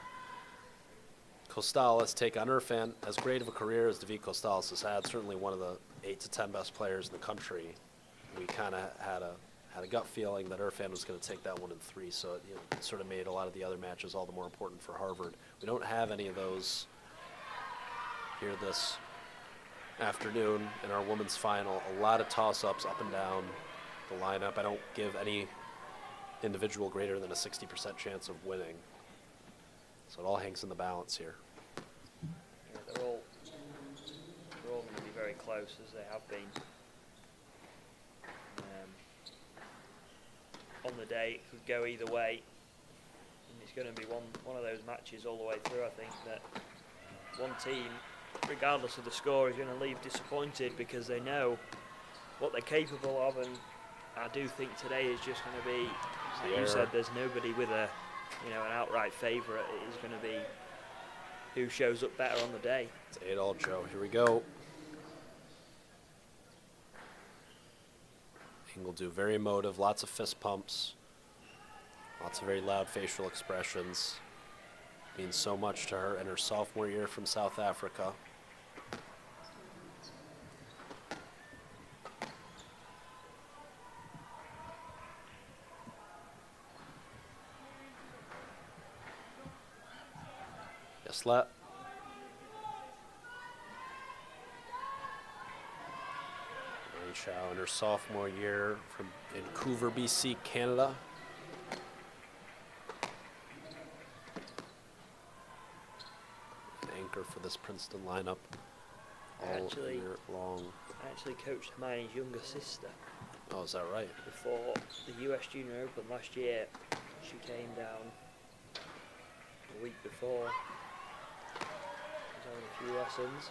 Costales take on Irfan. As great of a career as David Costales has had, certainly one of the 8 to 10 best players in the country, we kind of had a gut feeling that Irfan was going to take that one in 3, so it sort of made a lot of the other matches all the more important for Harvard. We don't have any of those here this afternoon in our women's final. A lot of toss-ups up and down the lineup. I don't give any individual greater than a 60% chance of winning, so it all hangs in the balance here. Yeah, they're all going to be very close, as they have been. On the day, it could go either way, and it's going to be one of those matches all the way through. I think that one team, regardless of the score, is going to leave disappointed because they know what they're capable of, and I do think today is just going to be, like you said, there's nobody with an outright favourite. It is going to be who shows up better on the day. It's 8-all, Joe. Here we go. Ingledew, very emotive, lots of fist pumps, lots of very loud facial expressions. Means so much to her in her sophomore year from South Africa. Yes, let. Chow in her sophomore year from Vancouver, BC, Canada. An anchor for this Princeton lineup all year long. I actually coached Hermione's younger sister. Oh, is that right? Before the US Junior Open last year, she came down a week before. Was having a few lessons.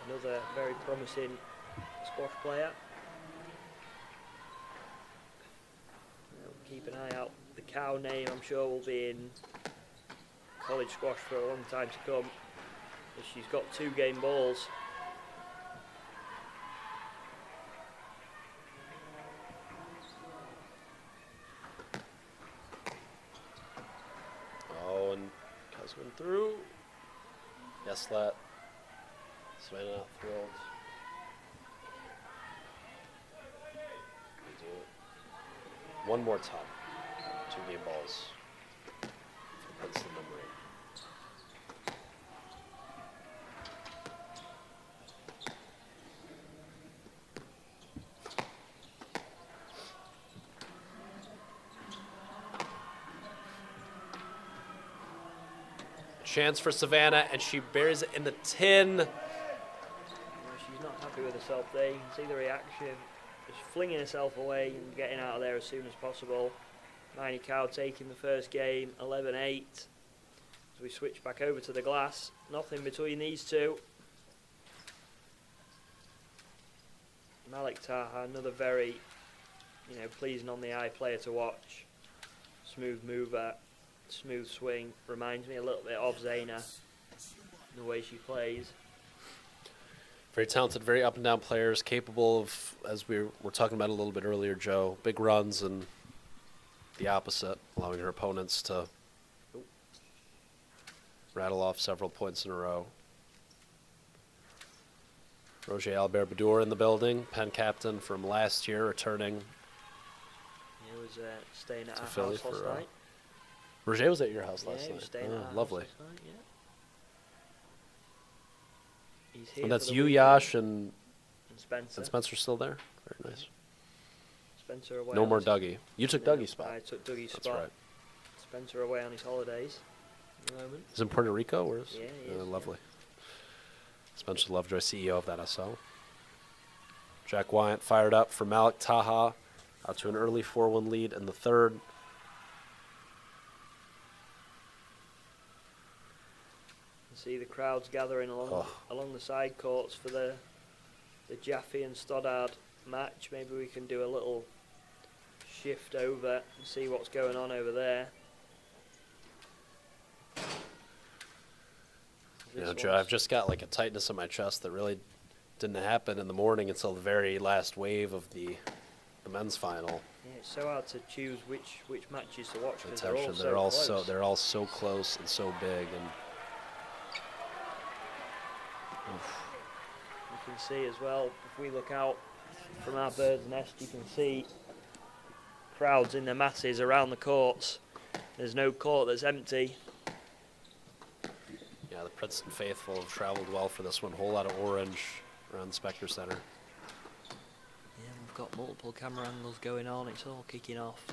Another very promising squash player. Keep an eye out. The Cow name, I'm sure, will be in college squash for a long time to come. She's got 2 game balls. Oh, and Cusman through. Yes, let. Savannah not thrilled. Do it. One more time. 2 game balls. For Princeton number 8. Chance for Savannah, and she buries it in the tin. She's not happy with herself there. You can see the reaction. Just flinging herself away and getting out of there as soon as possible. Miney Cow taking the first game, 11-8. As we switch back over to the glass. Nothing between these two. Malik Taha, another very, pleasing on the eye player to watch. Smooth mover, smooth swing. Reminds me a little bit of Zaina, the way she plays. Very talented, very up and down players, capable of, as we were talking about a little bit earlier, Joe, big runs and the opposite, allowing her opponents to rattle off several points in a row. Roger Albert Badour in the building, Penn captain from last year, returning. He was staying at to our Philly house last for, night. Roger was at your house Yeah, last he was night. staying at our Lovely. house last night, yeah. He's here And that's for the you, weekend. Yash, And Spencer. and Spencer's still there? Very nice. Spencer away. No on more his- Dougie. You took No, Dougie's spot. I took Dougie's That's spot. right. Spencer away on his holidays at the moment. He's in Puerto Rico? Where is Yeah, he is, lovely. Spencer Lovejoy, CEO of that SL. Jack Wyant fired up for Malik Taha, out to an early 4-1 lead in the third. See the crowds gathering along the side courts for the Jaffe and Stoddard match. Maybe we can do a little shift over and see what's going on over there. You know, Joe, I've just got like a tightness in my chest that really didn't happen in the morning until the very last wave of the men's final. Yeah, it's so hard to choose which matches to watch because Attention, they're all so close. they're all so close and so big, and you can see as well, if we look out from our bird's nest, you can see crowds in their masses around the courts. There's no court that's empty. yeah, the Princeton faithful have traveled well for this one. Whole lot of orange around the Spectre Center. Yeah, we've got multiple camera angles going on. It's all kicking off.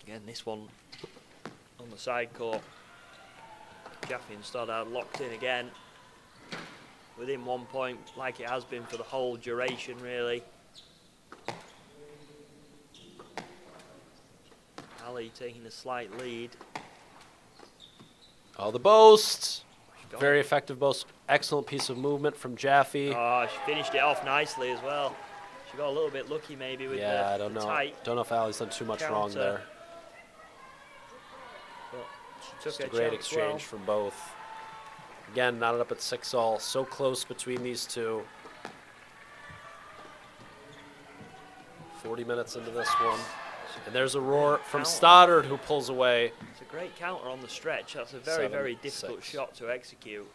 Again, this one on the side court. Jaffe and Stoddard locked in again. Within 1 point, like it has been for the whole duration, really. Ali taking a slight lead. Oh, the boast! Got Very it. effective boast. Excellent piece of movement from Jaffe. Oh, she finished it off nicely as well. She got a little bit lucky maybe with Yeah, I the don't know. tight. Don't know if Ali's done too much wrong counter. there. But she took Just her a great chance exchange well. from both. Again, knotted up at 6-all. So close between these two. 40 minutes into this one. And there's a roar from Counter. Stoddard, who pulls away. It's a great counter on the stretch. That's a very, very 7-6. difficult shot to execute.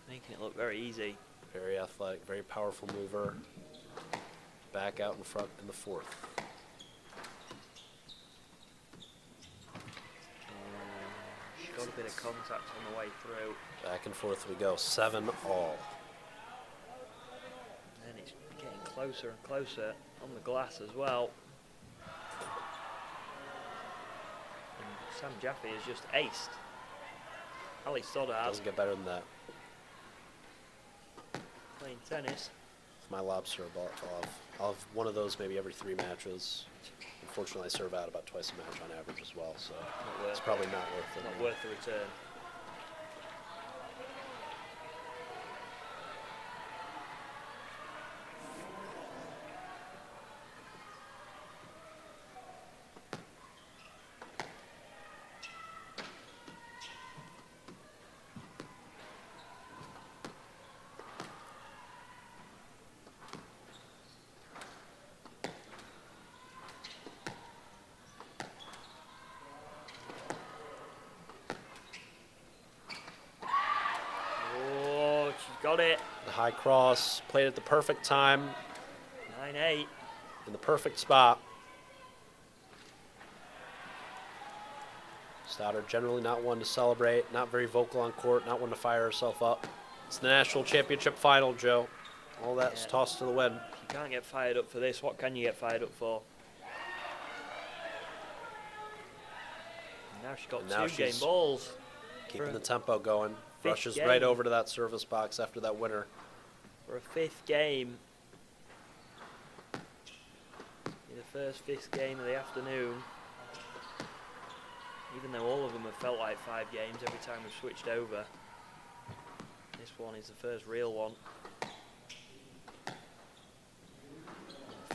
Making it look very easy. Very athletic, very powerful mover. Back out in front in the fourth. She got a bit of contact on the way through. Back and forth we go. 7-all. And it's getting closer and closer on the glass as well. And Sam Jaffe has just aced. Ali Stoddard Doesn't get better than that. playing tennis. My lobster ball. I'll have one of those maybe every 3 matches. Unfortunately, I serve out about twice a match on average as well, so it's probably not worth it. Not worth the return. Oh, she's got it. The high cross, played at the perfect time, 9-8. in the perfect spot. Stoddard generally not one to celebrate, not very vocal on court, not one to fire herself up. It's the national championship final, Joe. All that's Yeah. tossed to the wind. You can't get fired up for this. What can you get fired up for? And now she's got And now 2 game she's balls. Keeping For the tempo going. fifth Rushes game. right over to that service box after that winner. For a 5th game. In the first 5th game of the afternoon. Even though all of them have felt like 5 games every time we've switched over. This one is the first real one. I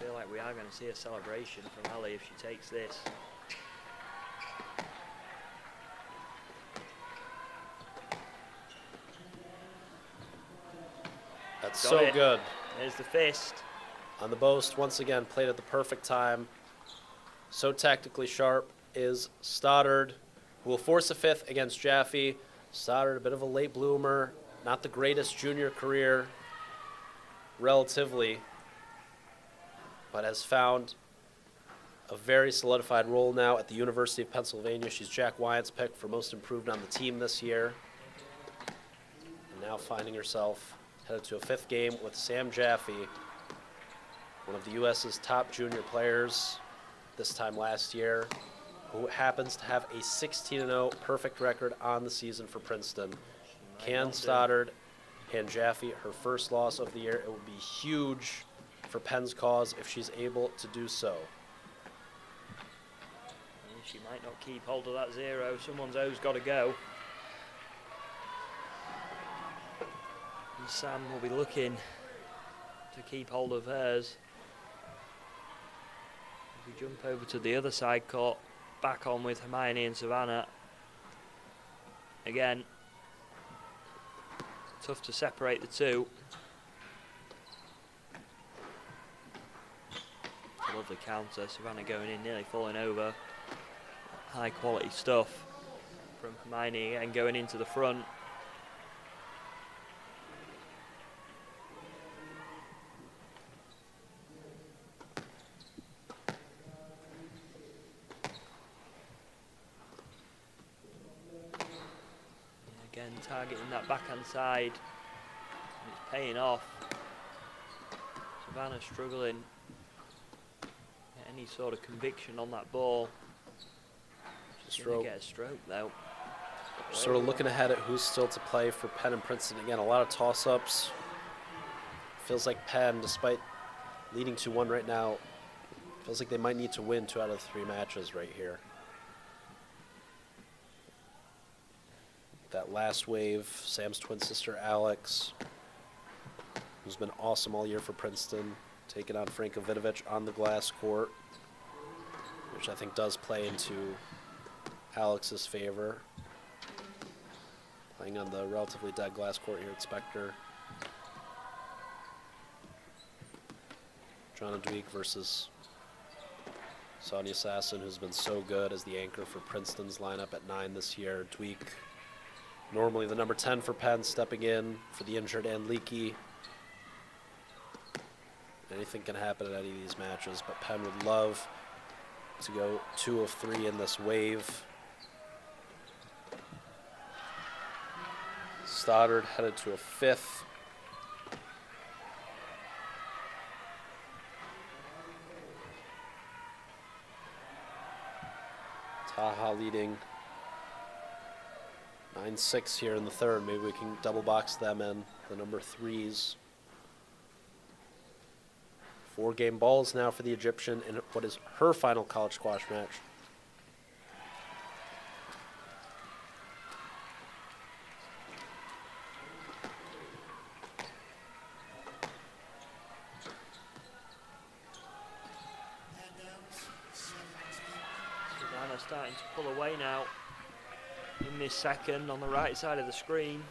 feel like we are going to see a celebration from Ali if she takes this. so it. good. There's the fist. On the boast, once again, played at the perfect time. So tactically sharp is Stoddard, who will force a fifth against Jaffe. Stoddard, a bit of a late bloomer, not the greatest junior career, relatively, but has found a very solidified role now at the University of Pennsylvania. She's Jack Wyatt's pick for most improved on the team this year. And now finding herself headed to a fifth game with Sam Jaffe, one of the U.S.'s top junior players this time last year, who happens to have a 16-0 perfect record on the season for Princeton. Can Stoddard hand Jaffe her first loss of the year? It would be huge for Penn's cause if she's able to do so. She might not keep hold of that 0. Someone's O's got to go. And Sam will be looking to keep hold of hers. If we jump over to the other side court, back on with Hermione and Savannah. Again, tough to separate the two. A lovely counter, Savannah going in, nearly falling over. High quality stuff from Hermione and going into the front. Again, targeting that backhand side. And it's paying off. Savannah struggling. Get any sort of conviction on that ball. She's going to get a stroke though. Sort of looking ahead at who's still to play for Penn and Princeton. Again, a lot of toss-ups. Feels like Penn, despite leading 2-1 right now, feels like they might need to win 2 out of 3 matches right here. That last wave, Sam's twin sister Alex, who's been awesome all year for Princeton, taking on Franka Vidovic on the glass court, which I think does play into Alex's favor. Playing on the relatively dead glass court here at Spectre. Joanna Dweek versus Sonia Sasson, who's been so good as the anchor for Princeton's lineup at 9 this year. Dweek, normally the number 10 for Penn, stepping in for the injured and leaky. Anything can happen at any of these matches, but Penn would love to go 2 of 3 in this wave. Stoddard headed to a fifth. Taha leading 9-6 here in the third. Maybe we can double box them in, the number 3s. 4-game balls now for the Egyptian in what is her final college squash match. Savannah starting to pull away now in this second on the right side of the screen.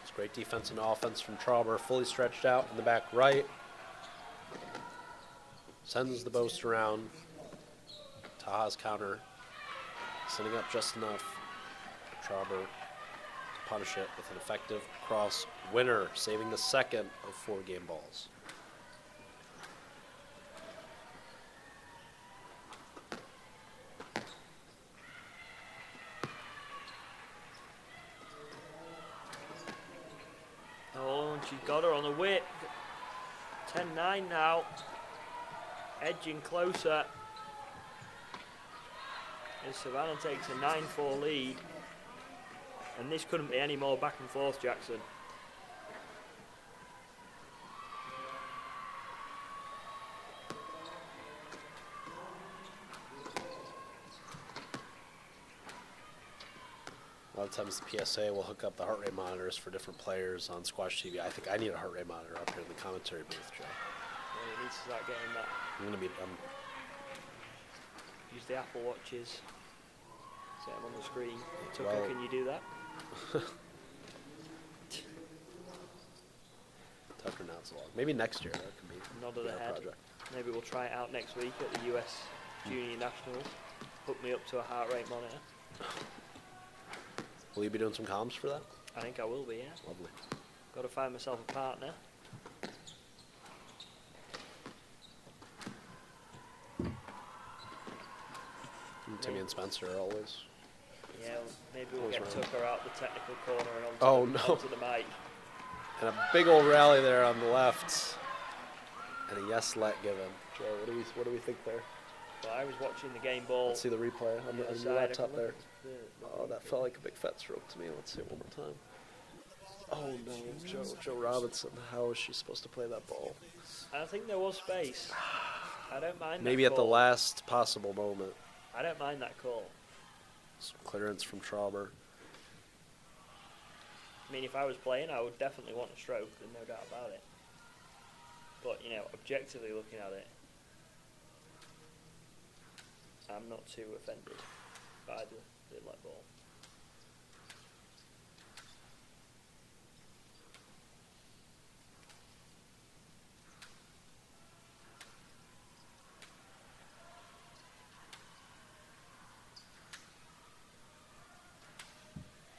It's great defense and offense from Trauber, fully stretched out in the back right. Sends the boast around. Taha's counter, sending up just enough for Trauber to punish it with an effective cross winner, saving the second of 4-game balls. Oh, and she got her on the whip. 10-9 now. Edging closer. As Savannah takes a 9-4 lead. And this couldn't be any more back and forth, Jackson. lot of times the PSA will hook up the heart rate monitors for different players on Squash TV. I think I need a heart rate monitor up here in the commentary booth, Joe. Yeah, you need to start getting that. Use the Apple Watches. Set them on the screen. Tucker, Well, can you do that? Tucker now it's a lot. Maybe next year that could be Nod of the our head. project. Maybe we'll try it out next week at the US Junior Nationals. Hook me up to a heart rate monitor. Will you be doing some comms for that? I think I will be, yeah. Lovely. Got to find myself a partner. Timmy and Spencer are always. Yeah, well, maybe we'll Always get around. Tucker out the technical corner and onto the mic. And a big old rally there on the left. And a yes let given. Joe, what do we think there? Well, I was watching the game ball. Let's see the replay on the your other side. laptop I can there. look at Oh, that felt like a big fat stroke to me. Let's see it one more time. Oh no, Joe Robinson. How is she supposed to play that ball? I think there was space. I don't mind Maybe that at the call. last possible moment. I don't mind that call. Some clearance from Trauber. I mean, if I was playing, I would definitely want a stroke. There's no doubt about it. But, you know, objectively looking at it, I'm not too offended by the let ball.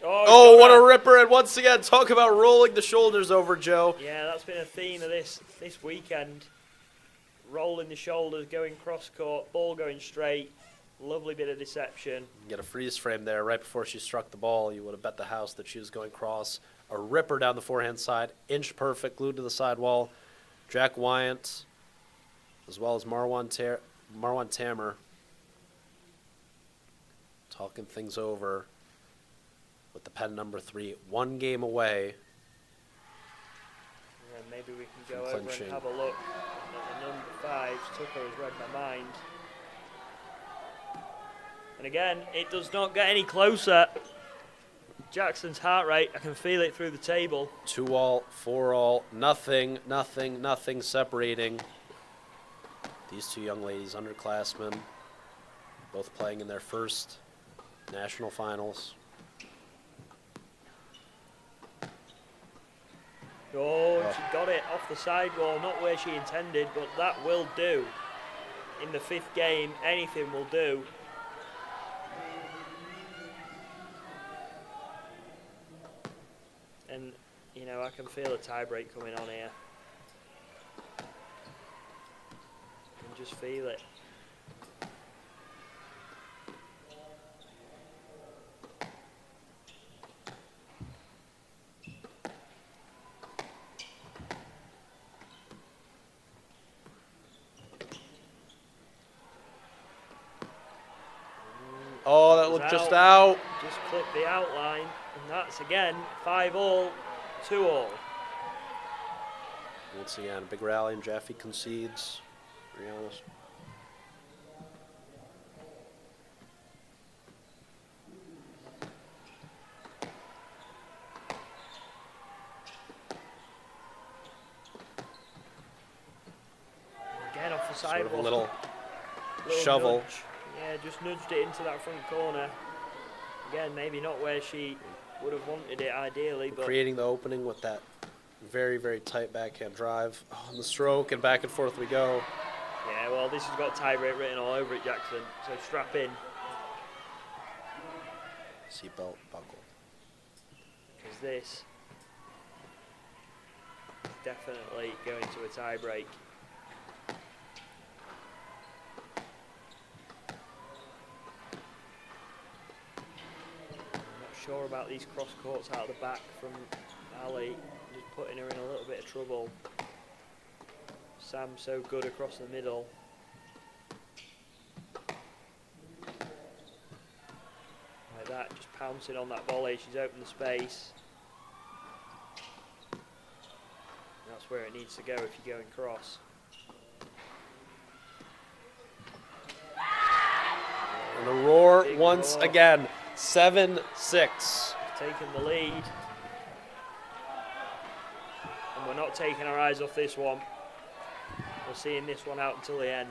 Oh, what a ripper. And once again, talk about rolling the shoulders over, Joe. Yeah, that's been a theme of this weekend. Rolling the shoulders, going cross court, ball going straight. Lovely bit of deception. Get a freeze frame there right before she struck the ball. You would have bet the house that she was going cross. A ripper down the forehand side, inch perfect, glued to the sidewall. Jack Wyant, as well as Marwan Tamer, talking things over with the pen number 3, 1 game away. And maybe we can go From over clinching. and have a look at the number 5. Tucker has read my mind. And again, it does not get any closer. Jackson's heart rate, I can feel it through the table. 2-all, 4-all, nothing separating these two young ladies, underclassmen, both playing in their first national finals. Oh, she got it off the sidewall, not where she intended, but that will do. In the 5th game, anything will do. And, you know, I can feel a tie break coming on here. I can just feel it. Oh, that looked just out. Just clip the outline, and that's again 5-all, 2-all. Once again, a big rally, and Jaffe concedes. To be honest. Again off the Sort sidewall. of a little shovel. Nudge. Yeah, just nudged it into that front corner. Again, maybe not where she would have wanted it ideally, but Creating the opening with that very tight backhand drive. Oh, and the stroke, and back and forth we go. yeah, well, this has got tie break written all over it, Jackson. So strap in, Seatbelt buckle. because this is definitely going to a tie break. Sure about these cross courts out of the back from Ali, just putting her in a little bit of trouble. Sam so good across the middle. Like that, just pouncing on that volley. She's opened the space. That's where it needs to go if you're going cross. And the roar Big once roar. again. 7-6. Taking the lead. And we're not taking our eyes off this one. We're seeing this one out until the end.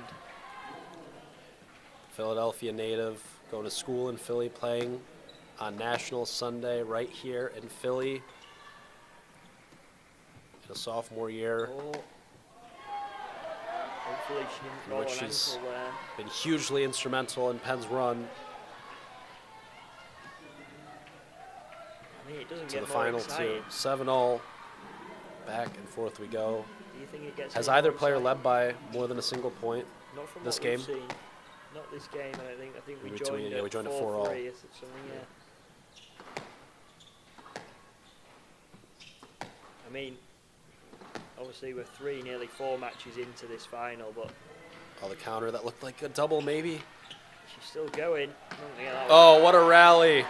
Philadelphia native, going to school in Philly, playing on National Sunday right here in Philly. In a sophomore year. Oh. Hopefully she didn't roll in which an she's ankle there. been hugely instrumental in Penn's run I mean, it doesn't to get the more final exciting. two. 7-all. Back and forth we go. Do you think it gets Has any either more player exciting? led by more than a single point Not from this what game? we've seen. Not this game, I think. I think we Between- joined yeah, at we joined at 4-3 4-all. or something, yeah. I mean, obviously we're nearly 4 matches into this final, but Oh, the counter that looked like a double, maybe. she's still going. I don't think that Oh, what a rally.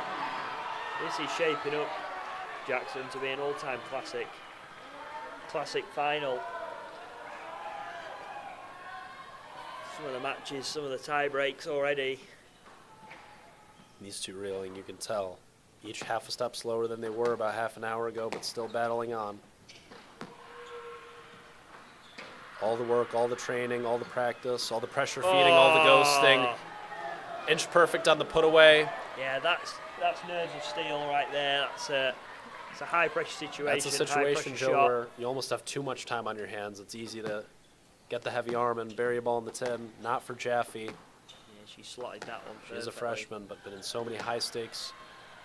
This is shaping up, Jackson, to be an all-time classic. Classic final. Some of the matches, some of the tie breaks already. These two reeling, you can tell. Each half a step slower than they were about half an hour ago, but still battling on. All the work, all the training, all the practice, all the pressure feeding, all the ghosting. Inch perfect on the put away. Yeah, that's nerves of steel right there. It's a high pressure situation. That's a situation, high Joe, pressure shot. where you almost have too much time on your hands. It's easy to get the heavy arm and bury a ball in the tin. Not for Jaffe. Yeah, she slotted that one. She's a perfectly. freshman, but been in so many high stakes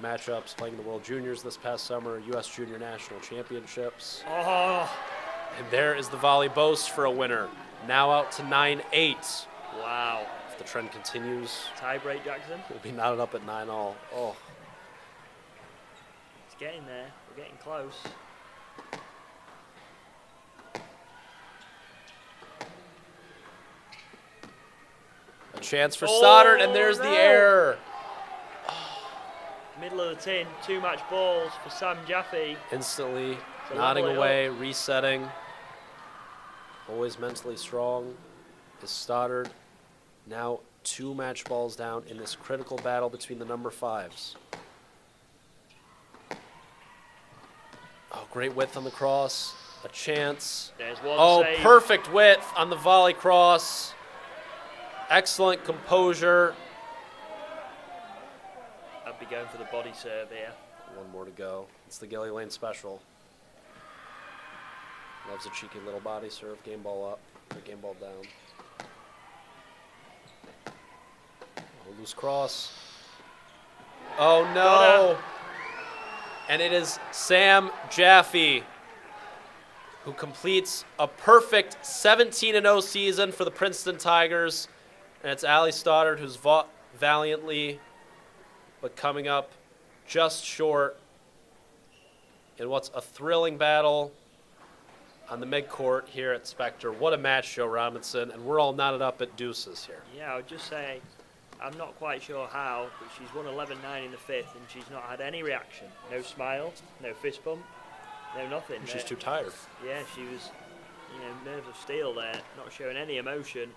matchups, playing the World Juniors this past summer, U.S. Junior National Championships. Oh, And there is the volley boast for a winner. Now out to 9-8. wow. If the trend continues, Tie break, Jackson. we'll be knotted up at 9-all. Oh, It's getting there. We're getting close. a chance for Stoddard, and Oh, there's the no. error. Middle of the tin, 2 match balls for Sam Jaffe. Instantly To nodding level it away, resetting. Always mentally strong is Stoddard. Now 2 match balls down in this critical battle between the number 5s. Oh, great width on the cross. A chance. There's one Oh, save. perfect width on the volley cross. Excellent composure. I'd be going for the body serve here. One more to go. It's the Gilly Lane special. Loves a cheeky little body serve. Game ball up. Or game ball down. Oh, loose cross. Oh, no. And it is Sam Jaffe who completes a perfect 17-0 season for the Princeton Tigers. And it's Allie Stoddard who's fought valiantly, but coming up just short in what's a thrilling battle on the midcourt here at Spectre. What a match, Joe Robinson, and we're all knotted up at deuces here. Yeah, I would just say, I'm not quite sure how, but she's won 11-9 in the 5th, and she's not had any reaction. No smile, no fist bump, no nothing. She's too tired. Yeah, she was, nerves of steel there, not showing any emotion.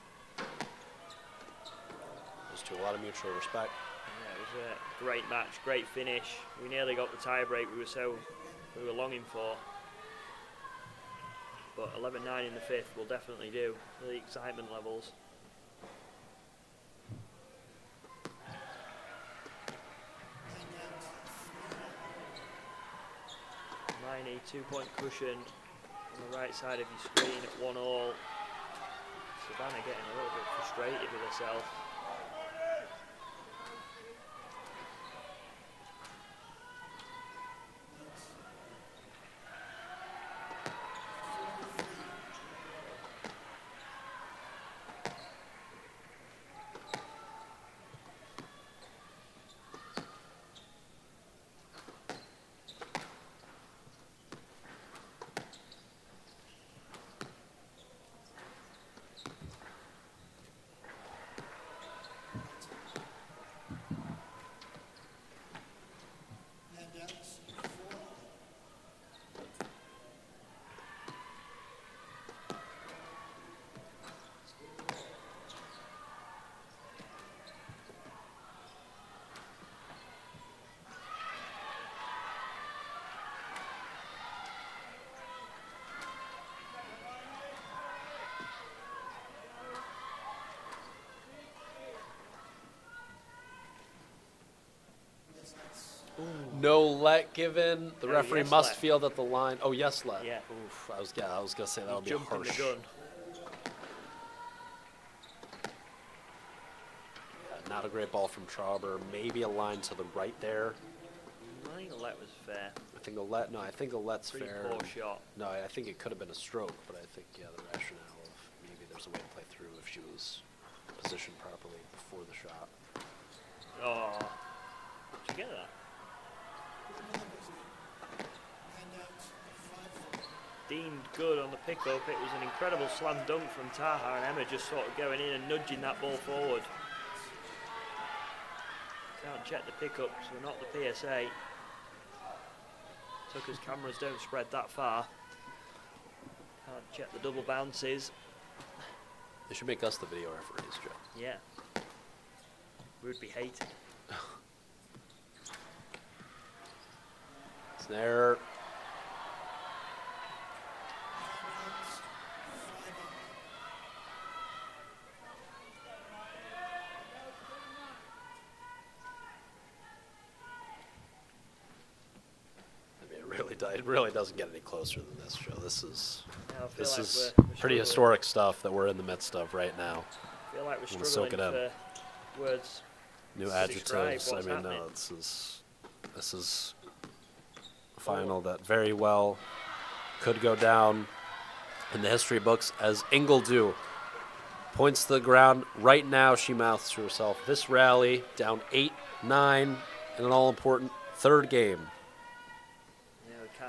There's to a lot of mutual respect. Yeah, it was a great match, great finish. We nearly got the tie break we were longing for. But 11-9 in the 5th will definitely do for the excitement levels. 2-point cushion on the right side of your screen at 1-all. Savannah getting a little bit frustrated with herself. No let given. The No, referee yes must let. feel that the line. Oh, yes let. Yeah. Oof, I was gonna say that would be Jumping harsh. the gun. Not a great ball from Trauber. Maybe a line to the right there. I think the let was fair. I think a let. No, I think a let's Pretty fair. poor shot. No, I think it could have been a stroke, but I think the rationale of maybe there's a way to play through if she was positioned properly before the shot. Oh, did you get that? Dean good on the pickup. It was an incredible slam dunk from Taha, and Emma just sort of going in and nudging that ball forward. Can't check the pickup, so not the PSA. Tucker's cameras don't spread that far. Can't check the double bounces. They should make us the video referees, Joe. Yeah. We would be hated. It's there. It really doesn't get any closer than this, Joe. This is we're pretty historic stuff that we're in the midst of right now. I feel like we're Soak struggling it in. for words. New to adjectives. describe I what's mean, happening. no, this is a final that very well could go down in the history books as Ingledew points to the ground. Right now, she mouths to herself, this rally down 8-9 in an all-important third game.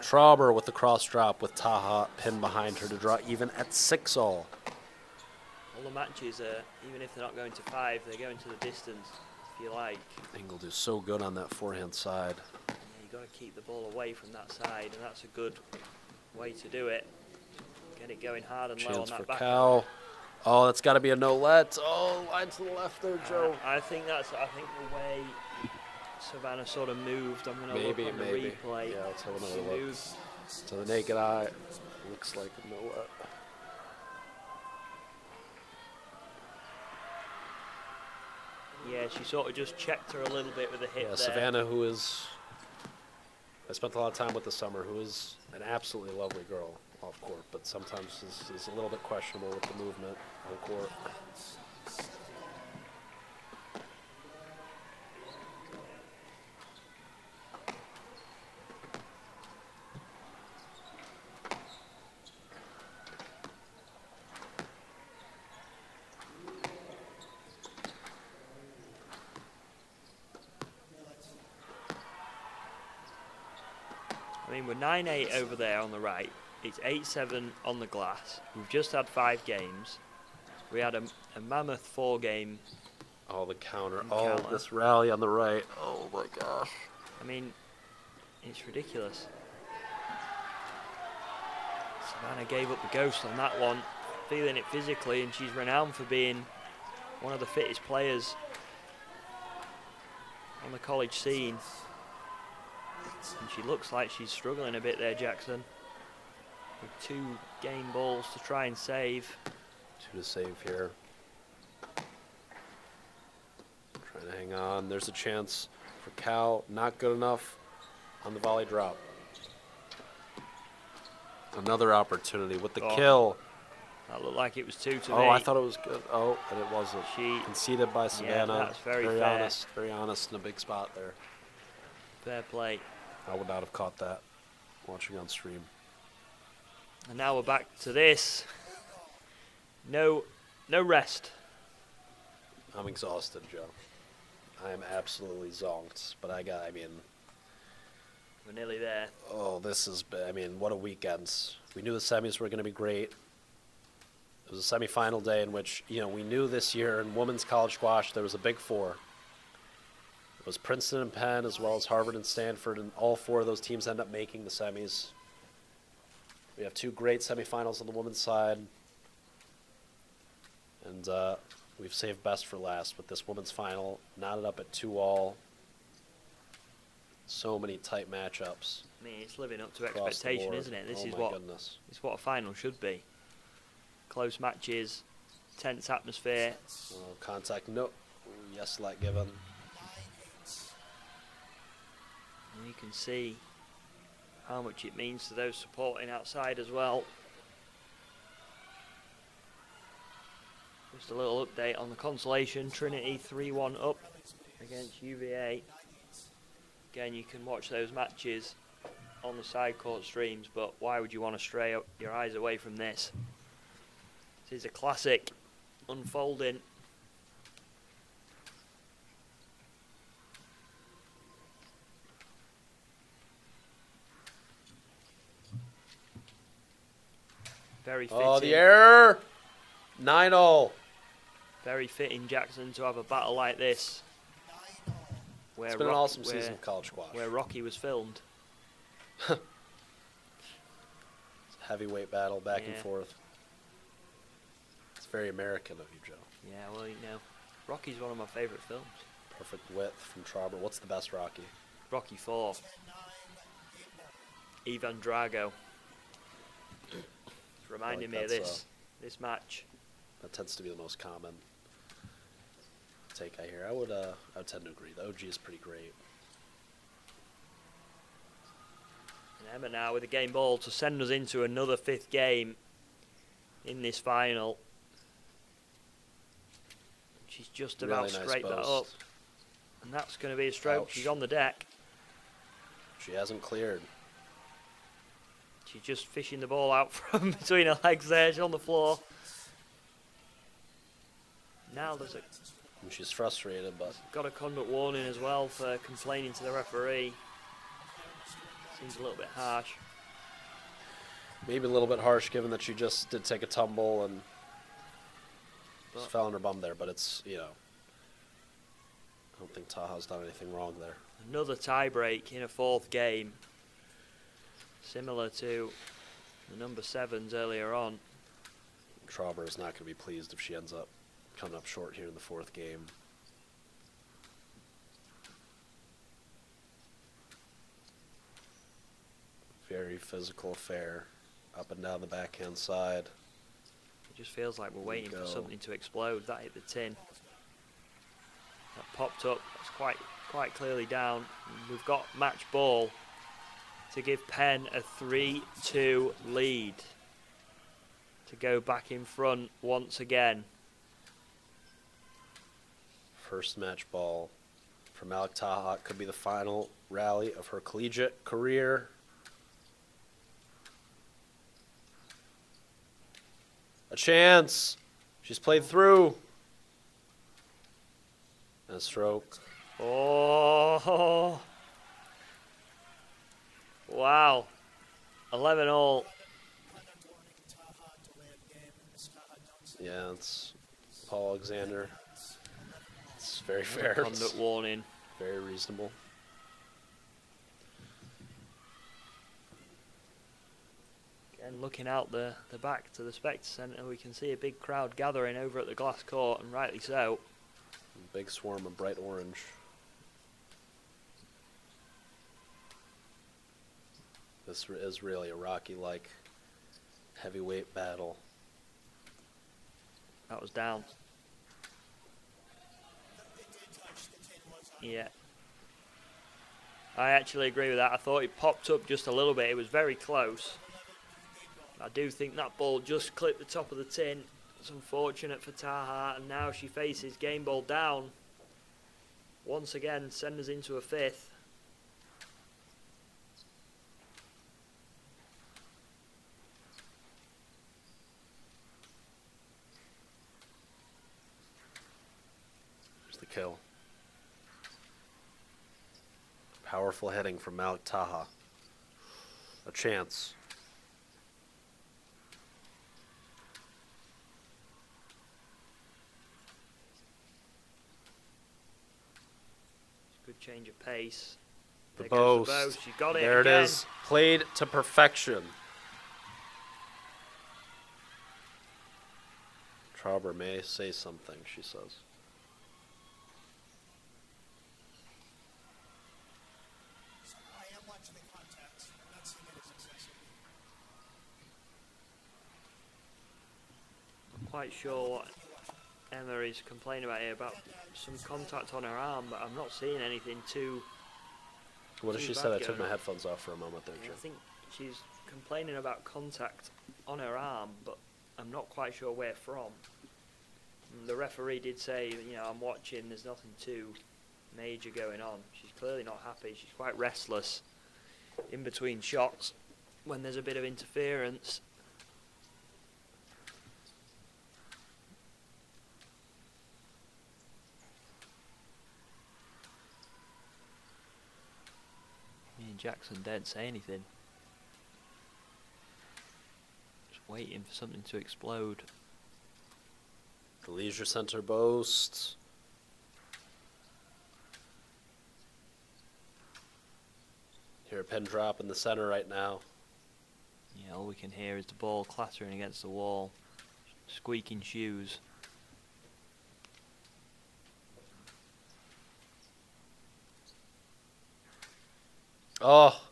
Trauber with the cross drop with Taha pinned behind her to draw even at 6-all. All the matches, even if they're not going to 5, they're going to the distance, if you like. Ingledew's so good on that forehand side. Yeah, you've got to keep the ball away from that side, and that's a good way to do it. Get it going hard and low on Chance that for back. Cal. Oh, that's got to be a no-let. Oh, line to the left there, Joe. I think the way Savannah sort of moved. I'm going to look on the replay. Yeah, let's have another She look. moved. To the naked eye, looks like a no-let. Yeah, she sort of just checked her a little bit with a hit there. Savannah, who is, I spent a lot of time with this summer, who is an absolutely lovely girl off court, but sometimes is a little bit questionable with the movement on court. I mean, we're 9-8 over there on the right. It's 8-7 on the glass. We've just had 5 games. We had a mammoth 4-game. Oh, the counter. Oh, this rally on the right. Oh, my gosh. I mean, it's ridiculous. Savannah gave up the ghost on that one, feeling it physically, and she's renowned for being one of the fittest players on the college scene. And she looks like she's struggling a bit there, Jackson. With 2 game balls to try and save. 2 to save here. Trying to hang on. There's a chance for Cal. Not good enough on the volley drop. Another opportunity with the kill. That looked like it was 2 to me. Oh, I thought it was good. Oh, and it wasn't. She conceded by Savannah. Yeah, that's very fair. honest. Very honest in a big spot there. Fair play. I would not have caught that watching on stream. And now we're back to this. No rest. I'm exhausted, Joe. I am absolutely zonked. But I mean... We're nearly there. Oh, what a weekend. We knew the semis were going to be great. It was a semifinal day in which, we knew this year in women's college squash there was a big 4. It was Princeton and Penn, as well as Harvard and Stanford, and all 4 of those teams end up making the semis. We have 2 great semifinals on the women's side, and we've saved best for last with this women's final, knotted up at 2-all. So many tight matchups. I mean, it's living up to expectation, isn't it? This is what a final should be. Close matches, tense atmosphere. Contact, no. Yes, let given. And you can see how much it means to those supporting outside as well. Just a little update on the consolation. Trinity 3-1 up against UVA. Again, you can watch those matches on the side court streams, but why would you want to stray your eyes away from this? This is a classic unfolding. Very fitting. Oh, the error! 9-0. Very fitting, Jackson, to have a battle like this. It's been an awesome season of college squash. Where Rocky was filmed. It's a heavyweight battle, back and forth. It's very American of you, Joe. Yeah, well, you know, Rocky's one of my favourite films. Perfect width from Trauber. What's the best Rocky? Rocky 4. Ivan Drago. It's reminding me of this match. That tends to be the most common take I hear. I would tend to agree. The OG is pretty great. And Emma now with a game ball to send us into another 5th game in this final. She's just about Really nice straight that post. up. And that's going to be a stroke. Ouch. She's on the deck. She hasn't cleared. She's just fishing the ball out from between her legs there. She's on the floor. Now there's And she's frustrated, but got a conduct warning as well for complaining to the referee. Seems a little bit harsh. maybe a little bit harsh given that she just did take a tumble and just fell on her bum there. But it's, you know, I don't think Taha's done anything wrong there. Another tie break in a 4th game, similar to the number 7s earlier on. Trauber is not going to be pleased if she ends up coming up short here in the 4th game. Very physical affair, up and down the backhand side. It just feels like we're waiting for something to explode. That hit the tin. That popped up. It's quite clearly down. We've got match ball to give Penn a 3-2 lead to go back in front once again. First match ball for Malik Taha. Could be the final rally of her collegiate career. A chance. She's played through. And a stroke. Oh. Wow. 11-all. Yeah, it's Paul Alexander. It's very fair. Conduct warning. Very reasonable. Again, looking out the back to the Spectre Centre, we can see a big crowd gathering over at the glass court, and rightly so. Big swarm of bright orange. This is really a Rocky-like heavyweight battle. That was down. Yeah. I actually agree with that. I thought it popped up just a little bit. It was very close. I do think that ball just clipped the top of the tin. It's unfortunate for Taha, and now she faces game ball down. Once again, send us into a 5th. Here's the kill. Powerful heading from Malik Taha. A chance. Good change of pace. The There goes boast. the boast. She got it There again. it is. Played to perfection. Trauber may say something, she says. I am watching the contact. I'm not seeing it as excessive. I'm quite sure what Emma is complaining about here, about some contact on her arm, but I'm not seeing anything too What did she say? I took my headphones off for a moment there, I Jim. think she's complaining about contact on her arm, but I'm not quite sure where from. And the referee did say, you know, I'm watching, there's nothing too major going on. She's clearly not happy. She's quite restless in between shots when there's a bit of interference. Me and Jackson didn't say anything. Just waiting for something to explode. The Leisure Center boast. Hear a pin drop in the center right now. Yeah, all we can hear is the ball clattering against the wall. Squeaking shoes. Oh.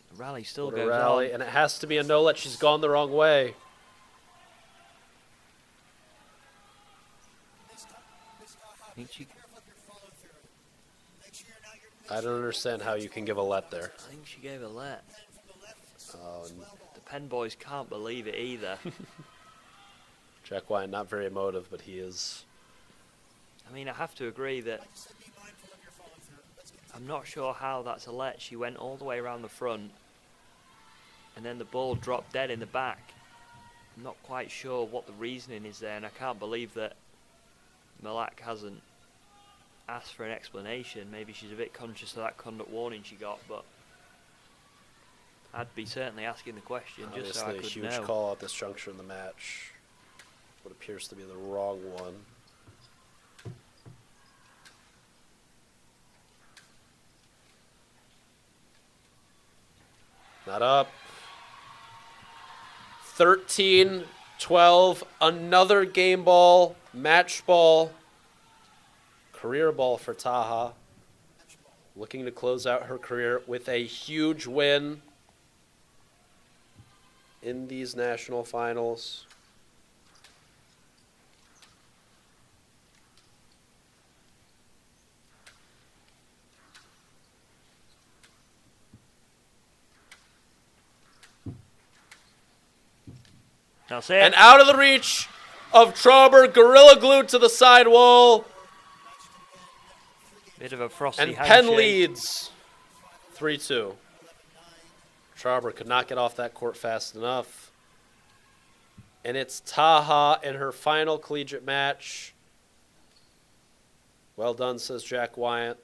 The rally still What goes a rally, on. and it has to be a no-let. She's gone the wrong way. I don't understand how you can give a let there. I think she gave a let. Oh, The Penn boys can't believe it either. Jack Wyatt, not very emotive, but he is. I mean, I have to agree that I'm not sure how that's a let. She went all the way around the front, and then the ball dropped dead in the back. I'm not quite sure what the reasoning is there, and I can't believe that Malak hasn't asked for an explanation. Maybe she's a bit conscious of that conduct warning she got, but I'd be certainly asking the question just so I Obviously, could a huge know. call at this juncture in the match. What appears to be the wrong one. Not up. 13-12. Another game ball. Match ball. Career ball for Taha. Looking to close out her career with a huge win in these national finals. That's it. And out of the reach of Trauber, gorilla glued to the side wall. Bit of a frosty And handshake. Penn leads 3-2. Trauber could not get off that court fast enough. And it's Taha in her final collegiate match. Well done, says Jack Wyatt.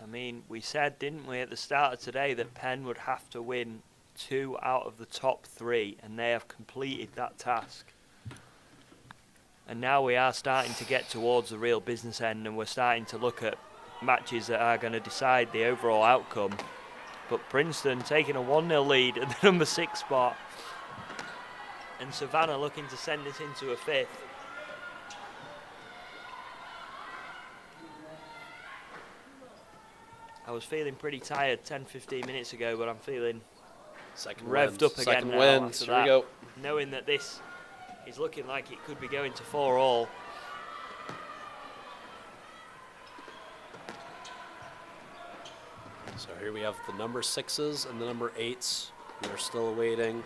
I mean, we said, didn't we, at the start of today that Penn would have to win 2 out of the top 3, and they have completed that task. And now we are starting to get towards the real business end, and we're starting to look at matches that are going to decide the overall outcome. But Princeton taking a 1-0 lead at the number 6 spot, and Savannah looking to send this into a 5th. I was feeling pretty tired 10-15 minutes ago, but I'm feeling revved up again Second now win. after Here that, we go. knowing that this is looking like it could be going to 4-all. So here we have the number 6s and the number 8s. We are still awaiting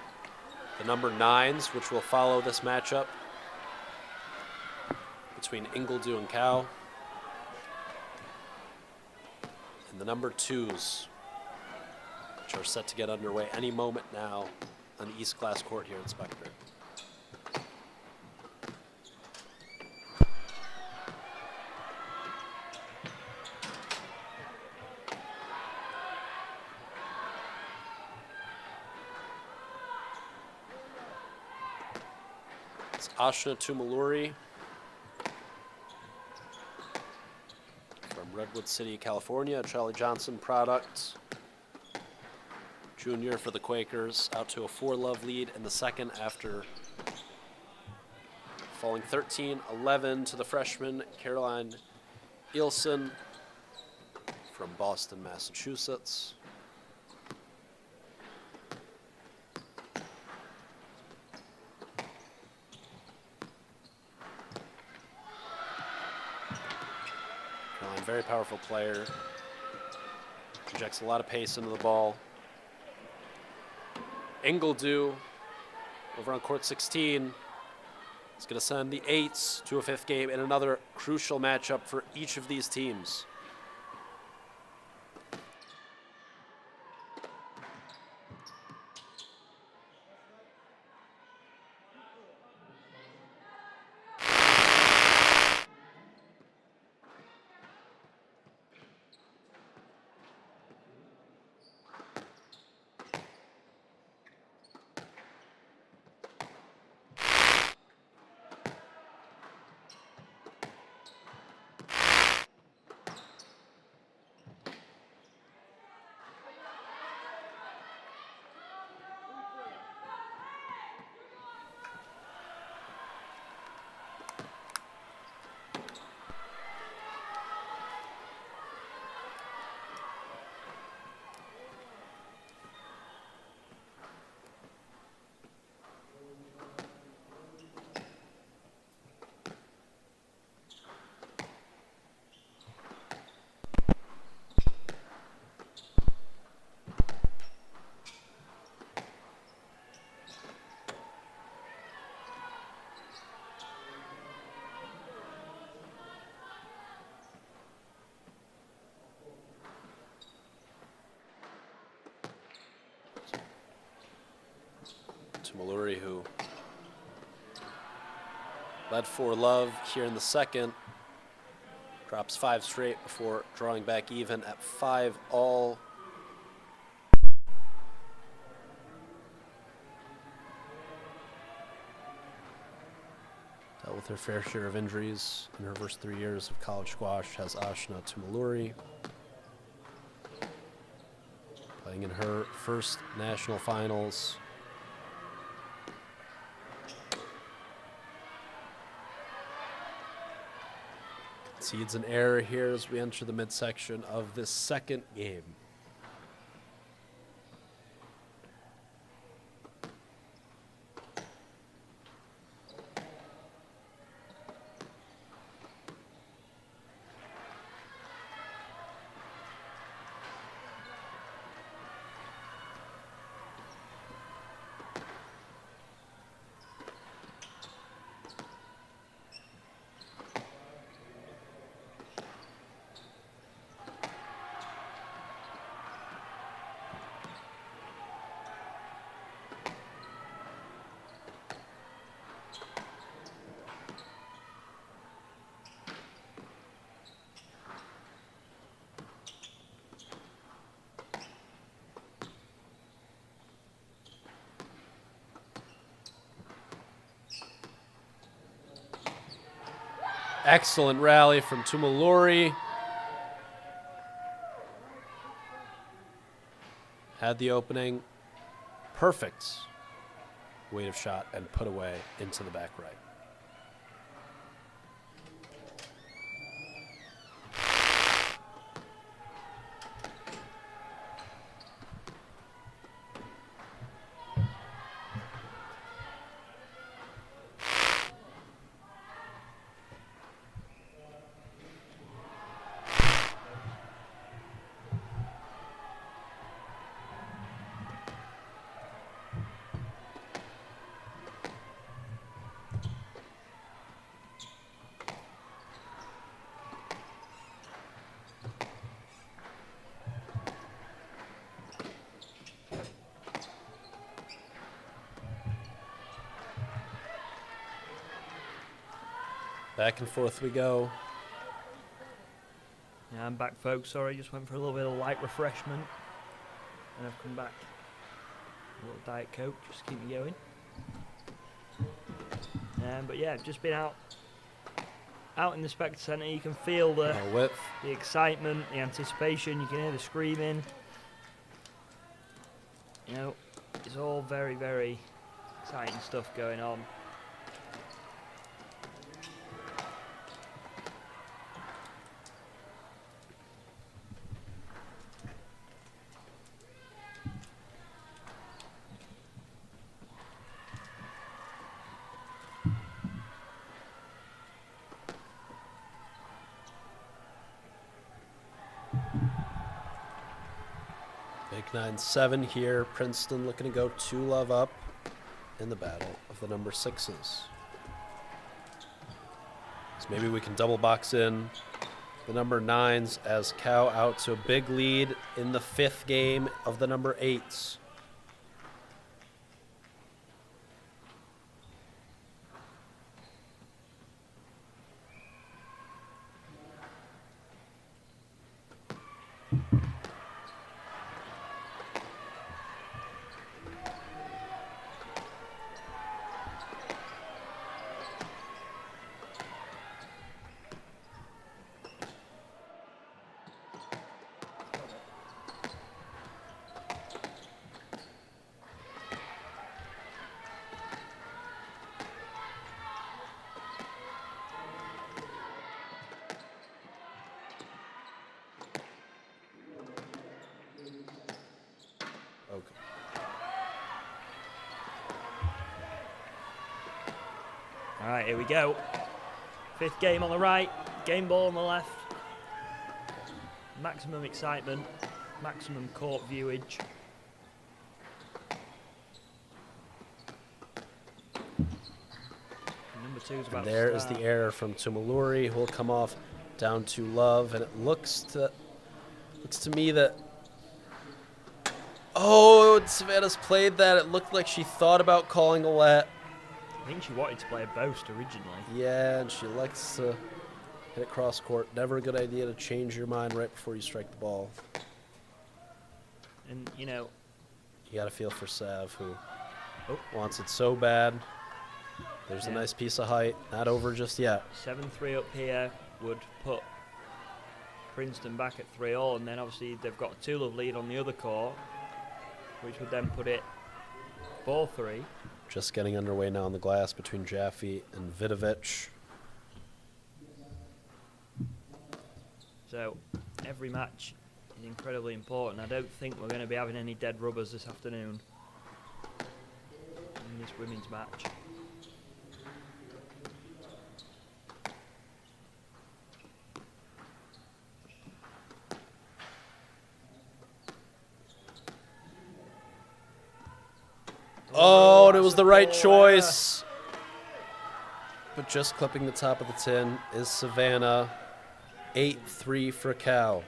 the number 9s, which will follow this matchup between Ingledew and Cow. And the number 2s, which are set to get underway any moment now on the East Glass Court here in Spectre. It's Ashna Tumaluri from Redwood City, California, a Charlie Johnson product. Junior for the Quakers, out to a 4-love lead in the second after falling 13-11 to the freshman Caroline Ilson from Boston, Massachusetts. Caroline, very powerful player. Injects a lot of pace into the ball. Ingledew over on court 16 is going to send the Eights to a fifth game in another crucial matchup for each of these teams. Mallory, who led 4-love here in the second, drops 5 straight before drawing back even at 5-all. Dealt with her fair share of injuries in her first 3 years of college squash, has Ashna Tumuluri playing in her first national finals. Concedes an error here as we enter the midsection of this second game. Excellent rally from Tumuluri. Had the opening. Perfect weight of shot and put away into the back right. Back and forth we go. Yeah, I'm back, folks. Sorry, just went for a little bit of light refreshment. And I've come back. A little Diet Coke, just to keep me going. But yeah, just been out in the Spectre Centre. You can feel the excitement, the anticipation. You can hear the screaming. You know, it's all very, very exciting stuff going on. Make 9-7 here. Princeton looking to go 2-love up in the battle of the number 6s. So maybe we can double box in the number 9s as Cal out to a big lead in the 5th game of the number 8s. All right, here we go. 5th game on the right, game ball on the left. Maximum excitement, maximum court viewage. Number 2's about And there to is start. the error from Tumuluri, who will come off down to Love, and it looks to me that Savannah's played that. It looked like she thought about calling a let. I think she wanted to play a boast originally. Yeah, and she likes to hit it cross court. Never a good idea to change your mind right before you strike the ball. And, you know, You got to feel for Sav, who wants it so bad. There's a nice piece of height. Not over just yet. 7-3 up here would put Princeton back at 3-all, and then obviously they've got a 2-love lead on the other court, which would then put it 4-3. Just getting underway now on the glass between Jaffe and Vidovic. So every match is incredibly important. I don't think we're going to be having any dead rubbers this afternoon in this women's match. Oh, and it was the right choice. But just clipping the top of the tin is Savannah. 8-3 for Cal.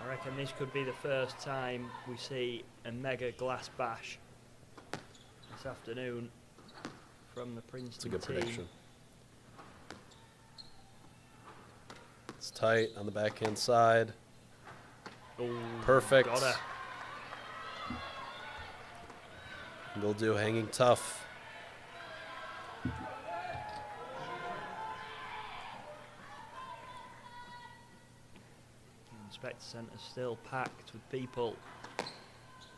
I reckon this could be the first time we see a mega glass bash this afternoon from the Princeton It's a good team. prediction. It's tight on the backhand side. Ooh, Perfect. got her. Will do, hanging tough. Inspector Centre still packed with people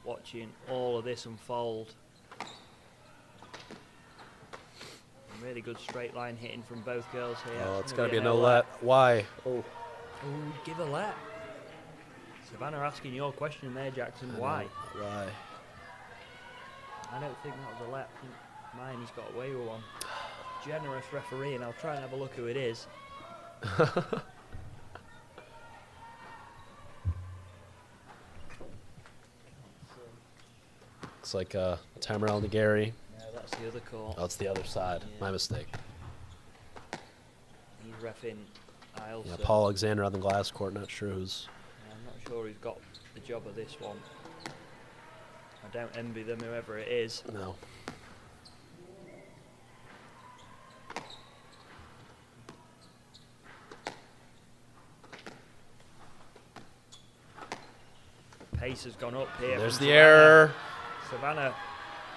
watching all of this unfold. Really good straight line hitting from both girls here. Oh, it's got to be a no let. Why? Oh. Ooh, give a let. Savannah asking your question there, Jackson. Why? Why? I don't think that was a let. I think Miney's got away with one. Generous referee, and I'll try and have a look who it is. Looks like Tamarel Nagari. No, that's the other call. Oh, it's the other side. Yeah. My mistake. He's reffing Isles. Yeah, Paul Alexander on the glass court. Not sure who's. I'm not sure who's got the job of this one. I don't envy them, whoever it is. No. Pace has gone up here. There's from the Savannah. error. Savannah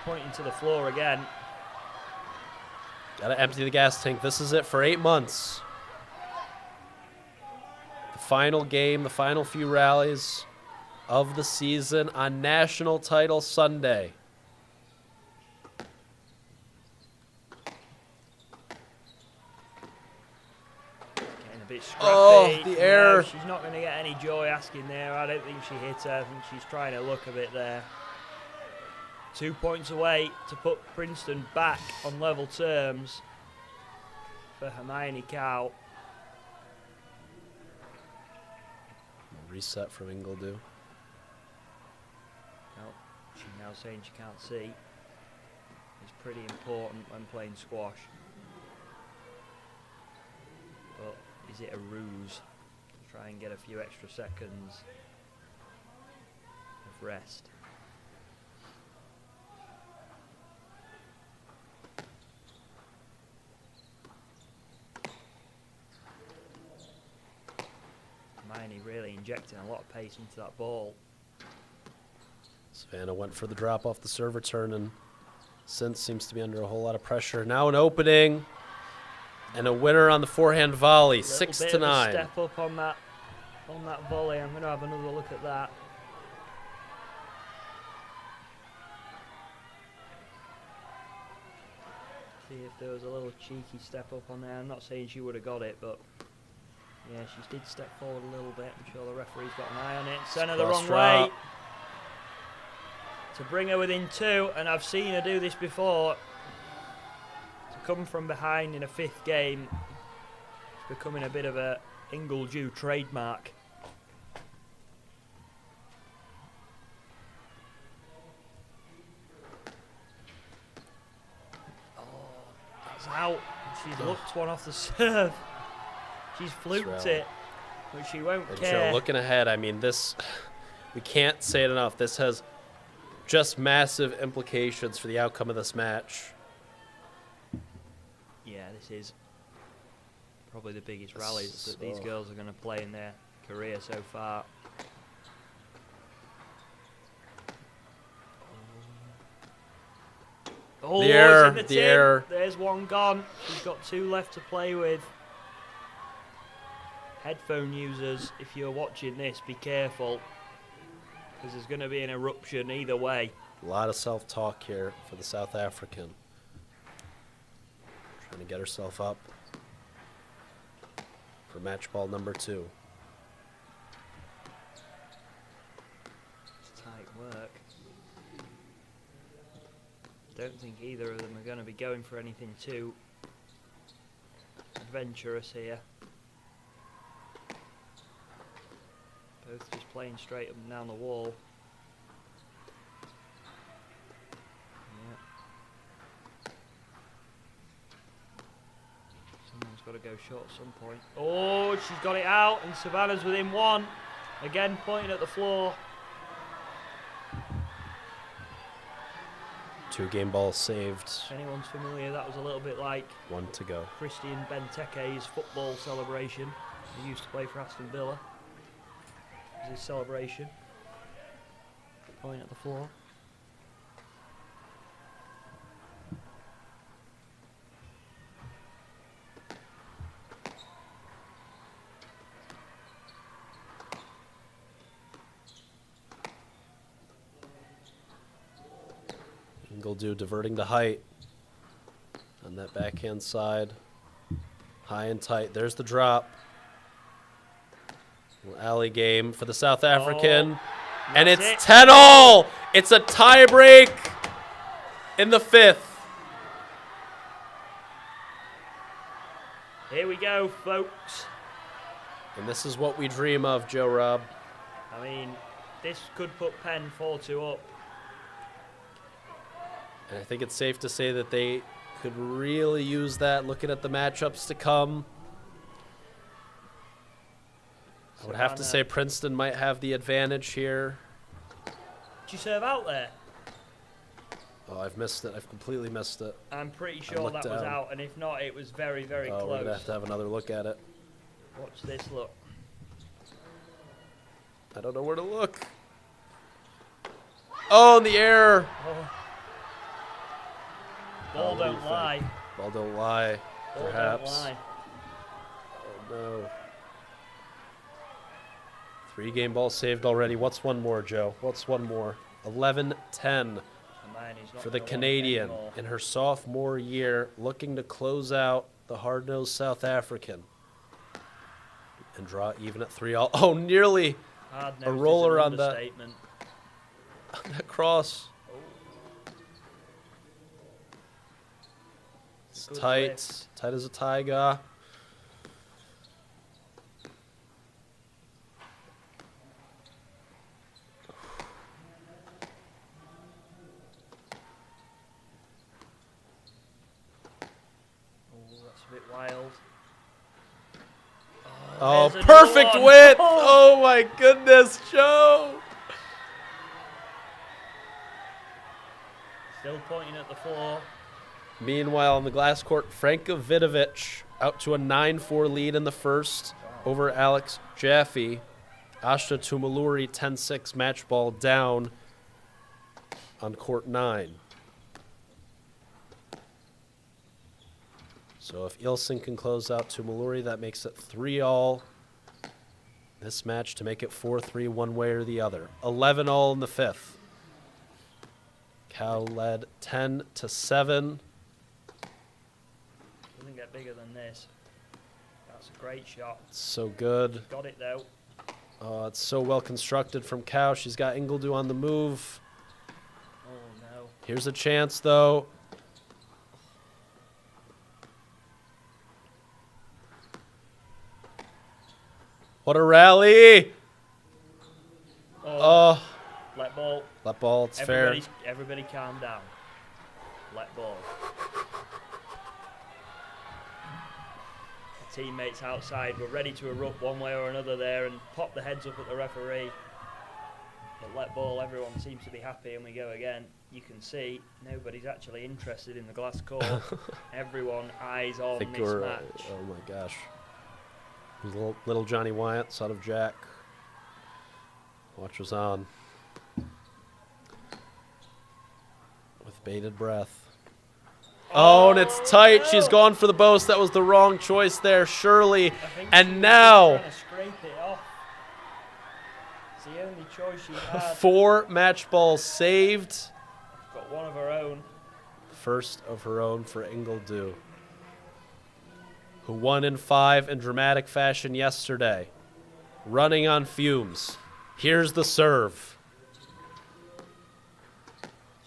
pointing to the floor again. Got to empty the gas tank. This is it for 8 months. The final game, the final few rallies of the season on National Title Sunday. Getting a bit scrappy. Oh, the No, error. she's not going to get any joy asking there. I don't think she hit her. I think she's trying to look a bit there. 2 points away to put Princeton back on level terms for Hermione Cow. Reset from Ingledew. She's now saying she can't see. It's pretty important when playing squash. But is it a ruse to try and get a few extra seconds of rest? Hermione really injecting a lot of pace into that ball. Savannah went for the drop off the serve return and since seems to be under a whole lot of pressure. Now an opening and a winner on the forehand volley, 6-9. Step up on that volley. I'm going to have another look at that. See if there was a little cheeky step up on there. I'm not saying she would have got it, but yeah, she did step forward a little bit. I'm sure the referee's got an eye on it. Sent her the wrong way. To bring her within 2, and I've seen her do this before. To come from behind in a 5th game, it's becoming a bit of a Ingledew trademark. Oh, that's out. She's looked one off the serve. She's fluked it, but she won't care. Joe, looking ahead, I mean, this, we can't say it enough. This has just massive implications for the outcome of this match. Yeah, this is probably the biggest rallies that these girls are going to play in their career so far. Oh, the error, it's in the tin. There's one gone. She's got 2 left to play with. Headphone users, if you're watching this, be careful. Because there's going to be an eruption either way. A lot of self-talk here for the South African. Trying to get herself up for match ball number 2. It's tight work. Don't think either of them are going to be going for anything too adventurous here. Both just playing straight up and down the wall. Yeah. Someone's got to go short at some point. Oh, she's got it out, and Savannah's within 1. Again, pointing at the floor. 2 game balls saved. If anyone's familiar, that was a little bit like 1 to go. Christian Benteke's football celebration. He used to play for Aston Villa. His celebration. Point at the floor. Ingledew diverting to height on that backhand side. High and tight. There's the drop. Alley game for the South African. And it's 10-all. It's a tie break in the 5th. Here we go, folks. And this is what we dream of, Joe Rob. I mean, this could put Penn 4-2 up. And I think it's safe to say that they could really use that looking at the matchups to come. I would have to say Princeton might have the advantage here. Did you serve out there? Oh, I've missed it. I've completely missed it. I'm pretty sure that was out, and if not, it was very, very close. We're going to have another look at it. Watch this look. I don't know where to look. Oh, in the air. Oh. Ball don't lie. Ball don't lie, Ball perhaps. Don't lie. Oh, no. 3 game balls saved already. What's one more, Joe? What's one more? 11-10 for the Canadian in her sophomore year, looking to close out the hard-nosed South African and draw even at 3-all. Oh, nearly a roller on that cross. It's tight. Tight as a tiger. Oh, There's another perfect one. width. Oh, my goodness, Joe. Still pointing at the floor. Meanwhile, on the glass court, Franka Vidovic out to a 9-4 lead in the first over Alex Jaffe. Ashta Tumaluri 10-6 match ball down on court 9. So if Ilsen can close out Tumaluri, that makes it 3-all this match to make it 4-3 one way or the other. 11-all in the fifth. Cal led 10-7. Doesn't get bigger than this. That's a great shot. So good. Got it though. It's so well constructed from Cow. She's got Ingledew on the move. Oh no. Here's a chance though. What a rally! Oh. Let ball. Let ball, it's fair. Everybody calm down. Let ball. The teammates outside were ready to erupt one way or another there and pop the heads up at the referee. But let ball, everyone seems to be happy, and we go again. You can see nobody's actually interested in the glass court. Everyone eyes on this match. Oh my gosh. Little Johnny Wyatt, son of Jack. Watch was on. With bated breath. Oh, and it's tight. No. She's gone for the boast. That was the wrong choice there, surely. And now, trying to scrape it off. It's the only choice she had. 4 match balls saved. Got one of her own. First of her own for Ingledew, who won in 5 in dramatic fashion yesterday. Running on fumes. Here's the serve.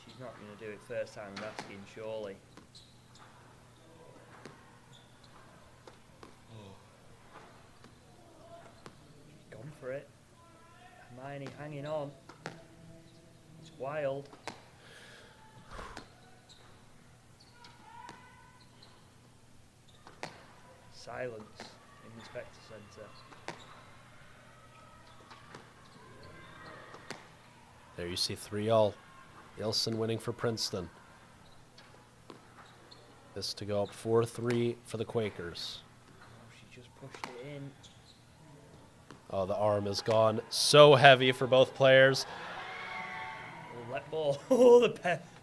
She's not going to do it first time asking, surely. She's gone for it. Hermione hanging on. It's wild. Silence in the Spectre Centre. There you see 3-all. Ilsen winning for Princeton. This to go up 4-3 for the Quakers. Oh, she just pushed it in. Oh, the arm is gone. So heavy for both players. Oh, let ball. Oh,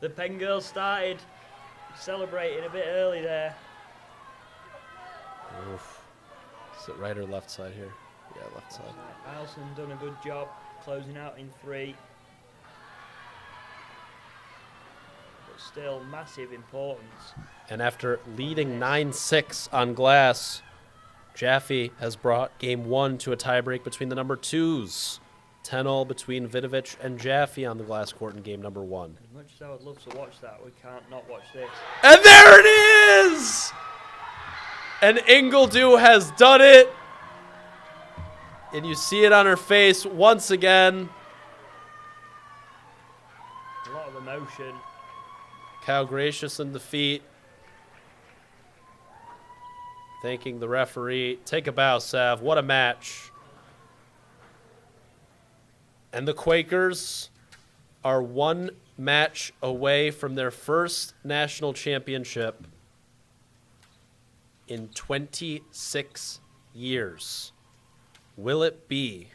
the Penn girls started celebrating a bit early there. Oof. Is it right or left side here? Yeah, left side. Alison done a good job closing out in 3. But still massive importance. And after leading 9-6 on glass, Jaffe has brought game 1 to a tiebreak between the number 2s. 10-all between Vidovic and Jaffe on the glass court in game number 1. As much as I would love to watch that, we can't not watch this. And there it is! And Ingledew has done it. And you see it on her face once again. A lot of emotion. Kyle gracious in defeat. Thanking the referee. Take a bow, Sav. What a match. And the Quakers are 1 match away from their first national championship in 26 years. Will it be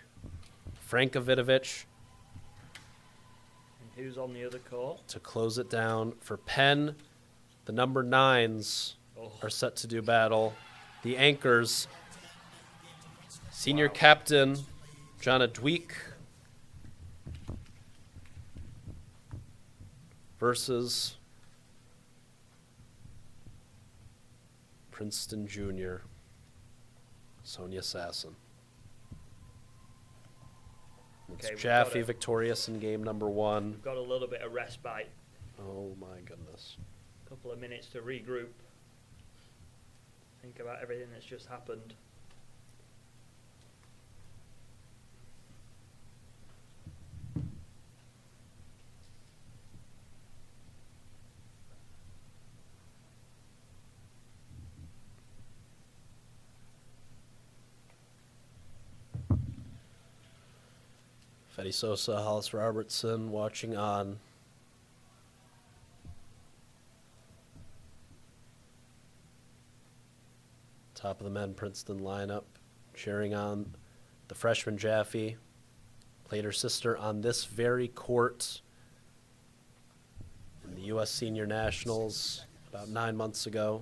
Franka Vidovic? And who's on the other court? To close it down for Penn. The number 9s are set to do battle. The anchors, senior captain Jana Dwiek versus Princeton Junior Sonia Sasson. It's Okay, Jaffe victorious in game number 1. We've got a little bit of respite. Oh my goodness. A couple of minutes to regroup. Think about everything that's just happened. Fetty Sosa, Hollis Robertson watching on top of the men Princeton lineup, cheering on the freshman Jaffe. Played her sister on this very court in the U.S. Senior Nationals about 9 months ago.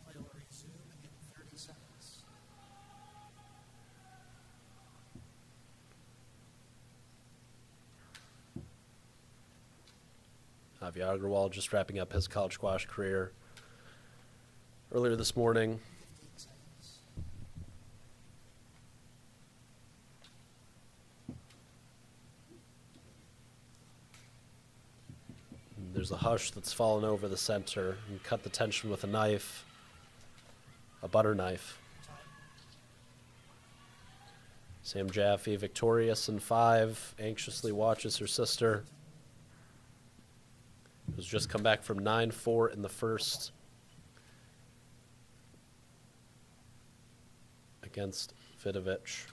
Play will resume in 30 seconds. Avi Agarwal just wrapping up his college squash career earlier this morning. 15 seconds. There's a hush that's fallen over the center. And cut the tension with a knife, a butter knife. Sam Jaffe, victorious in 5, anxiously watches her sister, who's just come back from 9-4 in the first against Vidovic.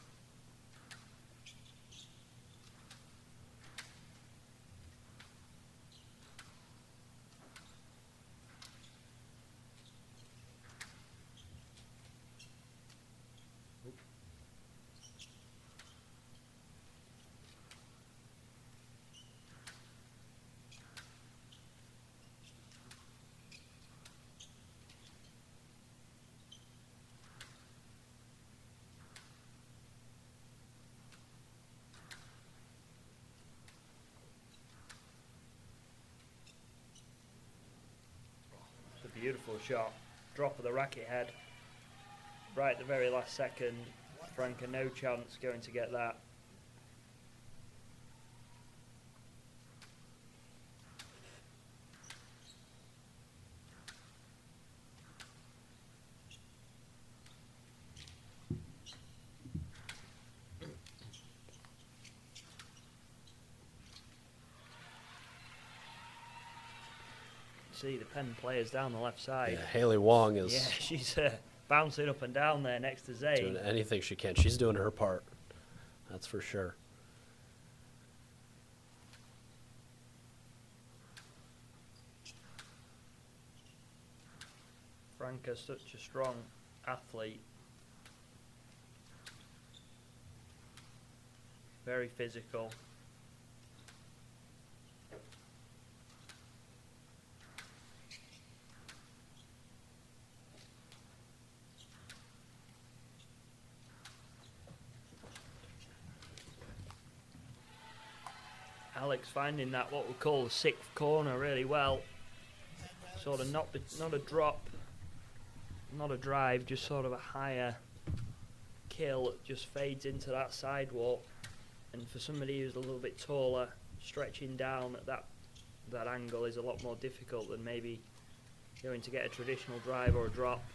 It's a beautiful shot. Drop of the racket head. Right at the very last second. Franca, no chance going to get that. See the Penn players down the left side. Yeah, Haley Wong is Yeah, she's bouncing up and down there next to Zane. doing anything she can. She's doing her part. That's for sure. Franca's such a strong athlete. Very physical. Alex finding that what we call the sixth corner really well. Sort of not a drop, not a drive, just sort of a higher kill that just fades into that sidewalk. And for somebody who's a little bit taller, stretching down at that angle is a lot more difficult than maybe going to get a traditional drive or a drop.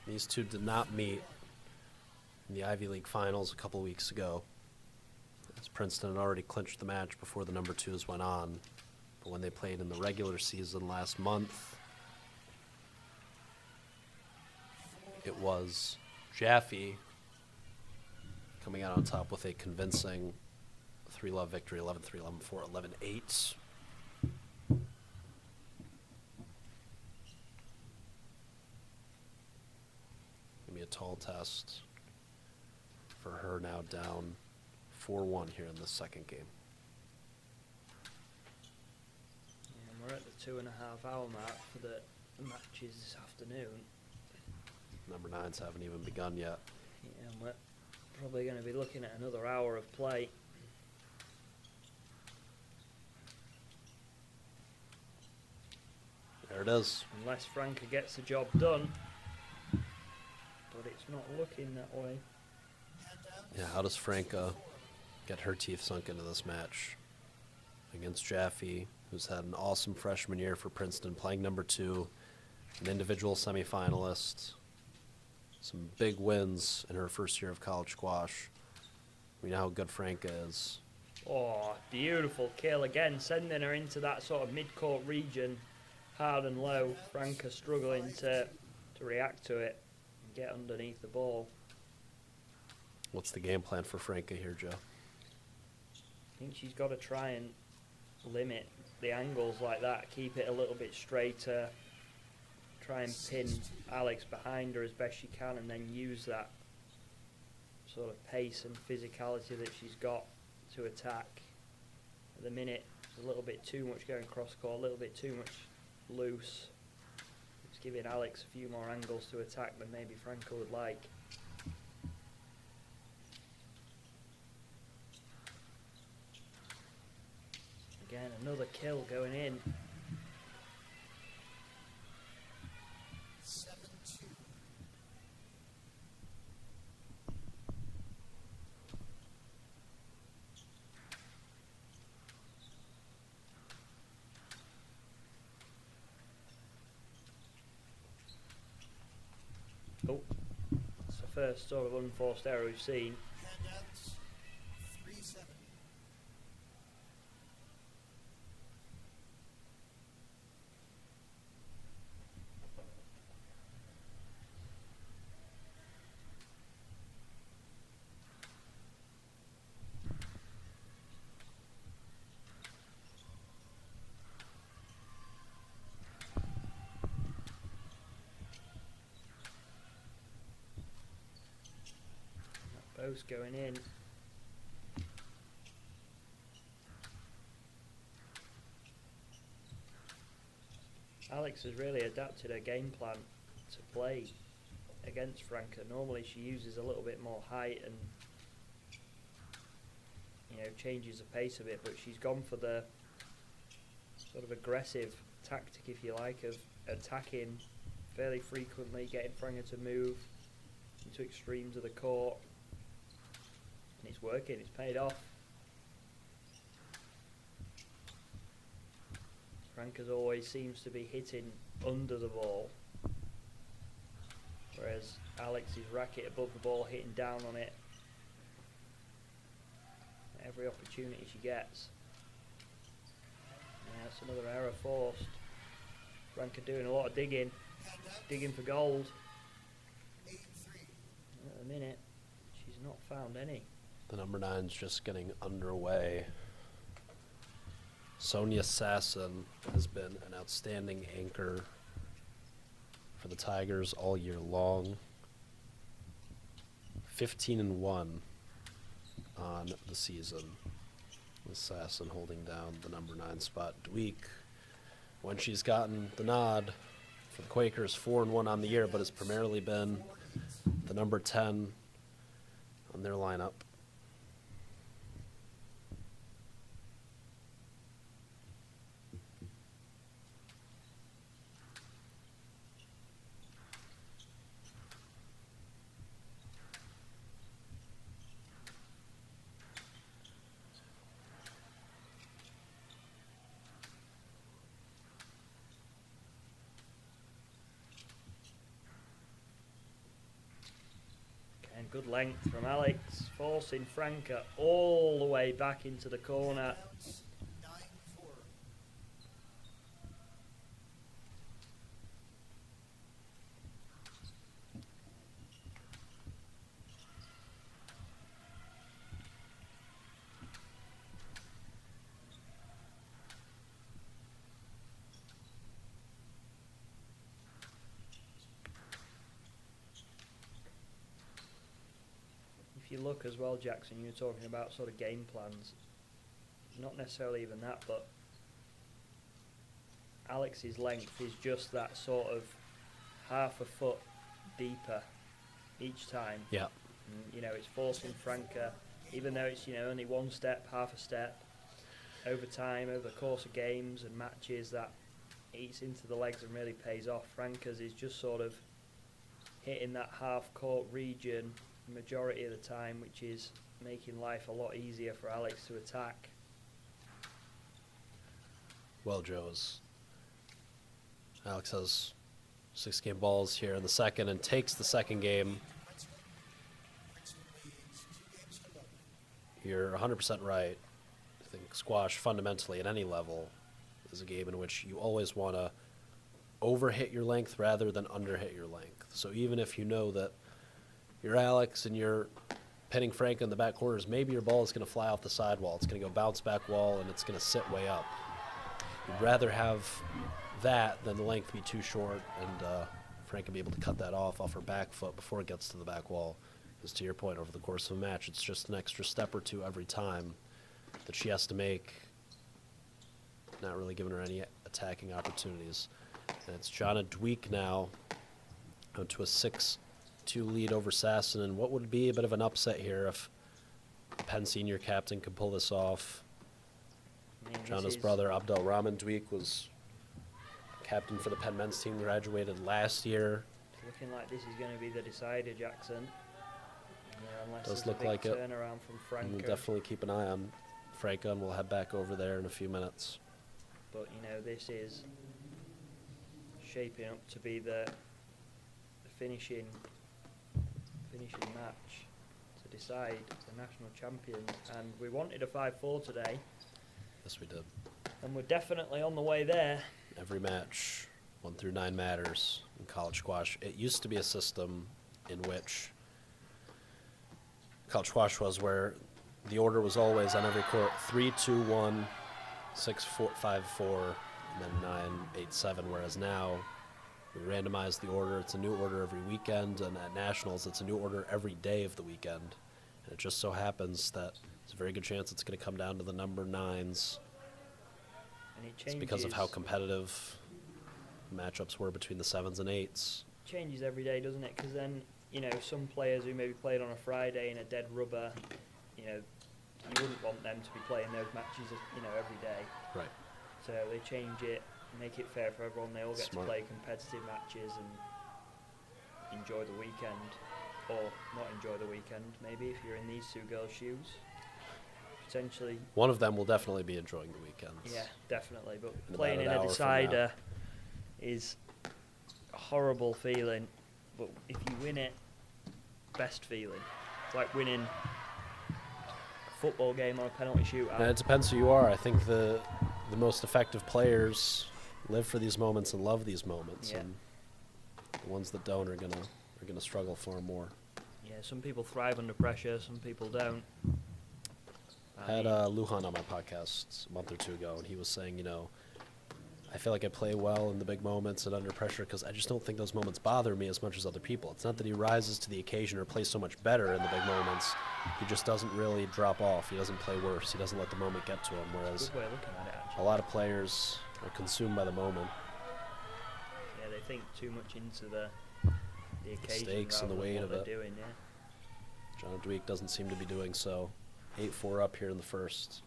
These two did not meet in the Ivy League finals a couple weeks ago, as Princeton had already clinched the match before the number 2s went on. But when they played in the regular season last month, it was Jaffe coming out on top with a convincing 3-love victory, 11-3, 11-4, 11-8. Gonna be a tall test for her, now down 4-1 here in the second game. And we're at the 2.5 hour mark for the matches this afternoon. Number 9s haven't even begun yet. Yeah, and we're probably going to be looking at another hour of play. There it is. Unless Franca gets the job done. But it's not looking that way. Yeah, how does Franca get her teeth sunk into this match? against Jaffe, who's had an awesome freshman year for Princeton, playing number 2, an individual semifinalist, some big wins in her first year of college squash. We know how good Franca is. Oh, beautiful kill again, sending her into that sort of mid-court region, hard and low. Franca struggling to react to it and get underneath the ball. What's the game plan for Franca here, Joe? I think she's got to try and limit the angles like that, keep it a little bit straighter, try and pin Alex behind her as best she can, and then use that sort of pace and physicality that she's got to attack. At the minute, there's a little bit too much going cross-court, a little bit too much loose. It's giving Alex a few more angles to attack than maybe Franca would like. Again, another kill going in. 7-2. Oh, it's the first sort of unforced error we've seen. Handouts, 3-7. Both going in. Alex has really adapted her game plan to play against Franca. Normally she uses a little bit more height and, you know, changes the pace a bit, but she's gone for the sort of aggressive tactic, if you like, of attacking fairly frequently, getting Franca to move into extremes of the court. And it's working, it's paid off. Franca's always seems to be hitting under the ball, whereas Alex's racket above the ball, hitting down on it every opportunity she gets. Yeah, that's another error forced. Franca doing a lot of digging for gold. 8-3. At the minute, she's not found any. The number 9's just getting underway. Sonia Sasson has been an outstanding anchor for the Tigers all year long. 15-1 on the season, with Sasson holding down the number 9 spot. Dweek, when she's gotten the nod for the Quakers, 4-1 on the year, but has primarily been the number 10 on their lineup. And good length from Alex, forcing Franca all the way back into the corner. Handouts, 9-4. If you look as well, Jackson, you were talking about sort of game plans. Not necessarily even that, but Alex's length is just that sort of half a foot deeper each time. Yeah. And, you know, it's forcing Franca, even though it's, you know, only one step, half a step, over time, over the course of games and matches, that eats into the legs and really pays off. Franca's is just sort of hitting that half court region majority of the time, which is making life a lot easier for Alex to attack. Well, Joe's. Alex has 6-game balls here in the second and takes the second game. You're 100% right. I think squash fundamentally at any level is a game in which you always want to overhit your length rather than underhit your length. So even if you know that you're Alex and you're pinning Frank in the back corners, maybe your ball is going to fly off the sidewall. It's going to go bounce back wall and it's going to sit way up. You'd rather have that than the length be too short and Frank can be able to cut that off her back foot before it gets to the back wall. Because to your point, over the course of a match, it's just an extra step or two every time that she has to make, not really giving her any attacking opportunities. And it's Jonna Dweek now to a 6-2 lead over Sasson, and what would be a bit of an upset here if Penn senior captain could pull this off. Jonna's brother, Abdel Rahman Dweek, was captain for the Penn men's team, graduated last year. It's looking like this is going to be the decider, Jackson. Unless Does there's look a big like it. turnaround from Franco. We'll definitely keep an eye on Franco, and we'll head back over there in a few minutes. But, you know, this is shaping up to be the finishing match to decide the national champions. And we wanted a 5-4 today. Yes, we did. And we're definitely on the way there. Every match, 1 through 9 matters in college squash. It used to be a system in which college squash was where the order was always on every court 3-2-1, 6-4, 5-4, and then 9-8-7. Whereas now we randomize the order. It's a new order every weekend, and at nationals, it's a new order every day of the weekend. And it just so happens that there's a very good chance it's going to come down to the number 9s. And it It's changes. because of how competitive matchups were between the 7s and 8s. Changes every day, doesn't it? Because then, you know, some players who maybe played on a Friday in a dead rubber, you know, you wouldn't want them to be playing those matches, you know, every day. Right. So they change it, make it fair for everyone. They all get Smart. to play competitive matches and enjoy the weekend, or not enjoy the weekend. Maybe if you're in these two girls' shoes, potentially. One of them will definitely be enjoying the weekends. Yeah, definitely. But In playing in about a an hour from decider is a horrible feeling. But if you win it, best feeling. It's like winning a football game or a penalty shootout. And it depends who you are. I think the most effective players live for these moments and love these moments, Yeah. and the ones that don't are gonna struggle far more. Yeah, some people thrive under pressure, some people don't. I had Lujan on my podcast a month or two ago, and he was saying, you know, I feel like I play well in the big moments and under pressure because I just don't think those moments bother me as much as other people. It's not that he rises to the occasion or plays so much better in the big moments. He just doesn't really drop off. He doesn't play worse. He doesn't let the moment get to him, whereas Good way of looking at it, actually. a lot of players are consumed by the moment. Yeah, they think too much into the occasion stakes and the rather than weight what of they're it. doing, yeah. John Dweek doesn't seem to be doing so. 8-4 up here in the first.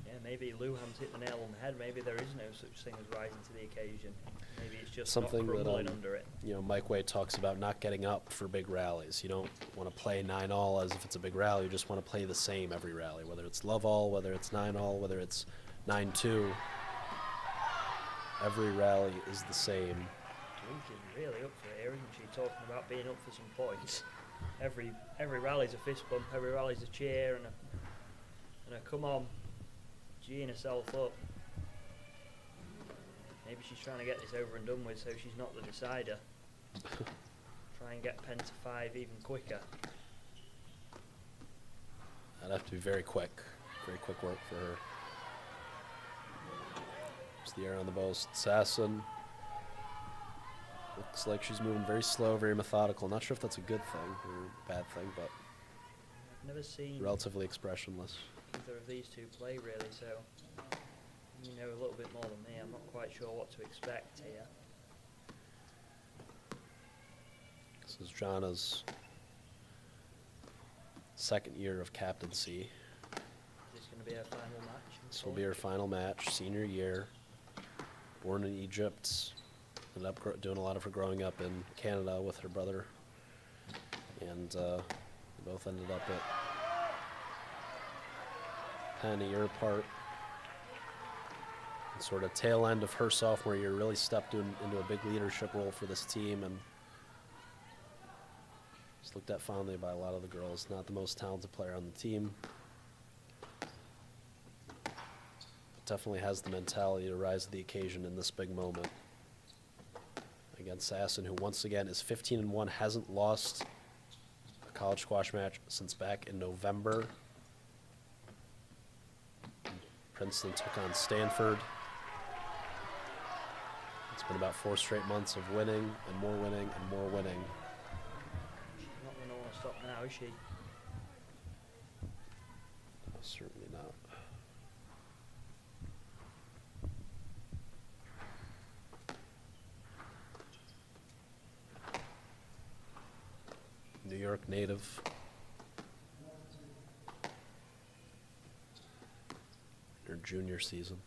Yeah, maybe Luhan's hit the nail on the head. Maybe there is no such thing as rising to the occasion. Maybe it's just Something not that crumbling under it. you know, Mike Way talks about not getting up for big rallies. You don't want to play 9-all as if it's a big rally. You just want to play the same every rally, whether it's love all, whether it's 9-all, whether it's 9-2. Every rally is the same. Dweek is really up for it here, isn't she? Talking about being up for some points. Every rally's a fist bump. Every rally's a cheer and a come on, geeing herself up. Maybe she's trying to get this over and done with, so she's not the decider. Try and get Penn to 5 even quicker. That'd have to be very quick work for her. There's the air on the boast. Sasson looks like she's moving very slow, very methodical. Not sure if that's a good thing or a bad thing, but I've never seen relatively expressionless. either of these two play really, so you know a little bit more than me. I'm not quite sure what to expect here. This is Jonna's second year of captaincy. Is this going to be her final match? This will be her final match, senior year. Born in Egypt. Ended up doing a lot of her growing up in Canada with her brother. And they both ended up at Penn a year apart. sort of tail end of her sophomore year, really stepped into a big leadership role for this team, and was looked at fondly by a lot of the girls. Not the most talented player on the team, but definitely has the mentality to rise to the occasion in this big moment against Sasson, who once again is 15-1, hasn't lost a college squash match since back in November. Princeton took on Stanford. It's been about 4 straight months of winning and more winning and more winning. She's not going to want to stop now, is she? No, certainly not. New York native. Her junior season.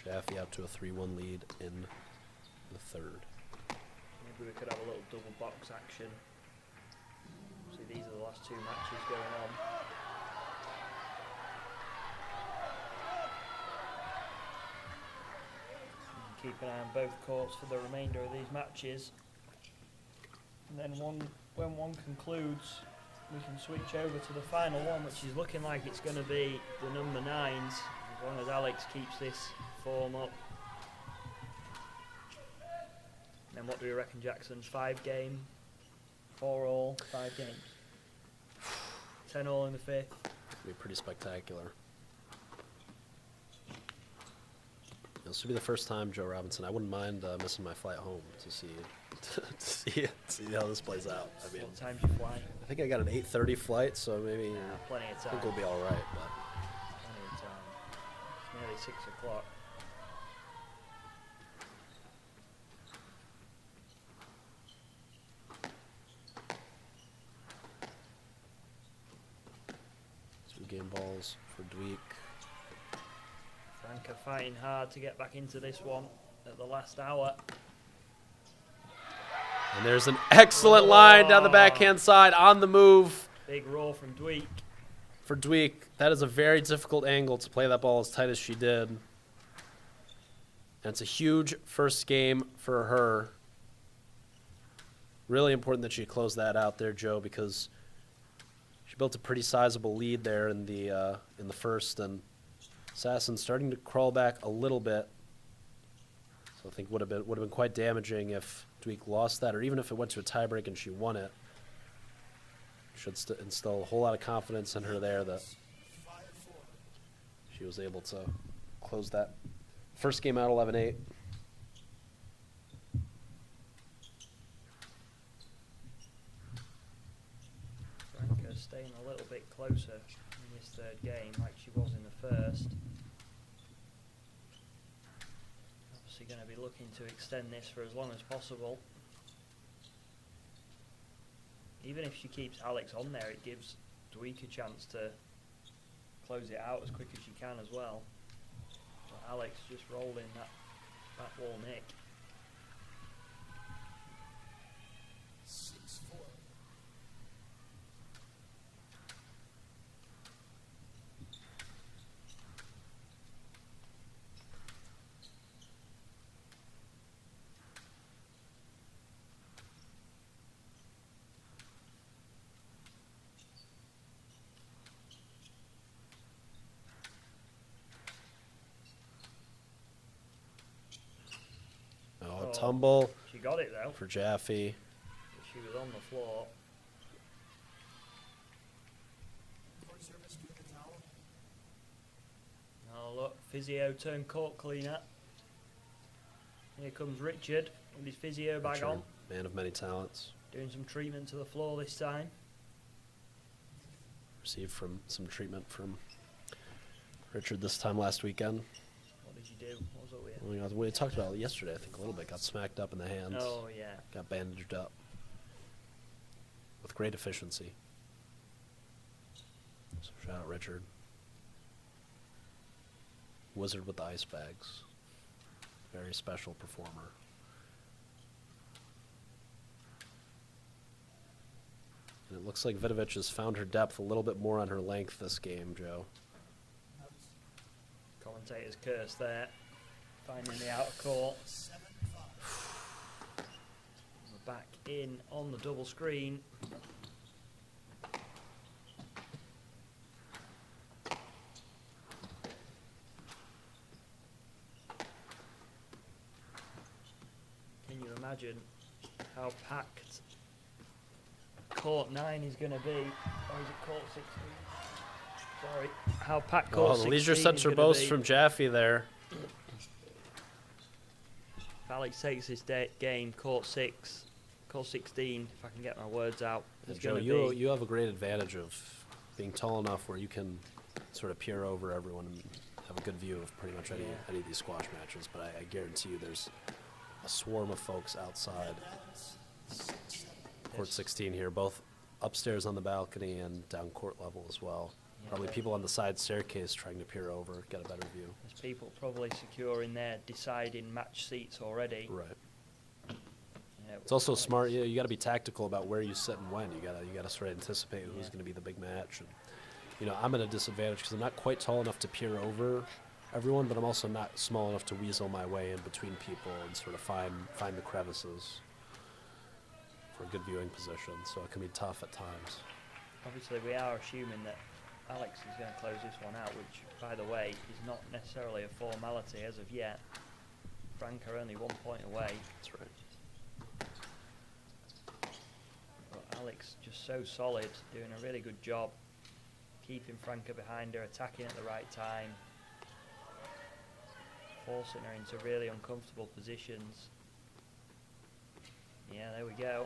Jaffe out to a 3-1 lead in the third. Maybe we could have a little double box action. See, these are the last 2 matches going on. Keep an eye on both courts for the remainder of these matches. And then when one concludes, we can switch over to the final one, which is looking like it's going to be the number 9s, as long as Alex keeps this form up. And then what do we reckon, Jackson? 5 game, 4 all, 5 games. 10 all in the 5th. It'll be pretty spectacular. This will be the first time, Joe Robinson. I wouldn't mind missing my flight home to see see how this plays out. I mean, what time do you fly? I think I got an 8:30 flight, so maybe plenty of time. I think we'll be all right. But plenty of time. It's nearly 6 o'clock. game balls for Dweek. Franca fighting hard to get back into this one at the last hour. And there's an excellent line down the backhand side on the move. Big roll from Dweek. For Dweek, that is a very difficult angle to play that ball as tight as she did. And it's a huge first game for her. Really important that she closed that out there, Joe, because she built a pretty sizable lead there in the first, and Sasson's starting to crawl back a little bit. So I think would have been quite damaging if Dweek lost that, or even if it went to a tiebreak and she won it. Should instill a whole lot of confidence in her there that she was able to close that first game out 11-8. Franca staying a little bit closer in this third game like she was in the first. Obviously going to be looking to extend this for as long as possible. Even if she keeps Alex on there, it gives Dweek a chance to close it out as quick as she can as well. But Alex just rolling that back wall nick. 6-4. Tumble. She got it though. For Jaffe. She was on the floor. Oh look, physio turned court cleaner. Here comes Richard with his physio bag on. Man of many talents. Doing some treatment to the floor this time. Received some treatment from Richard this time last weekend. What did you do? What was it with? Well, we talked about it yesterday, I think, a little bit. Got smacked up in the hands. Oh, yeah. Got bandaged up. With great efficiency. So shout out Richard. Wizard with the ice bags. Very special performer. And it looks like Vidovic has found her depth a little bit more on her length this game, Joe. Commentator's curse there, finding the outer court. We're back in on the double screen. Can you imagine how packed court 9 is going to be? Or is it court 16? Sorry. How packed court 16 the leisure is sets are gonna both be. from Jaffe there. If Alex takes this game, court 6, court 16, if I can get my words out, And is Joe, going to be... you have a great advantage of being tall enough where you can sort of peer over everyone and have a good view of pretty much any of these squash matches. But I guarantee you there's a swarm of folks outside court 16 here, both upstairs on the balcony and down court level as well. Probably people on the side staircase trying to peer over, get a better view. There's people probably securing their deciding match seats already. Right. Yeah, It's also smart. You got to be tactical about where you sit and when. You got to sort of anticipate who's going to be the big match. And I'm at a disadvantage because I'm not quite tall enough to peer over everyone, but I'm also not small enough to weasel my way in between people and sort of find the crevices for a good viewing position. So it can be tough at times. Obviously, we are assuming that Alex is going to close this one out, which, by the way, is not necessarily a formality as of yet. Frank are only 1 point away. That's right. But Alex just so solid, doing a really good job, keeping Franca behind her, attacking at the right time, forcing her into really uncomfortable positions. Yeah, there we go.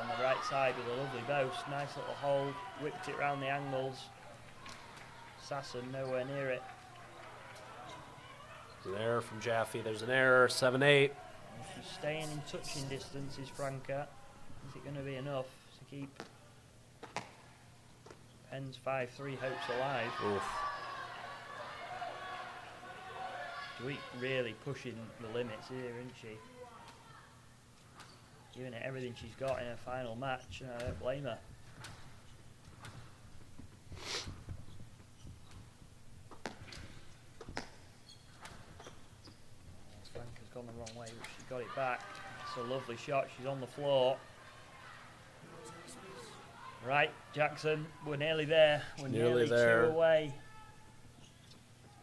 On the right side with a lovely boast, nice little hold, whipped it round the angles. Sasson nowhere near it. An error from Jaffe. There's an error. 7-8. She's staying in touching distance, is Franca. Is it going to be enough to keep Penn's 5-3 hopes alive? Oof. Dweek really pushing the limits here, isn't she? Giving it everything she's got in her final match, and I don't blame her. Franca's gone the wrong way, but she's got it back. It's a lovely shot. She's on the floor. Right, Jackson, we're nearly there. We're nearly there. 2 away.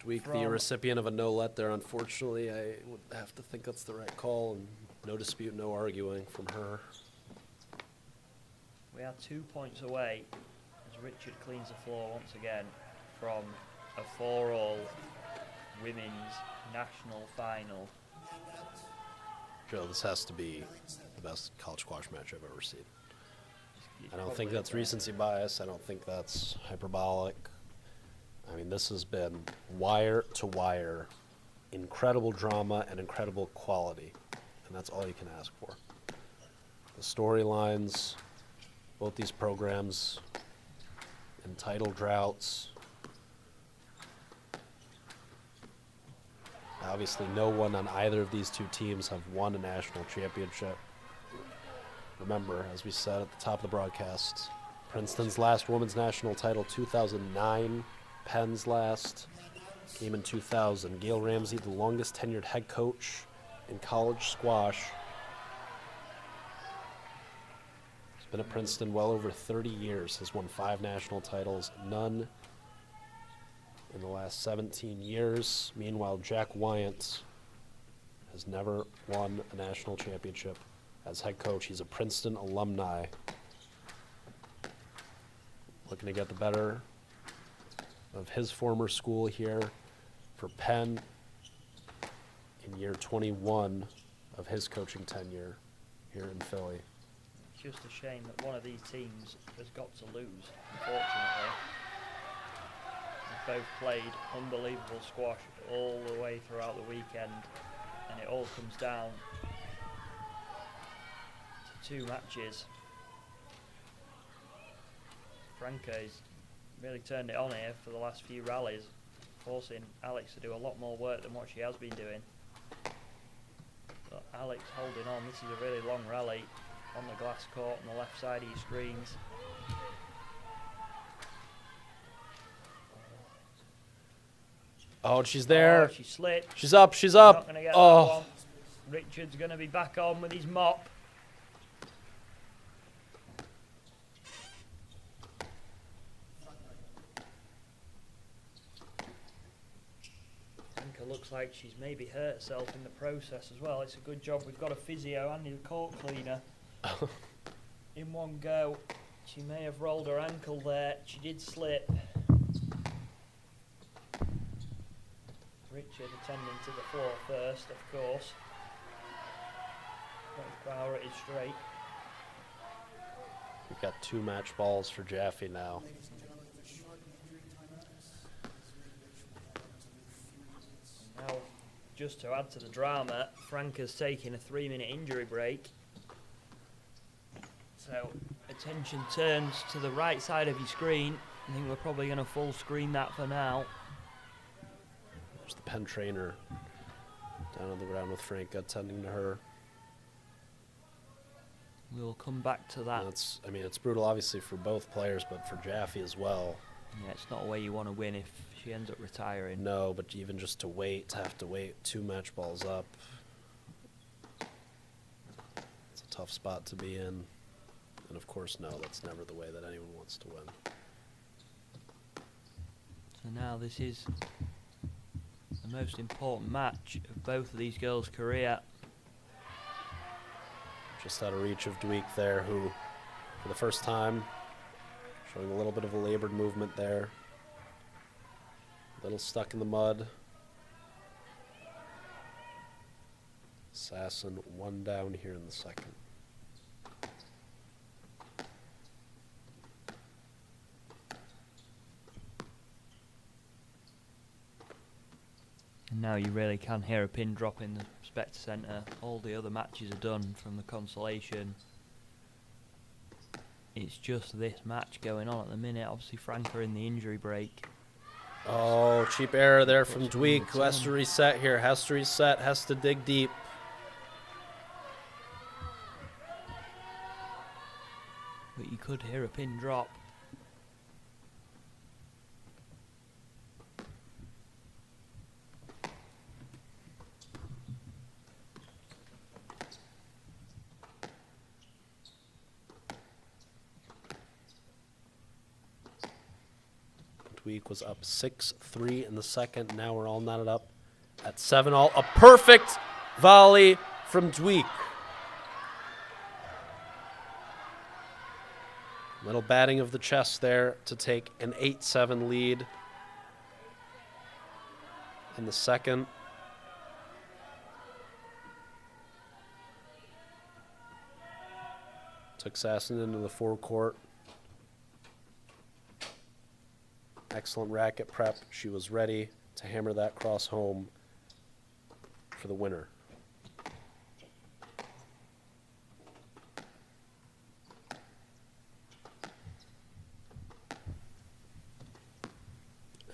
Dweek, the recipient of a no-let there, unfortunately. I would have to think that's the right call, and no dispute, no arguing from her. We are 2 points away as Richard cleans the floor once again from a 4-all women's national final. Joe, this has to be the best college squash match I've ever seen. It's I don't think probably that's recency bias. I don't think that's hyperbolic. I mean, this has been wire to wire, incredible drama and incredible quality. And that's all you can ask for. The storylines, both these programs, in title droughts. Obviously, no one on either of these two teams have won a national championship. Remember, as we said at the top of the broadcast, Princeton's last women's national title, 2009. Penn's last came in 2000. Gail Ramsey, the longest tenured head coach in college squash. He's been at Princeton well over 30 years, has won 5 national titles, none in the last 17 years. Meanwhile, Jack Wyant has never won a national championship as head coach. He's a Princeton alumni. Looking to get the better of his former school here for Penn in year 21 of his coaching tenure here in Philly. It's just a shame that one of these teams has got to lose, unfortunately. They've both played unbelievable squash all the way throughout the weekend, and it all comes down to 2 matches. Franco's really turned it on here for the last few rallies, forcing Alex to do a lot more work than what she has been doing. But Alex holding on. This is a really long rally on the glass court on the left side of your screens. Oh, she's there. Oh, she slipped. She's up. She's Not up. gonna get that Oh. one. Richard's going to be back on with his mop. Anka looks like she's maybe hurt herself in the process as well. It's a good job we've got a physio and a court cleaner in one go. She may have rolled her ankle there. She did slip. Richard attending to the floor first, of course. Priority straight. We've got 2 match balls for Jaffe now. Now, just to add to the drama, Frank has taken a 3-minute injury break. So, attention turns to the right side of your screen. I think we're probably going to full screen that for now. There's the Penn trainer down on the ground with Frank attending to her. We'll come back to that. I mean, it's brutal obviously for both players, but for Jaffe as well. Yeah, it's not a way you want to win if she ends up retiring. No, but even just to have to wait 2 match balls up. It's a tough spot to be in. And of course, no, that's never the way that anyone wants to win. So now this is the most important match of both of these girls' career. Just out of reach of Dweek there, who, for the first time, showing a little bit of a labored movement there. A little stuck in the mud. Sasson 1 down here in the second. And now you really can hear a pin drop in the Spectre Centre. All the other matches are done from the consolation. It's just this match going on at the minute. Obviously, Frank are in the injury break. Oh, cheap error there from Dweek, who has to reset here. Has to reset, has to dig deep. But you could hear a pin drop. Dweek was up 6-3 in the second. Now we're all knotted up at 7-all. A perfect volley from Dweek. Little batting of the chest there to take an 8-7 lead in the second. Took Sasson into the forecourt. Excellent racket prep. She was ready to hammer that cross home for the winner.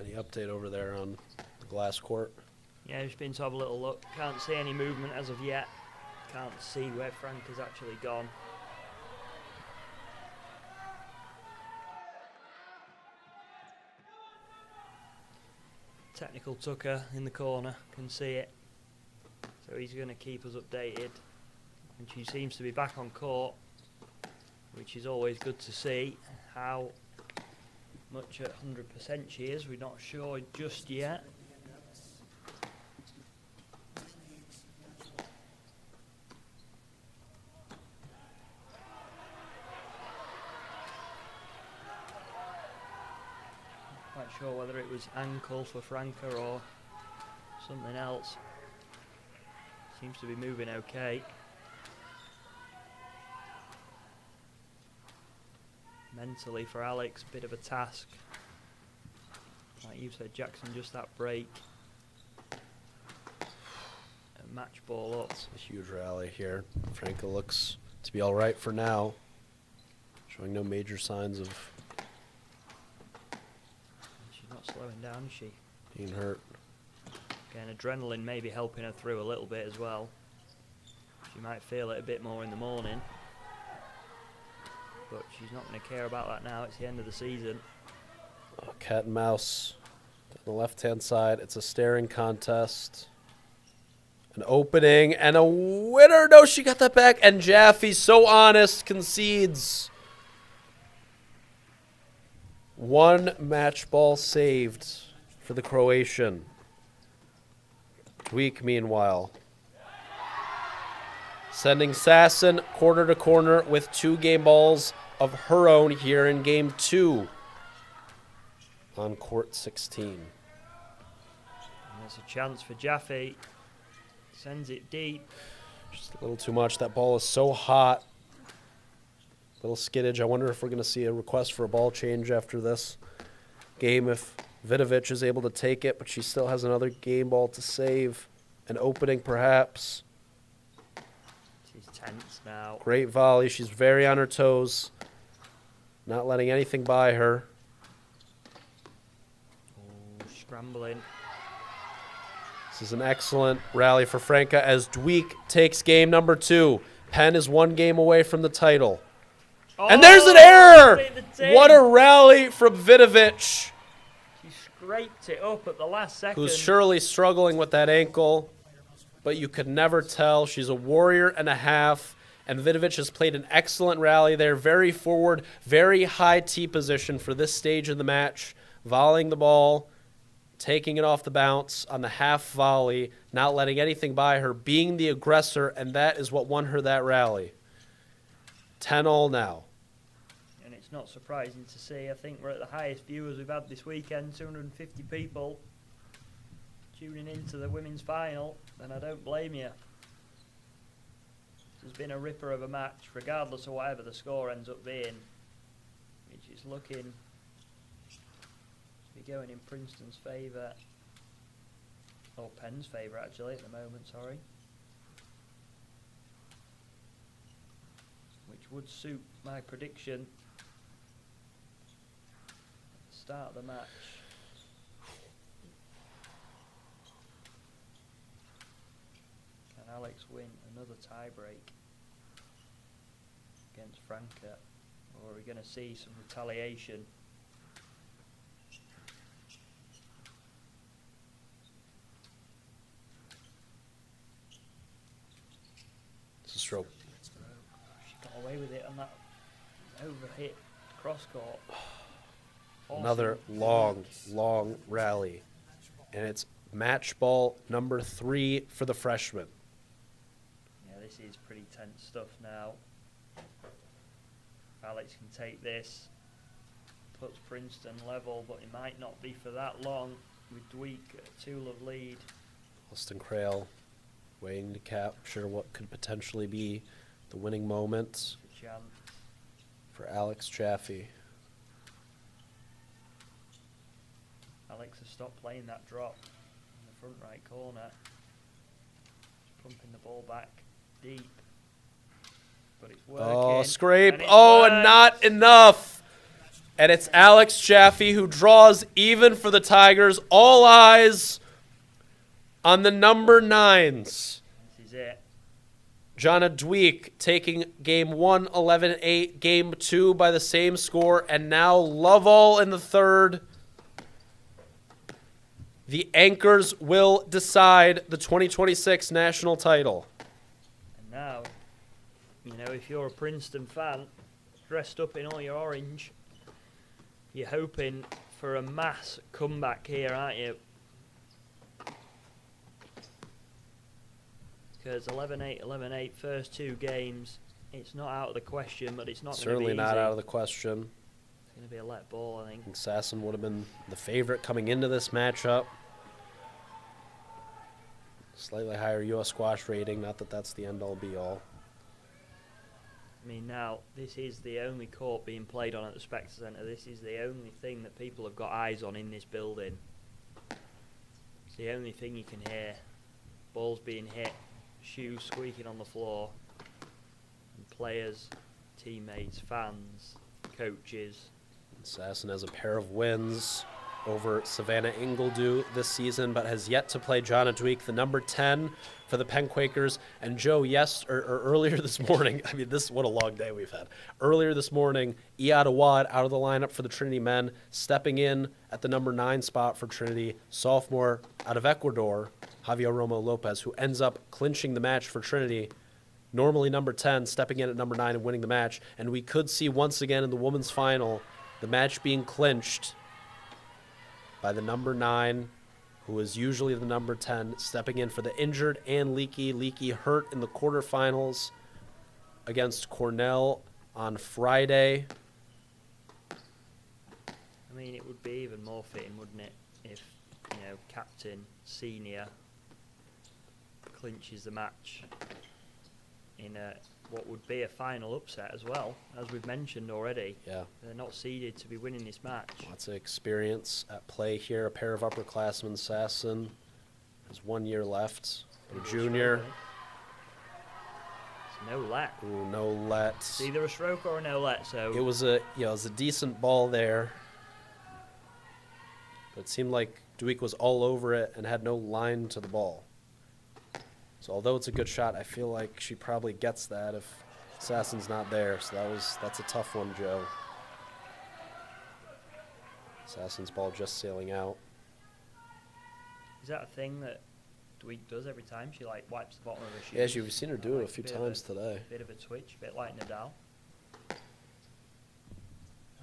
Any update over there on the glass court? Yeah, just been to have a little look. Can't see any movement as of yet. Can't see where Frank has actually gone. Technical Tucker in the corner, can see it. So he's going to keep us updated. And she seems to be back on court, which is always good to see. How much at 100% she is, we're not sure just yet. Quite sure whether it was ankle for Franca or something else. Seems to be moving okay. Mentally for Alex, bit of a task. Like you said, Jackson, just that break. A match ball up. It's a huge rally here. Franca looks to be all right for now. Showing no major signs of She's not slowing down, is she? Being hurt. Again, adrenaline may be helping her through a little bit as well. She might feel it a bit more in the morning. But she's not going to care about that now. It's the end of the season. Oh, cat and mouse. On the left-hand side, it's a staring contest. An opening and a winner. No, she got that back. And Jaffe, so honest, concedes. One match ball saved for the Croatian. Dweek, meanwhile, sending Sasson corner to corner with 2 game balls of her own here in game 2 on court 16. And there's a chance for Jaffe. Sends it deep. Just a little too much. That ball is so hot. Little skiddage. I wonder if we're going to see a request for a ball change after this game if Vidovic is able to take it, but she still has another game ball to save. An opening, perhaps. She's tense now. Great volley. She's very on her toes. Not letting anything by her. Oh, scrambling. This is an excellent rally for Franca as Dweek takes game number 2. Penn is 1 game away from the title. And there's an error! What a rally from Vidovic. She scraped it up at the last second. Who's surely struggling with that ankle, but you could never tell. She's a warrior and a half, and Vidovic has played an excellent rally there. Very forward, very high tee position for this stage of the match, volleying the ball, taking it off the bounce on the half volley, not letting anything by her, being the aggressor, and that is what won her that rally. 10-all now. And it's not surprising to see. I think we're at the highest viewers we've had this weekend, 250 people tuning into the women's final, and I don't blame you. This has been a ripper of a match, regardless of whatever the score ends up being, which is looking to be going in Princeton's favour, or Penn's favour actually at the moment, sorry. Which would suit my prediction at the start of the match. Can Alex win another tie-break against Franca, or are we going to see some retaliation? It's a stroke. She got away with it on that overhit cross court. Awesome. Another long, long rally. And it's match ball number 3 for the freshman. Yeah, this is pretty tense stuff now. Alex can take this, puts Princeton level, but it might not be for that long with Dweek at a 2-love lead. Austin Crail waiting to capture what could potentially be the winning moment Good chance. for Alex Jaffe. Alex has stopped playing that drop in the front right corner. Pumping the ball back deep. But it's working. Oh, scrape. And And not enough. And it's Alex Jaffe who draws even for the Tigers. All eyes on the number 9s. This is it. Jonna Dweek taking game 1, 11-8, game 2 by the same score, and now Lovell in the third. The anchors will decide the 2026 national title. And now, you know, if you're a Princeton fan, dressed up in all your orange, you're hoping for a mass comeback here, aren't you? Because 11-8, 11-8, first 2 games, it's not out of the question, but it's not going to be Certainly easy. not out of the question. It's going to be a let ball, I think. I think Sasson would have been the favorite coming into this matchup. Slightly higher U.S. squash rating, not that that's the end-all be-all. I mean, now, this is the only court being played on at the Spectre Centre. This is the only thing that people have got eyes on in this building. It's the only thing you can hear. Balls being hit, shoes squeaking on the floor, and players, teammates, fans, coaches. Sasson has a pair of wins over Savannah Ingledew this season, but has yet to play Jonna Dweek, the number 10 for the Penn Quakers. And Joe, earlier this morning, I mean, what a long day we've had. Earlier this morning, Iada Wad out of the lineup for the Trinity men, stepping in at the number 9 spot for Trinity, sophomore out of Ecuador, Javier Romo Lopez, who ends up clinching the match for Trinity. Normally number 10, stepping in at number 9 and winning the match. And we could see once again in the women's final the match being clinched by the number 9, who is usually the number 10, stepping in for the injured and Leaky. Leaky hurt in the quarterfinals against Cornell on Friday. I mean, it would be even more fitting, wouldn't it, if, Captain Senior clinches the match in what would be a final upset as well, as we've mentioned already. Yeah. They're not seeded to be winning this match. Lots of experience at play here. A pair of upperclassmen. Sasson has 1 year left. A junior. It's no let. Ooh, no let. It's either a stroke or a no let. So it was a decent ball there, but it seemed like Dweek was all over it and had no line to the ball. So although it's a good shot, I feel like she probably gets that if Sasson's not there. So that's a tough one, Joe. Sasson's ball just sailing out. Is that a thing that Dweek does every time? She wipes the bottom of her shoes. Yeah, you've seen her do it a few times today. Bit of a twitch, a bit like Nadal.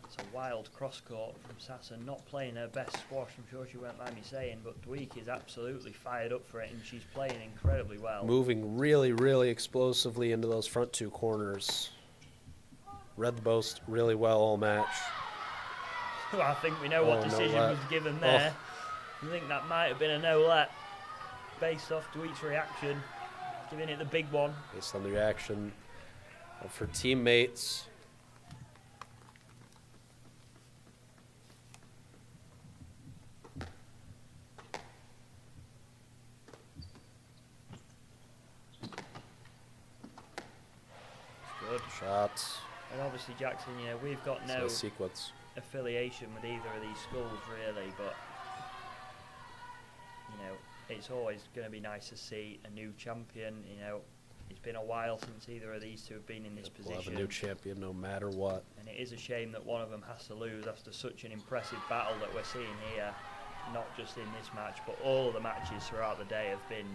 That's a wild cross court from Sasson, not playing her best squash, I'm sure she won't mind me saying, but Dweek is absolutely fired up for it and she's playing incredibly well. Moving really, really explosively into those front 2 corners. Read the post really well all match. Well, I think we know what decision was given there. I think that might have been a no-let based off Dweek's reaction, giving it the big one. Based on the reaction of her teammates. Good shot. And obviously, Jackson, we've got no sequence affiliation with either of these schools really, but it's always going to be nice to see a new champion. It's been a while since either of these two have been in this position. We'll have a new champion no matter what. And it is a shame that one of them has to lose after such an impressive battle that we're seeing here, not just in this match, but all the matches throughout the day have been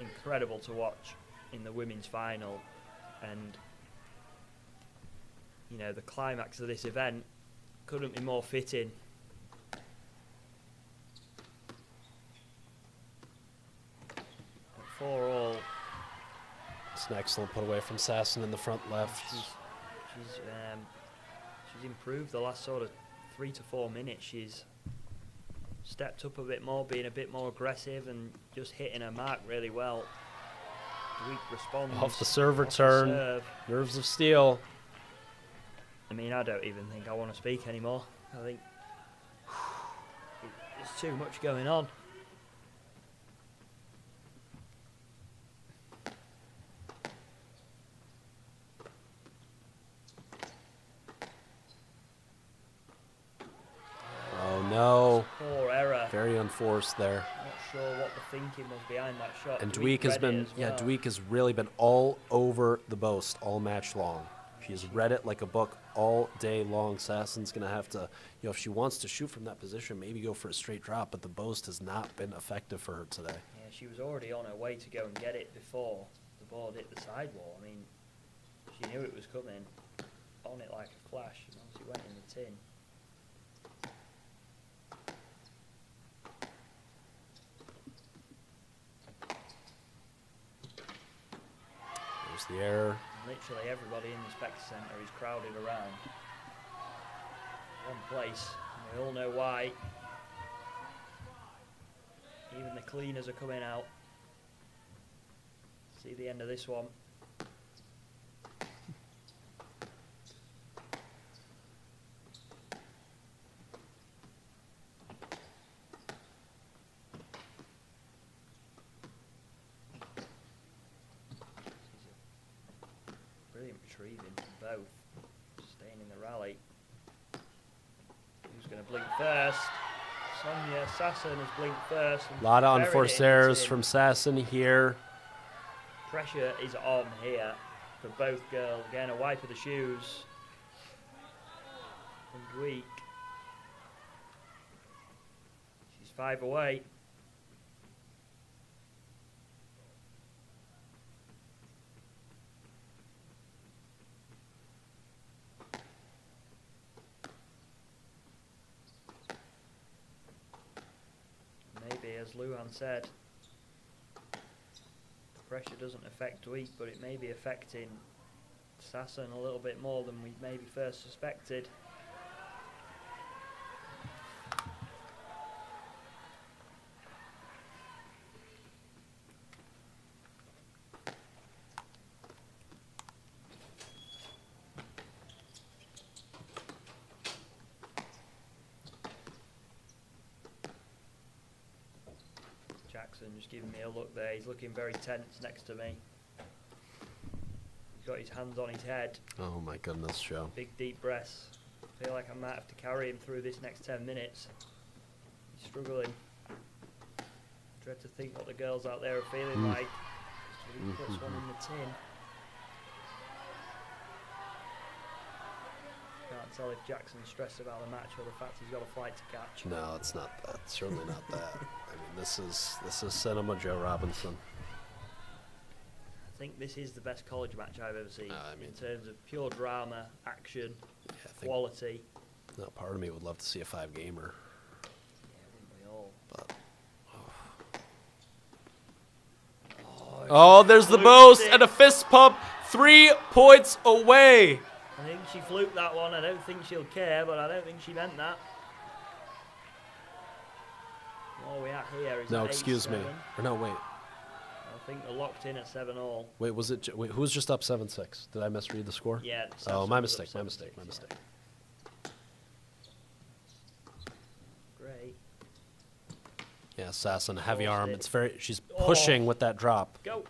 incredible to watch in the women's final. And the climax of this event couldn't be more fitting. But 4-all. It's an excellent put away from Sasson in the front left. She's improved the last sort of 3 to 4 minutes. She's stepped up a bit more, being a bit more aggressive and just hitting her mark really well. Dweek responds. Off the serve return. Nerves of steel. I mean, I don't even think I want to speak anymore. I think there's too much going on. Oh no. Poor error. Very unforced there. Not sure what the thinking was behind that shot. And Dweek has been, Dweek has really been all over the boast all match long. She's read it like a book all day long. Sasson's going to have to, if she wants to shoot from that position, maybe go for a straight drop, but the boast has not been effective for her today. Yeah, she was already on her way to go and get it before the ball hit the sidewall. I mean, she knew it was coming, on it like a flash, and obviously went in the tin. There's the error. Literally everybody in the Spectre Centre is crowded around one place. And we all know why. Even the cleaners are coming out. See the end of this one. Retrieving from both, staying in the rally. Who's going to blink first? Sonia Sasson has blinked first. A lot of buried unforced it in the errors tin. from Sasson here. Pressure is on here for both girls. Again, a wipe of the shoes. And Dweek. She's 5 away. Maybe, as Luan said, the pressure doesn't affect Dweek, but it may be affecting Sasson a little bit more than we maybe first suspected. Jackson just giving me a look there. He's looking very tense next to me. He's got his hands on his head. Oh my goodness, Joe. Big deep breaths. I feel like I might have to carry him through this next 10 minutes. He's struggling. Dread to think what the girls out there are feeling like. So he puts one in the tin. Can't tell if Jackson's stressed about the match or the fact he's got a flight to catch. No, it's not that. Certainly not that. I mean, this is Cinema Joe Robinson. I think this is the best college match I've ever seen I mean, in terms of pure drama, action, I think quality. No, part of me would love to see a 5-gamer. Yeah, wouldn't we all? But oh, there's the boast and a fist pump, 3 points away. I think she fluked that one. I don't think she'll care, but I don't think she meant that. All we at here is No, at excuse 8-7. me. Or no, wait. I think they're locked in at 7-all. Wait, was it? Wait, who was just up 7-6? Did I misread the score? Yeah. Oh, Sasson my was up mistake. My 7-6, mistake. My yeah. mistake. Great. Yeah, Sasson, heavy Lost arm. it. It's very. She's pushing with that drop. Go.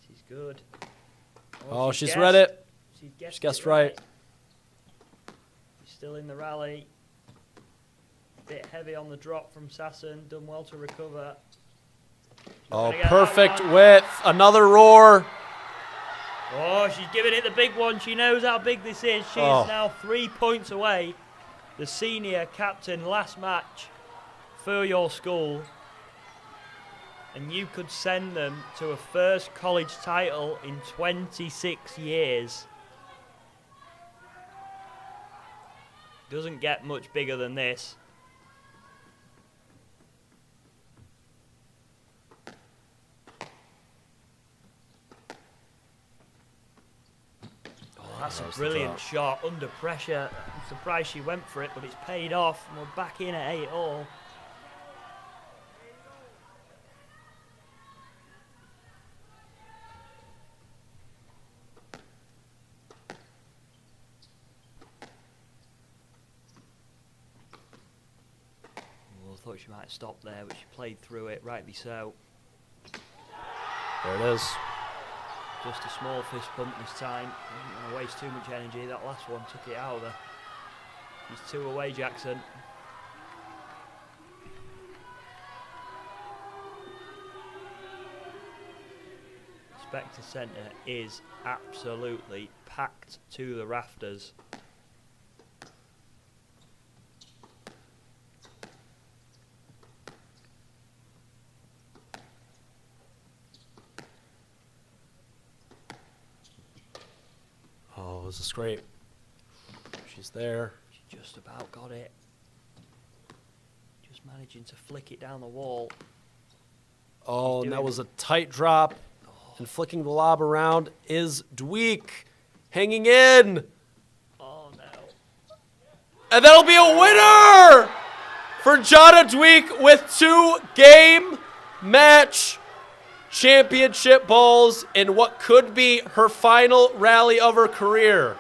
She's good. Oh, she's she's guessed. read it. She's She guessed it right. She's still in the rally. Bit heavy on the drop from Sasson. Done well to recover. Oh, Gonna get that perfect one. width. Another roar. Oh, she's giving it the big one. She knows how big this is. She is now 3 points away. The senior captain last match for your school. And you could send them to a first college title in 26 years. Doesn't get much bigger than this. That's a brilliant shot under pressure. I'm surprised she went for it, but it's paid off. And we're back in at 8-all. I thought she might have stopped there, but she played through it, rightly so. There it is. Just a small fist pump this time. Didn't want to waste too much energy. That last one took it out of her. She's 2 away, Jackson. Spectre Centre is absolutely packed to the rafters. Oh, this is great. She's there. She just about got it. Just managing to flick it down the wall. Oh, and that was a tight drop. And flicking the lob around is Dweek. Hanging in. Oh, no. And that'll be a winner for Jana Dweek with 2 game match championship balls in what could be her final rally of her career.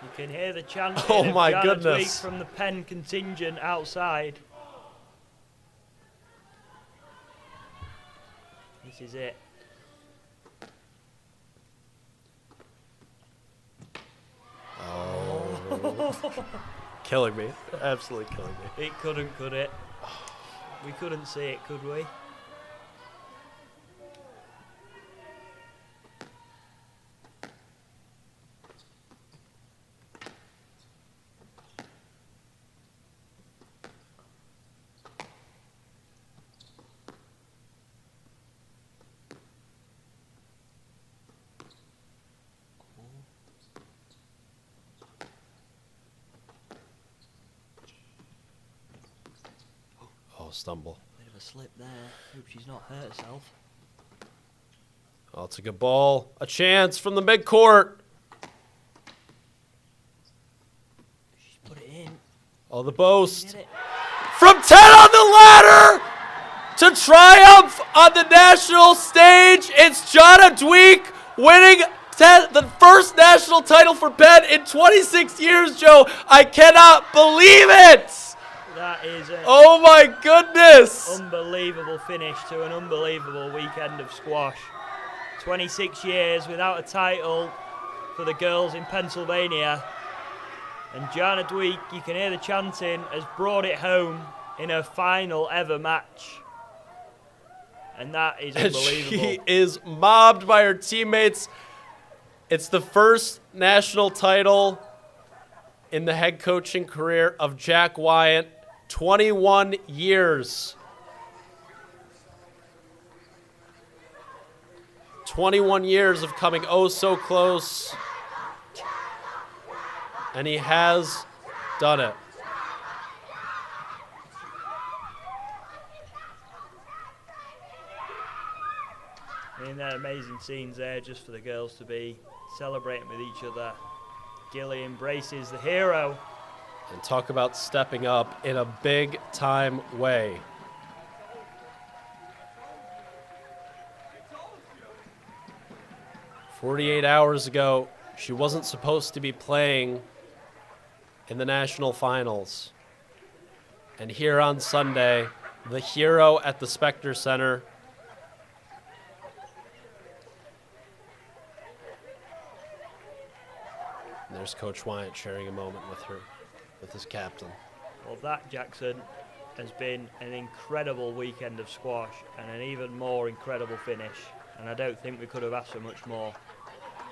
You can hear the chanting Oh of my Jana goodness. Dweek from the Penn contingent outside. This is it. Killing me. Absolutely killing me. It couldn't, could it? We couldn't see it, could we? Oh, stumble. Bit of a slip there. Hope she's not hurt herself. Oh, it's a good ball. A chance from the midcourt. She's put it in. Oh, the boast. Get it. From 10 on the ladder to triumph on the national stage. It's Jonna Dweek winning the first national title for Penn in 26 years, Joe. I cannot believe it. That is an Oh my goodness. unbelievable finish to an unbelievable weekend of squash. 26 years without a title for the girls in Pennsylvania. And Jonna Dweek, you can hear the chanting, has brought it home in her final ever match. And that is And unbelievable. she is mobbed by her teammates. It's the first national title in the head coaching career of Jack Wyatt. 21 years. 21 years of coming oh so close. And he has done it. I mean, they're amazing scenes there just for the girls to be celebrating with each other. Gilly embraces the hero. And talk about stepping up in a big-time way. "48 hours ago, she wasn't supposed to be playing in the national finals. And here on Sunday, the hero at the Specter Center, and there's Coach Wyatt sharing a moment with her, with his captain. Well, that, Jackson, has been an incredible weekend of squash and an even more incredible finish. And I don't think we could have asked for much more.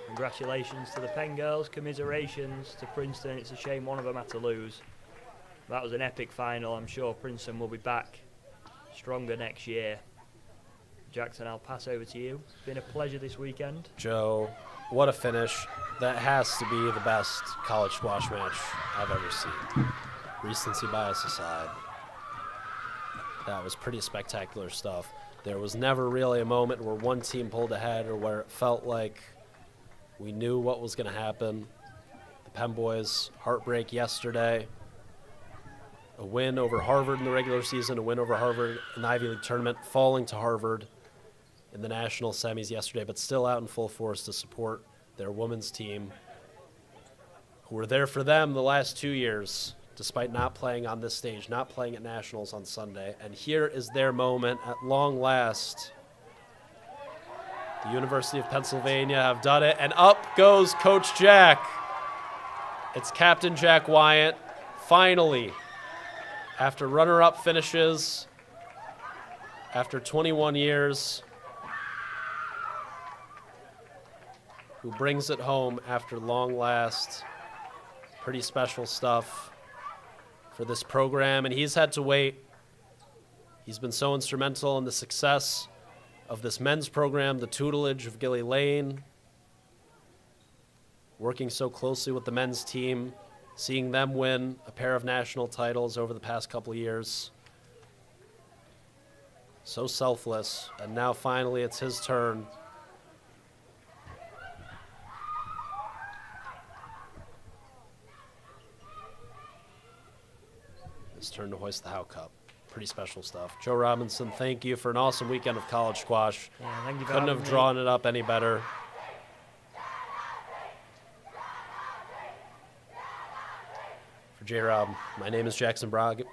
Congratulations to the Penn girls, commiserations to Princeton. It's a shame one of them had to lose. That was an epic final. I'm sure Princeton will be back stronger next year. Jackson, I'll pass over to you. It's been a pleasure this weekend. Joe, what a finish. That has to be the best college squash match I've ever seen. Recency bias aside, that was pretty spectacular stuff. There was never really a moment where one team pulled ahead or where it felt like we knew what was going to happen. The Penn boys, heartbreak yesterday. A win over Harvard in the regular season, a win over Harvard in the Ivy League tournament, falling to Harvard in the national semis yesterday, but still out in full force to support their women's team, who were there for them the last 2 years, despite not playing on this stage, not playing at nationals on Sunday. And here is their moment at long last. The University of Pennsylvania have done it, and up goes Coach Jack. It's Captain Jack Wyatt, finally, after runner-up finishes, after 21 years, who brings it home after long last. Pretty special stuff for this program, and he's had to wait. He's been so instrumental in the success of this men's program, the tutelage of Gilly Lane, working so closely with the men's team, seeing them win a pair of national titles over the past couple of years. So selfless, and now finally it's his turn. His turn to hoist the Howe Cup. Pretty special stuff. Joe Robinson, thank you for an awesome weekend of college squash. Yeah, thank you for Couldn't having have me. drawn it up any better. For J-Rob, my name is Jackson Bragman.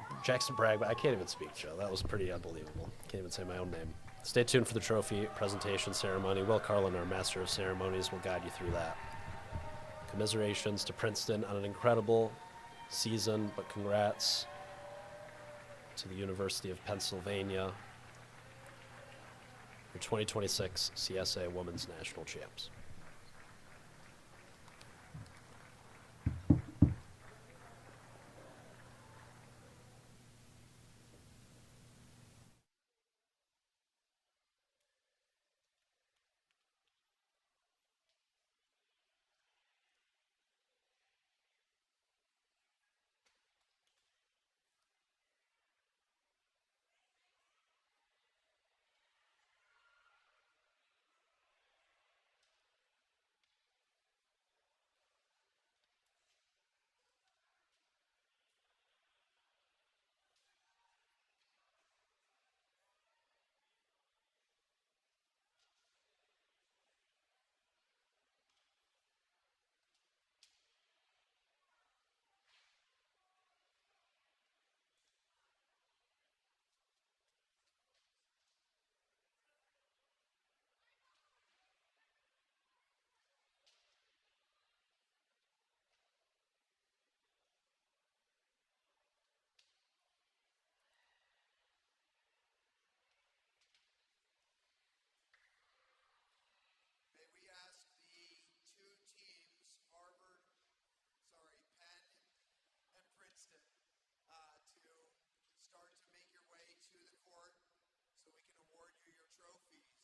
I can't even speak, Joe. That was pretty unbelievable. Can't even say my own name. Stay tuned for the trophy presentation ceremony. Will Carlin, our master of ceremonies, will guide you through that. Commiserations to Princeton on an incredible season, but congrats to the University of Pennsylvania, your 2026 CSA Women's National Champs. May we ask the two teams, Penn and Princeton, to start to make your way to the court so we can award you your trophies.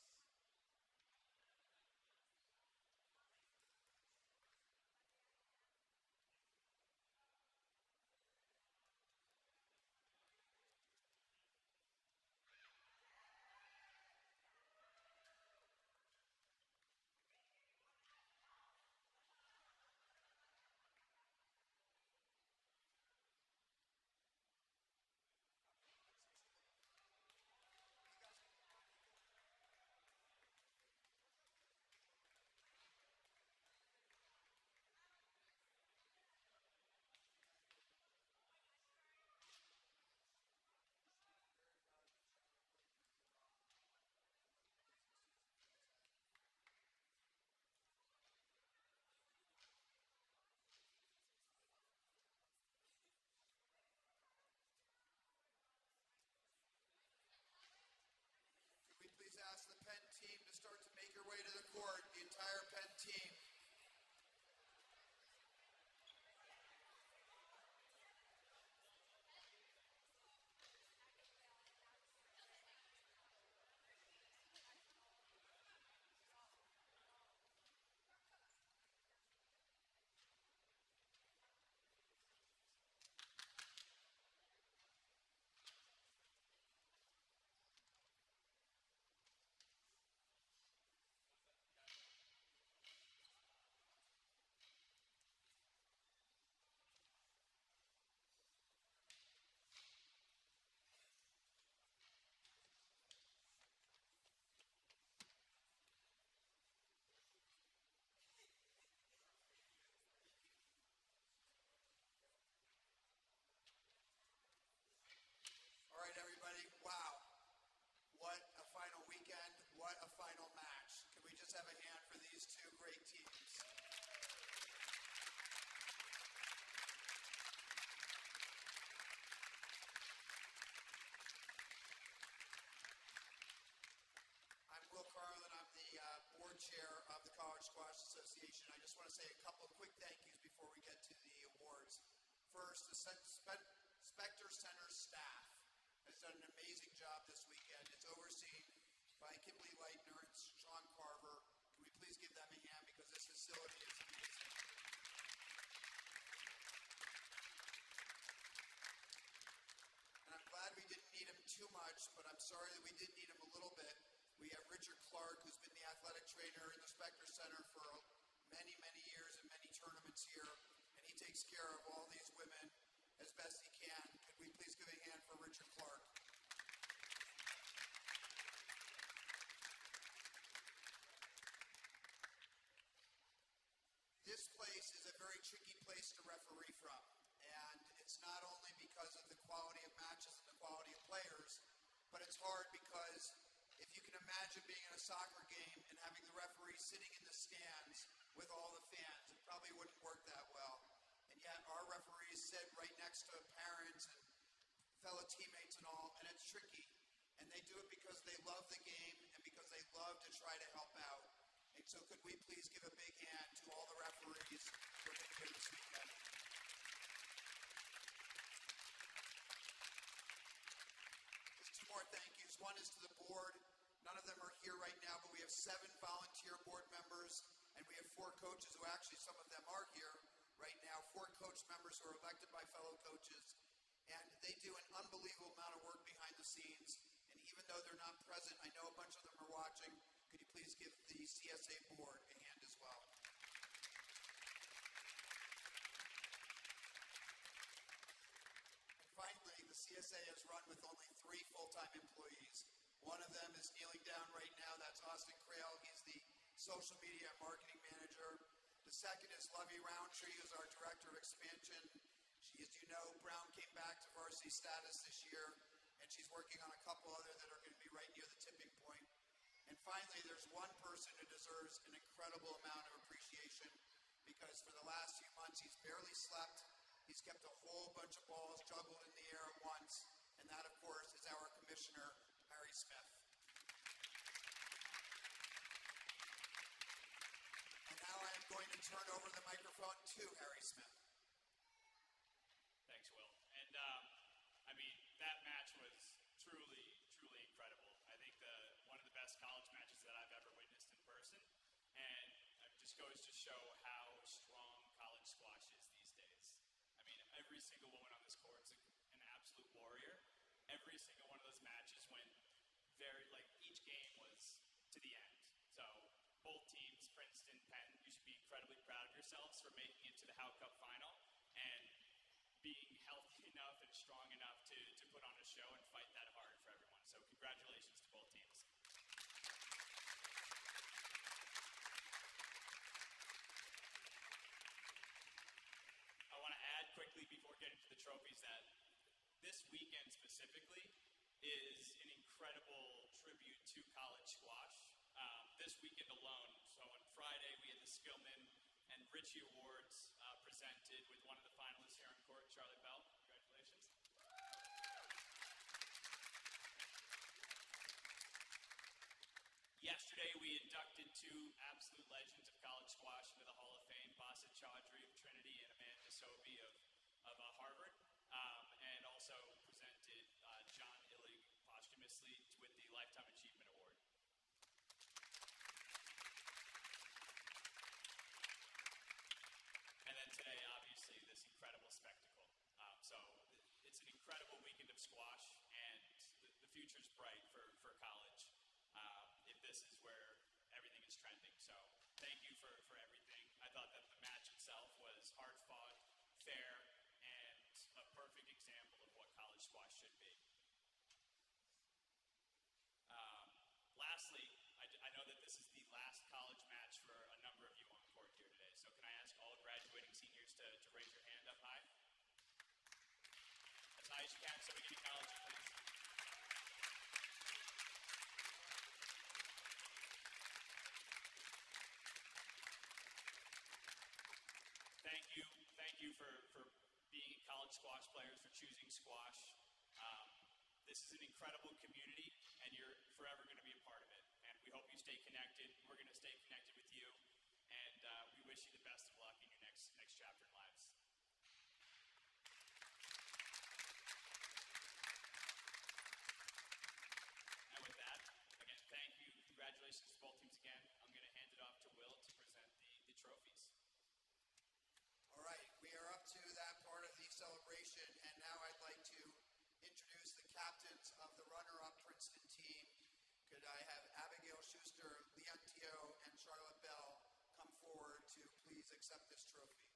Could we please ask the Penn team to start to make your way to the court, the entire Penn team? All right, everybody. Wow. What a final weekend. What a final match. Can we just have a hand for these two great teams? I'm Will Carlin. I'm the board chair of the College Squash Association. I just want to say a couple of quick thank yous before we get to the awards. First, the Specter Center staff has done an amazing job this weekend. It's overseen by Kimberly Leitner and Sean Carver. Can we please give them a hand because this facility is amazing. And I'm glad we didn't need him too much, but I'm sorry that we did need him a little bit. We have Richard Clark, who's been the athletic trainer in the Specter Center for many, many years and many tournaments here, and he takes care of all these women as best he can. Could we please give a hand for Richard Clark? This place is a very tricky place to referee from, and it's not only because of the quality of matches and the quality of players, but it's hard because if you can imagine being in a soccer game and having the referee sitting in the stands with all the fans, it probably wouldn't work that well. And yet our referees sit right next to parents and fellow teammates and all, and it's tricky. And they do it because they love the game and because they love to try to help out. And so could we please give a big hand to all the referees who have been here this weekend. There's two more thank yous. One is to the board. None of them are here right now, but we have 7 volunteer board members, and we have 4 coaches who actually, some of them are here right now, 4 coach members who are elected by fellow coaches. And they do an unbelievable amount of work behind the scenes. And even though they're not present, I know a bunch of them are watching. Could you please give the CSA board a hand as well? And finally, the CSA is run with only 3 full-time employees. One of them is kneeling down right now. That's Austin Crail. He's the social media and marketing manager. The second is Lovey Roundtree, who's our director of expansion. She, as you know, Brown came back to varsity status this year, and she's working on a couple other that are going to be right near the tipping point. And finally, there's one person who deserves an incredible amount of appreciation because for the last few months, he's barely slept. He's kept a whole bunch of balls juggled in the air at once, and that, of course, is our commissioner, Harry Smith. And now I am going to turn over the microphone to Harry Smith. Thanks, Will. And, I mean, that match was truly, truly incredible. I think one of the best college matches that I've ever witnessed in person. And it just goes to show how strong college squash is these days. I mean, every single woman on this court is an absolute warrior. Every single one of those matches went each game was to the end. So both teams, Princeton, Penn, you should be incredibly proud of yourselves for making it to the Howe Cup final and being healthy enough and strong enough to put on a show and fight that hard for everyone. So congratulations to both teams. I want to add quickly before getting to the trophies that this weekend specifically is an incredible tribute to college squash. This weekend alone, so on Friday we had the Skillman and Richie Awards presented with one of the finalists here on court, Charlie Bell. Congratulations. Yesterday we inducted 2 absolute legends of college squash into the Hall of Fame, Basit Chaudhry of Trinity and Amanda Sobey of Harvard, and also presented John Illig posthumously with the Lifetime Achievement Award. And then today, obviously, this incredible spectacle. So it's an incredible weekend of squash, and the future's bright for college if this is where everything is trending. So thank you for everything. I thought that the match itself was hard-fought, fair, and a perfect example of what college squash should be. Lastly, I know that this is the last college match for a number of you on court here today. So can I ask all graduating seniors to raise your hand up high? As high as you can so we can acknowledge you, please. Thank you for being college squash players, for choosing squash. This is an incredible community, and you're forever going to be a part of it. And we hope you stay connected. We're going to stay connected with you, and we wish you the best of luck in your next chapter in lives. And with that, again, thank you. Congratulations to both teams again. I'm going to hand it off to Will to present the trophies. All right, we are up to that part of the celebration, and now I'd like to introduce the captains of the runner-up Princeton team. Could I have Abigail Schuster, Leon Teo, and Charlotte Bell come forward to please accept this trophy?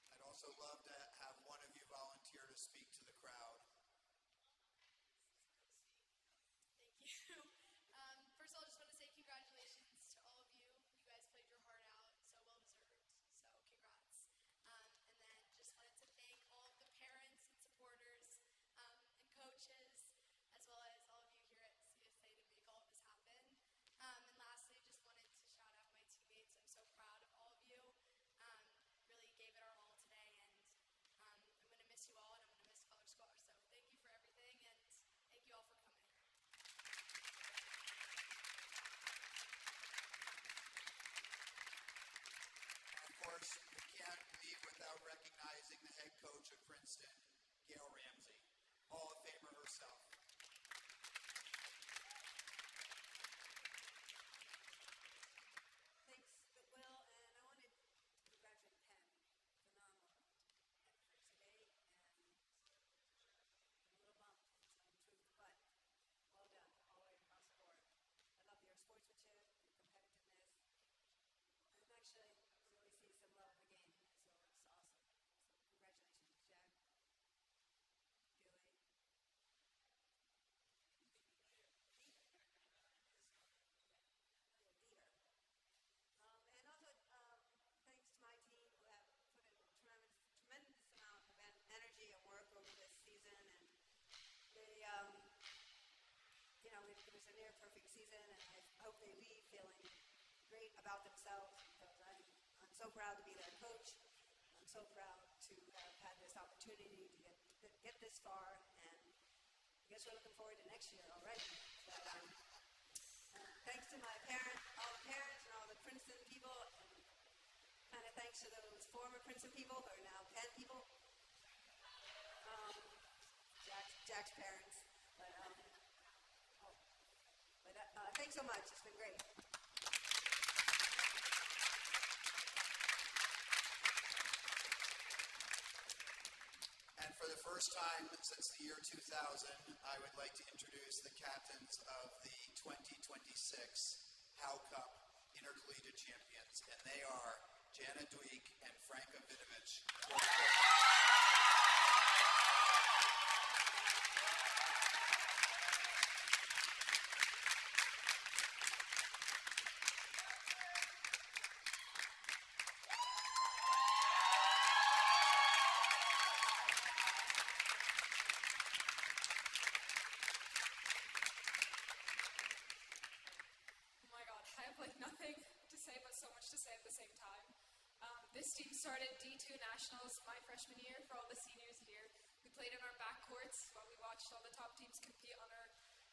I'd also love to have one of you volunteer to speak to the crowd. Thank you. First of all, I just want to say congratulations to all of you. You guys played your heart out, so well deserved. So congrats. And then just wanted to thank season, and I hope they leave feeling great about themselves because I'm so proud to be their coach. I'm so proud to have had this opportunity to get this far, and I guess we're looking forward to next year already. But, thanks to my parents, all the parents and all the Princeton people, and kind of thanks to those former Princeton people who are now Penn people. Jack's parents. But thanks so much. It's been great. And for the first time since the year 2000, I would like to introduce the captains of the 2026 Howe Cup Intercollegiate Champions, and they are Jana Dweek and Franka Vidovic. Nothing to say but so much to say at the same time. This team started D2 Nationals my freshman year for all the seniors here. We played in our back courts while we watched all the top teams compete on our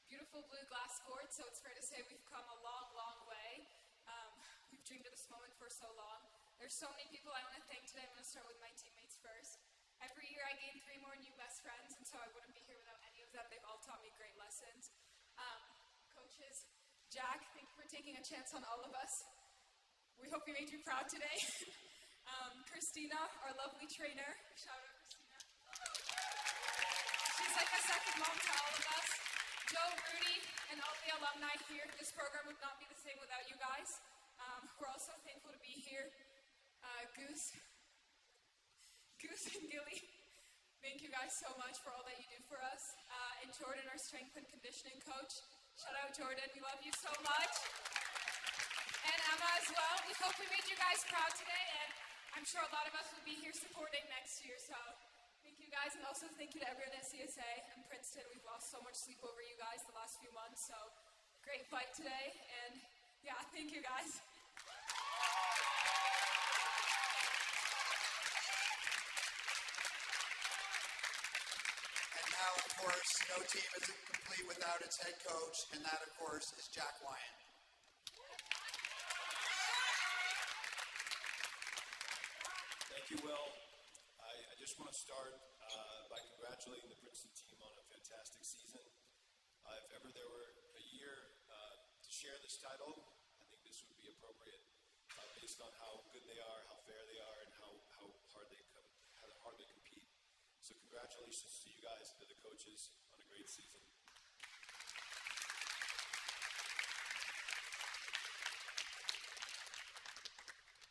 beautiful blue glass courts, so it's fair to say we've come a long, long way. We've dreamed of this moment for so long. There's so many people I want to thank today. I'm going to start with my teammates first. Every year I gain 3 more new best friends, and so I wouldn't be here without any of them. They've all taught me great lessons. Coaches, Jack, thank you for taking a chance on all of us. We hope we made you proud today. Christina, our lovely trainer. Shout out, Christina. She's like a second mom to all of us. Joe, Rudy, and all the alumni here. This program would not be the same without you guys. We're also thankful to be here. Goose and Gilly, thank you guys so much for all that you do for us. And Jordan, our strength and conditioning coach. Shout out, Jordan. We love you so much. And Emma as well. We hope we made you guys proud today, and I'm sure a lot of us will be here supporting next year. So thank you guys, and also thank you to everyone at CSA and Princeton. We've lost so much sleep over you guys the last few months, so great fight today. And yeah, thank you guys. And now, of course, no team is complete without its head coach, and that, of course, is Jack Wyant. Thank you, Will. I just want to start by congratulating the Princeton team on a fantastic season. If ever there were a year to share this title, I think this would be appropriate based on how good they are, how fair they are, and how hard they compete. So congratulations to you guys and to the coaches on a great season.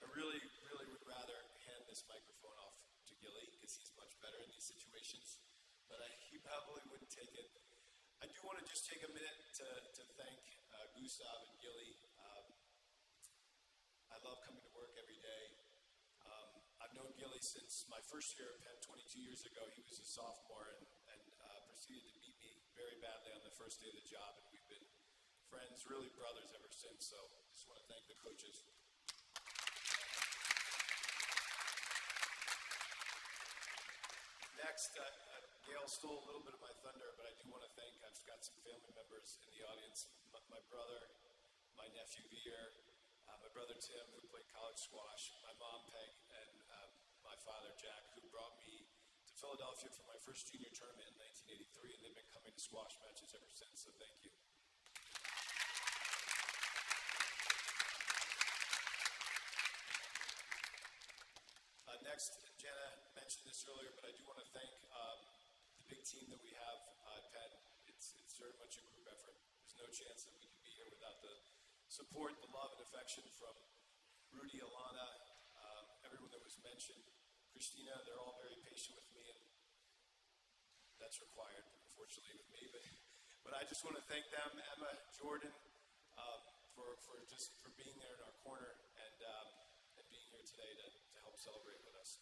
I really would rather hand this microphone off to Gilly because he's much better in these situations, but he probably wouldn't take it. I do want to just take a minute to thank Gustav and Gilly. I love coming to work every day. I've known Gilly since my first year at Penn 22 years ago. He was a sophomore and proceeded to beat me very badly on the first day of the job, and we've been friends, really brothers ever since, so I just want to thank the coaches. Next, Gail stole a little bit of my thunder, but I do want to thank, I've got some family members in the audience, my brother, my nephew Veer, my brother Tim, who played college squash, my mom Peg, and my father Jack, who brought me to Philadelphia for my first junior tournament in 1983, and they've been coming to squash matches ever since, so thank you. Next, Jenna mentioned this earlier, but I do want to thank the big team that we have at Penn. It's very much a group effort. There's no chance that we could be here without the support, the love, and affection from Rudy, Alana, everyone that was mentioned, Christina. They're all very patient with me, and that's required, unfortunately, with me. But I just want to thank them, Emma, Jordan, for being there in our corner and being here today to help celebrate with us.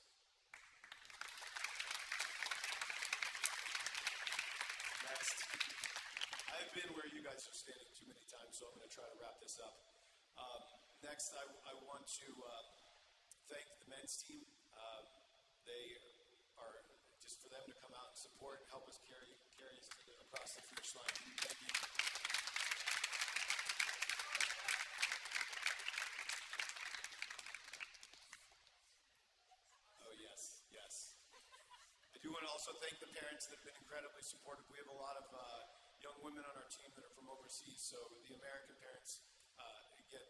Next, I I've been where you guys are standing too many times, so I'm going to try to wrap this up. Next, I want to thank the men's team. They are, just for them to come out and support and help us carry us across the finish line. Thank you. Oh, yes, yes. I do want to also thank the parents that have been incredibly supportive. We have a lot of young women on our team that are from overseas, so the American parents get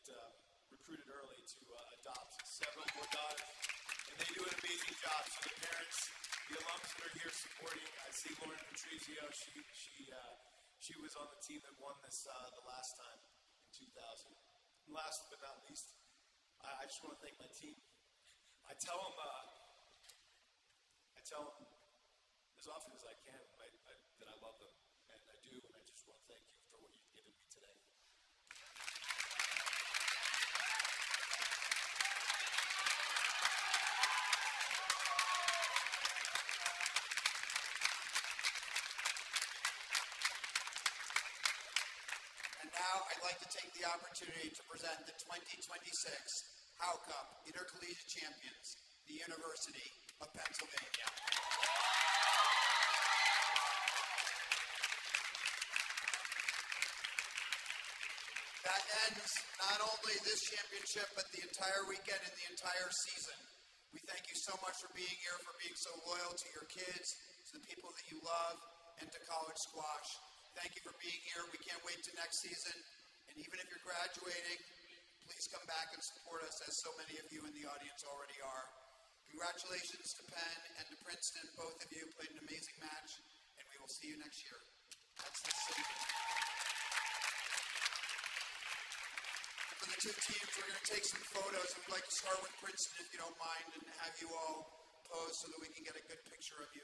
recruited early to adopt several more daughters, and they do an amazing job. So the parents, the alums that are here supporting, I see Lauren Patrizio. She was on the team that won this the last time in 2000. And last but not least, I just want to thank my team. I tell them as often as I can that I love them, and I do, and I just want to thank you for what you've given me today. And now I'd like to take the opportunity to present the 2026 Howe Cup Intercollegiate Champions, the University of Pennsylvania. That ends not only this championship, but the entire weekend and the entire season. We thank you so much for being here, for being so loyal to your kids, to the people that you love, and to college squash. Thank you for being here. We can't wait to next season. And even if you're graduating, please come back and support us, as so many of you in the audience already are. Congratulations to Penn and to Princeton. Both of you played an amazing match, and we will see you next year. That's the season. For the two teams, we're going to take some photos. I'd like to start with Princeton, if you don't mind, and have you all pose so that we can get a good picture of you.